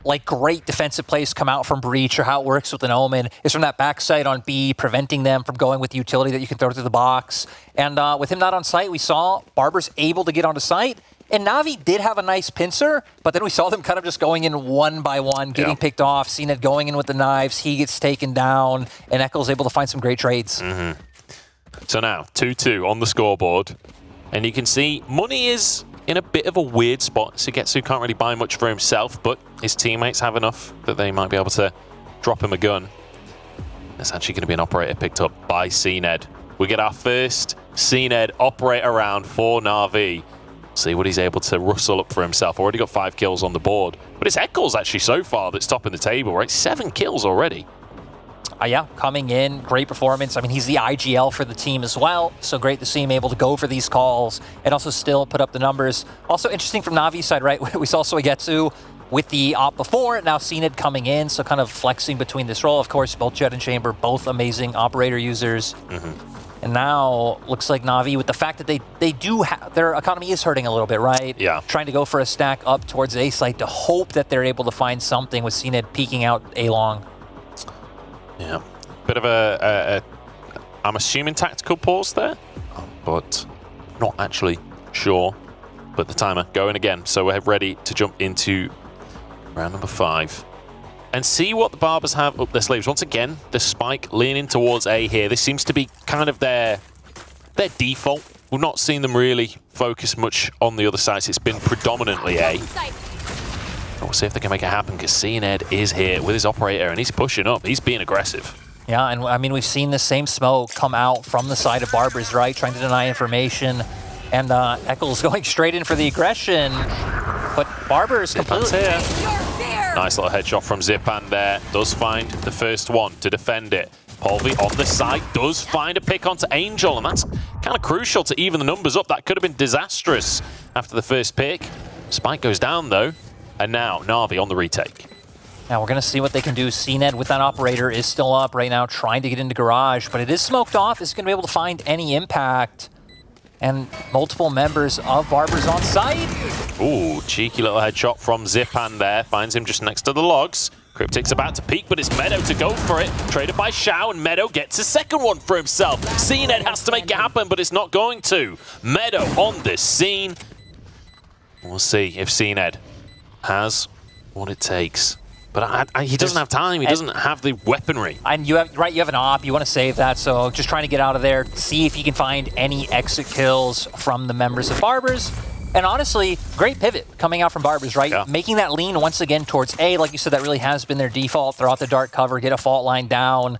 like great defensive plays come out from Breach, or how it works with an Omen, is from that backside on B, preventing them from going with the utility that you can throw through the box. And with him not on site, we saw Barbers able to get onto site And Navi did have a nice pincer, but then we saw them kind of just going in one by one, getting picked off, CNED going in with the knives, he gets taken down, and Eccles able to find some great trades. So now, 2-2 on the scoreboard, and you can see Money is in a bit of a weird spot. Sugetsu can't really buy much for himself, but his teammates have enough that they might be able to drop him a gun. There's actually going to be an operator picked up by CNED. We get our first CNED operator round for Navi. See what he's able to rustle up for himself. Already got 5 kills on the board. But it's Eccles actually so far that's topping the table, right? 7 kills already. Yeah, coming in, great performance. I mean, he's the IGL for the team as well, so great to see him able to go for these calls and also still put up the numbers. Also interesting from Navi's side, right? We saw Suigetsu with the op before, now CNED coming in, so kind of flexing between this role. Of course, both Jet and Chamber, both amazing operator users. And now, looks like Navi, with the fact that they do have, their economy is hurting a little bit, right? Yeah. Trying to go for a stack up towards A site to hope that they're able to find something with CNED peeking out A long. Yeah. Bit of I'm assuming tactical pause there, but not actually sure. But the timer going again, so we're ready to jump into round number 5. And see what the Barbers have up their sleeves. Once again, the spike leaning towards A here. This seems to be kind of their default. We've not seen them really focus much on the other sides. It's been predominantly A. We'll see if they can make it happen, because CNED is here with his operator, and he's pushing up. He's being aggressive. Yeah, and I mean, we've seen the same smoke come out from the side of Barbers, right? Trying to deny information. And Eccles going straight in for the aggression. But Barbers completely... Nice little headshot from Zipan there. Does find the first one to defend it. Polvi on the side does find a pick onto Angel, and that's kind of crucial to even the numbers up. That could have been disastrous after the first pick. Spike goes down, though. And now Navi on the retake. Now we're going to see what they can do. CNED with that operator is still up right now, trying to get into garage, but it is smoked off. Is going to be able to find any impact. And multiple members of Barbers on site. Ooh, cheeky little headshot from Zipan there. Finds him just next to the logs. Cryptic's about to peek, but it's Meadow to go for it. Traded by Shao, and Meadow gets a second one for himself. CNED has to make it happen, but it's not going to. Meadow on this scene. We'll see if CNED has what it takes. But he doesn't have time. He doesn't have the weaponry. And you have an op. You want to save that. So just trying to get out of there. See if he can find any exit kills from the members of Barbers. And honestly, great pivot coming out from Barbers, right? Yeah. Making that lean once again towards A. Like you said, that really has been their default. Throw out the dark cover, get a fault line down,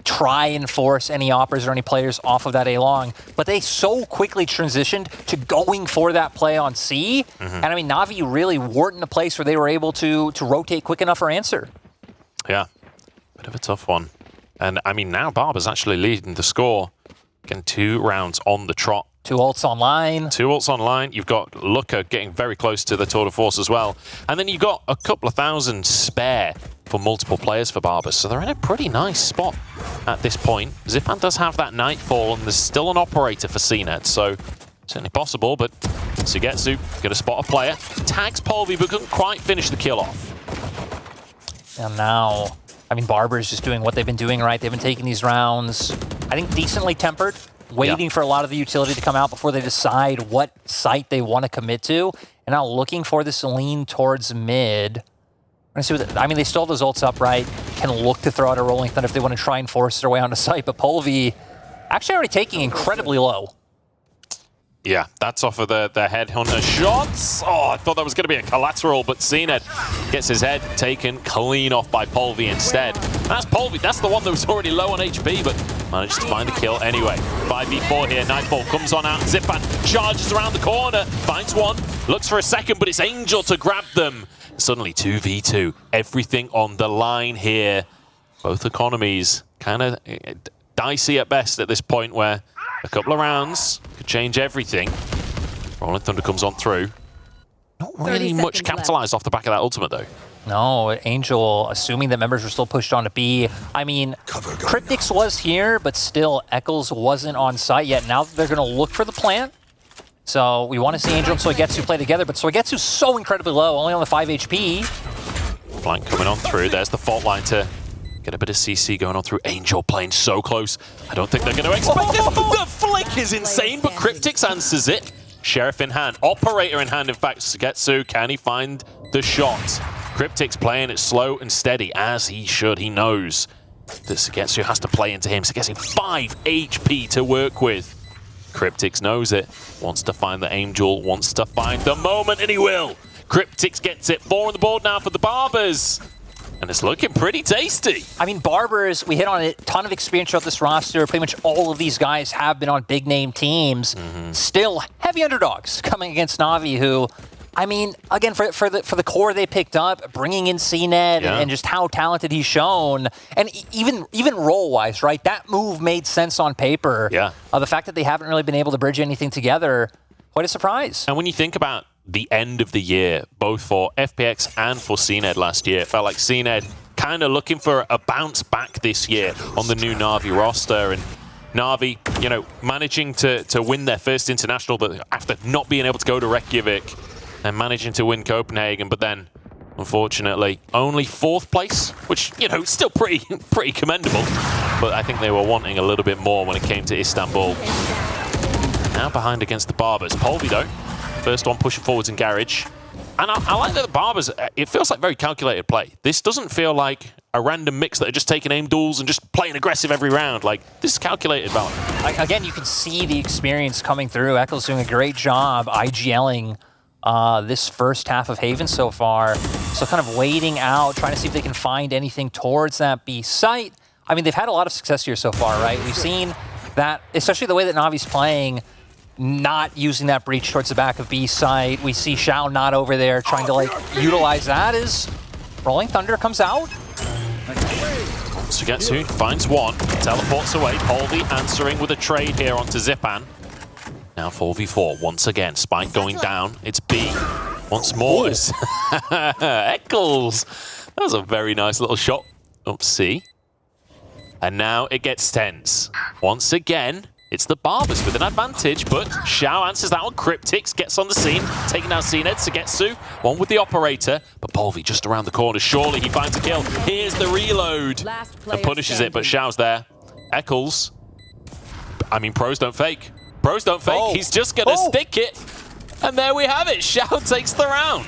try and force any oppers or any players off of that A long. But they so quickly transitioned to going for that play on C. And I mean, Navi really weren't in a place where they were able to rotate quick enough for answer. Yeah, bit of a tough one. And I mean, now Barber's actually leading the score. Getting 2 rounds on the trot. 2 ults online. 2 ults online. You've got Looker getting very close to the tour de force as well. And then you've got a couple of thousand spare for multiple players for Barbers. So they're in a pretty nice spot at this point. Zipan does have that Nightfall, and there's still an operator for CNED. So certainly possible, but Sugetsu going to spot a player. Tags Polvi, but couldn't quite finish the kill off. And now, I mean, Barbers just doing what they've been doing, right? They've been taking these rounds, I think, decently tempered. Waiting for a lot of the utility to come out before they decide what site they want to commit to. And now looking for this lean towards mid. I mean, they still have those ults up, right? Can look to throw out a Rolling Thunder if they want to try and force their way onto site. But Polvi actually already taking incredibly low. Yeah, that's off of the headhunter shots. Oh, I thought that was going to be a collateral, but CNED gets his head taken clean off by Polvi instead. That's Polvi. That's the one that was already low on HP, but managed to find the kill anyway. 5v4 here. Nightfall comes on out. Zipan charges around the corner. Finds one. Looks for a second, but it's Angel to grab them. Suddenly 2v2. Everything on the line here. Both economies kind of dicey at best at this point, where a couple of rounds could change everything. Rolling Thunder comes on through. Not really much capitalized off the back of that ultimate, though. No, Angel, assuming that members were still pushed on to B. I mean, Cryptics was here, but still, Eccles wasn't on site yet. Now they're going to look for the plant. So we want to see Angel and Suigetsu play together, but Suigetsu's so incredibly low, only on the 5 HP. Flank coming on through. There's the fault line to get a bit of CC going on through. Angel playing so close. I don't think they're going to expect it. The flick is insane, but Cryptics answers it. Sheriff in hand, Operator in hand, in fact. Sugetsu, can he find the shot? Cryptic's playing it slow and steady, as he should. He knows that Sugetsu has to play into him. Sugetsu 5 HP to work with. Cryptix knows it, wants to find the Angel, wants to find the moment, and he will. Cryptix gets it. 4 on the board now for the Barbers. And it's looking pretty tasty. I mean, Barbers, we hit on a ton of experience throughout this roster. Pretty much all of these guys have been on big-name teams. Still heavy underdogs coming against Navi, who, I mean, again, for the core they picked up, bringing in CNED and just how talented he's shown, and even role-wise, right? That move made sense on paper. Yeah. The fact that they haven't really been able to bridge anything together, quite a surprise. And when you think about the end of the year, both for FPX and for CNED last year, it felt like CNED kind of looking for a bounce back this year on the new Navi roster. And Navi, you know, managing to win their first international, but after not being able to go to Reykjavik and managing to win Copenhagen, but then unfortunately only 4th place, which, you know, still pretty commendable. But I think they were wanting a little bit more when it came to Istanbul. Now behind against the Barbers. Polvi though, first one pushing forwards in Garage. And I like that the Barbers, it feels like very calculated play. This doesn't feel like a random mix that are just taking aim duels and just playing aggressive every round. Like, this is calculated Valorant. Again, you can see the experience coming through. Eccles doing a great job IGLing this first half of Haven so far. So kind of waiting out, trying to see if they can find anything towards that B site. I mean, they've had a lot of success here so far, right? We've seen that, especially the way that Navi's playing, not using that breach towards the back of B site. We see Xiao not over there trying to like utilize that as Rolling Thunder comes out. Sugetsu finds one, teleports away. Polvi answering with a trade here onto Zipan. Now 4v4 once again. Spike going down. It's B. Once more is Eccles. That was a very nice little shot up C. And now it gets tense. Once again, it's the Barbers with an advantage, but Xiao answers that one. Cryptix gets on the scene, taking down CNED, Sugetsu, one with the Operator, but Polvi just around the corner. Surely he finds a kill. Here's the reload and punishes it, but Xiao's there. Eccles, I mean, pros don't fake. Pros don't fake. He's just going to stick it, and there we have it. Xiao takes the round.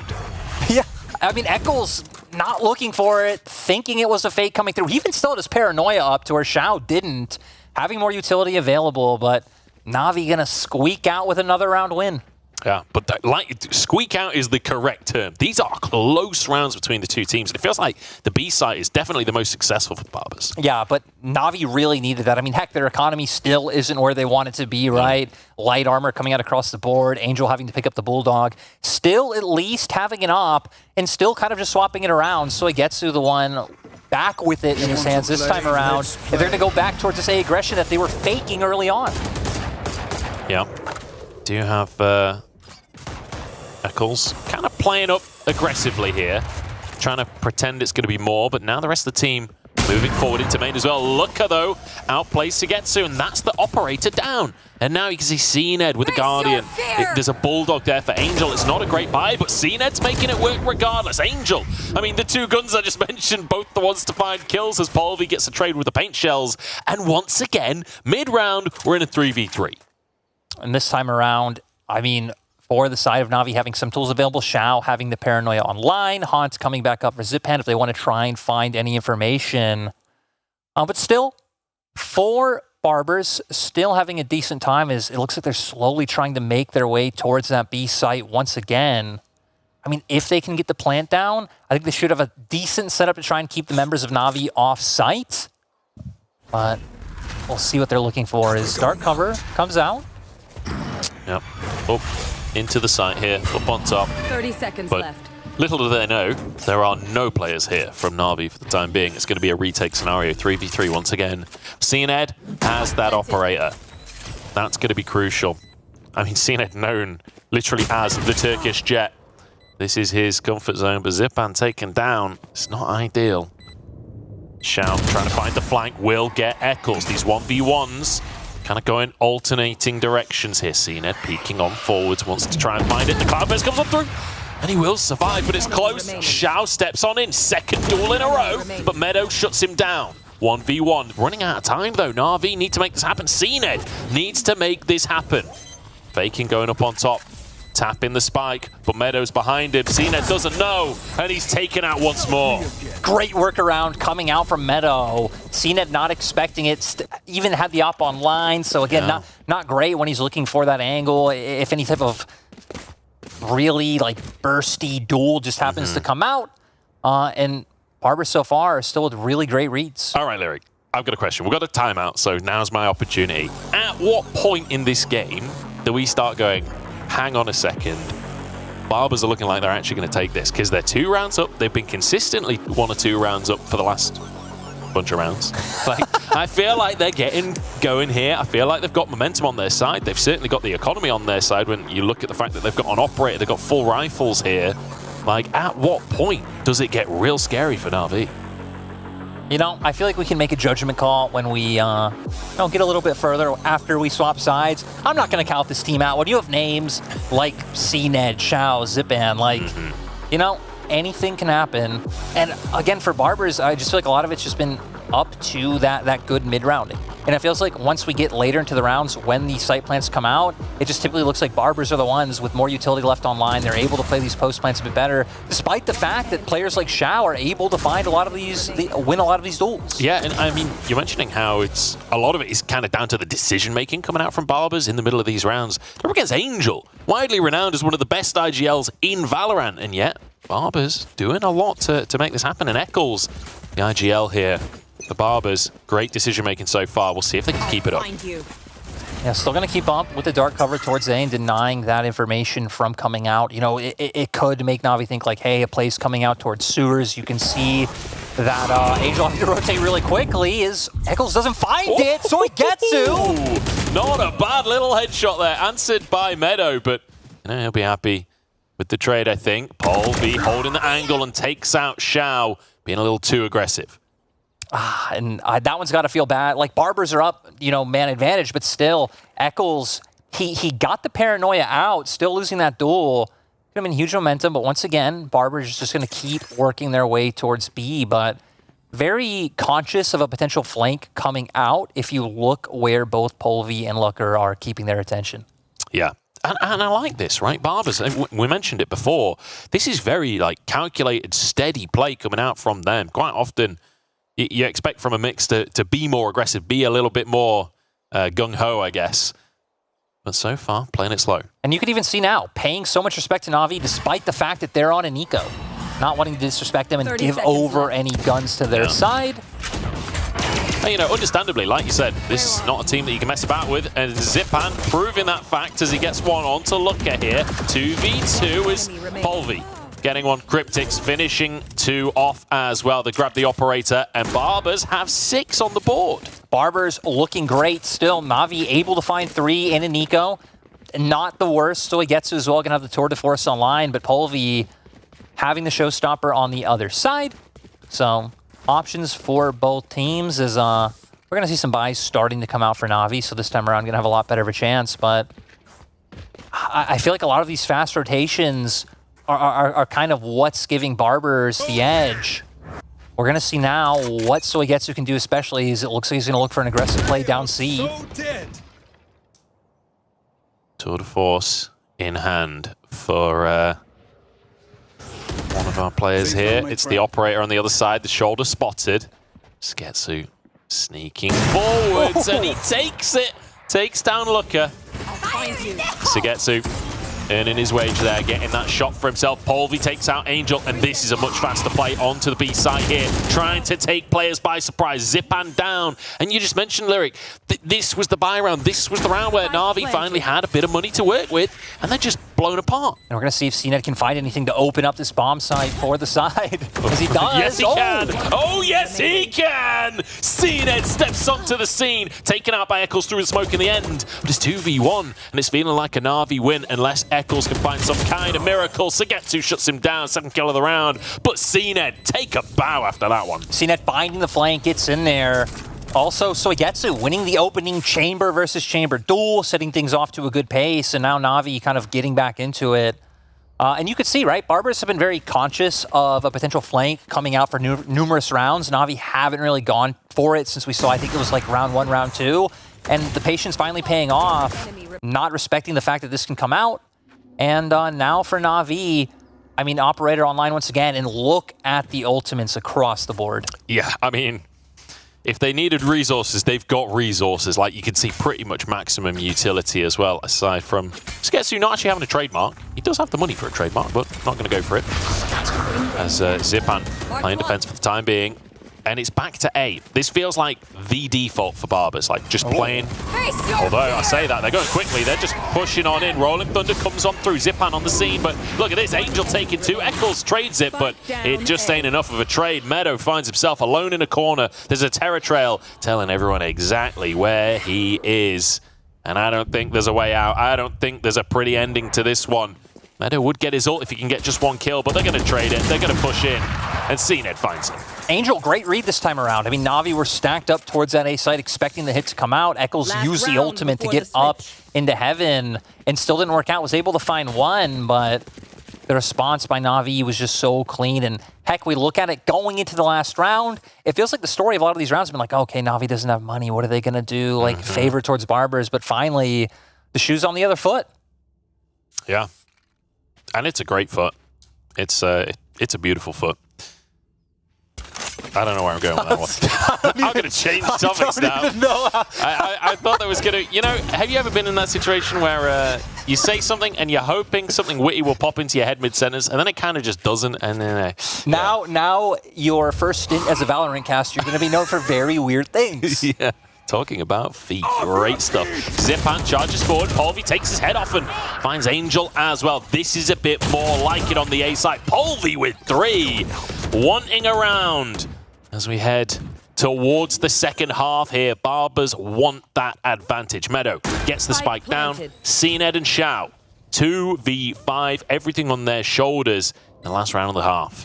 Yeah, I mean, Eccles not looking for it, thinking it was a fake coming through. He even still had his paranoia up to where Xiao didn't. Having more utility available, but Navi gonna squeak out with another round win. Yeah, but squeak out is the correct term. These are close rounds between the two teams. It feels like the B side is definitely the most successful for the Barbers. Yeah, but Navi really needed that. I mean, heck, their economy still isn't where they want it to be, right? Light armor coming out across the board, Angel having to pick up the Bulldog. Still at least having an op, and still kind of just swapping it around. So he gets to the one back with it in his hands this time around. If they're going to go back towards this A aggression that they were faking early on. Yeah. Do you have Eccles kind of playing up aggressively here, trying to pretend it's going to be more, but now the rest of the team moving forward into main as well. Looker, though, outplays Sugetsu, and that's the Operator down. And now you can see CNED with the Guardian. There's a Bulldog there for Angel. It's not a great buy, but CNED's making it work regardless. Angel, I mean, the two guns I just mentioned, both the ones to find kills as Polvi gets a trade with the paint shells. And once again, mid-round, we're in a 3v3. And this time around, I mean, for the side of Navi having some tools available, Xiao having the paranoia online, Haunt's coming back up for Zipan if they want to try and find any information. But still, for Barbers, still having a decent time as it looks like they're slowly trying to make their way towards that B site once again. I mean, if they can get the plant down, I think they should have a decent setup to try and keep the members of Navi off site. But we'll see what they're looking for as dark cover comes out. Yep. Oh. Into the site here, up on top. 30 seconds left. Little do they know, there are no players here from Navi for the time being. It's going to be a retake scenario, 3v3 once again. CNED has that Operator. That's going to be crucial. I mean, CNED known literally as the Turkish jet. This is his comfort zone, but Zipan taken down. It's not ideal. Xiao trying to find the flank, will get Eccles. These 1v1s. Kind of going alternating directions here. CNED peeking on forwards, wants to try and find it. The Cloudburst comes on through, and he will survive, but it's close. Xiao steps on in, second duel in a row, but Meadow shuts him down. 1v1, running out of time though. Navi need to make this happen. CNED needs to make this happen. Faking going up on top. Tapping the spike, but Meadow's behind him. CNED doesn't know, and he's taken out once more. Great workaround coming out from Meadow. CNED not expecting it, even had the op online, so again, not great when he's looking for that angle. If any type of really like bursty duel just happens to come out, and Barbers so far are still with really great reads. All right, Lyric, I've got a question. We've got a timeout, so now's my opportunity. At what point in this game do we start going, hang on a second, Barbers are looking like they're actually going to take this? Because they're 2 rounds up. They've been consistently 1 or 2 rounds up for the last bunch of rounds. Like, I feel like they're getting going here. I feel like they've got momentum on their side. They've certainly got the economy on their side when you look at the fact that they've got an operator, they've got full rifles here. Like, at what point does it get real scary for Navi? You know, I feel like we can make a judgment call when we get a little bit further after we swap sides. I'm not going to count this team out. When you have names like CNED, Shao, Zipan, like, you know, anything can happen. And again, for Barbers, I just feel like a lot of it's just been up to that good mid-rounding. And it feels like once we get later into the rounds, when these site plants come out, it just typically looks like Barbers are the ones with more utility left online. They're able to play these post plants a bit better, despite the fact that players like Shao are able to find a lot of these, win a lot of these duels. Yeah, and I mean, you're mentioning how a lot of it is kind of down to the decision-making coming out from Barbers in the middle of these rounds. They're against Angel, widely renowned as one of the best IGLs in Valorant, and yet Barbers doing a lot to make this happen. And Eccles, the IGL here. The Barbers, great decision-making so far. We'll see if they can keep it up. Yeah, still going to keep up with the dark cover towards A and denying that information from coming out. You know, it could make Navi think like, hey, a play's coming out towards sewers. You can see that Angel having to rotate really quickly as Eccles doesn't find it, so he gets to. Not a bad little headshot there, answered by Meadow, but you know, he'll be happy with the trade, I think. Polvi holding the angle and takes out Shao, being a little too aggressive. And that one's got to feel bad. Like, Barbers are up, you know, man advantage, but still, Eccles, he got the paranoia out, still losing that duel. Could have been huge momentum, but once again, Barbers is just going to keep working their way towards B, but very conscious of a potential flank coming out if you look where both Polvi and Looker are keeping their attention. Yeah. And I like this, right? Barbers, we mentioned it before. This is very, like, calculated, steady play coming out from them. Quite often, you expect from a mix to be more aggressive, be a little bit more gung-ho, I guess. But so far, playing it slow. And you can even see now, paying so much respect to Navi despite the fact that they're on an eco. Not wanting to disrespect them and give over any guns to their side. And, you know, understandably, like you said, this is not a team that you can mess about with. And Zipan proving that fact as he gets one on to Looker here. 2v2 is Polvi. Getting one, Cryptics finishing 2 off as well. They grab the operator, and Barbers have 6 on the board. Barbers looking great still. Navi able to find 3 in an eco. Not the worst, so he gets to as well. Gonna have the Tour de Force online, but Polvi having the showstopper on the other side. So options for both teams is we're gonna see some buys starting to come out for Navi, so this time around gonna have a lot better of a chance, but I feel like a lot of these fast rotations are kind of what's giving Barbers the edge. We're going to see now what Soigetsu can do, especially as it looks like he's going to look for an aggressive play down C. Tour de Force in hand for one of our players here. It's the operator on the other side, the shoulder spotted. Soigetsu sneaking forwards, and he takes it. Takes down Looker. Soigetsu earning his wage there, getting that shot for himself. Polvi takes out Angel, and this is a much faster play onto the B side here, trying to take players by surprise. Zipan down, and you just mentioned, Lyric, this was the buy round. This was the round where Navi finally had a bit of money to work with, and they're just blown apart. And we're going to see if CNED can find anything to open up this bomb site for the side, because he does. Yes, he can. Oh, yes, he can. CNED steps onto the scene, taken out by Eccles through the smoke in the end. But it's 2v1, and it's feeling like a Navi win unless Eccles can find some kind of miracle. Soigetsu shuts him down, 2nd kill of the round. But CNED take a bow after that one. CNED finding the flank, gets in there. Also, Soigetsu winning the opening chamber versus chamber duel, setting things off to a good pace, and now Navi kind of getting back into it. And you could see, right, Barbers have been very conscious of a potential flank coming out for numerous rounds. Navi haven't really gone for it since we saw, I think it was like round 1, round 2. And the patience finally paying off, not respecting the fact that this can come out. And now for Navi, I mean, Operator online once again, and look at the ultimates across the board. Yeah, I mean, if they needed resources, they've got resources. Like, you can see pretty much maximum utility as well, aside from Sketsu not actually having a trademark. He does have the money for a trademark, but not going to go for it. As Zipan playing defense for the time being. And it's back to A. This feels like the default for Barbers, like just playing. Although I say that, they're going quickly. They're just pushing on in. Rolling Thunder comes on through. Zipan on the scene, but look at this. Angel taking 2. Eccles trades it, but it just ain't enough of a trade. Meadow finds himself alone in a corner. There's a Terror Trail telling everyone exactly where he is. And I don't think there's a way out. I don't think there's a pretty ending to this one. Meadow would get his ult if he can get just 1 kill, but they're going to trade it. They're going to push in, and CNED finds him. Angel, great read this time around. I mean, Navi were stacked up towards that A site, expecting the hit to come out. Eccles used the ultimate to get up into heaven, and still didn't work out. Was able to find 1, but the response by Navi was just so clean. And heck, we look at it going into the last round. It feels like the story of a lot of these rounds has been like, okay, Navi doesn't have money. What are they going to do? Like, favor towards Barbers. But finally, the shoe's on the other foot. Yeah. And it's a great foot. It's a beautiful foot. I don't know where I'm going with that one. I'm going to change topics now. I thought that was going to... You know, have you ever been in that situation where you say something and you're hoping something witty will pop into your head mid-sentence, and then it kind of just doesn't, and then... Now, your first stint as a Valorant cast, you're going to be known for very weird things. Yeah. Talking about feet. Great stuff. Zipan charges forward. Polvi takes his head off and finds Angel as well. This is a bit more like it on the A side. Polvi with 3. Wanting around as we head towards the second half here. Barbers want that advantage. Meadow gets the spike down. CNED and Xiao. 2v5. Everything on their shoulders in the last round of the half.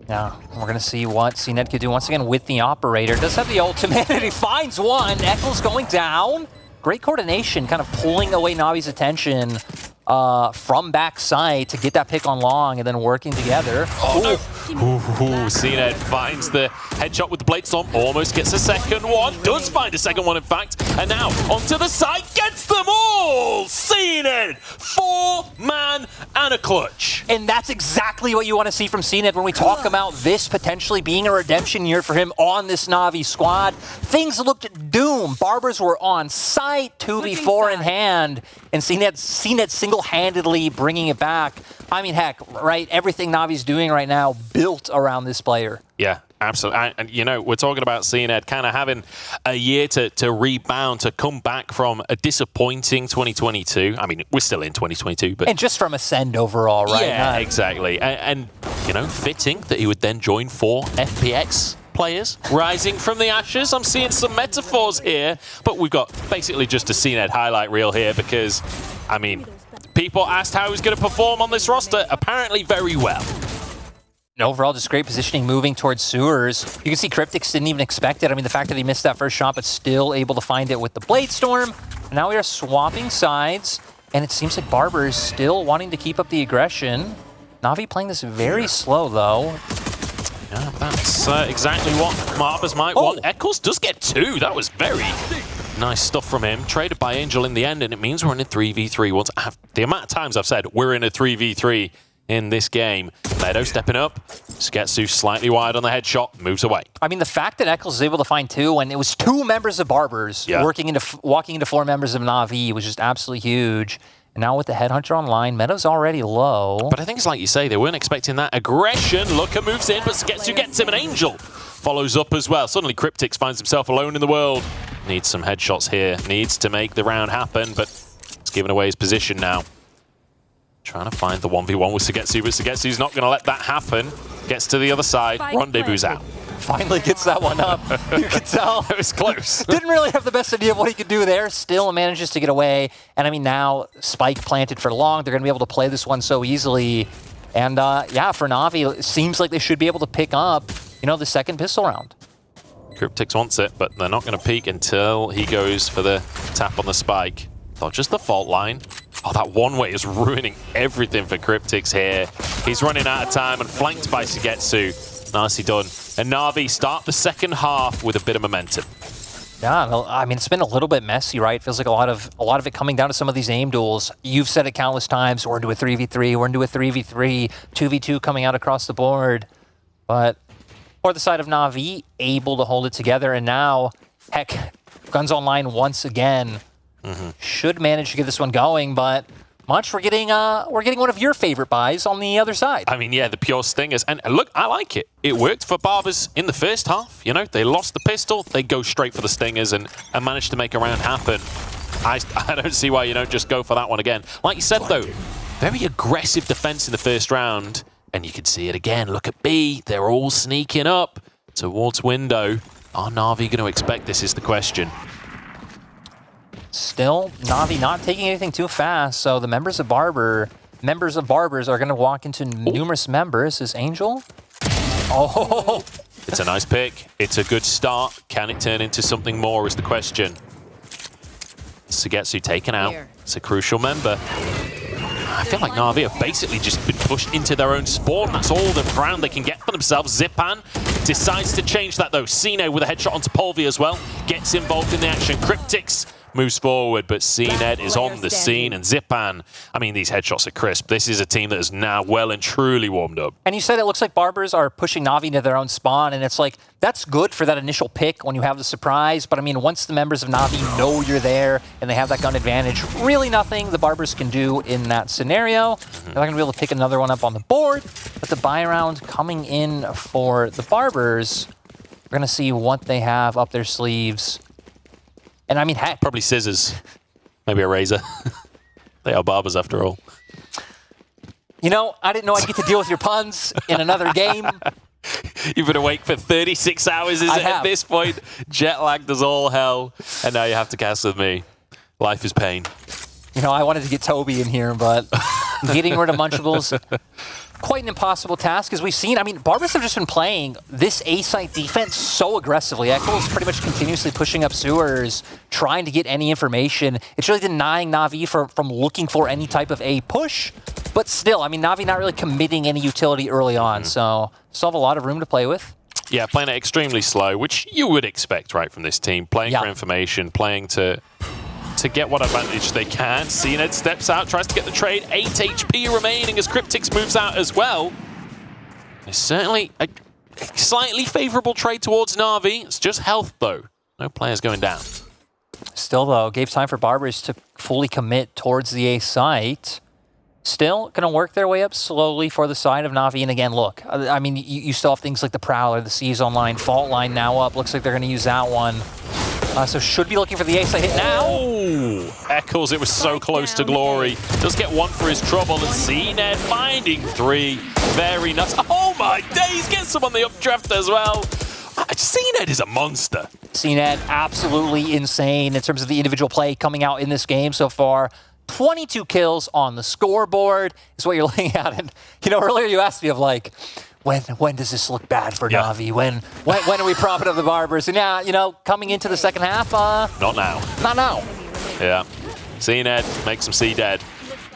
Yeah, we're going to see what CNED could do once again with the Operator. Does have the ultimate, and he finds 1. Eccles going down. Great coordination, kind of pulling away Navi's attention from backside to get that pick on long and then working together. Oh, no. CNED finds the headshot with the Blade Storm. Almost gets a second one. Does find a second one, in fact. And now onto the side. Gets them all! CNED! 4-man and a clutch. And that's exactly what you want to see from CNED when we talk about this potentially being a redemption year for him on this Navi squad. Things looked doom. Barbers were on site, 2v4 in hand, and CNED single-handedly bringing it back. I mean, heck, right? Everything Navi's doing right now built around this player. Yeah, absolutely. And you know, we're talking about CNED kind of having a year to rebound, to come back from a disappointing 2022. I mean, we're still in 2022, but... And just from Ascend overall, right? Yeah, exactly. And, you know, fitting that he would then join 4 FPX players rising from the ashes. I'm seeing some metaphors here, but we've got basically just a CNED highlight reel here because, I mean, people asked how he was going to perform on this roster. Apparently very well. And overall, just great positioning moving towards sewers. You can see Cryptix didn't even expect it. I mean, the fact that he missed that first shot, but still able to find it with the Blade Storm. And now we are swapping sides, and it seems like Barbers still wanting to keep up the aggression. Navi playing this very slow, though. Yeah, that's exactly what Barbers might want. Eccles does get 2. That was very nice stuff from him. Traded by Angel in the end, and it means we're in a 3v3. Once the amount of times I've said we're in a 3v3 in this game. Meadow stepping up. Sketsu slightly wide on the headshot. Moves away. I mean, the fact that Eccles was able to find 2 when it was 2 members of Barbers walking into 4 members of Navi was just absolutely huge. And now with the Headhunter online, Meadow's already low. But I think it's like you say, they weren't expecting that aggression. Looker moves in, but Sketsu gets him, and Angel follows up as well. Suddenly Cryptix finds himself alone in the world. Needs some headshots here. Needs to make the round happen, but it's giving away his position now. Trying to find the 1v1 with Sketsu, but Sketsu's not going to let that happen. Gets to the other side. Rendezvous out. Finally gets that one up. You can tell. It was close. Didn't really have the best idea of what he could do there. Still manages to get away. And I mean, now Spike planted for long. They're going to be able to play this one so easily. And yeah, for Navi, it seems like they should be able to pick up, you know, the second pistol round. Cryptix wants it, but they're not going to peek until he goes for the tap on the Spike. Dodges the fault line. Oh, that one way is ruining everything for Cryptix here. He's running out of time and flanked by Sugetsu. Nicely done. And Navi start the second half with a bit of momentum. Yeah, I mean, it's been a little bit messy, right? Feels like a lot of it coming down to some of these aim duels. You've said it countless times, we're into a 3v3, we're into a 3v3, 2v2 coming out across the board. But for the side of Navi, able to hold it together, and now, heck, Guns Online once again should manage to get this one going, but Much, we're getting one of your favorite buys on the other side. I mean, yeah, the pure stingers. And look, I like it. It worked for Barbers in the first half. You know, they lost the pistol, they go straight for the stingers and managed to make a round happen. I don't see why you don't just go for that one again. Like you said, though, very aggressive defense in the first round. And you can see it again. Look at B. They're all sneaking up towards window. Are Navi going to expect this is the question. Still, Navi not taking anything too fast, so the members of Barbers are going to walk into numerous members. Is Angel? Oh! It's a nice pick. It's a good start. Can it turn into something more is the question. Sugetsu taken out. It's a crucial member. I feel like Navi have basically just been pushed into their own spawn. That's all the ground they can get for themselves. Zipan decides to change that, though. Cine with a headshot onto Polvi as well. Gets involved in the action. Cryptics moves forward, but CNED is on the scene, and Zipan, I mean, these headshots are crisp. This is a team that is now well and truly warmed up. And you said it looks like Barbers are pushing Navi into their own spawn, and it's like, that's good for that initial pick when you have the surprise, but I mean, once the members of Navi know you're there and they have that gun advantage, really nothing the Barbers can do in that scenario. They're not going to be able to pick another one up on the board, but the buy round coming in for the Barbers, we're going to see what they have up their sleeves. And I mean, heck. Probably scissors. Maybe a razor. They are Barbers after all. You know, I didn't know I'd get to deal with your puns in another game. You've been awake for 36 hours, is it, at this point? Jet lagged as all hell, and now you have to cast with me. Life is pain. You know, I wanted to get Toby in here, but getting rid of Munchables, quite an impossible task, as we've seen. I mean, Barbers have just been playing this A-site defense so aggressively. Echo's pretty much continuously pushing up sewers, trying to get any information. It's really denying Navi from looking for any type of A push. But still, I mean, Navi not really committing any utility early on, so still have a lot of room to play with. Yeah, playing it extremely slow, which you would expect, right, from this team. Playing for information, playing to get what advantage they can. CNED steps out, tries to get the trade. 8 HP remaining as Cryptics moves out as well. It's certainly a slightly favorable trade towards Navi. It's just health, though. No players going down. Still, though, gave time for Barbers to fully commit towards the A site. Still going to work their way up slowly for the side of Navi. And again, look, I mean, you still have things like the Prowler, the C's online, Fault Line now up. Looks like they're going to use that one. So should be looking for the ace hit now. Oh, Eccles, it was so close to glory. Does get one for his trouble, and CNED finding 3. Very nuts. Oh my days, gets him on the updraft as well. CNED is a monster. CNED absolutely insane in terms of the individual play coming out in this game so far. 22 kills on the scoreboard is what you're looking at. And, you know, earlier you asked me of like, when does this look bad for Navi? When are we propping up the Barbers? And yeah, you know, coming into the second half, not now. Not now. Yeah. CNED makes them see dead.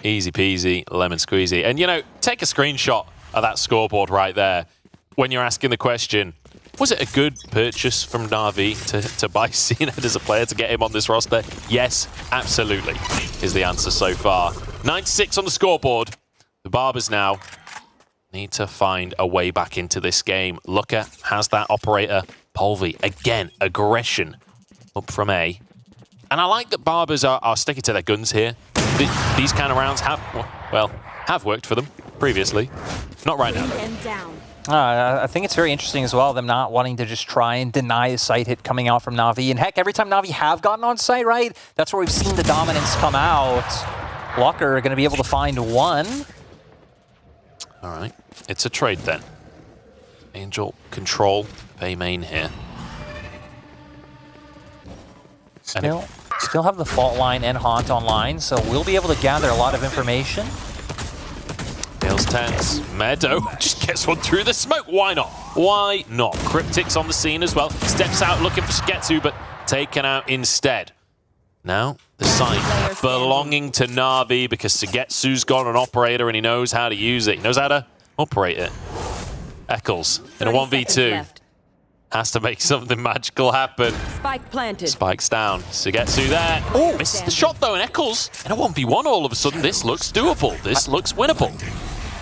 Easy peasy, lemon squeezy. And, you know, take a screenshot of that scoreboard right there when you're asking the question, was it a good purchase from Navi to buy CNED as a player to get him on this roster? Yes, absolutely, is the answer so far. 96 on the scoreboard. The Barbers now need to find a way back into this game. Looker has that operator. Polvi, again, aggression up from A. And I like that Barbers are sticking to their guns here. These kind of rounds have worked for them previously. Not right now, though. I think it's very interesting as well, them not wanting to just try and deny a site hit coming out from Navi. And heck, every time Navi have gotten on site, right, that's where we've seen the dominance come out. Locker going to be able to find one. All right, it's a trade then. Angel control Bay main here. Still have the Fault Line and Haunt online, so we'll be able to gather a lot of information. Feels tense. Meadow just gets one through the smoke. Why not? Why not? Cryptics on the scene as well. Steps out looking for Sugetsu, but taken out instead. Now, the site belonging to Navi because Sugetsu's got an operator and he knows how to use it. He knows how to operate it. Eccles in a 1v2. has to make something magical happen. Spike planted. Spike's down. Sugetsu there. Oh, misses the shot though, and Eccles in a 1v1 all of a sudden. This looks doable. This looks winnable.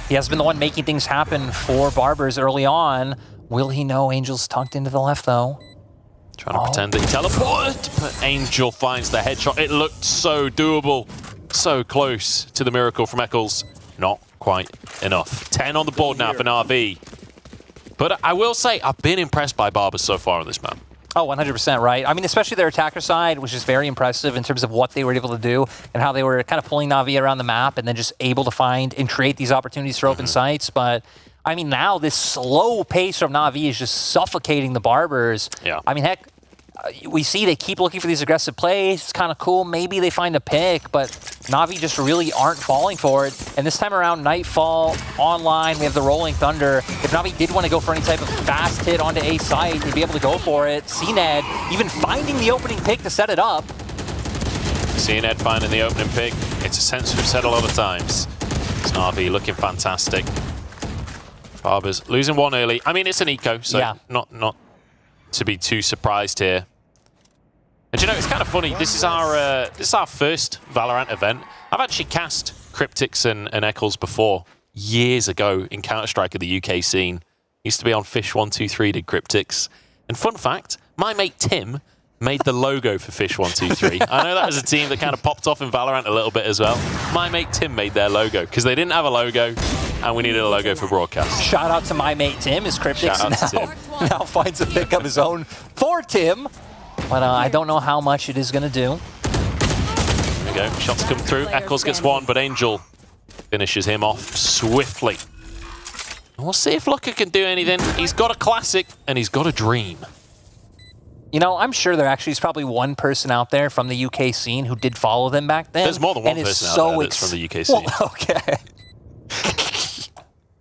He has been the one making things happen for Barbers early on. Will he know Angel's tucked into the left though? Trying to pretend that he teleported, but Angel finds the headshot. It looked so doable. So close to the miracle from Eccles. Not quite enough. 10 on the board now for Navi. But I will say, I've been impressed by Barbers so far on this map. Oh, 100%, right? I mean, especially their attacker side, which is very impressive in terms of what they were able to do and how they were kind of pulling Navi around the map and then just able to find and create these opportunities for open sites. But, I mean, now this slow pace from Navi is just suffocating the Barbers. Yeah. I mean, heck, we see they keep looking for these aggressive plays. It's kind of cool. Maybe they find a pick, but Navi just really aren't falling for it. And this time around, Nightfall online, we have the Rolling Thunder. If Navi did want to go for any type of fast hit onto A site, they'd be able to go for it. CNED even finding the opening pick to set it up. CNED finding the opening pick. It's a sense we've said a lot of times. It's Navi looking fantastic. Barbers losing one early. I mean, it's an eco, so yeah. not to be too surprised here. And you know, it's kind of funny. This is our first Valorant event. I've actually cast Cryptics and Eccles before, years ago in Counter-Strike at the UK scene. Used to be on Fish123, did Cryptics. And fun fact, my mate Tim made the logo for Fish123. I know that was a team that kind of popped off in Valorant a little bit as well. My mate Tim made their logo because they didn't have a logo and we needed a logo for broadcast. Shout out to my mate Tim, his Cryptics now finds a pick of his own for Tim. But I don't know how much it is going to do. There we go. Shots come through. Eccles gets one, but Angel finishes him off swiftly. And we'll see if Luca can do anything. He's got a classic, and he's got a dream. You know, I'm sure there actually is probably one person out there from the UK scene who did follow them back then. There's more than one person out there that's from the UK scene. Well, okay.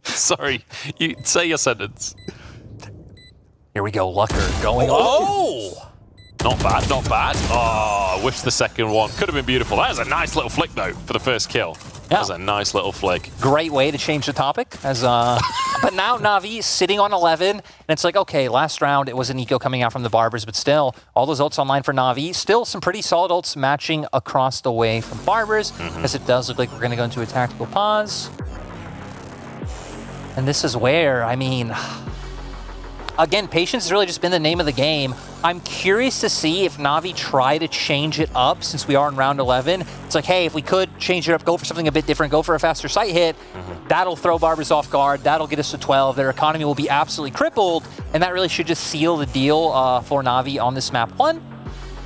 Sorry. You say your sentence. Here we go. Lucker going. Oh! Not bad, not bad. Oh, whiffs the second one. Could have been beautiful. That was a nice little flick, though, for the first kill. That was a nice little flick. Great way to change the topic. But now Navi sitting on 11, and it's like, okay, last round it was an eco coming out from the Barbers, but still, all those ults online for Navi. Still some pretty solid ults matching across the way from Barbers, as it does look like we're going to go into a tactical pause. And this is where, I mean... Again, patience has really just been the name of the game. I'm curious to see if Navi try to change it up since we are in round 11. It's like, hey, if we could change it up, go for something a bit different, go for a faster sight hit, that'll throw Barbers off guard, that'll get us to 12, their economy will be absolutely crippled, and that really should just seal the deal for Navi on this map 1.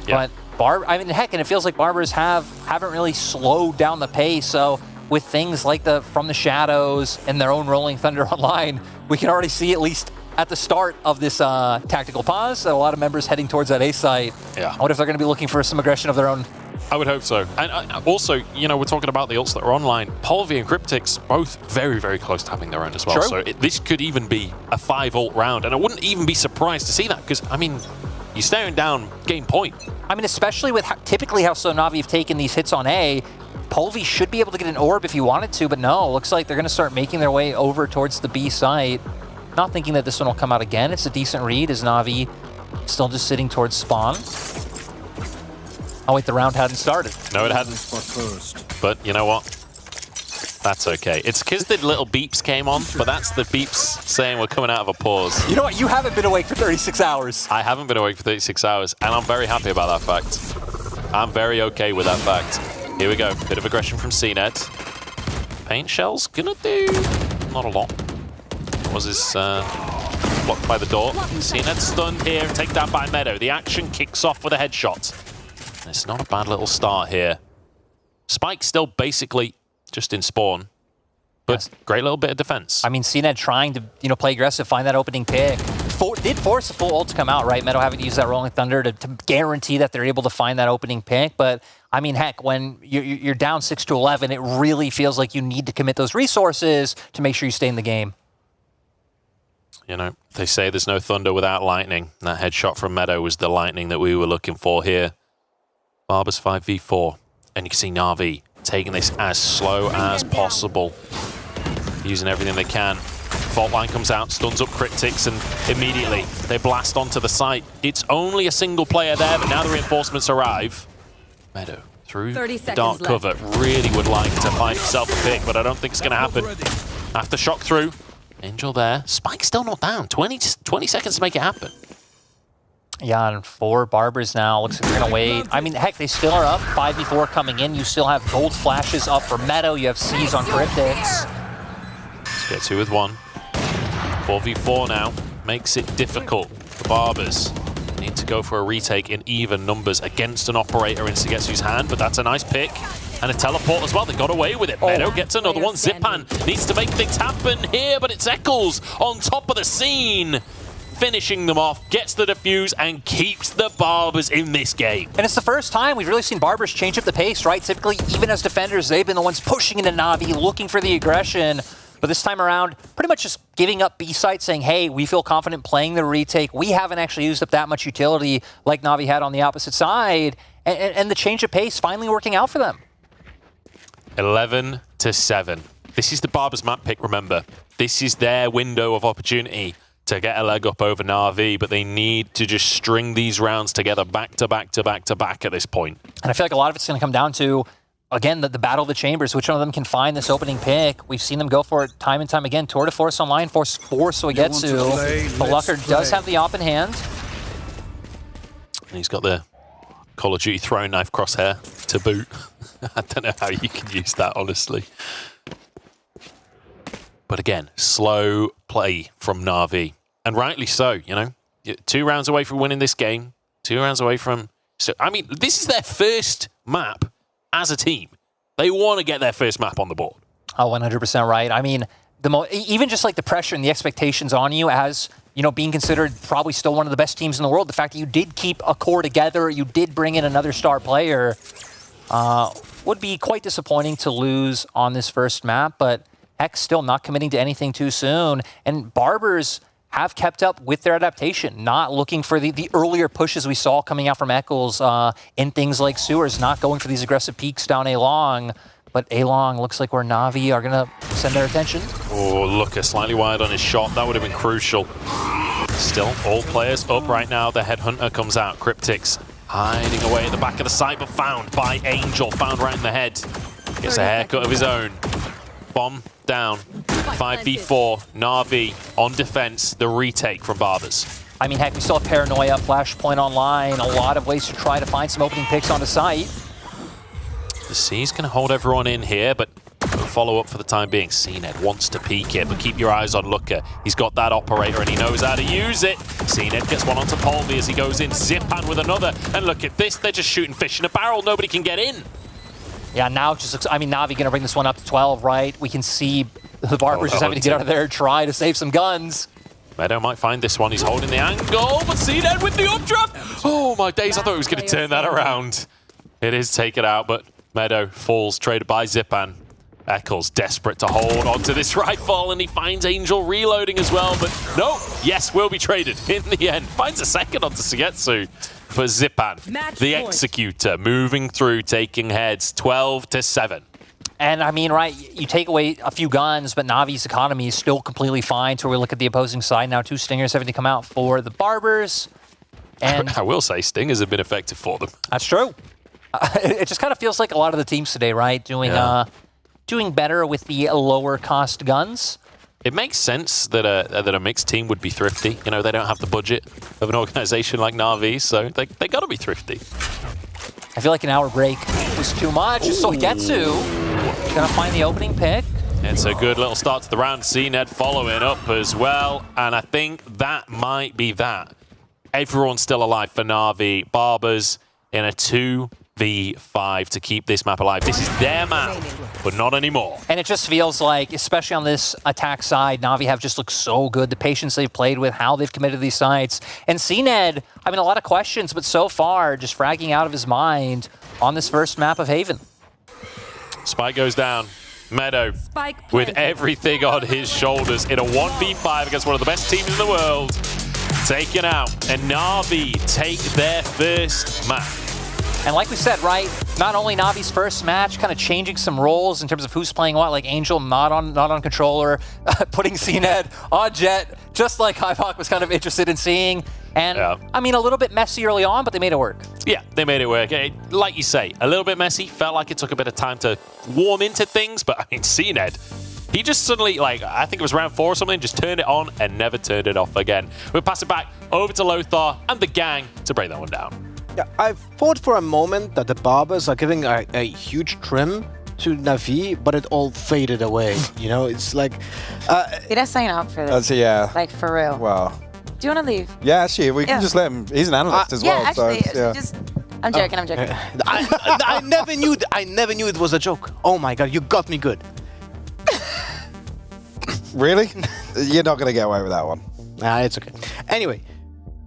Yeah. But, I mean, heck, and it feels like Barbers haven't really slowed down the pace, so with things like the From the Shadows and their own Rolling Thunder online, we can already see at least at the start of this tactical pause, a lot of members heading towards that A site. Yeah. What if they're going to be looking for some aggression of their own? I would hope so. And also, you know, we're talking about the ults that are online. Polvi and Cryptics, both very, very close to having their own as well. True. So this could even be a 5-ult round. And I wouldn't even be surprised to see that because, I mean, you're staring down game point. I mean, especially with typically how so Navi have taken these hits on A, Polvi should be able to get an orb if he wanted to, but no, looks like they're going to start making their way over towards the B site. Not thinking that this one will come out again. It's a decent read as Navi still just sitting towards spawn. Oh wait, the round hadn't started. No, it hadn't. But you know what? That's okay. It's because the little beeps came on, but that's the beeps saying we're coming out of a pause. You know what? You haven't been awake for 36 hours. I haven't been awake for 36 hours, and I'm very happy about that fact. I'm very okay with that fact. Here we go. Bit of aggression from CNED. Paint Shell's gonna do not a lot. Was his blocked by the door. CNED stunned here, takedown by Meadow. The action kicks off with a headshot. It's not a bad little start here. Spike still basically just in spawn, but great little bit of defense. I mean, CNED trying to play aggressive, find that opening pick. Did force a full ult to come out, right? Meadow having to use that Rolling Thunder to guarantee that they're able to find that opening pick. But I mean, heck, when you're down 6-11, it really feels like you need to commit those resources to make sure you stay in the game. You know, they say there's no thunder without lightning. That headshot from Meadow was the lightning that we were looking for here. Barbers 5v4. And you can see Navi taking this as slow as possible. Using everything they can. Fault line comes out, stuns up Cryptics, and immediately they blast onto the site. It's only a single player there, but now the reinforcements arrive. Meadow through the dark cover. Really would like to find himself a pick, but I don't think it's going to happen. After shock through, Angel there. Spike's still not down. 20 seconds to make it happen. Yeah, and 4 Barbers now. Looks like they're going to wait. I mean, heck, they still are up. 5v4 coming in. You still have gold flashes up for Meadow. You have C's on Cryptics. Let's get 2 with 1. 4v4 now. Makes it difficult for Barbers. Need to go for a retake in even numbers against an operator in Sugetsu's hand, but that's a nice pick. And a teleport as well. They got away with it. Meadow gets another one. Zipan needs to make things happen here, but it's Eccles on top of the scene. Finishing them off, gets the defuse, and keeps the Barbers in this game. And it's the first time we've really seen Barbers change up the pace, right? Typically, even as defenders, they've been the ones pushing into Navi, looking for the aggression. But this time around, pretty much just giving up B site, saying, hey, we feel confident playing the retake. We haven't actually used up that much utility like Navi had on the opposite side. And the change of pace finally working out for them. 11-7. This is the Barbers map pick, remember. This is their window of opportunity to get a leg up over Navi, but they need to just string these rounds together back to back to back to back at this point. And I feel like a lot of it's going to come down to, again, the battle of the chambers. Which one of them can find this opening pick? We've seen them go for it time and time again. Tour de Force online, Force 4 Sugetsu. But Lucker does have the op in hand. And he's got the Call of Duty throwing knife crosshair to boot. I don't know how you can use that, honestly. But again, slow play from Navi. And rightly so, you know. 2 rounds away from winning this game. 2 rounds away from... So, I mean, this is their first map as a team. They want to get their first map on the board. Oh, 100% right. I mean, even just like the pressure and the expectations on you as, you know, being considered probably still one of the best teams in the world. The fact that you did keep a core together, you did bring in another star player, would be quite disappointing to lose on this first map. But heck, still not committing to anything too soon. And Barbers have kept up with their adaptation, not looking for the earlier pushes we saw coming out from Eccles in things like sewers, not going for these aggressive peaks down A-Long. But A-Long looks like where Navi are going to send their attention. Oh, Looker slightly wide on his shot. That would have been crucial. Still, all players up right now. The Headhunter comes out. Cryptics hiding away at the back of the site, but found by Angel. Found right in the head. Gets a haircut of his own. Bomb down. 5v4. Navi on defense. The retake from Barbers. I mean, heck, we still have Paranoia, Flashpoint online, a lot of ways to try to find some opening picks on the site. The C's going to hold everyone in here, but follow up for the time being. CNED wants to peek it, but keep your eyes on Looker. He's got that operator and he knows how to use it. CNED gets one onto Polby as he goes in. Zipan with another. And look at this. They're just shooting fish in a barrel. Nobody can get in. Yeah, now it just looks... I mean, Navi going to bring this one up to 12, right? We can see the Barbers just having to get out of there and try to save some guns. Meadow might find this one. He's holding the angle, but CNED with the updraft. Oh, my days. I thought he was going to turn that around. It is taken out, but Meadow falls, traded by Zipan. Eccles desperate to hold onto this rifle, and he finds Angel reloading as well, but no, yes, will be traded in the end. Finds a second onto Sugetsu for Zipan. The Executor moving through, taking heads, 12-7. And I mean, right, you take away a few guns, but Navi's economy is still completely fine. So we look at the opposing side now. 2 Stingers having to come out for the Barbers. And I will say Stingers have been effective for them. That's true. It just kind of feels like a lot of the teams today, right, doing better with the lower cost guns. It makes sense that a mixed team would be thrifty. You know, they don't have the budget of an organization like Navi, so they got to be thrifty. I feel like an hour break was too much. So Sugetsu gonna find the opening pick. It's a good little start to the round. CNED following up as well, and I think that might be that. Everyone's still alive for Navi. Barbers in a 2v5 to keep this map alive. This is their map, but not anymore. And it just feels like, especially on this attack side, Navi have just looked so good. The patience they've played with, how they've committed these sites. And CNED, I mean, a lot of questions, but so far, just fragging out of his mind on this first map of Haven. Spike goes down. Meadow with everything on his shoulders in a 1v5 against one of the best teams in the world. Taken out. And Navi take their first map. And like we said, right, not only Navi's first match, kind of changing some roles in terms of who's playing what, like Angel not on controller, putting CNED on Jet, just like Hivok was kind of interested in seeing. And, I mean, a little bit messy early on, but they made it work. Yeah, they made it work. Like you say, a little bit messy. Felt like it took a bit of time to warm into things, but I mean, CNED, he just suddenly, like, I think it was round 4 or something, just turned it on and never turned it off again. We'll pass it back over to Lothar and the gang to break that one down. Yeah, I thought for a moment that the Barbers are giving a huge trim to Navi, but it all faded away. You know, it's like... Did I sign up for this? Yeah. Like, for real. Wow. Do you want to leave? Yeah, actually, we can just let him. He's an analyst as well. Actually, so, just... I'm joking, I'm joking. I never knew it was a joke. Oh my god, you got me good. Really? You're not going to get away with that one. Nah, it's okay. Anyway,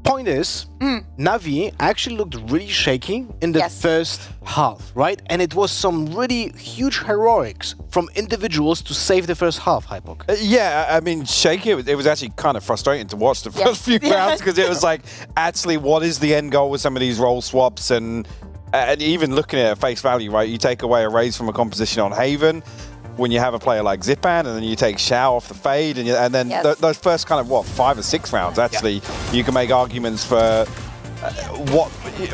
point is, Navi actually looked really shaky in the first half, right? And it was some really huge heroics from individuals to save the first half, Hivok. Yeah, I mean, shaky, it was actually kind of frustrating to watch the first few rounds because it was like, actually, what is the end goal with some of these role swaps? And even looking at face value, right? You take away a raise from a composition on Haven, when you have a player like Zipan, and then you take Xiao off the fade, and then those first kind of, 5 or 6 rounds, actually, you can make arguments for what...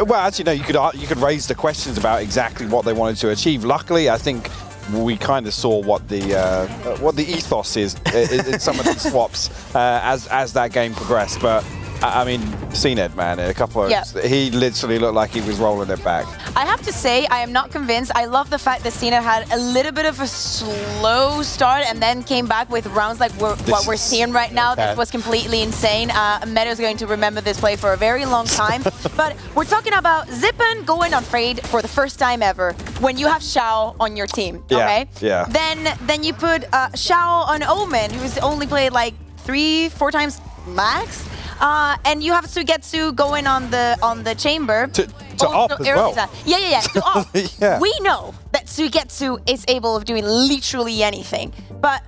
Well, actually, no, you could raise the questions about exactly what they wanted to achieve. Luckily, I think we kind of saw what the ethos is in some of these swaps as that game progressed, but... I mean, CNED, man, a couple of... He literally looked like he was rolling it back. I have to say, I am not convinced. I love the fact that CNED had a little bit of a slow start and then came back with rounds like what we're seeing right now. That was completely insane. Meta is going to remember this play for a very long time. But we're talking about Zipan going on Fade for the first time ever when you have Xiao on your team, okay? Yeah. Then you put Xiao on Omen, who's only played like 3-4 times max. And you have Suigetsu going on the chamber. To up as well. Yeah, to up. We know that Suigetsu is able of doing literally anything. But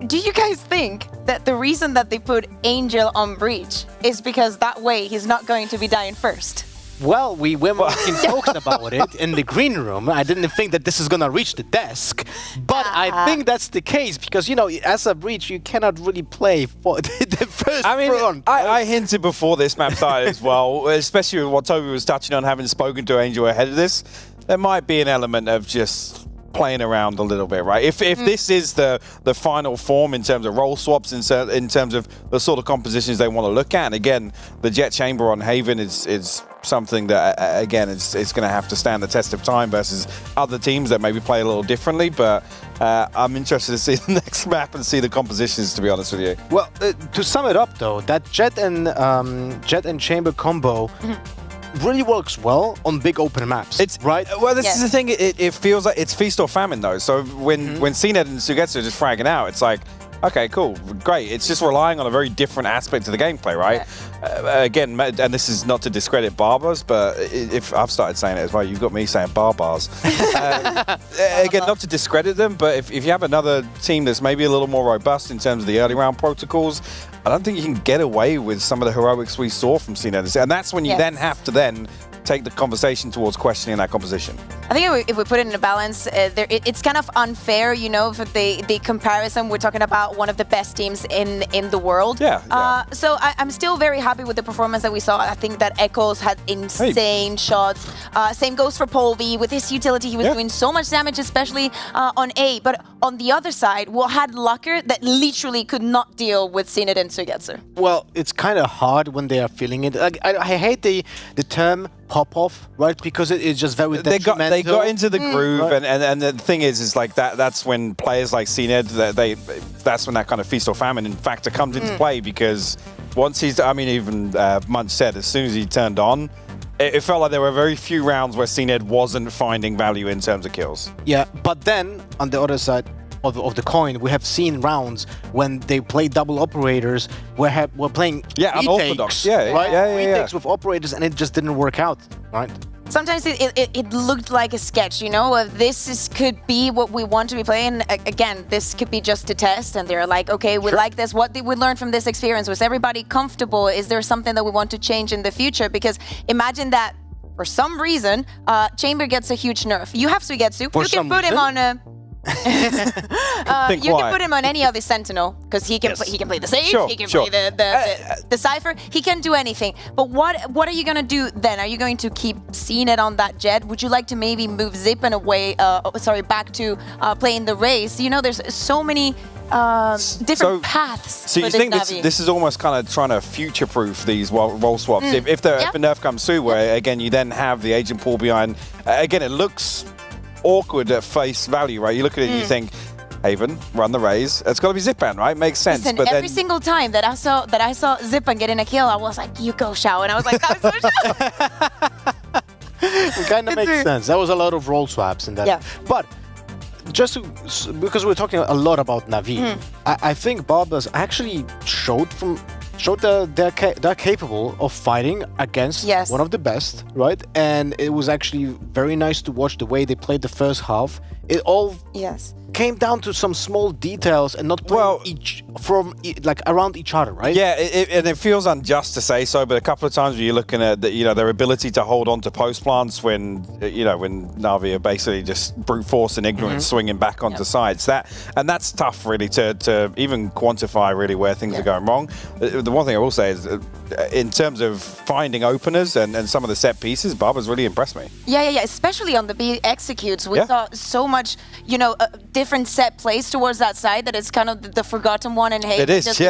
do you guys think that the reason that they put Angel on Breach is because that way he's not going to be dying first? Well, we were talking about it in the green room. I didn't think that this is going to reach the desk. But I think that's the case because, you know, as a Breach, you cannot really play for the first round. I hinted before this map started as well, especially with what Toby was touching on, having spoken to Angel ahead of this. There might be an element of just playing around a little bit, right? If this is the final form in terms of role swaps, in terms of the sort of compositions they want to look at, and again, the Jet Chamber on Haven is something that, again, it's going to have to stand the test of time versus other teams that maybe play a little differently, but I'm interested to see the next map and see the compositions, to be honest with you. Well, to sum it up, though, that Jet and Chamber combo really works well on big open maps. It's right. Well, this is the thing. It feels like it's feast or famine, though. So when CNED and Suigetsu are just fragging out, it's like, okay, cool, great. It's just relying on a very different aspect of the gameplay, right? Again, and this is not to discredit Barbers, but if I've started saying it as well, you've got me saying Barbars. Again, not to discredit them, but if you have another team that's maybe a little more robust in terms of the early round protocols, I don't think you can get away with some of the heroics we saw from CNED. And that's when you then have to take the conversation towards questioning that composition. I think if we put it in a balance, it's kind of unfair, you know, for the comparison. We're talking about one of the best teams in the world. So I'm still very happy with the performance that we saw. I think that Echoes had insane shots. Same goes for Polvi. With his utility, he was doing so much damage, especially on A. But on the other side, we had Lucker that literally could not deal with CNED and Suigetsu. Well, it's kind of hard when they are feeling it. I hate the term pop-off, right? Because it's just very detrimental. They got into the groove, and the thing is like that's when players like CNED, that's when that kind of feast or famine factor comes into play, because once he's, I mean, even Munch said, as soon as he turned on, it felt like there were very few rounds where CNED wasn't finding value in terms of kills. Yeah, but then on the other side of the coin, we have seen rounds when they play double operators, we're playing unorthodox, retakes with operators, and it just didn't work out, right? Sometimes it looked like a sketch, you know, this could be what we want to be playing. Again, this could be just a test, and they're like, okay, we like this. What did we learn from this experience? Was everybody comfortable? Is there something that we want to change in the future? Because imagine that for some reason, Chamber gets a huge nerf. You have Suigetsu. You can put him on a... you can put him on any other Sentinel because he can play the Sage, he can play the Cypher, he can do anything. But what are you gonna do then? Are you going to keep seeing it on that Jet? Would you like to maybe move Zippen away? Back to playing the Race? You know, there's so many different paths. So you think this is almost kind of trying to future-proof these role swaps? If the nerf comes through, where again you then have the agent pool behind. Again, it looks awkward at face value, right? You look at it and you think, Haven, run the Raze. It's got to be Zipan, right? Makes sense. Listen, but every single time that I saw Zipan getting a kill, I was like, you go, Shao. And I was like, that was so Shao. It kind of makes sense. There was a lot of role swaps in that. Yeah. But just because we're talking a lot about Navi, I think Barbers actually showed that they're capable of fighting against one of the best, right? And it was actually very nice to watch the way they played the first half. It all came down to some small details and not playing around each other, right? Yeah, and it feels unjust to say so, but a couple of times when you're looking at their ability to hold on to post plants when Navi are basically just brute force and ignorance swinging back onto sides, that's tough really to even quantify really where things are going wrong. The one thing I will say is in terms of finding openers and some of the set pieces, Barbers really impressed me. Yeah, especially on the B executes. We saw so much, different set plays towards that side that it's kind of the forgotten one in Haven. It is, it's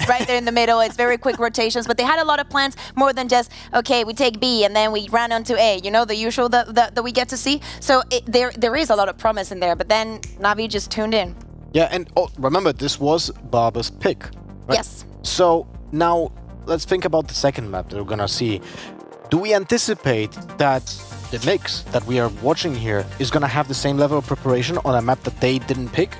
right there in the middle. It's very quick rotations, but they had a lot of plans more than just, okay, we take B and then we ran onto A, the usual that we get to see. So there is a lot of promise in there, but then Navi just tuned in. Yeah, and remember, this was Barber's pick, right? Yes. So now let's think about the second map that we're gonna see. Do we anticipate that the mix that we are watching here is gonna have the same level of preparation on a map that they didn't pick?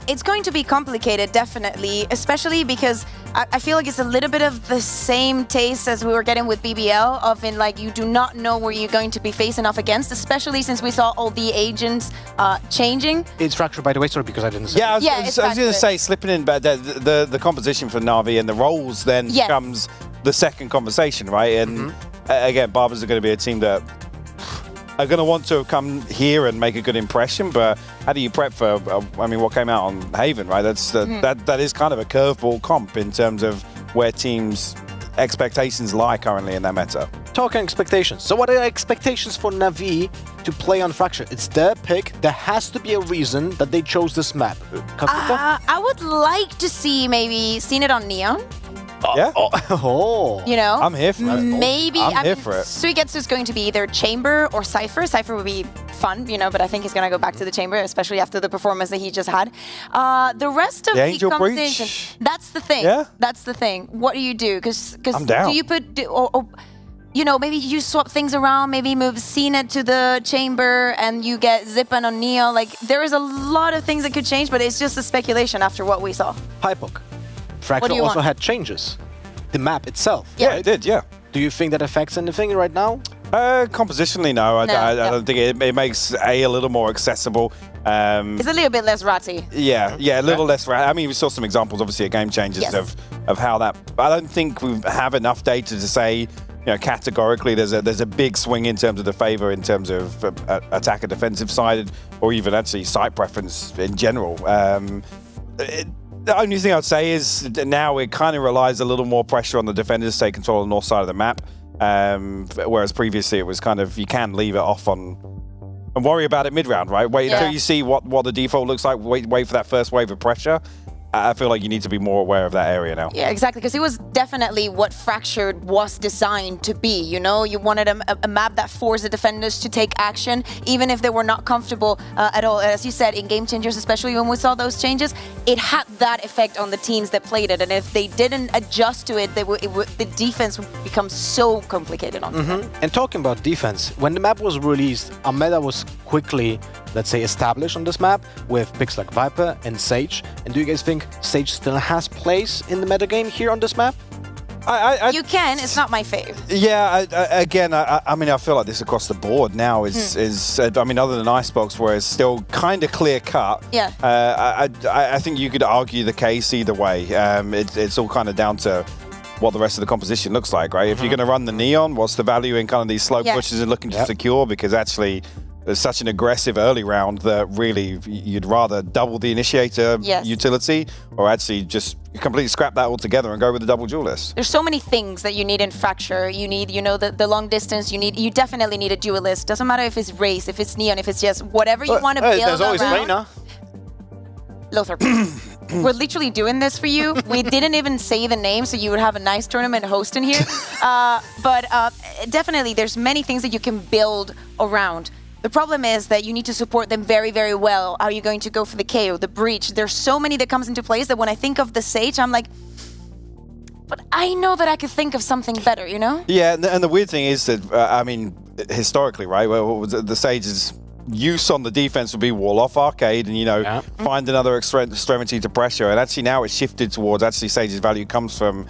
It's going to be complicated, definitely, especially because I feel like it's a little bit of the same taste as we were getting with BBL, of you do not know where you're going to be facing off against, especially since we saw all the agents changing. It's fractured, by the way, sorry, because I didn't say. Yeah, I was going to say, slipping in, but the composition for Navi and the roles then becomes the second conversation, right? And again, Barbers are going to be a team that are going to want to come here and make a good impression, but how do you prep for, what came out on Haven, right? That is kind of a curveball comp in terms of where teams' expectations lie currently in their meta. Talking expectations. So what are expectations for Navi to play on Fracture? It's their pick. There has to be a reason that they chose this map. I would like to see maybe seen it on Neon. Yeah. I'm here for it. Maybe I'm here for it. Suigetsu is going to be either Chamber or Cypher. Cypher would be fun, but I think he's going to go back to the Chamber, especially after the performance that he just had. The rest of the conversation, that's the thing. Yeah. That's the thing. What do you do? Because do you put maybe you swap things around, maybe move CNET to the Chamber and you get Zipan on Neo. There is a lot of things that could change, but it's just a speculation after what we saw. Hypok. Fracture also had changes. The map itself. Yeah, it did, yeah. Do you think that affects anything right now? Compositionally, no. I don't think it makes a little more accessible. It's a little bit less ratty. Yeah, a little less ratty. I mean, we saw some examples, obviously, at Game Changers of how that... I don't think we have enough data to say, categorically there's a big swing in terms of the favor in terms of attack and defensive side, or even actually site preference in general. The only thing I'd say is that now it kind of relies a little more pressure on the defenders to take control of the north side of the map, whereas previously it was kind of, you can leave it off on and worry about it mid-round, right? Wait until you see what the default looks like, wait for that first wave of pressure. I feel like you need to be more aware of that area now. Yeah, exactly, because it was definitely what Fractured was designed to be, You wanted a map that forced the defenders to take action, even if they were not comfortable at all. As you said, in Game Changers, especially when we saw those changes, it had that effect on the teams that played it, and if they didn't adjust to it, the defense would become so complicated on them. And talking about defense, when the map was released, a meta was quickly, let's say, established on this map with picks like Viper and Sage. And do you guys think Sage still has place in the metagame here on this map? You can. It's not my fave. Yeah. I mean, I feel like this across the board now is. I mean, other than Icebox, where it's still kind of clear cut. Yeah. I think you could argue the case either way. It's all kind of down to what the rest of the composition looks like, right? If you're going to run the Neon, what's the value in kind of these slow pushes and looking to secure? Because actually, there's such an aggressive early round that really you'd rather double the initiator utility or actually just completely scrap that altogether and go with the double duelist. There's so many things that you need in Fracture. You need, you know, the long distance. You definitely need a duelist. Doesn't matter if it's Race, if it's Neon, if it's just whatever you want to build There's always Reyna. Lothar, we're literally doing this for you. We didn't even say the name, so you would have a nice tournament host in here. But definitely, there's many things that you can build around. The problem is that you need to support them very, very well. Are you going to go for the KO, the breach? There's so many that comes into place that when I think of the Sage, I'm like, but I know that I could think of something better, you know? Yeah, and the weird thing is that, I mean, historically, right, the Sage's use on the defense would be wall off arcade and, you know, find another extremity to pressure. And actually now it's shifted towards actually Sage's value comes from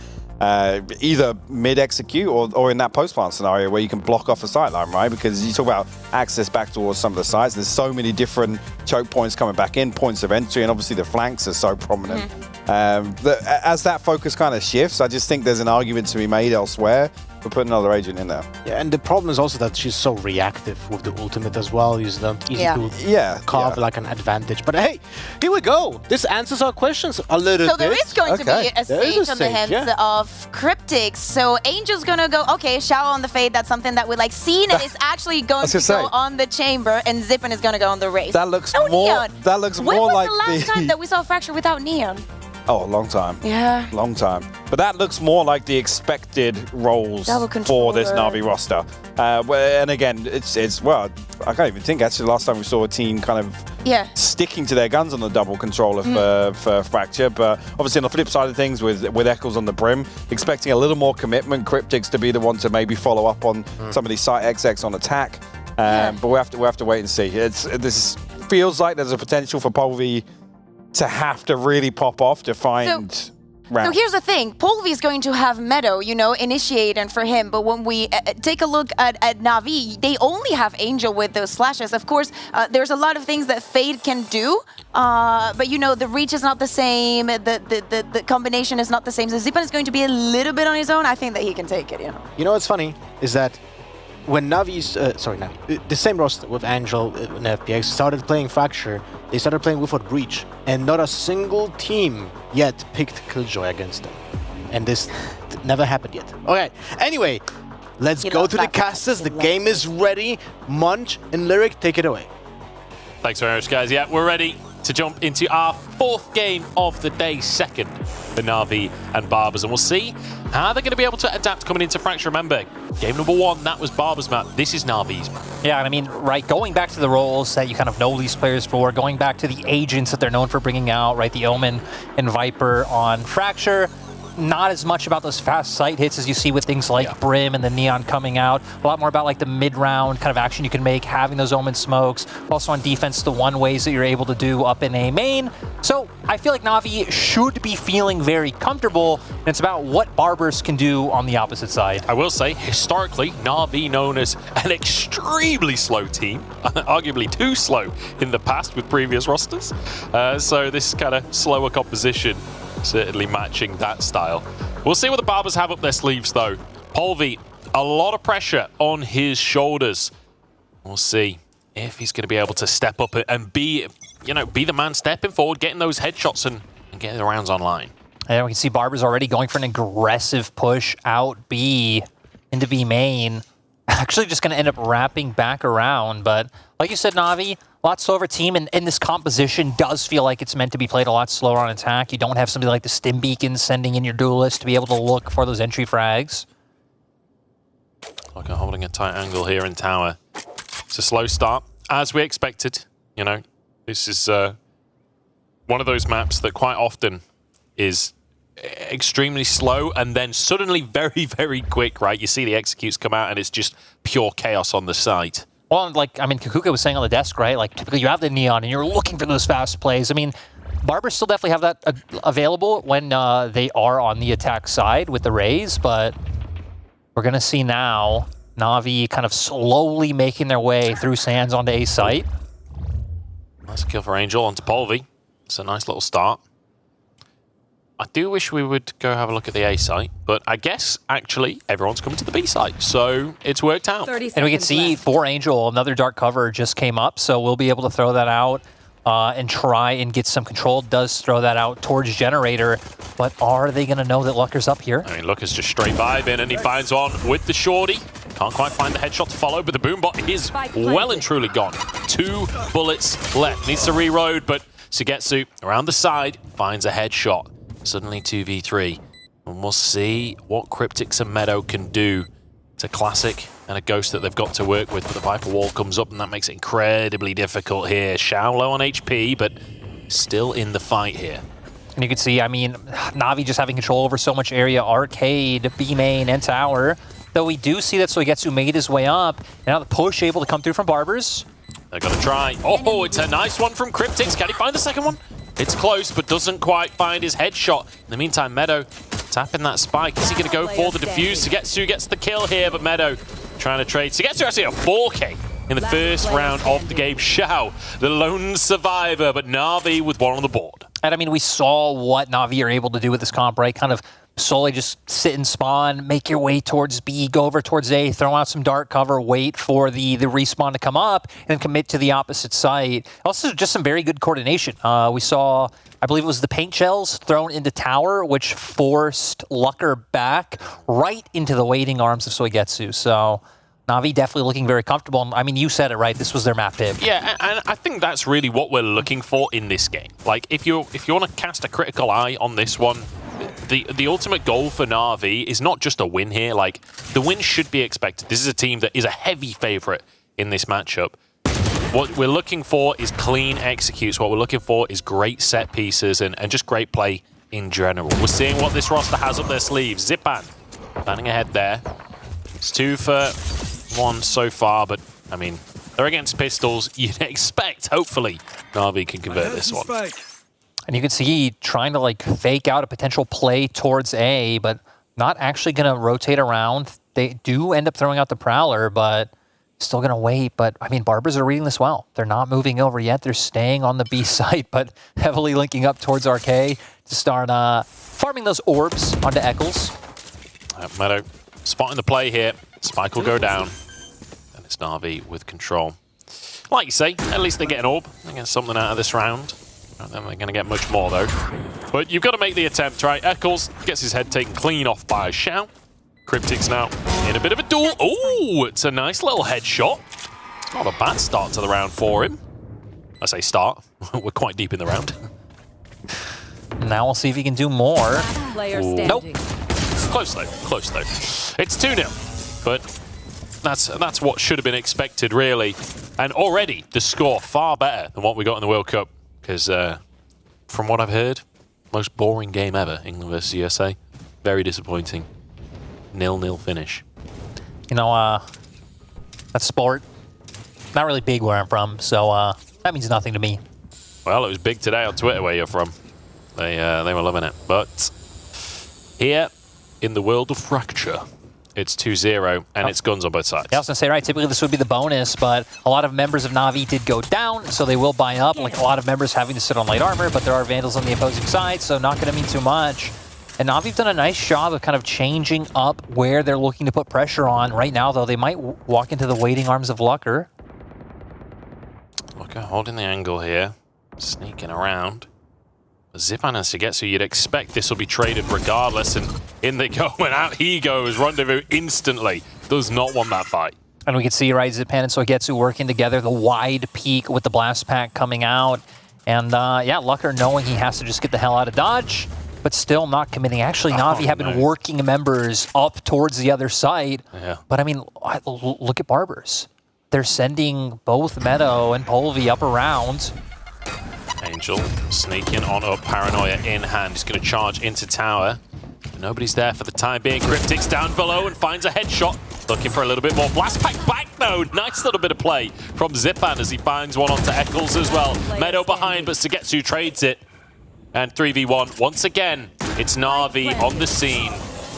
either mid-execute or in that post-plant scenario where you can block off a sightline, right? Because you talk about access back towards some of the sides. There's so many different choke points coming back in, points of entry, and obviously the flanks are so prominent. As that focus kind of shifts, I just think there's an argument to be made elsewhere for putting another agent in there. Yeah, and the problem is also that she's so reactive with the ultimate as well. Easy to carve like an advantage. But hey, here we go. This answers our questions a little bit. So there is going to be a Sage on the hands of Cryptics. So Angel's going to go, okay, Shower on the Fade, that's something that we like. Cena is actually going to go on the Chamber, and Zippin is going to go on the Race. That looks more Neon. That looks when more like the last time that we saw Fracture without Neon? Oh, a long time. Yeah. Long time. But that looks more like the expected roles for this Navi roster. And again, it's well, I can't even think actually last time we saw a team kind of sticking to their guns on the double controller for Fracture. But obviously on the flip side of things with Eccles on the brim, expecting a little more commitment, Cryptics to be the one to maybe follow up on some of these site XX on attack. But we have to wait and see. This feels like there's a potential for Polvi to have to really pop off to find So here's the thing. Polvi is going to have Meadow, you know, initiate and for him. But when we take a look at Navi, they only have Angel with those flashes. Of course, there's a lot of things that Fade can do. But, you know, the reach is not the same. The combination is not the same. So Zipan is going to be a little bit on his own. I think that he can take it, you know. You know what's funny is that when Navi's, Navi, the same roster with Angel and FPX started playing Fracture, they started playing without Breach, and not a single team yet picked Killjoy against them. And this never happened yet. Okay, anyway, let's go to the casters. The game is ready. Munch and Lyric, take it away. Thanks very much, guys. Yeah, we're ready to jump into our fourth game of the day, second for Navi and Barbers, and we'll see how they're going to be able to adapt coming into Fracture. Remember, game number one, that was Barbers' map. This is Navi's map. Yeah, and I mean, right, going back to the roles that you kind of know these players for, going back to the agents that they're known for bringing out, right, the Omen and Viper on Fracture, not as much about those fast sight hits as you see with things like Brim and the Neon coming out. A lot more about like the mid-round kind of action you can make, having those Omen smokes. Also on defense, the one-ways that you're able to do up in a main. So I feel like Navi should be feeling very comfortable, and it's about what Barbers can do on the opposite side. I will say, historically, Navi known as an extremely slow team, arguably too slow in the past with previous rosters. So this kind of slower composition certainly matching that style. We'll see what the Barbers have up their sleeves, though. Polvi, a lot of pressure on his shoulders. We'll see if he's going to be able to step up and be, you know, be the man stepping forward, getting those headshots and getting the rounds online. And we can see Barbers already going for an aggressive push out B into B main. Actually just going to end up wrapping back around, but like you said, Navi, a lot slower team, and this composition does feel like it's meant to be played a lot slower on attack. You don't have somebody like the Stim Beacon sending in your duelist to be able to look for those entry frags. Okay, holding a tight angle here in tower. It's a slow start, as we expected. You know, this is one of those maps that quite often is extremely slow and then suddenly very, very quick, right? You see the executes come out and it's just pure chaos on the site. Well, like, I mean, Kukuka was saying on the desk, right? Like, typically you have the Neon and you're looking for those fast plays. I mean, Barbers still definitely have that available when they are on the attack side with the Rays, but we're going to see now Navi kind of slowly making their way through Sands onto A site. Nice kill for Angel onto Polvi. It's a nice little start. I do wish we would go have a look at the A site, but I guess, actually, everyone's coming to the B site, so it's worked out. And we can see for Angel, another dark cover just came up, so we'll be able to throw that out and try and get some control. Does throw that out towards Generator, but are they going to know that Lucker's up here? I mean, Lucker's just straight vibing, and he finds one with the shorty. Can't quite find the headshot to follow, but the boombot is well and truly gone. 2 bullets left. Needs to reload, but Sugetsu around the side finds a headshot. Suddenly 2v3. And we'll see what Cryptics and Meadow can do. It's a Classic and a Ghost that they've got to work with, but the Viper wall comes up and that makes it incredibly difficult here. Xiao low on HP, but still in the fight here. And you can see, I mean, Navi just having control over so much area. Arcade, B main, and tower. Though we do see that Sugetsu made his way up. Now the push able to come through from Barbers. They're going to try. Oh, it's a nice one from Cryptics. Can he find the second one? It's close, but doesn't quite find his headshot. In the meantime, Meadow tapping that spike. Is he going to go for the defuse? Sugetsu gets the kill here, but Meadow trying to trade. Sugetsu actually a 4K in the first round of the game. Xiao, the lone survivor, but Navi with one on the board. And I mean, we saw what Navi are able to do with this comp, right? Kind of solely just sit and spawn, make your way towards B, go over towards A, throw out some dark cover, wait for the respawn to come up, and then commit to the opposite site. Also, just some very good coordination. We saw, I believe it was the paint shells thrown into tower, which forced Lucker back right into the waiting arms of Sugetsu. So Navi definitely looking very comfortable. I mean, you said it, right? This was their map pick. Yeah, and I think that's really what we're looking for in this game. Like, if you want to cast a critical eye on this one, the ultimate goal for Navi is not just a win here. Like, the win should be expected. This is a team that is a heavy favorite in this matchup. What we're looking for is clean executes. What we're looking for is great set pieces and just great play in general. We're seeing what this roster has up their sleeves. Zipan planning ahead there. It's 2 for 1 so far, but, I mean, they're against pistols. You'd expect, hopefully, Navi can convert this one. And you can see trying to like fake out a potential play towards A, but not actually going to rotate around. They do end up throwing out the Prowler, but still going to wait. But, I mean, Barbers are reading this well. They're not moving over yet. They're staying on the B site, but heavily linking up towards Arcade to start farming those orbs onto Eccles. Meadow spotting the play here. Spike will go down. And it's Navi with control. Like you say, at least they get an orb. They get something out of this round. I don't think they're going to get much more, though. But you've got to make the attempt, right? Eccles gets his head taken clean off by Xiao. Cryptics now in a bit of a duel. Oh, it's a nice little headshot. It's not a bad start to the round for him. I say start. We're quite deep in the round. Now we'll see if he can do more. Nope. Close, though. Close, though. It's 2-0. But that's what should have been expected, really. And already, the score far better than what we got in the World Cup. Because from what I've heard, most boring game ever, England versus USA. Very disappointing. 0-0 finish. You know, that's sport. Not really big where I'm from, so that means nothing to me. Well, it was big today on Twitter where you're from. They were loving it. But here, in the world of Fracture, it's 2-0, and it's guns on both sides. Yeah, I was going to say, right, typically this would be the bonus, but a lot of members of Navi did go down, so they will buy up. Like a lot of members having to sit on light armor, but there are Vandals on the opposing side, so not going to mean too much. And Navi have done a nice job of kind of changing up where they're looking to put pressure on. Right now, though, they might walk into the waiting arms of Lucker. Lucker holding the angle here, sneaking around. Zipan and Sugetsu, you'd expect this will be traded regardless, and in they go, and out he goes. Rendezvous instantly. Does not want that fight. And we can see, right, Zipan and Sugetsu working together, the wide peak with the blast pack coming out. And, yeah, Lucker knowing he has to just get the hell out of Dodge, but still not committing. Actually, Navi have been working members up towards the other side. Yeah. But, I mean, look at Barbers. They're sending both Meadow and Polvi up around. Angel sneaking on up, Paranoia in hand. He's going to charge into tower. Nobody's there for the time being. Cryptics down below and finds a headshot. Looking for a little bit more. Blast pack back though. Nice little bit of play from Zipan as he finds one onto Eccles as well. Meadow behind, but Sugetsu trades it. And 3v1 once again. It's Navi on the scene.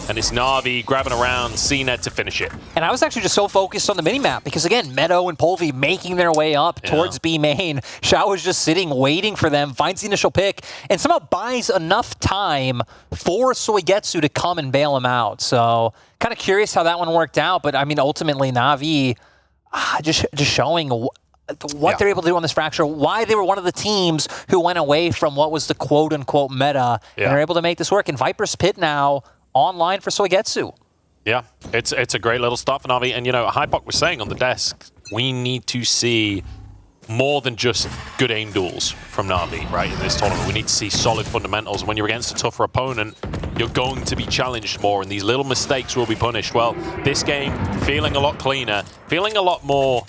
And it's Navi grabbing around CNED to finish it. And I was actually just so focused on the minimap because, again, Meadow and Polvi making their way up towards B main. Xiao was just sitting, waiting for them, finds the initial pick, and somehow buys enough time for Soigetsu to come and bail him out. So kind of curious how that one worked out. But, I mean, ultimately, Navi just showing what they're able to do on this fracture, why they were one of the teams who went away from what was the quote-unquote meta, and are able to make this work. And Viper's Pit now online for Soigetsu. Yeah, it's a great little start for Navi. And, you know, Hypok was saying on the desk, we need to see more than just good aim duels from Navi, right, in this tournament. We need to see solid fundamentals. When you're against a tougher opponent, you're going to be challenged more, and these little mistakes will be punished. Well, this game, feeling a lot cleaner, feeling a lot more,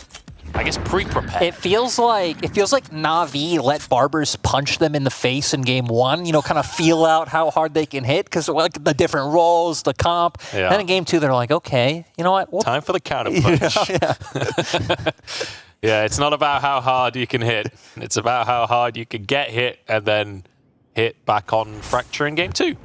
I guess, pre-prepared. It feels like Navi let Barbers punch them in the face in game 1, you know, kind of feel out how hard they can hit because like the different roles, the comp. Yeah. Then in game 2, they're like, okay, you know what? Time for the counter punch. Yeah, it's not about how hard you can hit. It's about how hard you can get hit and then hit back on Fracture in game 2.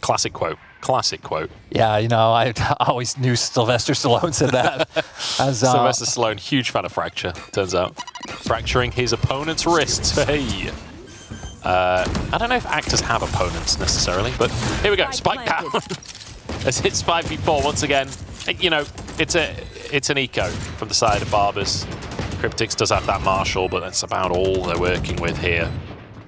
Classic quote. Classic quote. Yeah, you know, I always knew Sylvester Stallone said that. Sylvester Stallone, huge fan of Fracture, turns out. Fracturing his opponent's wrists. Hey. I don't know if actors have opponents necessarily, but here we go. Spike down. As it's 5v4 once again. You know, it's an eco from the side of Barbers. Cryptix does have that Marshall, but that's about all they're working with here.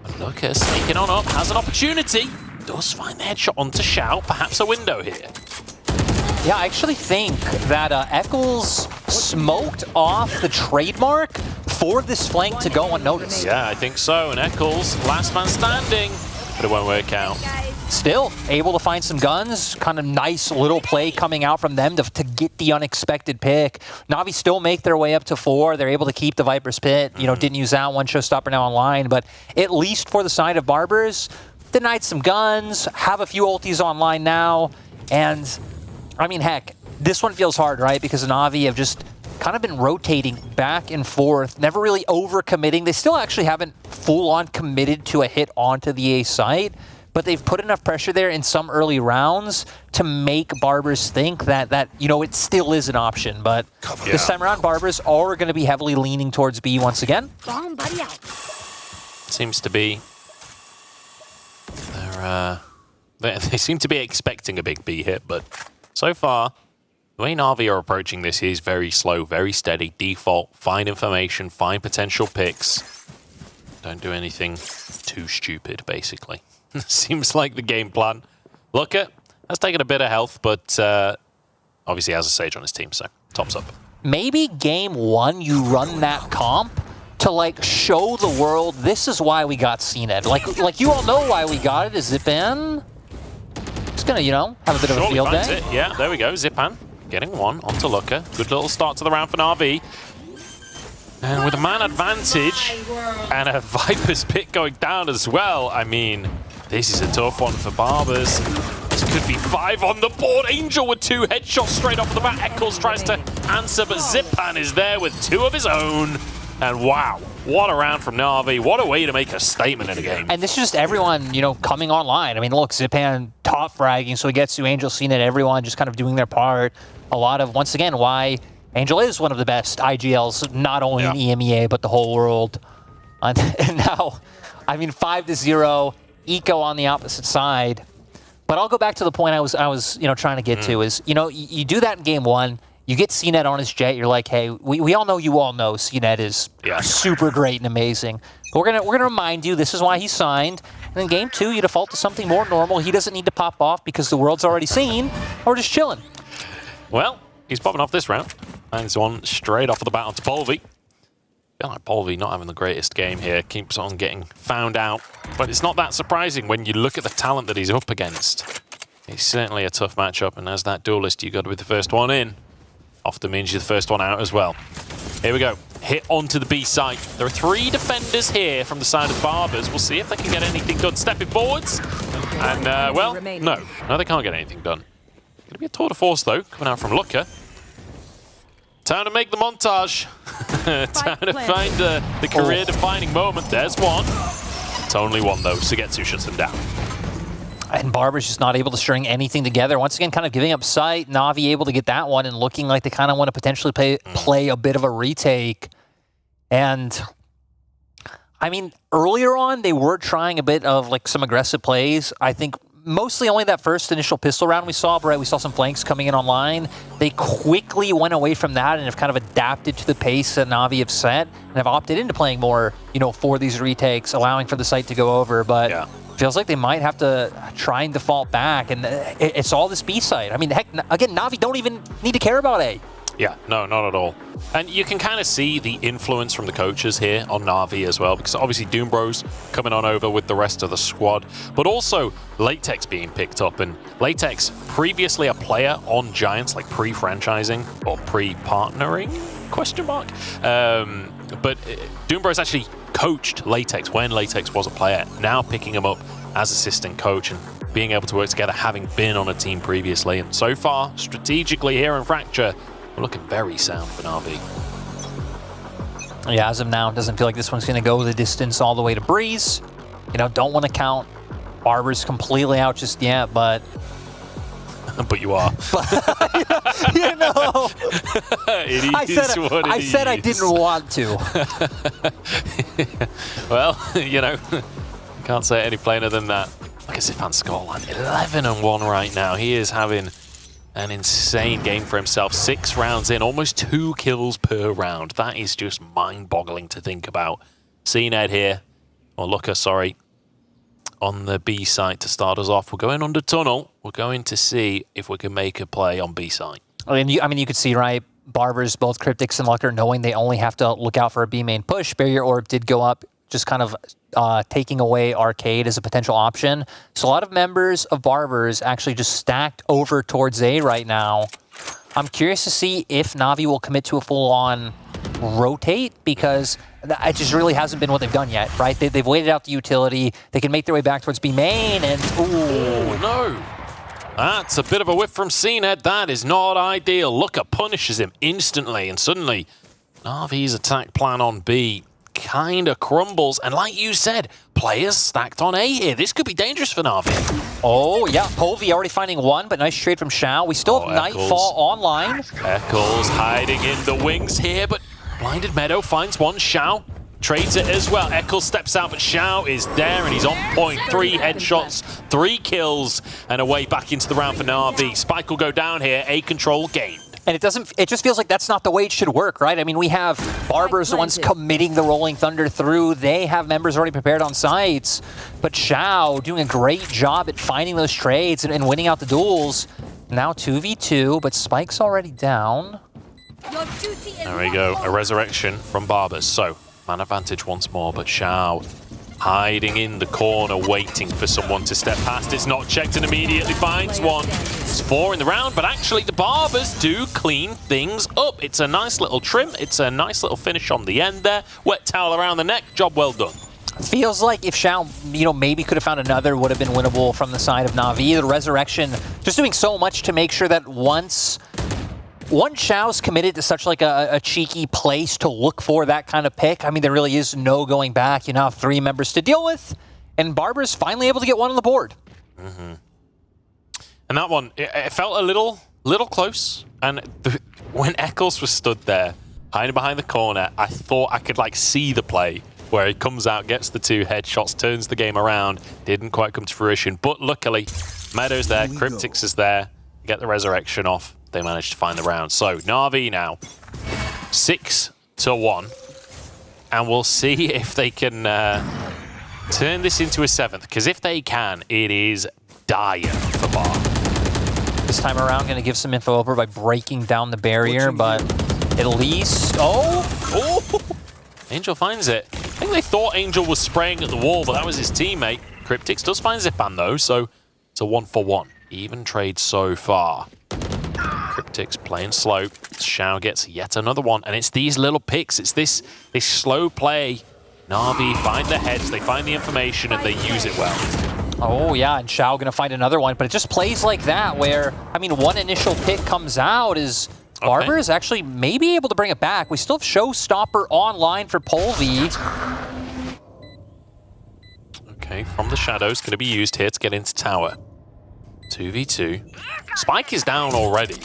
And Lucas sneaking on up, has an opportunity. Does find the headshot onto Xiao, perhaps a window here. Yeah, I actually think that Eccles smoked off the trademark for this flank to go unnoticed. Yeah, I think so. And Eccles, last man standing, but it won't work out. Still able to find some guns. Kind of nice little play coming out from them to get the unexpected pick. Navi still make their way up to 4. They're able to keep the Viper's Pit. You know, didn't use that one. Showstopper now online. But at least for the side of Barbers, denied some guns, have a few ultis online now, and I mean, heck, this one feels hard, right? Because Navi have just kind of been rotating back and forth, never really over-committing. They still actually haven't full-on committed to a hit onto the A site, but they've put enough pressure there in some early rounds to make Barbers think that you know, it still is an option. But this time around, Barbers are going to be heavily leaning towards B once again. Seems to be they seem to be expecting a big B hit, but so far, the way Navi are approaching this is very slow, very steady, default, find information, find potential picks. Don't do anything too stupid, basically. Seems like the game plan. Looker has taken a bit of health, but obviously has a Sage on his team, so tops up. Maybe game 1 you run that comp to like show the world this is why we got CNED. Like you all know why we got it. Is Zipan just gonna, you know, have a bit of a field day? Yeah, there we go. Zipan getting one onto Looker. Good little start to the round for Navi. And with a man advantage and a Viper's Pit going down as well, I mean, this is a tough one for Barbers. This could be 5 on the board. Angel with 2 headshots straight off the bat. Eccles tries to answer, but Zipan is there with 2 of his own. And wow, what a round from Navi. What a way to make a statement in a game. And this is just everyone, you know, coming online. I mean, look, Zipan top fragging, so he gets to Angel, CNED, everyone just kind of doing their part. A lot of, once again, why Angel is one of the best IGLs, not only in EMEA, but the whole world. And now, I mean, 5-0, Eco on the opposite side. But I'll go back to the point I was you know, trying to get to is, you know, you do that in game 1. You get CNED on his jet, you're like, hey, we all know you all know CNED is super great and amazing. But we're gonna remind you this is why he signed. And in game 2, you default to something more normal. He doesn't need to pop off because the world's already seen. Or just chilling. Well, he's popping off this round. And it's one straight off of the bat onto Polvi. I feel like Polvi not having the greatest game here. Keeps on getting found out. But it's not that surprising when you look at the talent that he's up against. It's certainly a tough matchup. And as that duelist, you got to be the first one in. Often means you're the first one out as well. Here we go. Hit onto the B site. There are 3 defenders here from the side of Barbers. We'll see if they can get anything done. Stepping forwards. And, well, no, they can't get anything done. Going to be a tour de force, though, coming out from Looker. Time to make the montage. Time to find the career-defining moment. There's one. It's only one, though. Sugetsu shuts him down. And Barbers just not able to string anything together. Once again, kind of giving up sight. Navi able to get that one and looking like they kind of want to potentially play a bit of a retake. And I mean, earlier on, they were trying a bit of like some aggressive plays. I think mostly only that first initial pistol round we saw, right? We saw some flanks coming in online. They quickly went away from that and have kind of adapted to the pace that Navi have set and have opted into playing more, you know, for these retakes, allowing for the site to go over. But feels like they might have to try and default back, and it's all this B site. I mean, heck, again, Navi don't even need to care about A. Yeah, no, not at all. And you can kind of see the influence from the coaches here on Navi as well, because obviously Doombros coming on over with the rest of the squad, but also Latex being picked up. And Latex, previously a player on Giants, like pre-franchising or pre-partnering, question mark. But Doombros actually coached Latex when Latex was a player, now picking him up as assistant coach and being able to work together, having been on a team previously. And so far, strategically here in Fracture, we're looking very sound for Navi. Yeah, as of now, it doesn't feel like this one's going to go the distance all the way to Breeze. You know, don't want to count Barbers completely out just yet, but... But you are. You know, I said I didn't want to. Well, you know, can't say it any plainer than that. Look at Zifan's scoreline, 11-1 right now. He is having an insane game for himself. 6 rounds in, almost 2 kills per round. That is just mind-boggling to think about. CNED here, or Looker, sorry, on the B site to start us off. We're going under tunnel. We're going to see if we can make a play on B site. I mean, you could see, right, Barbers, both Cryptics and Looker, knowing they only have to look out for a B main push. Barrier Orb did go up, just kind of taking away Arcade as a potential option. So a lot of members of Barbers actually just stacked over towards A right now. I'm curious to see if Navi will commit to a full-on rotate, because it just really hasn't been what they've done yet, right? They've waited out the utility. They can make their way back towards B main, and ooh. No. That's a bit of a whiff from CNED. That is not ideal. Looker punishes him instantly, and suddenly Navi's attack plan on B kind of crumbles. And like you said, players stacked on A here. This could be dangerous for Navi. Oh, yeah. Povey already finding one, but nice trade from Shao. We still have Nightfall online. Eccles hiding in the wings here, but Blinded Meadow finds one. Shao trades it as well. Eccles steps out, but Shao is there, and he's on point. 3 headshots, 3 kills, and away back into the round for Navi. Spike will go down here. A control gained. And it just feels like that's not the way it should work, right? I mean, we have Barbers, the ones committing the Rolling Thunder through. They have members already prepared on sites. But Shao doing a great job at finding those trades and winning out the duels. Now 2v2, but Spike's already down. There we go, a resurrection from Barbers. So, man advantage once more, but Shao hiding in the corner, waiting for someone to step past. It's not checked and immediately finds one. It's 4 in the round, but actually the Barbers do clean things up. It's a nice little trim. It's a nice little finish on the end there. Wet towel around the neck. Job well done. Feels like if Shao, you know, maybe could have found another, would have been winnable from the side of Navi. The resurrection just doing so much to make sure that once Shao's committed to such like a cheeky place to look for that kind of pick, I mean, there really is no going back. You now have 3 members to deal with, and Barber's finally able to get one on the board. And that one, it felt a little close. And when Eccles was stood there, hiding behind the corner, I thought I could like see the play where he comes out, gets the 2 headshots, turns the game around. Didn't quite come to fruition, but luckily, Meadows there, Cryptics is there, get the resurrection off. They managed to find the round. So Navi now 6-1, and we'll see if they can turn this into a 7th. Because if they can, it is dire for Bar. This time around, going to give some info over by breaking down the barrier, but at least Angel finds it. I think they thought Angel was spraying at the wall, but that was his teammate. Cryptics does find Zipan though, so it's a 1-for-1. Even trade so far. Cryptics playing slow. Shao gets yet another one, and it's these little picks. It's this slow play. Navi find the heads, they find the information, and they use it well. Oh yeah, and Shao gonna find another one, but it just plays like that where, I mean, one initial pick comes out is Barbers actually may be able to bring it back. We still have Showstopper online for Polvi. Okay, from the shadows, going to be used here to get into tower. 2v2. Spike is down already.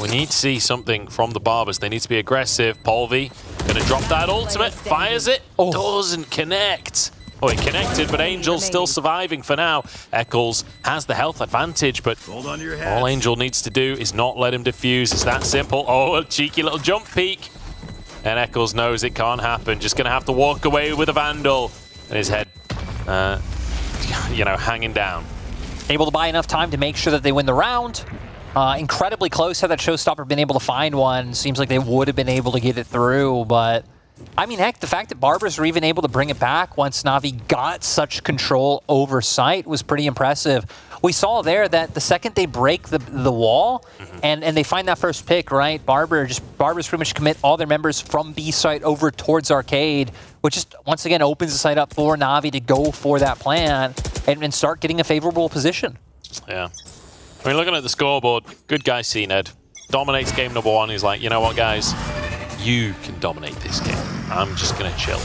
We need to see something from the Barbers. They need to be aggressive. Polvi going to drop that ultimate, fires it, doesn't connect. Oh, it connected, but Angel's still surviving for now. Eccles has the health advantage, but all Angel needs to do is not let him defuse. It's that simple. Oh, a cheeky little jump peek. And Eccles knows it can't happen. Just going to have to walk away with a Vandal. And his head, you know, hanging down. Able to buy enough time to make sure that they win the round. Incredibly close. Had that showstopper been able to find one, seems like they would have been able to get it through. But, I mean, heck, the fact that Barbers were even able to bring it back once Navi got such control over site was pretty impressive. We saw there that the second they break the wall and they find that first pick, right, Barbers pretty much commit all their members from B site over towards Arcade, which just, once again, opens the site up for Navi to go for that plan and start getting a favorable position. Yeah. I mean, looking at the scoreboard, good guy CNED. Dominates game number 1. He's like, you know what, guys? You can dominate this game. I'm just going to chill.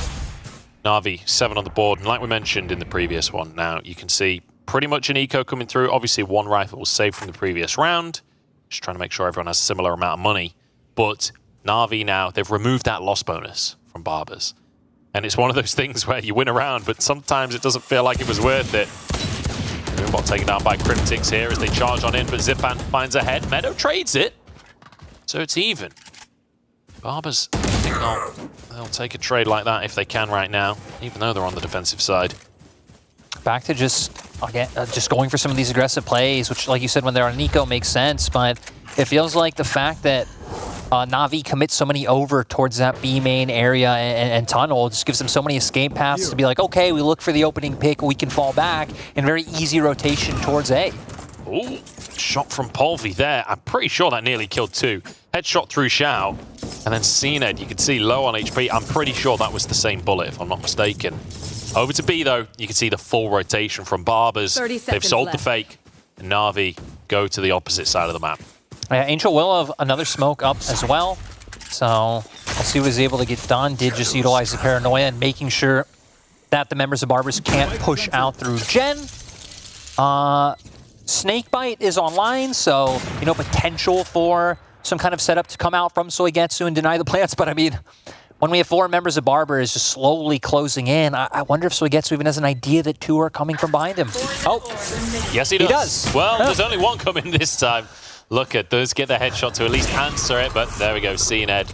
Navi, 7 on the board. And like we mentioned in the previous one, now you can see pretty much an eco coming through. Obviously, 1 rifle was saved from the previous round. Just trying to make sure everyone has a similar amount of money. But Navi now, they've removed that loss bonus from Barbers. And it's one of those things where you win a round, but sometimes it doesn't feel like it was worth it. Moonbot taken down by Cryptics here as they charge on in, but Zipan finds a head. Meadow trades it, so it's even. Barbers, I think they'll take a trade like that if they can right now, even though they're on the defensive side. Back to just, again, just going for some of these aggressive plays, which, like you said, when they're on Nico makes sense, but it feels like the fact that Navi commits so many over towards that B main area and tunnel just gives them so many escape paths to be like, okay, we look for the opening pick, we can fall back, and very easy rotation towards A. Ooh, shot from Polvi there. I'm pretty sure that nearly killed 2. Headshot through Shao, and then CNED, you can see low on HP. I'm pretty sure that was the same bullet, if I'm not mistaken. Over to B, though, you can see the full rotation from Barbers. They've sold the fake, and Navi go to the opposite side of the map. Angel will have another smoke up as well, so we'll see what he's able to get done. Did just utilize the paranoia and making sure that the members of Barbers can't push out through Gen. Snakebite is online, so, you know, potential for some kind of setup to come out from Soigetsu and deny the plants, but I mean, when we have 4 members of Barbers just slowly closing in, I wonder if Soigetsu even has an idea that 2 are coming from behind him. Oh, yes, he does. Well, there's only 1 coming this time. Look at those, get the headshot to at least answer it, but there we go, CNED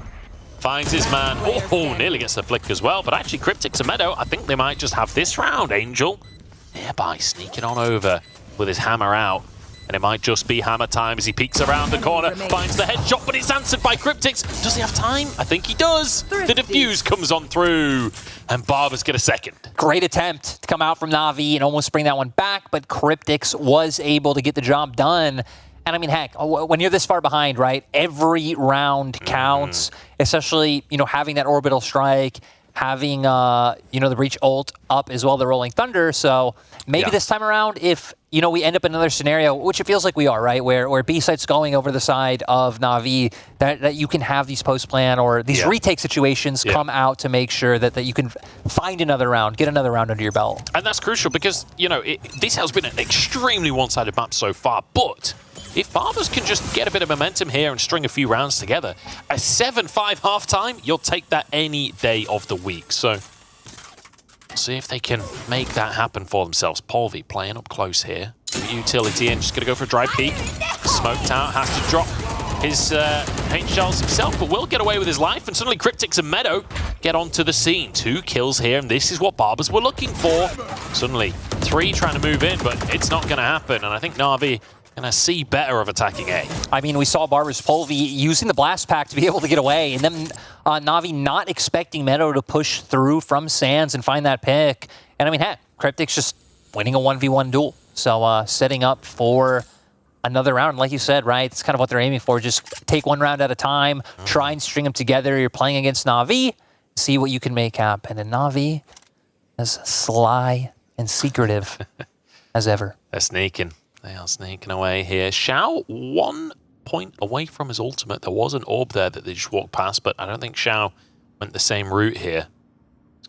finds his man. Oh, nearly gets the flick as well, but actually Cryptics and Meadow, I think they might just have this round. Angel nearby, sneaking on over with his hammer out, and it might just be hammer time as he peeks around the corner, finds the headshot, but it's answered by Cryptics. Does he have time? I think he does. The defuse comes on through, and Barbers get a second. Great attempt to come out from Navi and almost bring that one back, but Cryptics was able to get the job done. And I mean, heck, when you're this far behind, right, every round counts, especially, you know, having that orbital strike, having, you know, the breach ult up as well, the Rolling Thunder. So maybe this time around, if, you know, we end up in another scenario, which it feels like we are, right, where B site's going over the side of Navi, that you can have these post-plan or these retake situations come out to make sure that you can find another round, get another round under your belt. And that's crucial because, you know, this has been an extremely one-sided map so far, but if Barbers can just get a bit of momentum here and string a few rounds together, a 7-5 halftime, you'll take that any day of the week. So, see if they can make that happen for themselves. Polvi playing up close here. Utility in, just going to go for a dry peek. Smoked out, has to drop his paint shells himself, but will get away with his life. And suddenly Cryptics and Meadow get onto the scene. 2 kills here, and this is what Barbers were looking for. Suddenly, 3 trying to move in, but it's not going to happen. And I think Navi gonna see better of attacking A. I mean, we saw Barbers Polvi using the blast pack to be able to get away, and then Navi not expecting Meadow to push through from Sands and find that pick. And I mean, heck, Cryptics just winning a 1v1 duel. So setting up for another round, like you said, right? It's kind of what they're aiming for. Just take 1 round at a time, try and string them together. You're playing against Navi, see what you can make happen. And Navi is sly and secretive as ever. They're sneaking. They are sneaking away here. Shao, 1 point away from his ultimate. There was an orb there that they just walked past, but I don't think Shao went the same route here.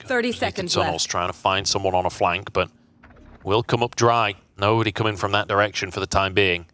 30 seconds tunnels, left. Trying to find someone on a flank, but will come up dry. Nobody coming from that direction for the time being.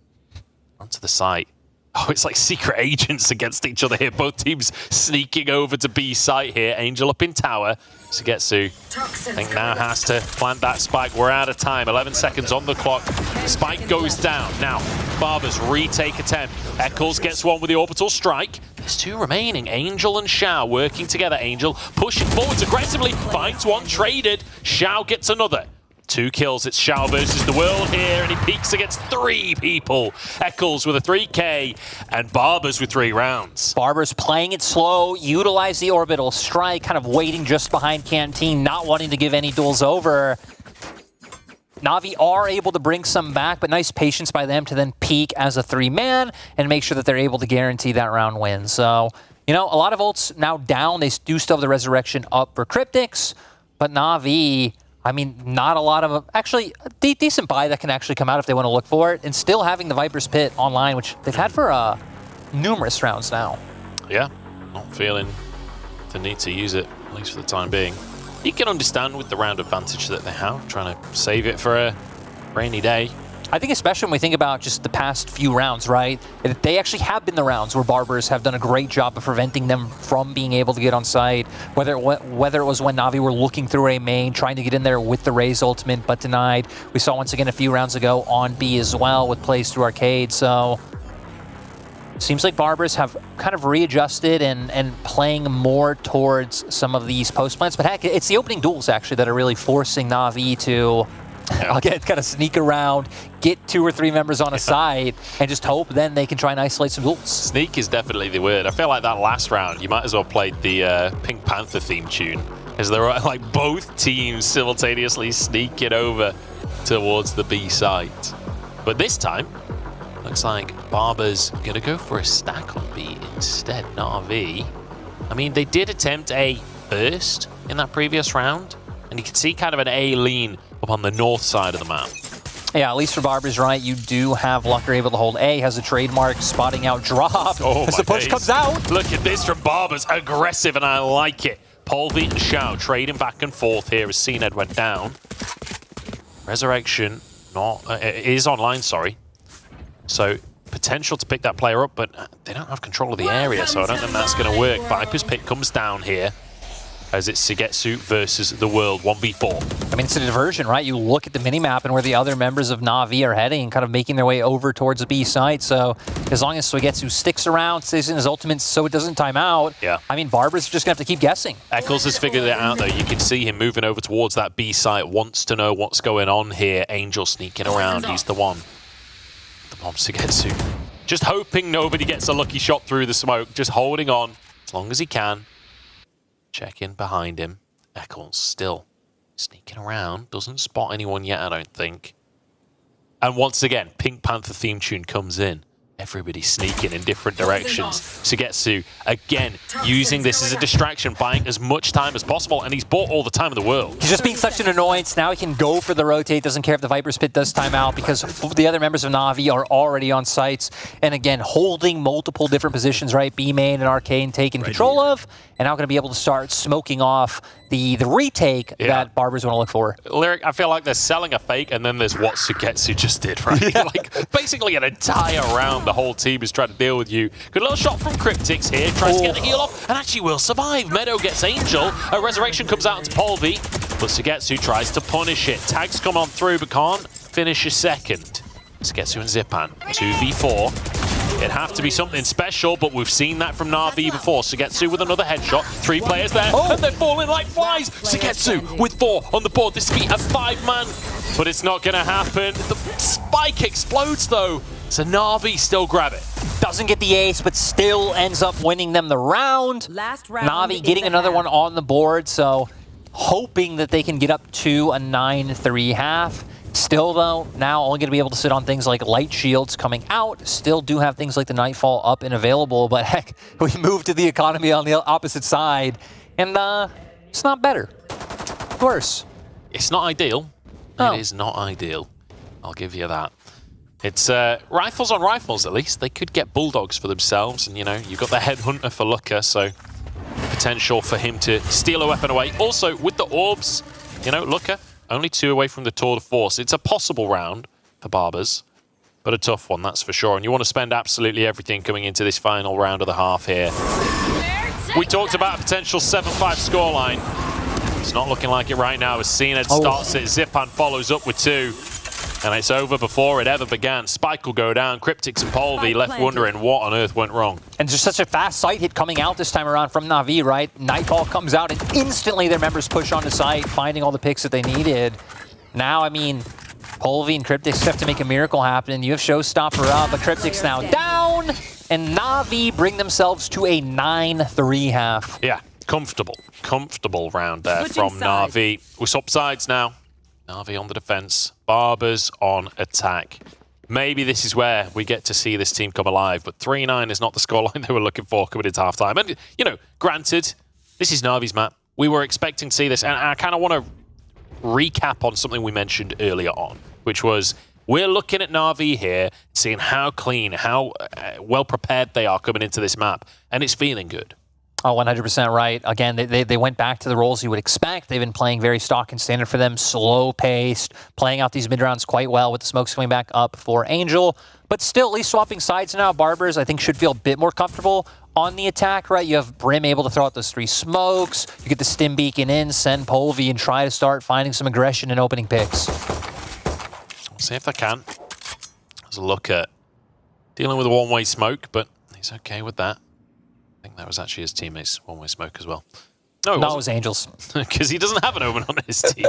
Onto the site. Oh, it's like secret agents against each other here. Both teams sneaking over to B site here. Angel up in tower. Sugetsu, I think now has to plant that spike. We're out of time. 11 seconds on the clock. Spike goes down. Now, Barbers retake attempt. Eccles gets one with the orbital strike. There's 2 remaining. Angel and Xiao working together. Angel pushing forwards aggressively. Finds one traded. Xiao gets another. 2 kills. It's Xiao versus the world here, and he peeks against 3 people. Eccles with a 3K, and Barbers with 3 rounds. Barbers playing it slow, utilize the orbital strike, kind of waiting just behind Canteen, not wanting to give any duels over. Navi are able to bring some back, but nice patience by them to then peak as a 3-man and make sure that they're able to guarantee that round win. So, you know, a lot of ults now down. They do still have the resurrection up for Cryptics, but Navi, I mean, not a lot of, actually, a decent buy that can actually come out if they want to look for it, and still having the Viper's Pit online, which they've had for numerous rounds now. Yeah, not feeling the need to use it, at least for the time being. You can understand with the round advantage that they have, trying to save it for a rainy day. I think especially when we think about just the past few rounds, right? They actually have been the rounds where Barbers have done a great job of preventing them from being able to get on site. Whether it was when Navi were looking through A main, trying to get in there with the Raze ultimate, but denied. We saw once again a few rounds ago on B as well with plays through Arcade. So seems like Barbers have kind of readjusted and playing more towards some of these post plants. But heck, it's the opening duels actually that are really forcing Navi to, again, kind of sneak around, get 2 or 3 members on a side, and just hope then they can try and isolate some duels. Sneak is definitely the word. I feel like that last round, you might as well play the Pink Panther theme tune, as there were like both teams simultaneously sneaking over towards the B site. But this time, looks like Barbers gonna go for a stack on B instead, Navi. I mean, they did attempt a burst in that previous round, and you can see kind of an A lean up on the north side of the map. Yeah, at least for Barbers, right, you do have Lucker able to hold A, has a trademark, spotting out drop as the push comes out. Look at this from Barbers, aggressive, and I like it. Polvi and Xiao trading back and forth here as CNED went down. Resurrection is online, sorry. So potential to pick that player up, but they don't have control of the area, so I don't think that's going to work. Viper's Pit comes down here as it's Sugetsu versus the world, 1v4. I mean, it's a diversion, right? You look at the minimap and where the other members of Navi are heading, kind of making their way over towards the B site. So as long as Sugetsu sticks around, stays in his ultimate so it doesn't time out, I mean, Barbers are just going to have to keep guessing. Eccles has figured it out, though. You can see him moving over towards that B site, wants to know what's going on here. Angel sneaking around, he's the one. The bomb Sugetsu. Just hoping nobody gets a lucky shot through the smoke, just holding on as long as he can. Check in behind him. Eccles still sneaking around. Doesn't spot anyone yet, I don't think. And once again, Pink Panther theme tune comes in. Everybody sneaking in different directions. Sugetsu, again, using this as a distraction, buying as much time as possible, and he's bought all the time in the world. He's just being such an annoyance. Now he can go for the rotate, doesn't care if the Viper's Pit does time out, because the other members of Navi are already on sites. And again, holding multiple different positions, right? B main and Arcane taking control of, and now going to be able to start smoking off the retake that Barbers want to look for. Lyric, I feel like they're selling a fake, and then there's what Sugetsu just did, right? Like, basically an entire round, the whole team is trying to deal with you. Good little shot from Cryptics here, tries to get the heal off, and actually will survive. Meadow gets Angel, a Resurrection comes out into Polvi, but Sugetsu tries to punish it. Tags come on through, but can't finish a second. Sugetsu and Zipan, 2v4. It'd have to be something special, but we've seen that from Navi before. Sugetsu with another headshot. 3 players there, and they're falling like flies. Sugetsu with 4 on the board. This could be a 5-man, but it's not going to happen. The spike explodes, though. So Navi still grab it. Doesn't get the ace, but still ends up winning them the round. Navi getting another one on the board, so hoping that they can get up to a 9-3 half. Still, though, now only going to be able to sit on things like light shields coming out. Still do have things like the Nightfall up and available, but heck, we move to the economy on the opposite side, and it's not better. Worse. It's not ideal. No. It is not ideal. I'll give you that. It's rifles on rifles, at least. They could get bulldogs for themselves, and, you know, you've got the headhunter for Lucker, so potential for him to steal a weapon away. Also, with the orbs, you know, Lucker, Only 2 away from the tour de force. It's a possible round for Barbers, but a tough one, that's for sure. And you want to spend absolutely everything coming into this final round of the half here. We talked about a potential 7-5 scoreline. It's not looking like it right now as Cned starts it. Zipan follows up with 2. And it's over before it ever began. Spike will go down. Cryptics and Polvi left wondering what on earth went wrong. And just such a fast site hit coming out this time around from Navi, right? Nightfall comes out and instantly their members push onto site, finding all the picks that they needed. Now, I mean, Polvi and Cryptics have to make a miracle happen. You have Showstopper up, but Cryptics now down. And Navi bring themselves to a 9-3 half. Yeah, comfortable round there from Navi. We're swap sides now. Navi on the defense, Barbers on attack. Maybe this is where we get to see this team come alive, but 3-9 is not the scoreline they were looking for coming into halftime. And, you know, granted, this is Navi's map. We were expecting to see this, and I kind of want to recap on something we mentioned earlier on, which was we're looking at Navi here, seeing how clean, how well prepared they are coming into this map, and it's feeling good. Oh, 100% right. Again, they went back to the roles you would expect. They've been playing very stock and standard for them, slow-paced, playing out these mid-rounds quite well with the smokes coming back up for Angel. But still, at least swapping sides now, Barbers, I think, should feel a bit more comfortable on the attack, right? You have Brim able to throw out those 3 smokes. You get the Stim Beacon in, send Polvi, and try to start finding some aggression and opening picks. We'll see if they can. There's a look at dealing with a one-way smoke, but he's okay with that. I think that was actually his teammate's one-way smoke as well. No, it was Angel's. Because he doesn't have an Omen on his team.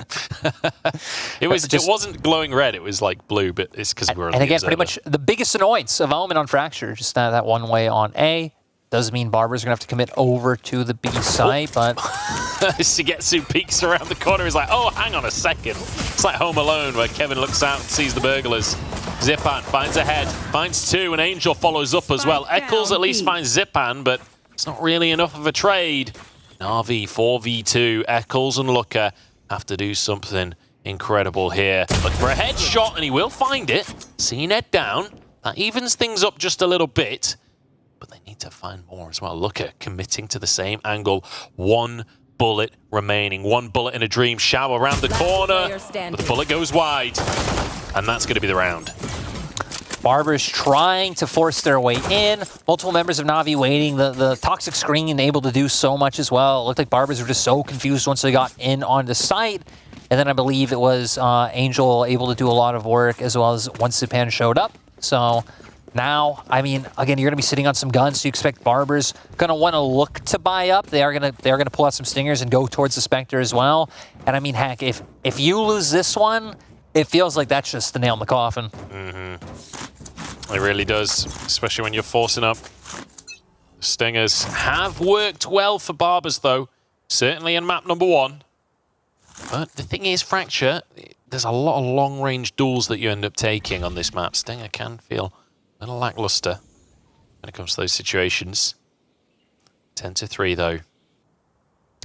It wasn't glowing red, it was like blue, but it's because we were on And the again, observer. pretty much the biggest annoyance of Omen on Fracture, just that one way on A. Does mean Barbers are going to have to commit over to the B site, but... Shigetsu peeks around the corner, he's like, oh, hang on a second. It's like Home Alone, where Kevin looks out and sees the burglars. Zipan finds a head, finds 2, and Angel follows up as well. Eccles at least finds Zipan, but it's not really enough of a trade. Navi 4v2, Eccles and Looker have to do something incredible here. Look for a headshot, and he will find it. Cned down. That evens things up just a little bit, but they need to find more as well. Looker committing to the same angle. 1 bullet remaining. 1 bullet in a dream. Shower around the corner, but the bullet goes wide, and that's going to be the round. Barbers trying to force their way in. Multiple members of Navi waiting. The toxic screen able to do so much as well. It looked like Barbers were just so confused once they got in on the site. And then I believe it was Angel able to do a lot of work as well as once Zipan showed up. So now, I mean, again, you're going to be sitting on some guns. So you expect Barbers going to want to look to buy up. They are going to pull out some stingers and go towards the Spectre as well. And I mean, heck, if you lose this one, it feels like that's just the nail in the coffin. It really does, especially when you're forcing up. The Stingers have worked well for Barbers, though. Certainly in map number 1. But the thing is, Fracture, there's a lot of long-range duels that you end up taking on this map. Stinger can feel a little lackluster when it comes to those situations. 10-3, though.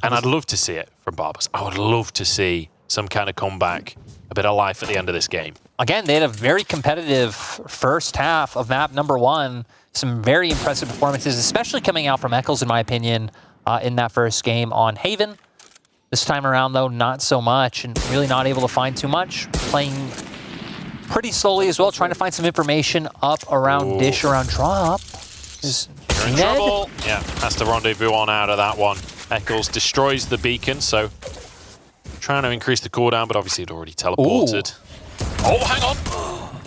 And I'd love to see it from Barbers. I would love to see some kind of comeback, a bit of life at the end of this game. Again, they had a very competitive first half of map number 1. Some very impressive performances, especially coming out from Eccles, in my opinion, in that first game on Haven. This time around, though, not so much, and really not able to find too much. Playing pretty slowly as well, trying to find some information up around Dish, around drop. You're in trouble. Yeah, has to rendezvous on out of that one. Eccles destroys the beacon, so trying to increase the cooldown, but obviously it already teleported. Oh, hang on.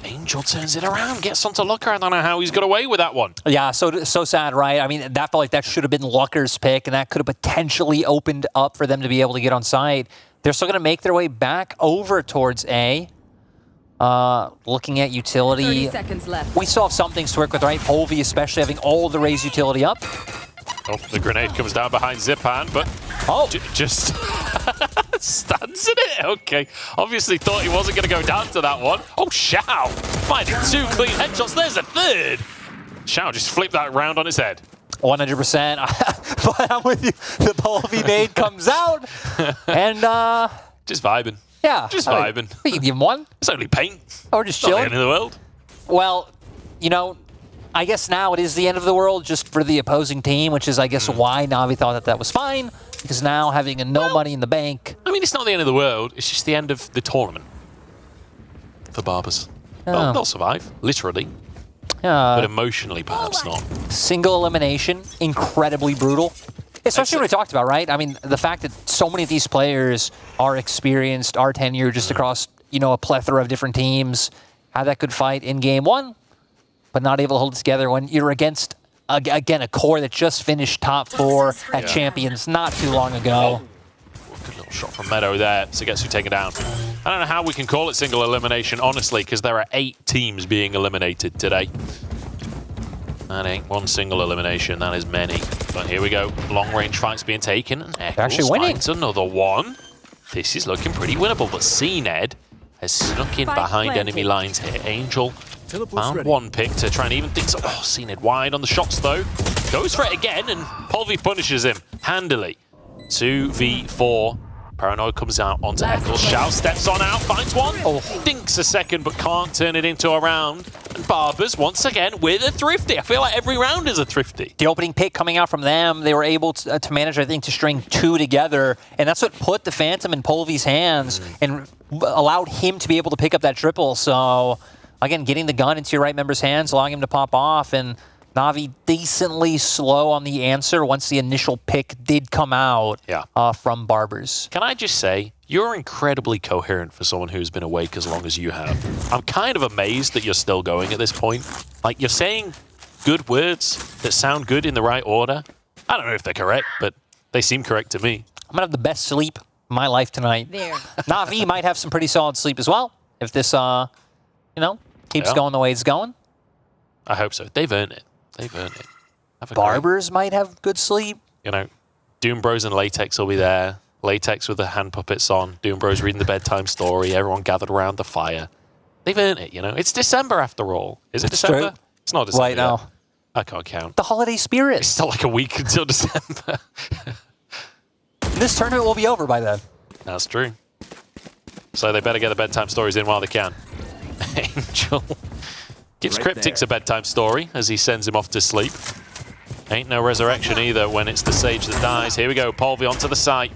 Angel turns it around, gets onto Looker. I don't know how he's got away with that one. Yeah, so sad, right? I mean, that felt like that should have been Looker's pick, and that could have potentially opened up for them to be able to get on site. They're still going to make their way back over towards A. Looking at utility. 30 seconds left. We still have some things to work with, right? Polvi especially having all the raise utility up. Oh, the grenade comes down behind Zipan, but just stands in it. Okay, obviously thought he wasn't going to go down to that one. Oh, Shao finding 2 clean headshots. There's a third. Shao just flipped that round on his head. 100%. But I'm with you. The Polvi nade comes out, and just vibing. Yeah, just vibing. You can give him 1. It's only paint. Or just chilling. Not the end of the world. Well, you know, I guess now it is the end of the world just for the opposing team, which is, I guess, why Navi thought that was fine. because now having no money in the bank... I mean, it's not the end of the world. It's just the end of the tournament for Barbers. Well, they'll survive, literally. But emotionally, perhaps not. Single elimination, incredibly brutal. Especially what we talked about, right? I mean, the fact that so many of these players are experienced, are tenured just across, a plethora of different teams, had that good fight in game one, but not able to hold it together when you're against, again, a core that just finished top 4 at Champions not too long ago. Good little shot from Meadow there. Sugetsu taken down. I don't know how we can call it single elimination, honestly, because there are 8 teams being eliminated today. That ain't one single elimination, that is many. But here we go, long-range fights being taken. They're actually winning. Finds another one. This is looking pretty winnable, but CNED has snuck in behind enemy lines here. Angel found one pick to try and even things up. Oh, CNED wide on the shots, though. Goes for it again, and Polvi punishes him handily. 2v4. Paranoid comes out onto Eccles. Shao steps on out, finds one. Dinks a second, but can't turn it into a round. And Barbers, once again, with a thrifty. I feel like every round is a thrifty. The opening pick coming out from them, they were able to manage, I think, to string 2 together. And that's what put the Phantom in Polvi's hands and allowed him to be able to pick up that triple. So, again, getting the gun into your right member's hands, allowing him to pop off. And Navi decently slow on the answer once the initial pick did come out from Barbers. Can I just say, you're incredibly coherent for someone who's been awake as long as you have. I'm kind of amazed that you're still going at this point. Like, you're saying good words that sound good in the right order. I don't know if they're correct, but they seem correct to me. I'm going to have the best sleep of my life tonight. There. Navi might have some pretty solid sleep as well, if this, keeps going the way it's going. I hope so. They've earned it. They've earned it. Barbers might have good sleep. Doom Bros and Latex will be there. Latex with the hand puppets on. Doom Bros reading the bedtime story. Everyone gathered around the fire. They've earned it, It's December after all. Is it December? True. It's not December. Right now. I can't count. The holiday spirit. It's still like a week until December. This tournament will be over by then. That's true. So they better get the bedtime stories in while they can. Angel gives Cryptix a bedtime story as he sends him off to sleep. Ain't no resurrection either when it's the Sage that dies. Here we go, Polvi onto the site.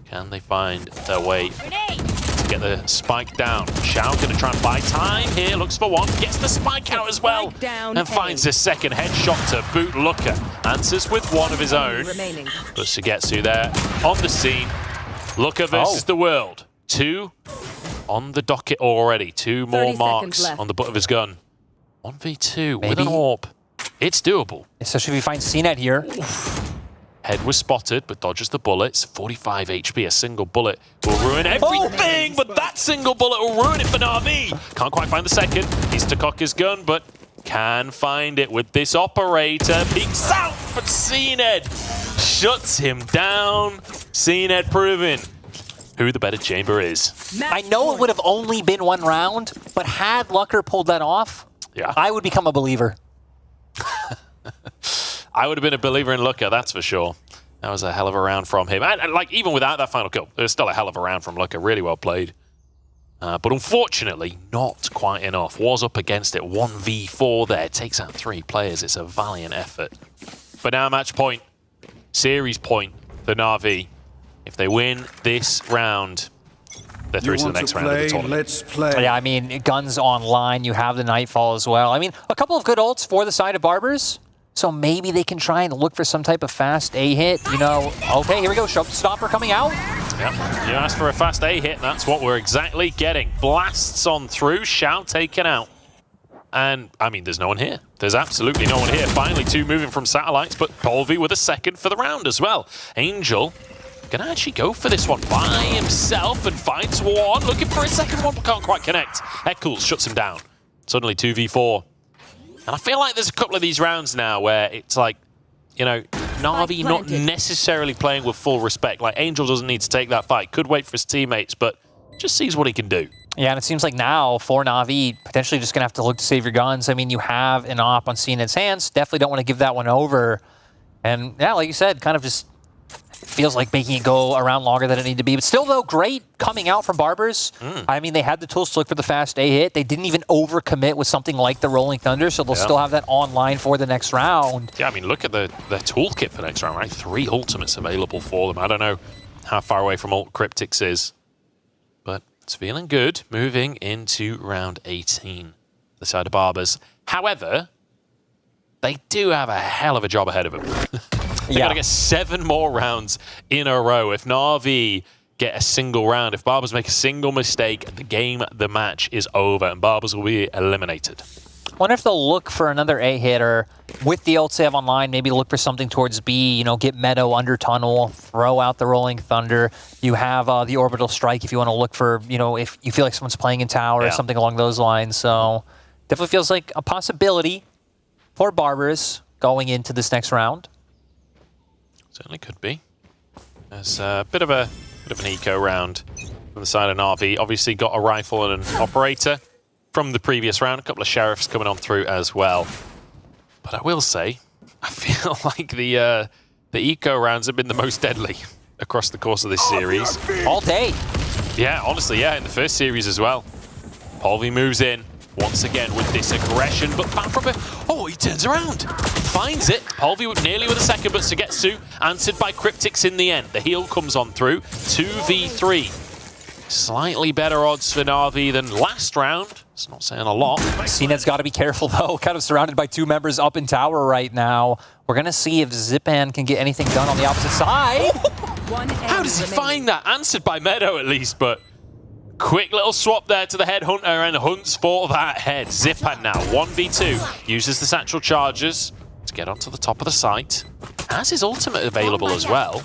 Can they find their way to get the spike down? Shao gonna try and buy time here, looks for one, gets the spike out as well, and finds a second headshot to boot Looker. Answers with one of his own, but Sugetsu there on the scene. Looker versus the world. 2 on the docket already. 2 more marks on the butt of his gun. 1v2 with an AWP. It's doable. Especially if you find CNED here. Head was spotted, but dodges the bullets. 45 HP. A single bullet will ruin everything, but that single bullet will ruin it for Navi. Can't quite find the second. He's to cock his gun, but can find it with this operator. Peeks out, but CNED shuts him down. CNED proving who the better chamber is. I know it would have only been 1 round, but had Lucker pulled that off, I would become a believer. I would have been a believer in Looker, that's for sure. That was a hell of a round from him. And like, even without that final kill, it was still a hell of a round from Looker. Really well played. But unfortunately, not quite enough. Was up against it. 1v4 there. Takes out 3 players. It's a valiant effort. But now match point. Series point for Navi. If they win this round, they're through to the next round of the tournament. Let's play. Yeah, I mean, guns online. You have the Nightfall as well. I mean, a couple of good ults for the side of Barbers. So maybe they can try and look for some type of fast A hit. Okay, here we go. Stopper coming out. Yep, you asked for a fast A hit, and that's what we're exactly getting. Blasts on through, Shao taken out. And, I mean, there's no one here. There's absolutely no one here. Finally, 2 moving from satellites, but Polvi with a second for the round as well. Angel gonna actually go for this one by himself and finds one. Looking for a second one, but can't quite connect. Eccles shuts him down. Suddenly 2v4. And I feel like there's a couple of these rounds now where it's like, Navi not necessarily playing with full respect. Like, Angel doesn't need to take that fight. Could wait for his teammates, but just sees what he can do. Yeah, and it seems like now, for Navi, potentially just going to have to look to save your guns. I mean, you have an op on CNED's hands. Definitely don't want to give that one over. And, yeah, like you said, kind of just feels like making it go around longer than it needed to be. But still, though, great coming out from Barbers. I mean, they had the tools to look for the fast A hit. They didn't even overcommit with something like the Rolling Thunder, so they'll still have that online for the next round. Yeah, I mean, look at their toolkit for next round, right? 3 ultimates available for them. I don't know how far away from Ult Cryptics is, but it's feeling good moving into round 18, the side of Barbers. However, they do have a hell of a job ahead of them. They got to get 7 more rounds in a row. If Navi get a single round, if Barbers make a single mistake, the match is over, and Barbers will be eliminated. I wonder if they'll look for another A hitter with the ults they have online, maybe look for something towards B, you know, get Meadow under tunnel, throw out the Rolling Thunder. You have the Orbital Strike if you want to look for, you know, if you feel like someone's playing in tower or something along those lines. So definitely feels like a possibility for Barbers going into this next round. Certainly could be. There's a bit of an eco round from the side of Navi. Obviously got a rifle and an operator from the previous round. A couple of sheriffs coming on through as well. But I will say, I feel like the eco rounds have been the most deadly across the course of this series. All day. Yeah, honestly, yeah, in the first series as well. Polvi moves in once again with this aggression, but back from it. Oh, he turns around. Finds it. Polvi nearly with a second, but Sugetsu answered by Cryptics in the end. The heal comes on through. 2v3. Slightly better odds for Navi than last round. It's not saying a lot. CNED's got to be careful, though. Kind of surrounded by 2 members up in tower right now. We're going to see if Zipan can get anything done on the opposite side. How does he find that? Answered by Meadow, at least, but quick little swap there to the headhunter and hunts for that head. Zipan now, 1v2. Uses the satchel charges to get onto the top of the site. Has his ultimate available as well.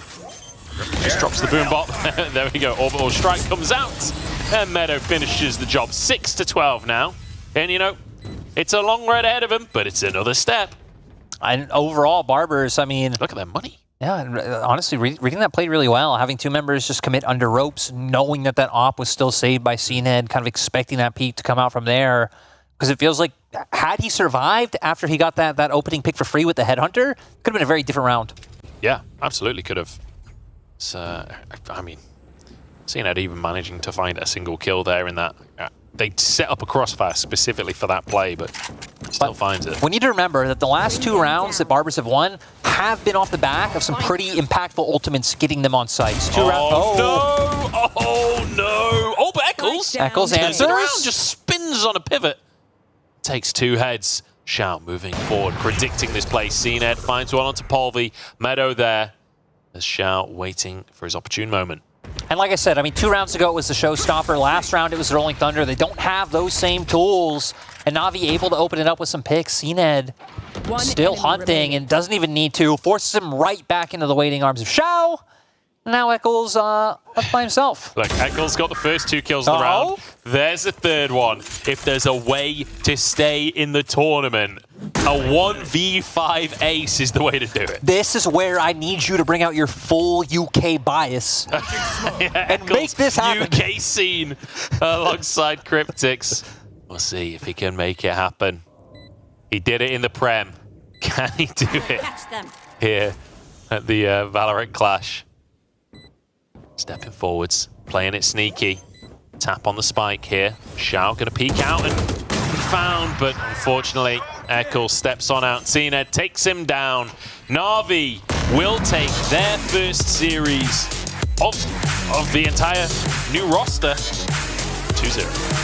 Just drops the boom bot. There we go. Orbital Strike comes out. And Meadow finishes the job. 6-12 now. And, you know, it's a long road ahead of him, but it's another step. And overall, Barbers, I mean... Look at their money. Yeah, honestly, reading that played really well. Having 2 members just commit under ropes, knowing that op was still saved by CNED, kind of expecting that peak to come out from there. Because it feels like, had he survived after he got that opening pick for free with the Headhunter, could have been a very different round. Yeah, absolutely could have. I mean, CNED even managing to find a single kill there in that. They set up a crossfire specifically for that play, but still finds it. We need to remember that the last 2 rounds that Barbers have won have been off the back of some pretty impactful ultimates getting them on sites. 2 rounds. Oh, no! Oh, no! Oh, but Eccles! Eccles answers. Around, just spins on a pivot. Takes 2 heads. Shao moving forward, predicting this play. CNED finds one onto Polvi. Meadow there. As Shao waiting for his opportune moment. And like I said, I mean, 2 rounds ago it was the showstopper. Last round it was Rolling Thunder. They don't have those same tools. And Navi able to open it up with some picks. CNED still hunting and doesn't even need to. Forces him right back into the waiting arms of Shao. Now Eccles left by himself. Look, Eccles got the first 2 kills of the round. There's a 3rd one. If there's a way to stay in the tournament, a 1v5 ace is the way to do it. This is where I need you to bring out your full UK bias and make this happen. UK scene alongside Cryptics. We'll see if he can make it happen. He did it in the Prem. Can he do it here at the Valorant Clash? Stepping forwards, playing it sneaky. Tap on the spike here. Shao gonna peek out and found, but unfortunately, Eccles steps on out. CNED takes him down. Navi will take their first series of the entire new roster. 2-0.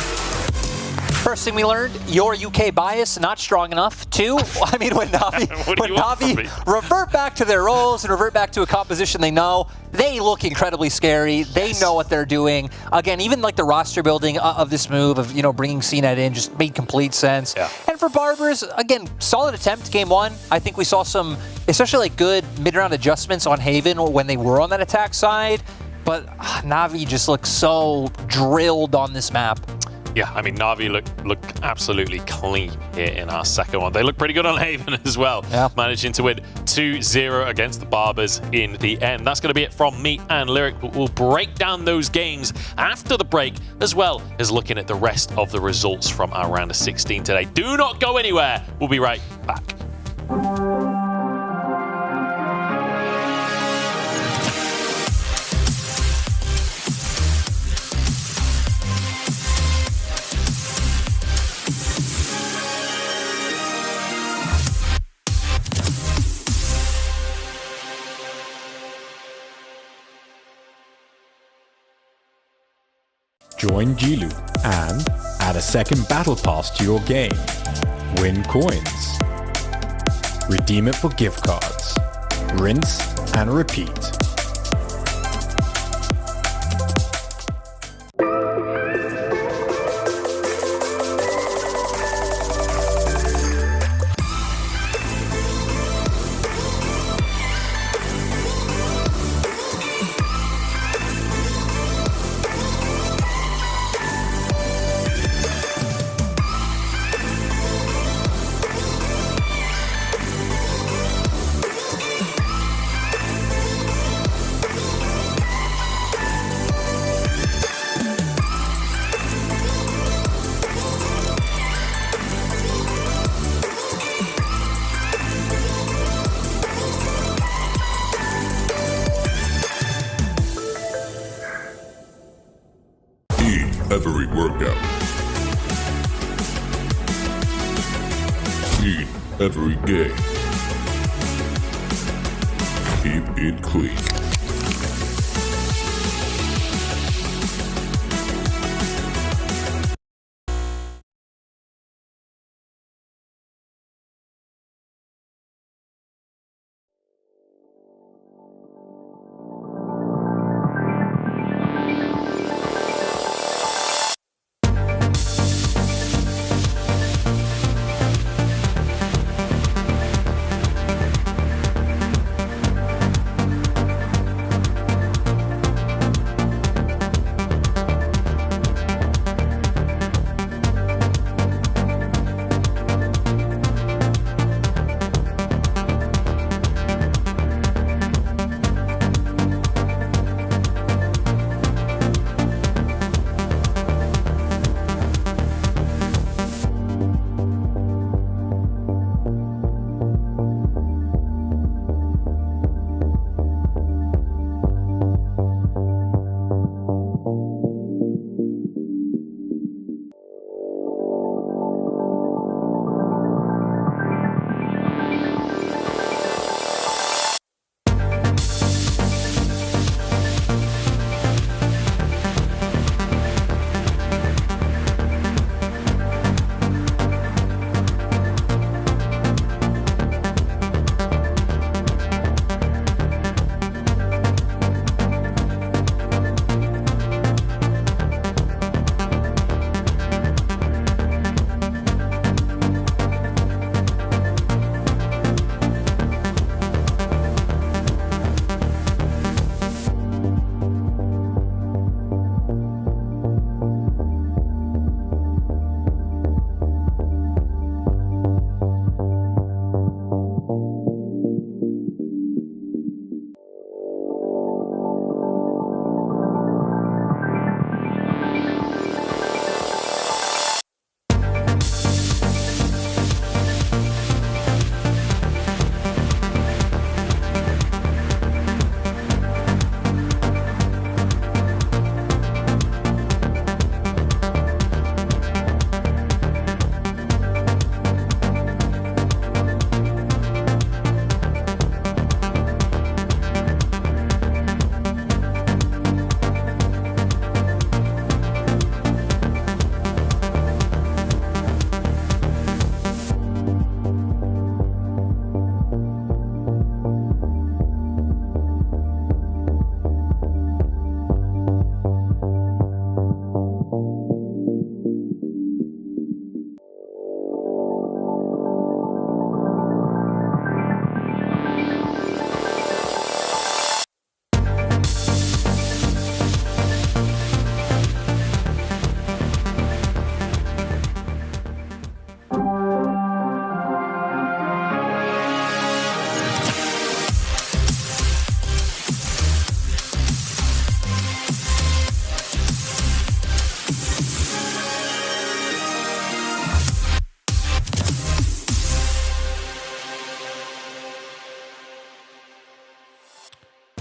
First thing we learned, your UK bias not strong enough. 2, I mean, when Navi revert back to their roles and revert back to a composition they know, they look incredibly scary. They know what they're doing. Again, even like the roster building of this move of, you know, bringing CNED in just made complete sense. Yeah. And for Barbers, again, solid attempt, game 1. I think we saw some, especially like good mid-round adjustments on Haven when they were on that attack side. But Navi just looks so drilled on this map. Yeah, I mean, Navi look absolutely clean here in our second one. They look pretty good on Haven as well, managing to win 2-0 against the Barbers in the end. That's going to be it from me and Lyric. We'll break down those games after the break, as well as looking at the rest of the results from our round of 16 today. Do not go anywhere. We'll be right back. Join Jilu and add a second battle pass to your game. Win coins. Redeem it for gift cards. Rinse and repeat. Every workout. Clean every game. Keep it clean.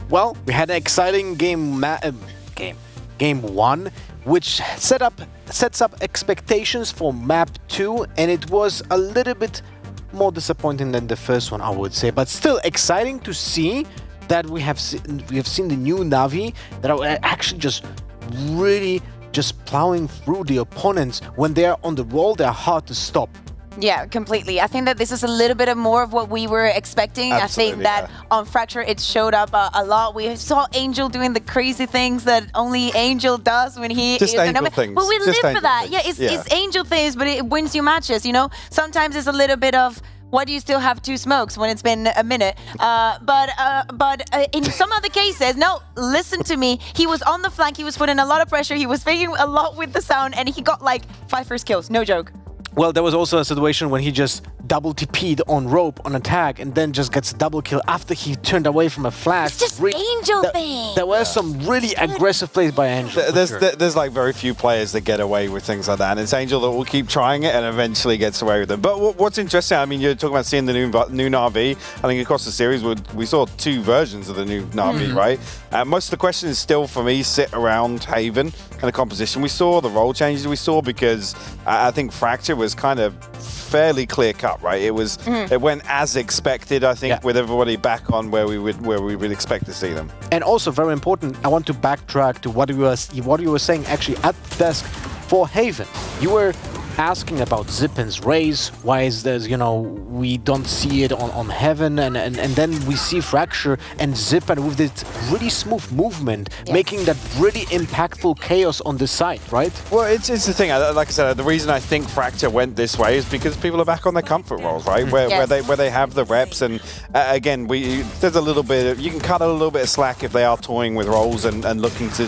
Well, we had an exciting game one, which sets up expectations for map 2, and it was a little bit more disappointing than the first one, I would say, but still exciting to see that we have seen the new Navi that are actually just really just plowing through the opponents. When they're on the roll, they're hard to stop. Yeah, completely. I think that this is a little bit of more of what we were expecting. Absolutely, I think that on Fracture it showed up a lot. We saw Angel doing the crazy things that only Angel does when he just is Angel things. But we live for that. Things. Yeah, it's Angel things, but it wins you matches, you know? Sometimes it's a little bit of, why do you still have 2 smokes when it's been a minute? But in some other cases, no, listen to me. He was on the flank. He was putting a lot of pressure. He was faking a lot with the sound, and he got like 5 first kills. No joke. Well, there was also a situation when he just double TP'd on rope on attack and then just gets a double kill after he turned away from a flash. It's just Angel thing. There were some really aggressive plays by Angel. There's like very few players that get away with things like that, and it's Angel that will keep trying it and eventually gets away with them. But what's interesting, I mean, you're talking about seeing the new Navi. I think across the series we saw 2 versions of the new Navi, right? Most of the questions still for me sit around Haven and the composition we saw, the role changes we saw, because I think Fracture was kind of fairly clear cut, right? It was it went as expected, I think, with everybody back on where we would expect to see them. And also very important, I want to backtrack to what you were saying actually at the desk for Haven. You were asking about Zippin's raise. Why is there, you know, we don't see it on Heaven, and then we see Fracture and Zippin with this really smooth movement, making that really impactful chaos on the side, right? Well, it's the thing. Like I said, the reason I think Fracture went this way is because people are back on their comfort roles, right? Where they have the reps, and again, there's a little bit. You can cut a little bit of slack if they are toying with roles and looking to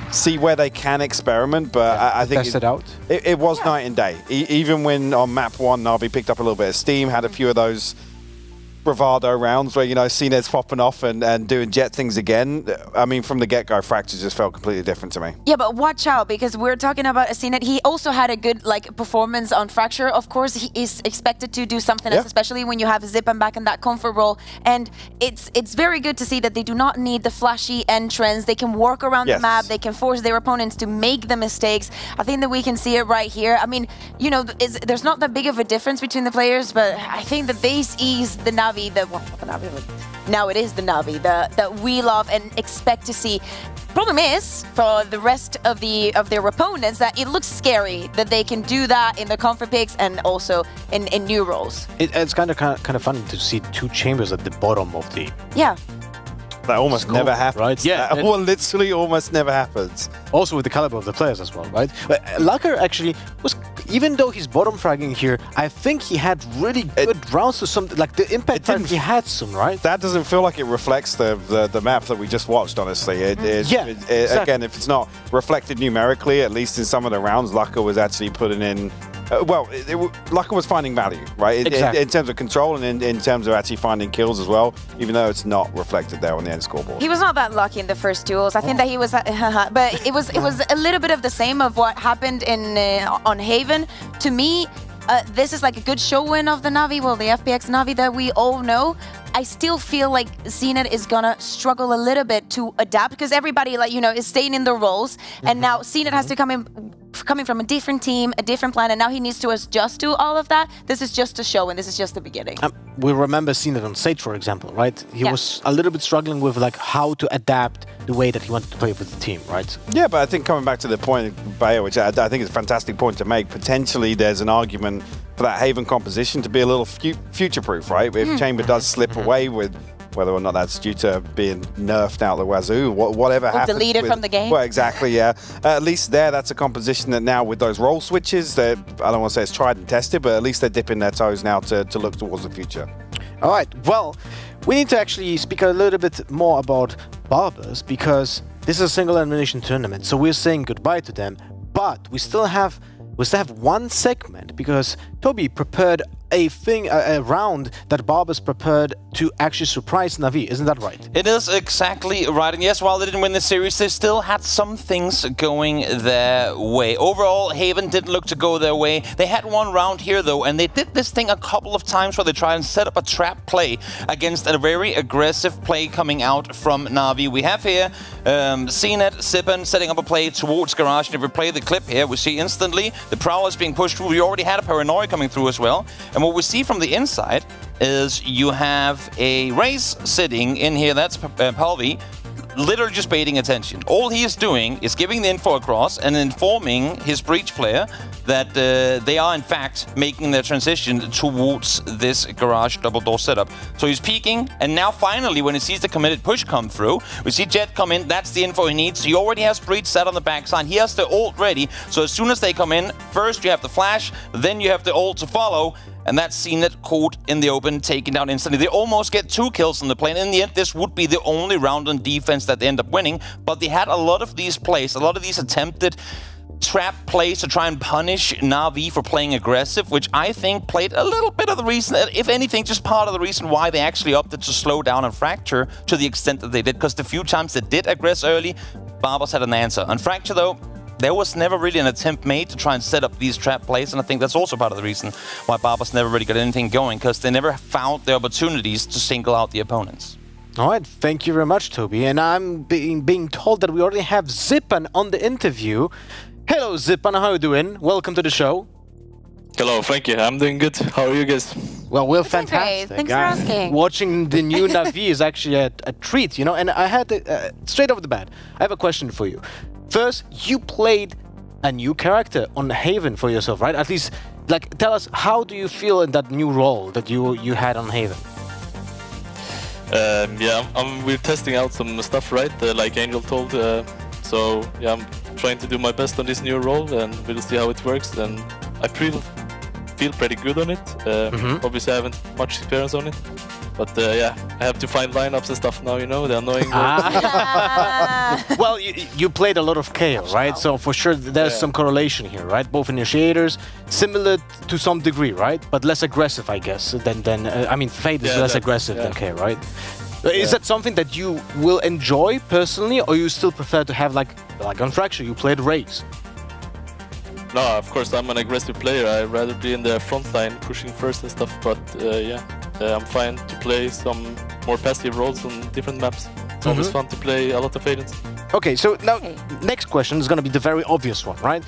see where they can experiment, but I think test it out. It was night and day. Even when on map 1, Navi picked up a little bit of steam, had a few of those bravado rounds where, you know, CNED's popping off and doing jet things again. I mean, from the get-go, Fracture just felt completely different to me. Yeah, but watch out, because we're talking about a CNED. He also had a good performance on Fracture. Of course, he is expected to do something else, especially when you have Zippin back in that comfort role. And it's very good to see that they do not need the flashy entrance. They can work around the map. They can force their opponents to make the mistakes. I think that we can see it right here. I mean, you know, there's not that big of a difference between the players, but I think that they ease the Navi. Now it is the Navi that we love and expect to see. Problem is, for the rest of their opponents, that it looks scary that they can do that in the comfort picks and also in new roles. It's kind of funny to see 2 chambers at the bottom of the. Yeah. That almost never happens. Right? Yeah. That literally almost never happens. Also with the caliber of the players as well, right? But Lucker actually was, even though he's bottom fragging here, I think he had really good rounds to some, like the impact time he had some, right? That doesn't feel like it reflects the map that we just watched, honestly. Exactly. Again, if it's not reflected numerically, at least in some of the rounds, Lucker was actually putting in. Lucker was finding value, right? In terms of control and in terms of actually finding kills as well, even though it's not reflected there on the end scoreboard. He was not that lucky in the first duels. I think that he was, but it was a little bit of the same of what happened on Haven. To me, this is like a good showing of the Navi, well, the FPX Navi that we all know. I still feel like CNED is gonna struggle a little bit to adapt, because everybody, like, you know, is staying in their roles, and now CNED has to coming from a different team, a different plan, and now he needs to adjust to all of that. This is just a show, and this is just the beginning. We remember CNED on Sage, for example, right? He was a little bit struggling with like how to adapt the way that he wanted to play with the team, right? Yeah, but I think coming back to the point, Bayo, which I think is a fantastic point to make, potentially there's an argument for that Haven composition to be a little future-proof, right? If Chamber does slip away with whether or not that's due to being nerfed out the wazoo, whatever happens. Deleted from the game. Well, exactly, yeah. At least that's a composition that now with those role switches, I don't want to say it's tried and tested, but at least they're dipping their toes now to look towards the future. All right, well, we need to actually speak a little bit more about Barbers, because this is a single elimination tournament, so we're saying goodbye to them, but we still have one segment, because Toby prepared a round that Barbers prepared to actually surprise Navi. Isn't that right? It is exactly right. And yes, while they didn't win the series, they still had some things going their way. Overall, Haven didn't look to go their way. They had one round here, though, and they did this thing a couple of times where they tried and set up a trap play against a very aggressive play coming out from Navi. We have here CNED, Zippin setting up a play towards Garage. And if we play the clip here, we see instantly the Prowler is being pushed through. We already had a Paranoia coming through as well. And what we see from the inside is you have a Raze sitting in here. That's Palvi. literally just baiting attention. All he is doing is giving the info across and informing his breach player that they are in fact making their transition towards this garage double door setup. So he's peeking, and now finally when he sees the committed push come through, we see Jet come in. That's the info he needs. He already has breach set on the backside. He has the ult ready. So as soon as they come in, first you have the flash, then you have the ult to follow. And that's CNET caught in the open, taken down instantly. They almost get 2 kills on the plane. In the end, this would be the only round on defense that they end up winning. But they had a lot of these plays, a lot of these attempted trap plays to try and punish Navi for playing aggressive, which I think played a little bit of the reason, if anything, just part of the reason why they actually opted to slow down and Fracture to the extent that they did. Because the few times they did aggress early, Barbers had an answer. On Fracture, though, there was never really an attempt made to try and set up these trap plays, and I think that's also part of the reason why Barbers never really got anything going, because they never found the opportunities to single out the opponents. All right, thank you very much, Toby. And I'm being told that we already have Zipan on the interview. Hello, Zipan, how are you doing? Welcome to the show. Hello, thank you. I'm doing good. How are you guys? Well, we're fantastic. Thanks for asking. Watching the new Navi is actually a treat, you know, and I had, straight off the bat, I have a question for you. First, you played a new character on Haven for yourself, right? At least, like, tell us, how do you feel in that new role that you had on Haven? Yeah, we're testing out some stuff, right? Like Angel told. So, yeah, I'm trying to do my best on this new role, and we'll see how it works. And I feel pretty good on it. Obviously, I haven't much experience on it. But yeah, I have to find lineups and stuff now, you know, the annoying Well, you played a lot of KO, right? So for sure there's some correlation here, right? Both initiators, similar to some degree, right? But less aggressive, I guess, than I mean, Fade is less aggressive than KO, right? Is that something that you will enjoy personally, or you still prefer to have, like on Fracture, you played Raze? No, of course, I'm an aggressive player. I'd rather be in the front line, pushing first and stuff, but yeah. I'm fine to play some more passive roles on different maps. It's always fun to play a lot of agents. Okay, so now next question is going to be the very obvious one, right?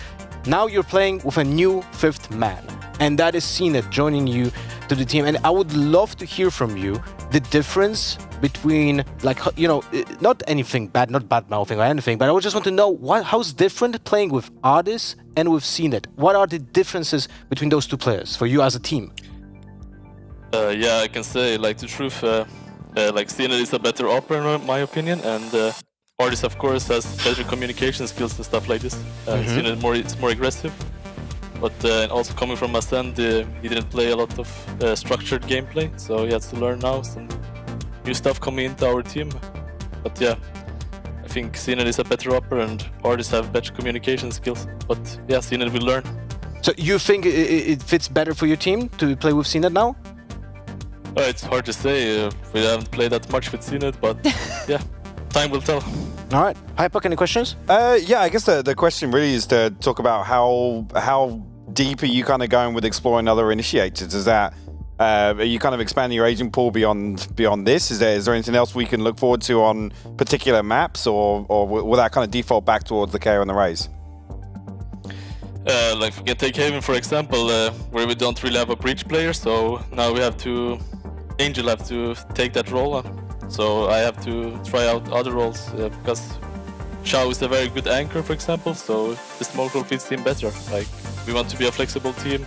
Now you're playing with a new 5th man, and that is CNET joining you to the team. And I would love to hear from you the difference between, like, you know, not anything bad, not bad mouthing or anything, but I would just want to know how's different playing with Artis and with CNET. What are the differences between those two players for you as a team? Yeah, I can say, like, the truth, like, CNET is a better operator in my opinion, and Artis, of course, has better communication skills and stuff like this. CNET it's more aggressive, but also coming from Ascend, he didn't play a lot of structured gameplay, so he has to learn now some new stuff coming into our team. But yeah, I think CNET is a better operator and Artis have better communication skills, but yeah, CNET will learn. So you think it fits better for your team to play with CNET now? It's hard to say. We haven't played that much with CNET, but yeah, time will tell. All right. Hyper, any questions? Yeah, I guess the question really is to talk about how deep are you kind of going with exploring other initiators? Is that are you kind of expanding your agent pool beyond this? Is there anything else we can look forward to on particular maps, or will that kind of default back towards the KO and the Raze? Like, we can take Haven for example, where we don't really have a breach player, so now we have to Angel have to take that role on. So I have to try out other roles because Shao is a very good anchor, for example, so the smoke role fits him better. Like, we want to be a flexible team.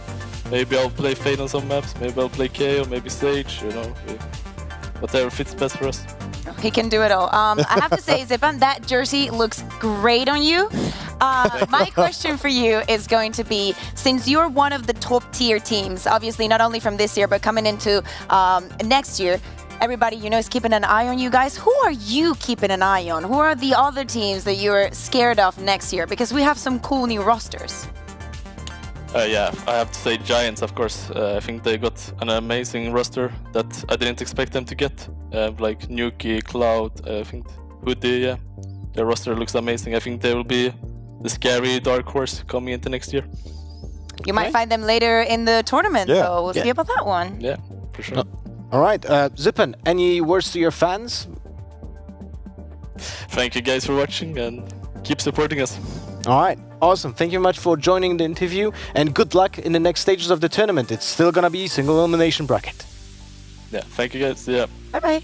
Maybe I'll play Fade on some maps, maybe I'll play KO, maybe Sage, you know, whatever fits best for us. He can do it all. I have to say, Zipan, that jersey looks great on you. My question for you is going to be, since you're one of the top tier teams, obviously not only from this year, but coming into next year, everybody you know is keeping an eye on you guys. Who are you keeping an eye on? Who are the other teams that you're scared of next year? Because we have some cool new rosters. Yeah, I have to say Giants, of course. I think they got an amazing roster that I didn't expect them to get. Like Nuki, Cloud, I think Hoodie, yeah. Their roster looks amazing. I think they will be the scary dark horse coming into next year. You might find them later in the tournament, so we'll see about that one. Yeah, for sure. All right, Zipan, any words to your fans? Thank you guys for watching and keep supporting us. All right, awesome. Thank you much for joining the interview and good luck in the next stages of the tournament. It's still gonna be single elimination bracket. Yeah, thank you guys. Yeah. Bye-bye.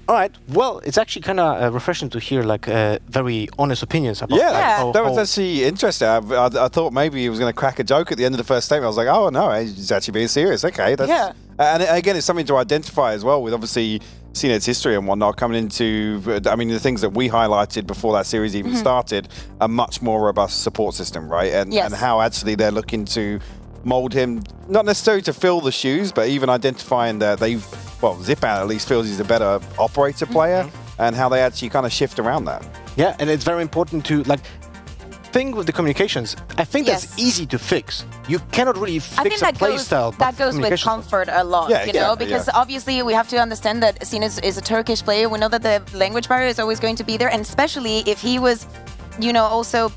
All right. Well, it's actually kind of refreshing to hear like very honest opinions about that was actually interesting. I thought maybe he was going to crack a joke at the end of the first statement. I was like, oh no, he's actually being serious. Okay, that's and again, it's something to identify as well with obviously seeing its history and whatnot coming into. I mean, the things that we highlighted before that series even started, a much more robust support system, right? And how actually they're looking to mold him, not necessarily to fill the shoes, but even identifying that Zipan at least feels he's a better operator player, and how they actually kind of shift around that. Yeah, and it's very important to thing with the communications. I think that's easy to fix. You cannot really fix a playstyle. That goes with comfort a lot, you know, because obviously we have to understand that Sinus is a Turkish player. We know that the language barrier is always going to be there, and especially if he was, you know, also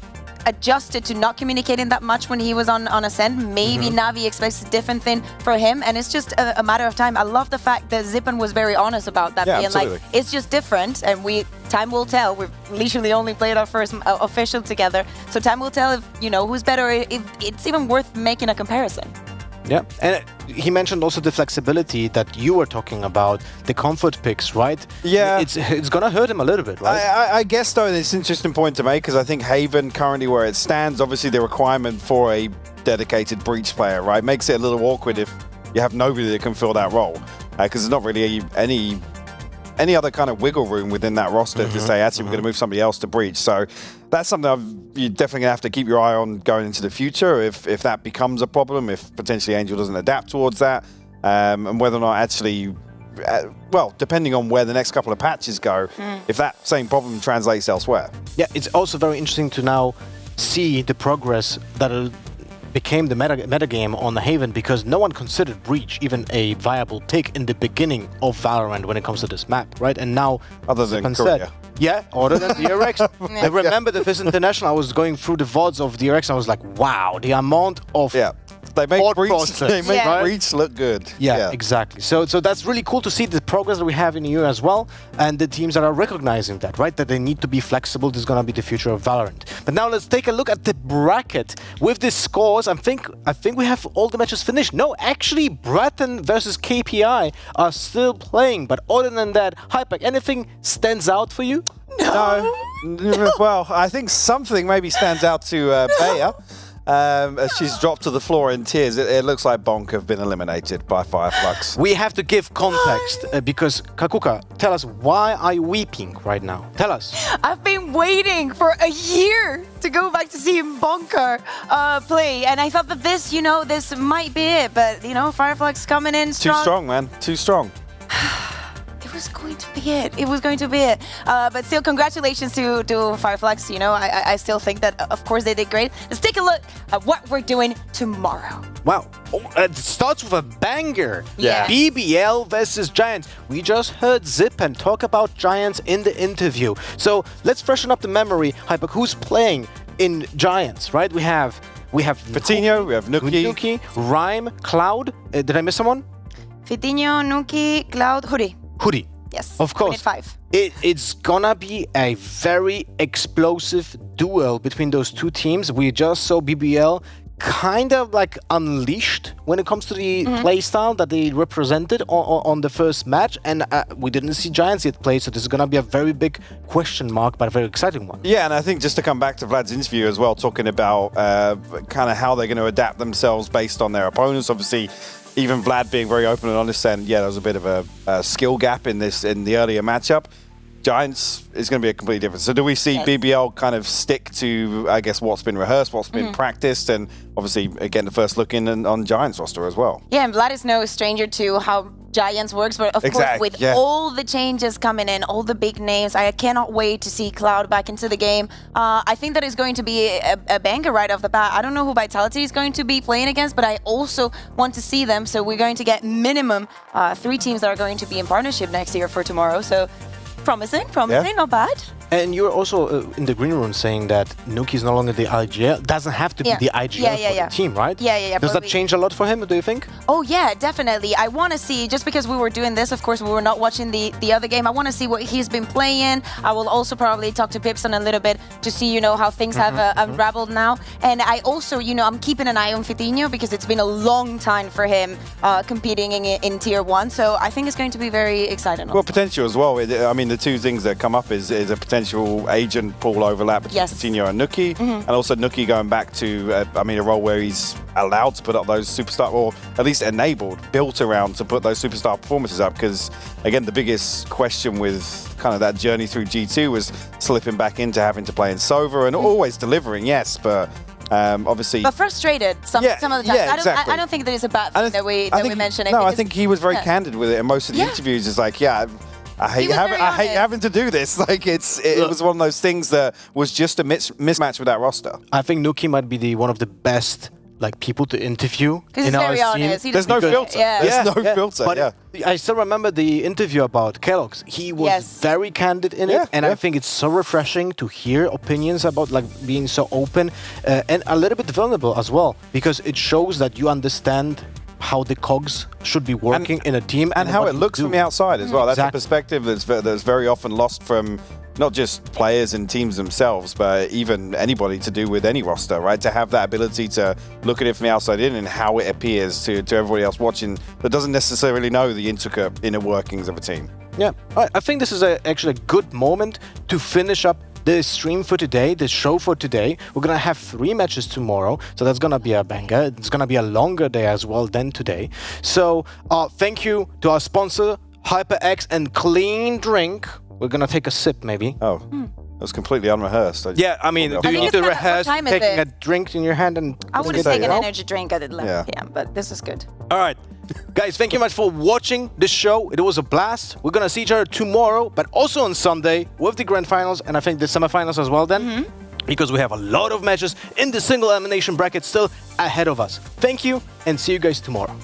adjusted to not communicating that much when he was on Ascent. Maybe Navi expects a different thing for him, and it's just a matter of time. I love the fact that Zipan was very honest about that, being like, it's just different, and time will tell. We've literally only played our first official together, so time will tell if, you know, who's better, if it's even worth making a comparison. Yeah, and he mentioned also the flexibility that you were talking about, the comfort picks, right? Yeah. It's going to hurt him a little bit, right? I guess, though, it's an interesting point to make, because I think Haven, currently where it stands, obviously the requirement for a dedicated breach player, right, makes it a little awkward if you have nobody that can fill that role, because there's not really any other kind of wiggle room within that roster to say, actually, we're going to move somebody else to breach. So that's something you're definitely going to have to keep your eye on going into the future, if that becomes a problem, if potentially Angel doesn't adapt towards that, and whether or not actually, well, depending on where the next couple of patches go, if that same problem translates elsewhere. Yeah, it's also very interesting to now see the progress that became the meta game on the Haven, because no one considered Breach even a viable pick in the beginning of Valorant when it comes to this map, right? And now, other than Korea. Yeah, other than DRX. I remember that this international, I was going through the VODs of DRX and I was like, wow, the amount of they make Breach look good. Yeah, exactly. So that's really cool to see the progress that we have in EU as well, and the teams that are recognizing that, right? That they need to be flexible. This is going to be the future of Valorant. But now let's take a look at the bracket. With the scores, I think we have all the matches finished. No, actually, Breton versus KPI are still playing. But other than that, Hypack, anything stands out for you? No. Well, I think something maybe stands out to Bea. As she's dropped to the floor in tears. It looks like Bonk have been eliminated by Fireflux. We have to give context because, Kakuka, tell us, why are you weeping right now? Tell us. I've been waiting for a year to go back to see Bonker play, and I thought that this, you know, this might be it, but, you know, Fireflux coming in strong. Too strong, man. Too strong. It was going to be it. It was going to be it. But still, congratulations to Fireflux. You know, I still think that, of course, they did great. Let's take a look at what we're doing tomorrow. Wow. It starts with a banger. Yeah. BBL versus Giants. We just heard Zipan talk about Giants in the interview. So let's freshen up the memory. Hypack, who's playing in Giants, right? We have Vitinho, we have Nuki, Rhyme, Cloud. Did I miss someone? Vitinho, Nuki, Cloud, Hoodie. Hoodie. Yes. Of course. It's gonna be a very explosive duel between those two teams. We just saw BBL kind of like unleashed when it comes to the playstyle that they represented on the first match, and we didn't see Giants yet play, so this is gonna be a very big question mark, but a very exciting one. Yeah, and I think just to come back to Vlad's interview as well, talking about kind of how they're going to adapt themselves based on their opponents. Obviously, even Vlad being very open and honest, and yeah, there was a bit of a skill gap in the earlier matchup. Giants is going to be a completely different. So do we see BBL kind of stick to, I guess, what's been rehearsed, what's been practiced, and obviously, again, the first look in on Giants roster as well? Yeah, and Vlad is no stranger to how Giants works, but of course, with all the changes coming in, all the big names, I cannot wait to see Cloud back into the game. I think that is going to be a banger right off the bat. I don't know who Vitality is going to be playing against, but I also want to see them. So we're going to get minimum 3 teams that are going to be in partnership next year for tomorrow. So promising, not bad. And you're also in the green room saying that Nuki is no longer the IGL. Doesn't have to be the IGL for the team, right? Yeah. Does that change a lot for him, do you think? Oh, yeah, definitely. I want to see, just because we were doing this, of course, we were not watching the other game. I want to see what he's been playing. I will also probably talk to Pipson a little bit to see, how things have unraveled now. And I also, I'm keeping an eye on Fitinho because it's been a long time for him competing in Tier 1. So I think it's going to be very exciting. Well, potential as well. I mean, the two things that come up is a potential agent pool overlap between Fitinho and Nuki, and also Nuki going back to, a role where he's allowed to put up those superstar, or at least enabled, built around to put those superstar performances up. Because, again, the biggest question with kind of that journey through G2 was slipping back into having to play in Sova and always delivering, yes, but obviously... But frustrated some of the times. Exactly. I don't think that it's a bad thing that we mention it. No, I think he was very candid with it, and most of the interviews is like, I hate having to do this. Like it was one of those things that was just a mismatch with that roster. I think Nuki might be one of the best people to interview in our scene. There's no filter. There's no filter. But I still remember the interview about Kellogg's. He was very candid in it, and I think it's so refreshing to hear opinions about being so open and a little bit vulnerable as well, because it shows that you understand how the cogs should be working in a team and how it looks from the outside as well. That's a perspective that's very often lost from not just players and teams themselves, but even anybody to do with any roster, right? To have that ability to look at it from the outside in and how it appears to everybody else watching that doesn't necessarily know the intricate inner workings of a team. Yeah, I think this is actually a good moment to finish up the stream for today, the show for today. We're gonna have 3 matches tomorrow, so that's gonna be a banger. It's gonna be a longer day as well than today. So thank you to our sponsor, HyperX and Clean Drink. We're gonna take a sip, maybe. Oh, that was completely unrehearsed. Yeah, I mean, do you need to rehearse taking a drink in your hand? And I would have taken an energy drink at 11 p.m., but this is good. All right. Guys, thank you much for watching this show. It was a blast. We're going to see each other tomorrow, but also on Sunday with the grand finals, and I think the semifinals as well then, because we have a lot of matches in the single elimination bracket still ahead of us. Thank you, and see you guys tomorrow.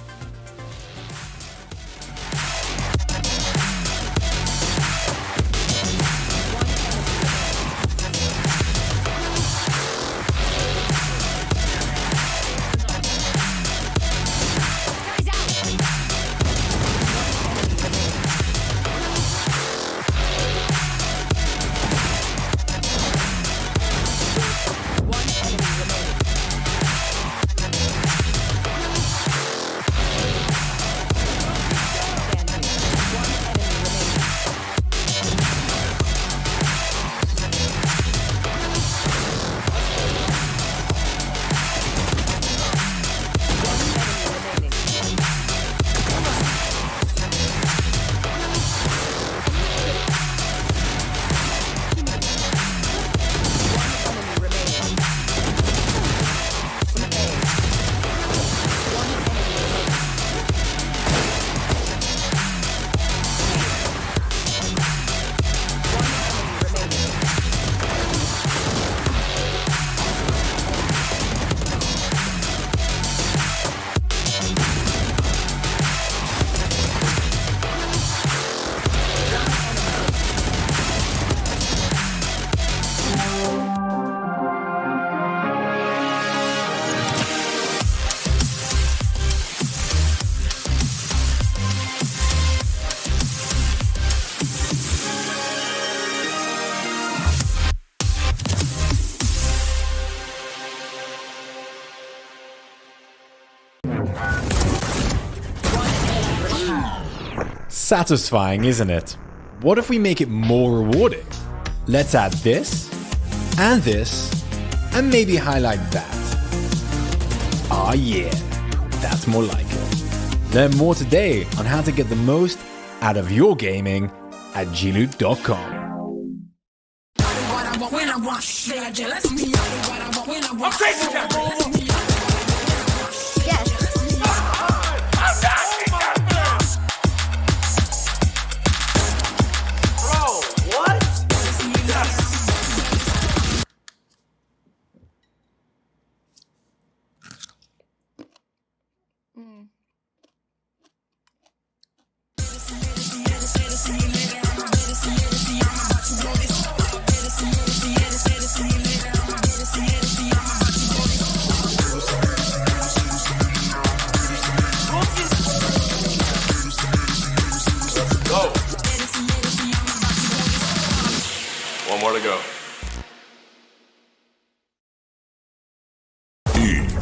Satisfying, isn't it? What if we make it more rewarding? Let's add this, and maybe highlight that. Ah yeah, that's more like it. Learn more today on how to get the most out of your gaming at gloot.com.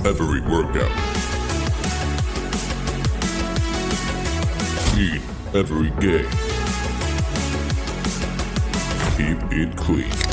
every workout. Clean every game. Keep it clean.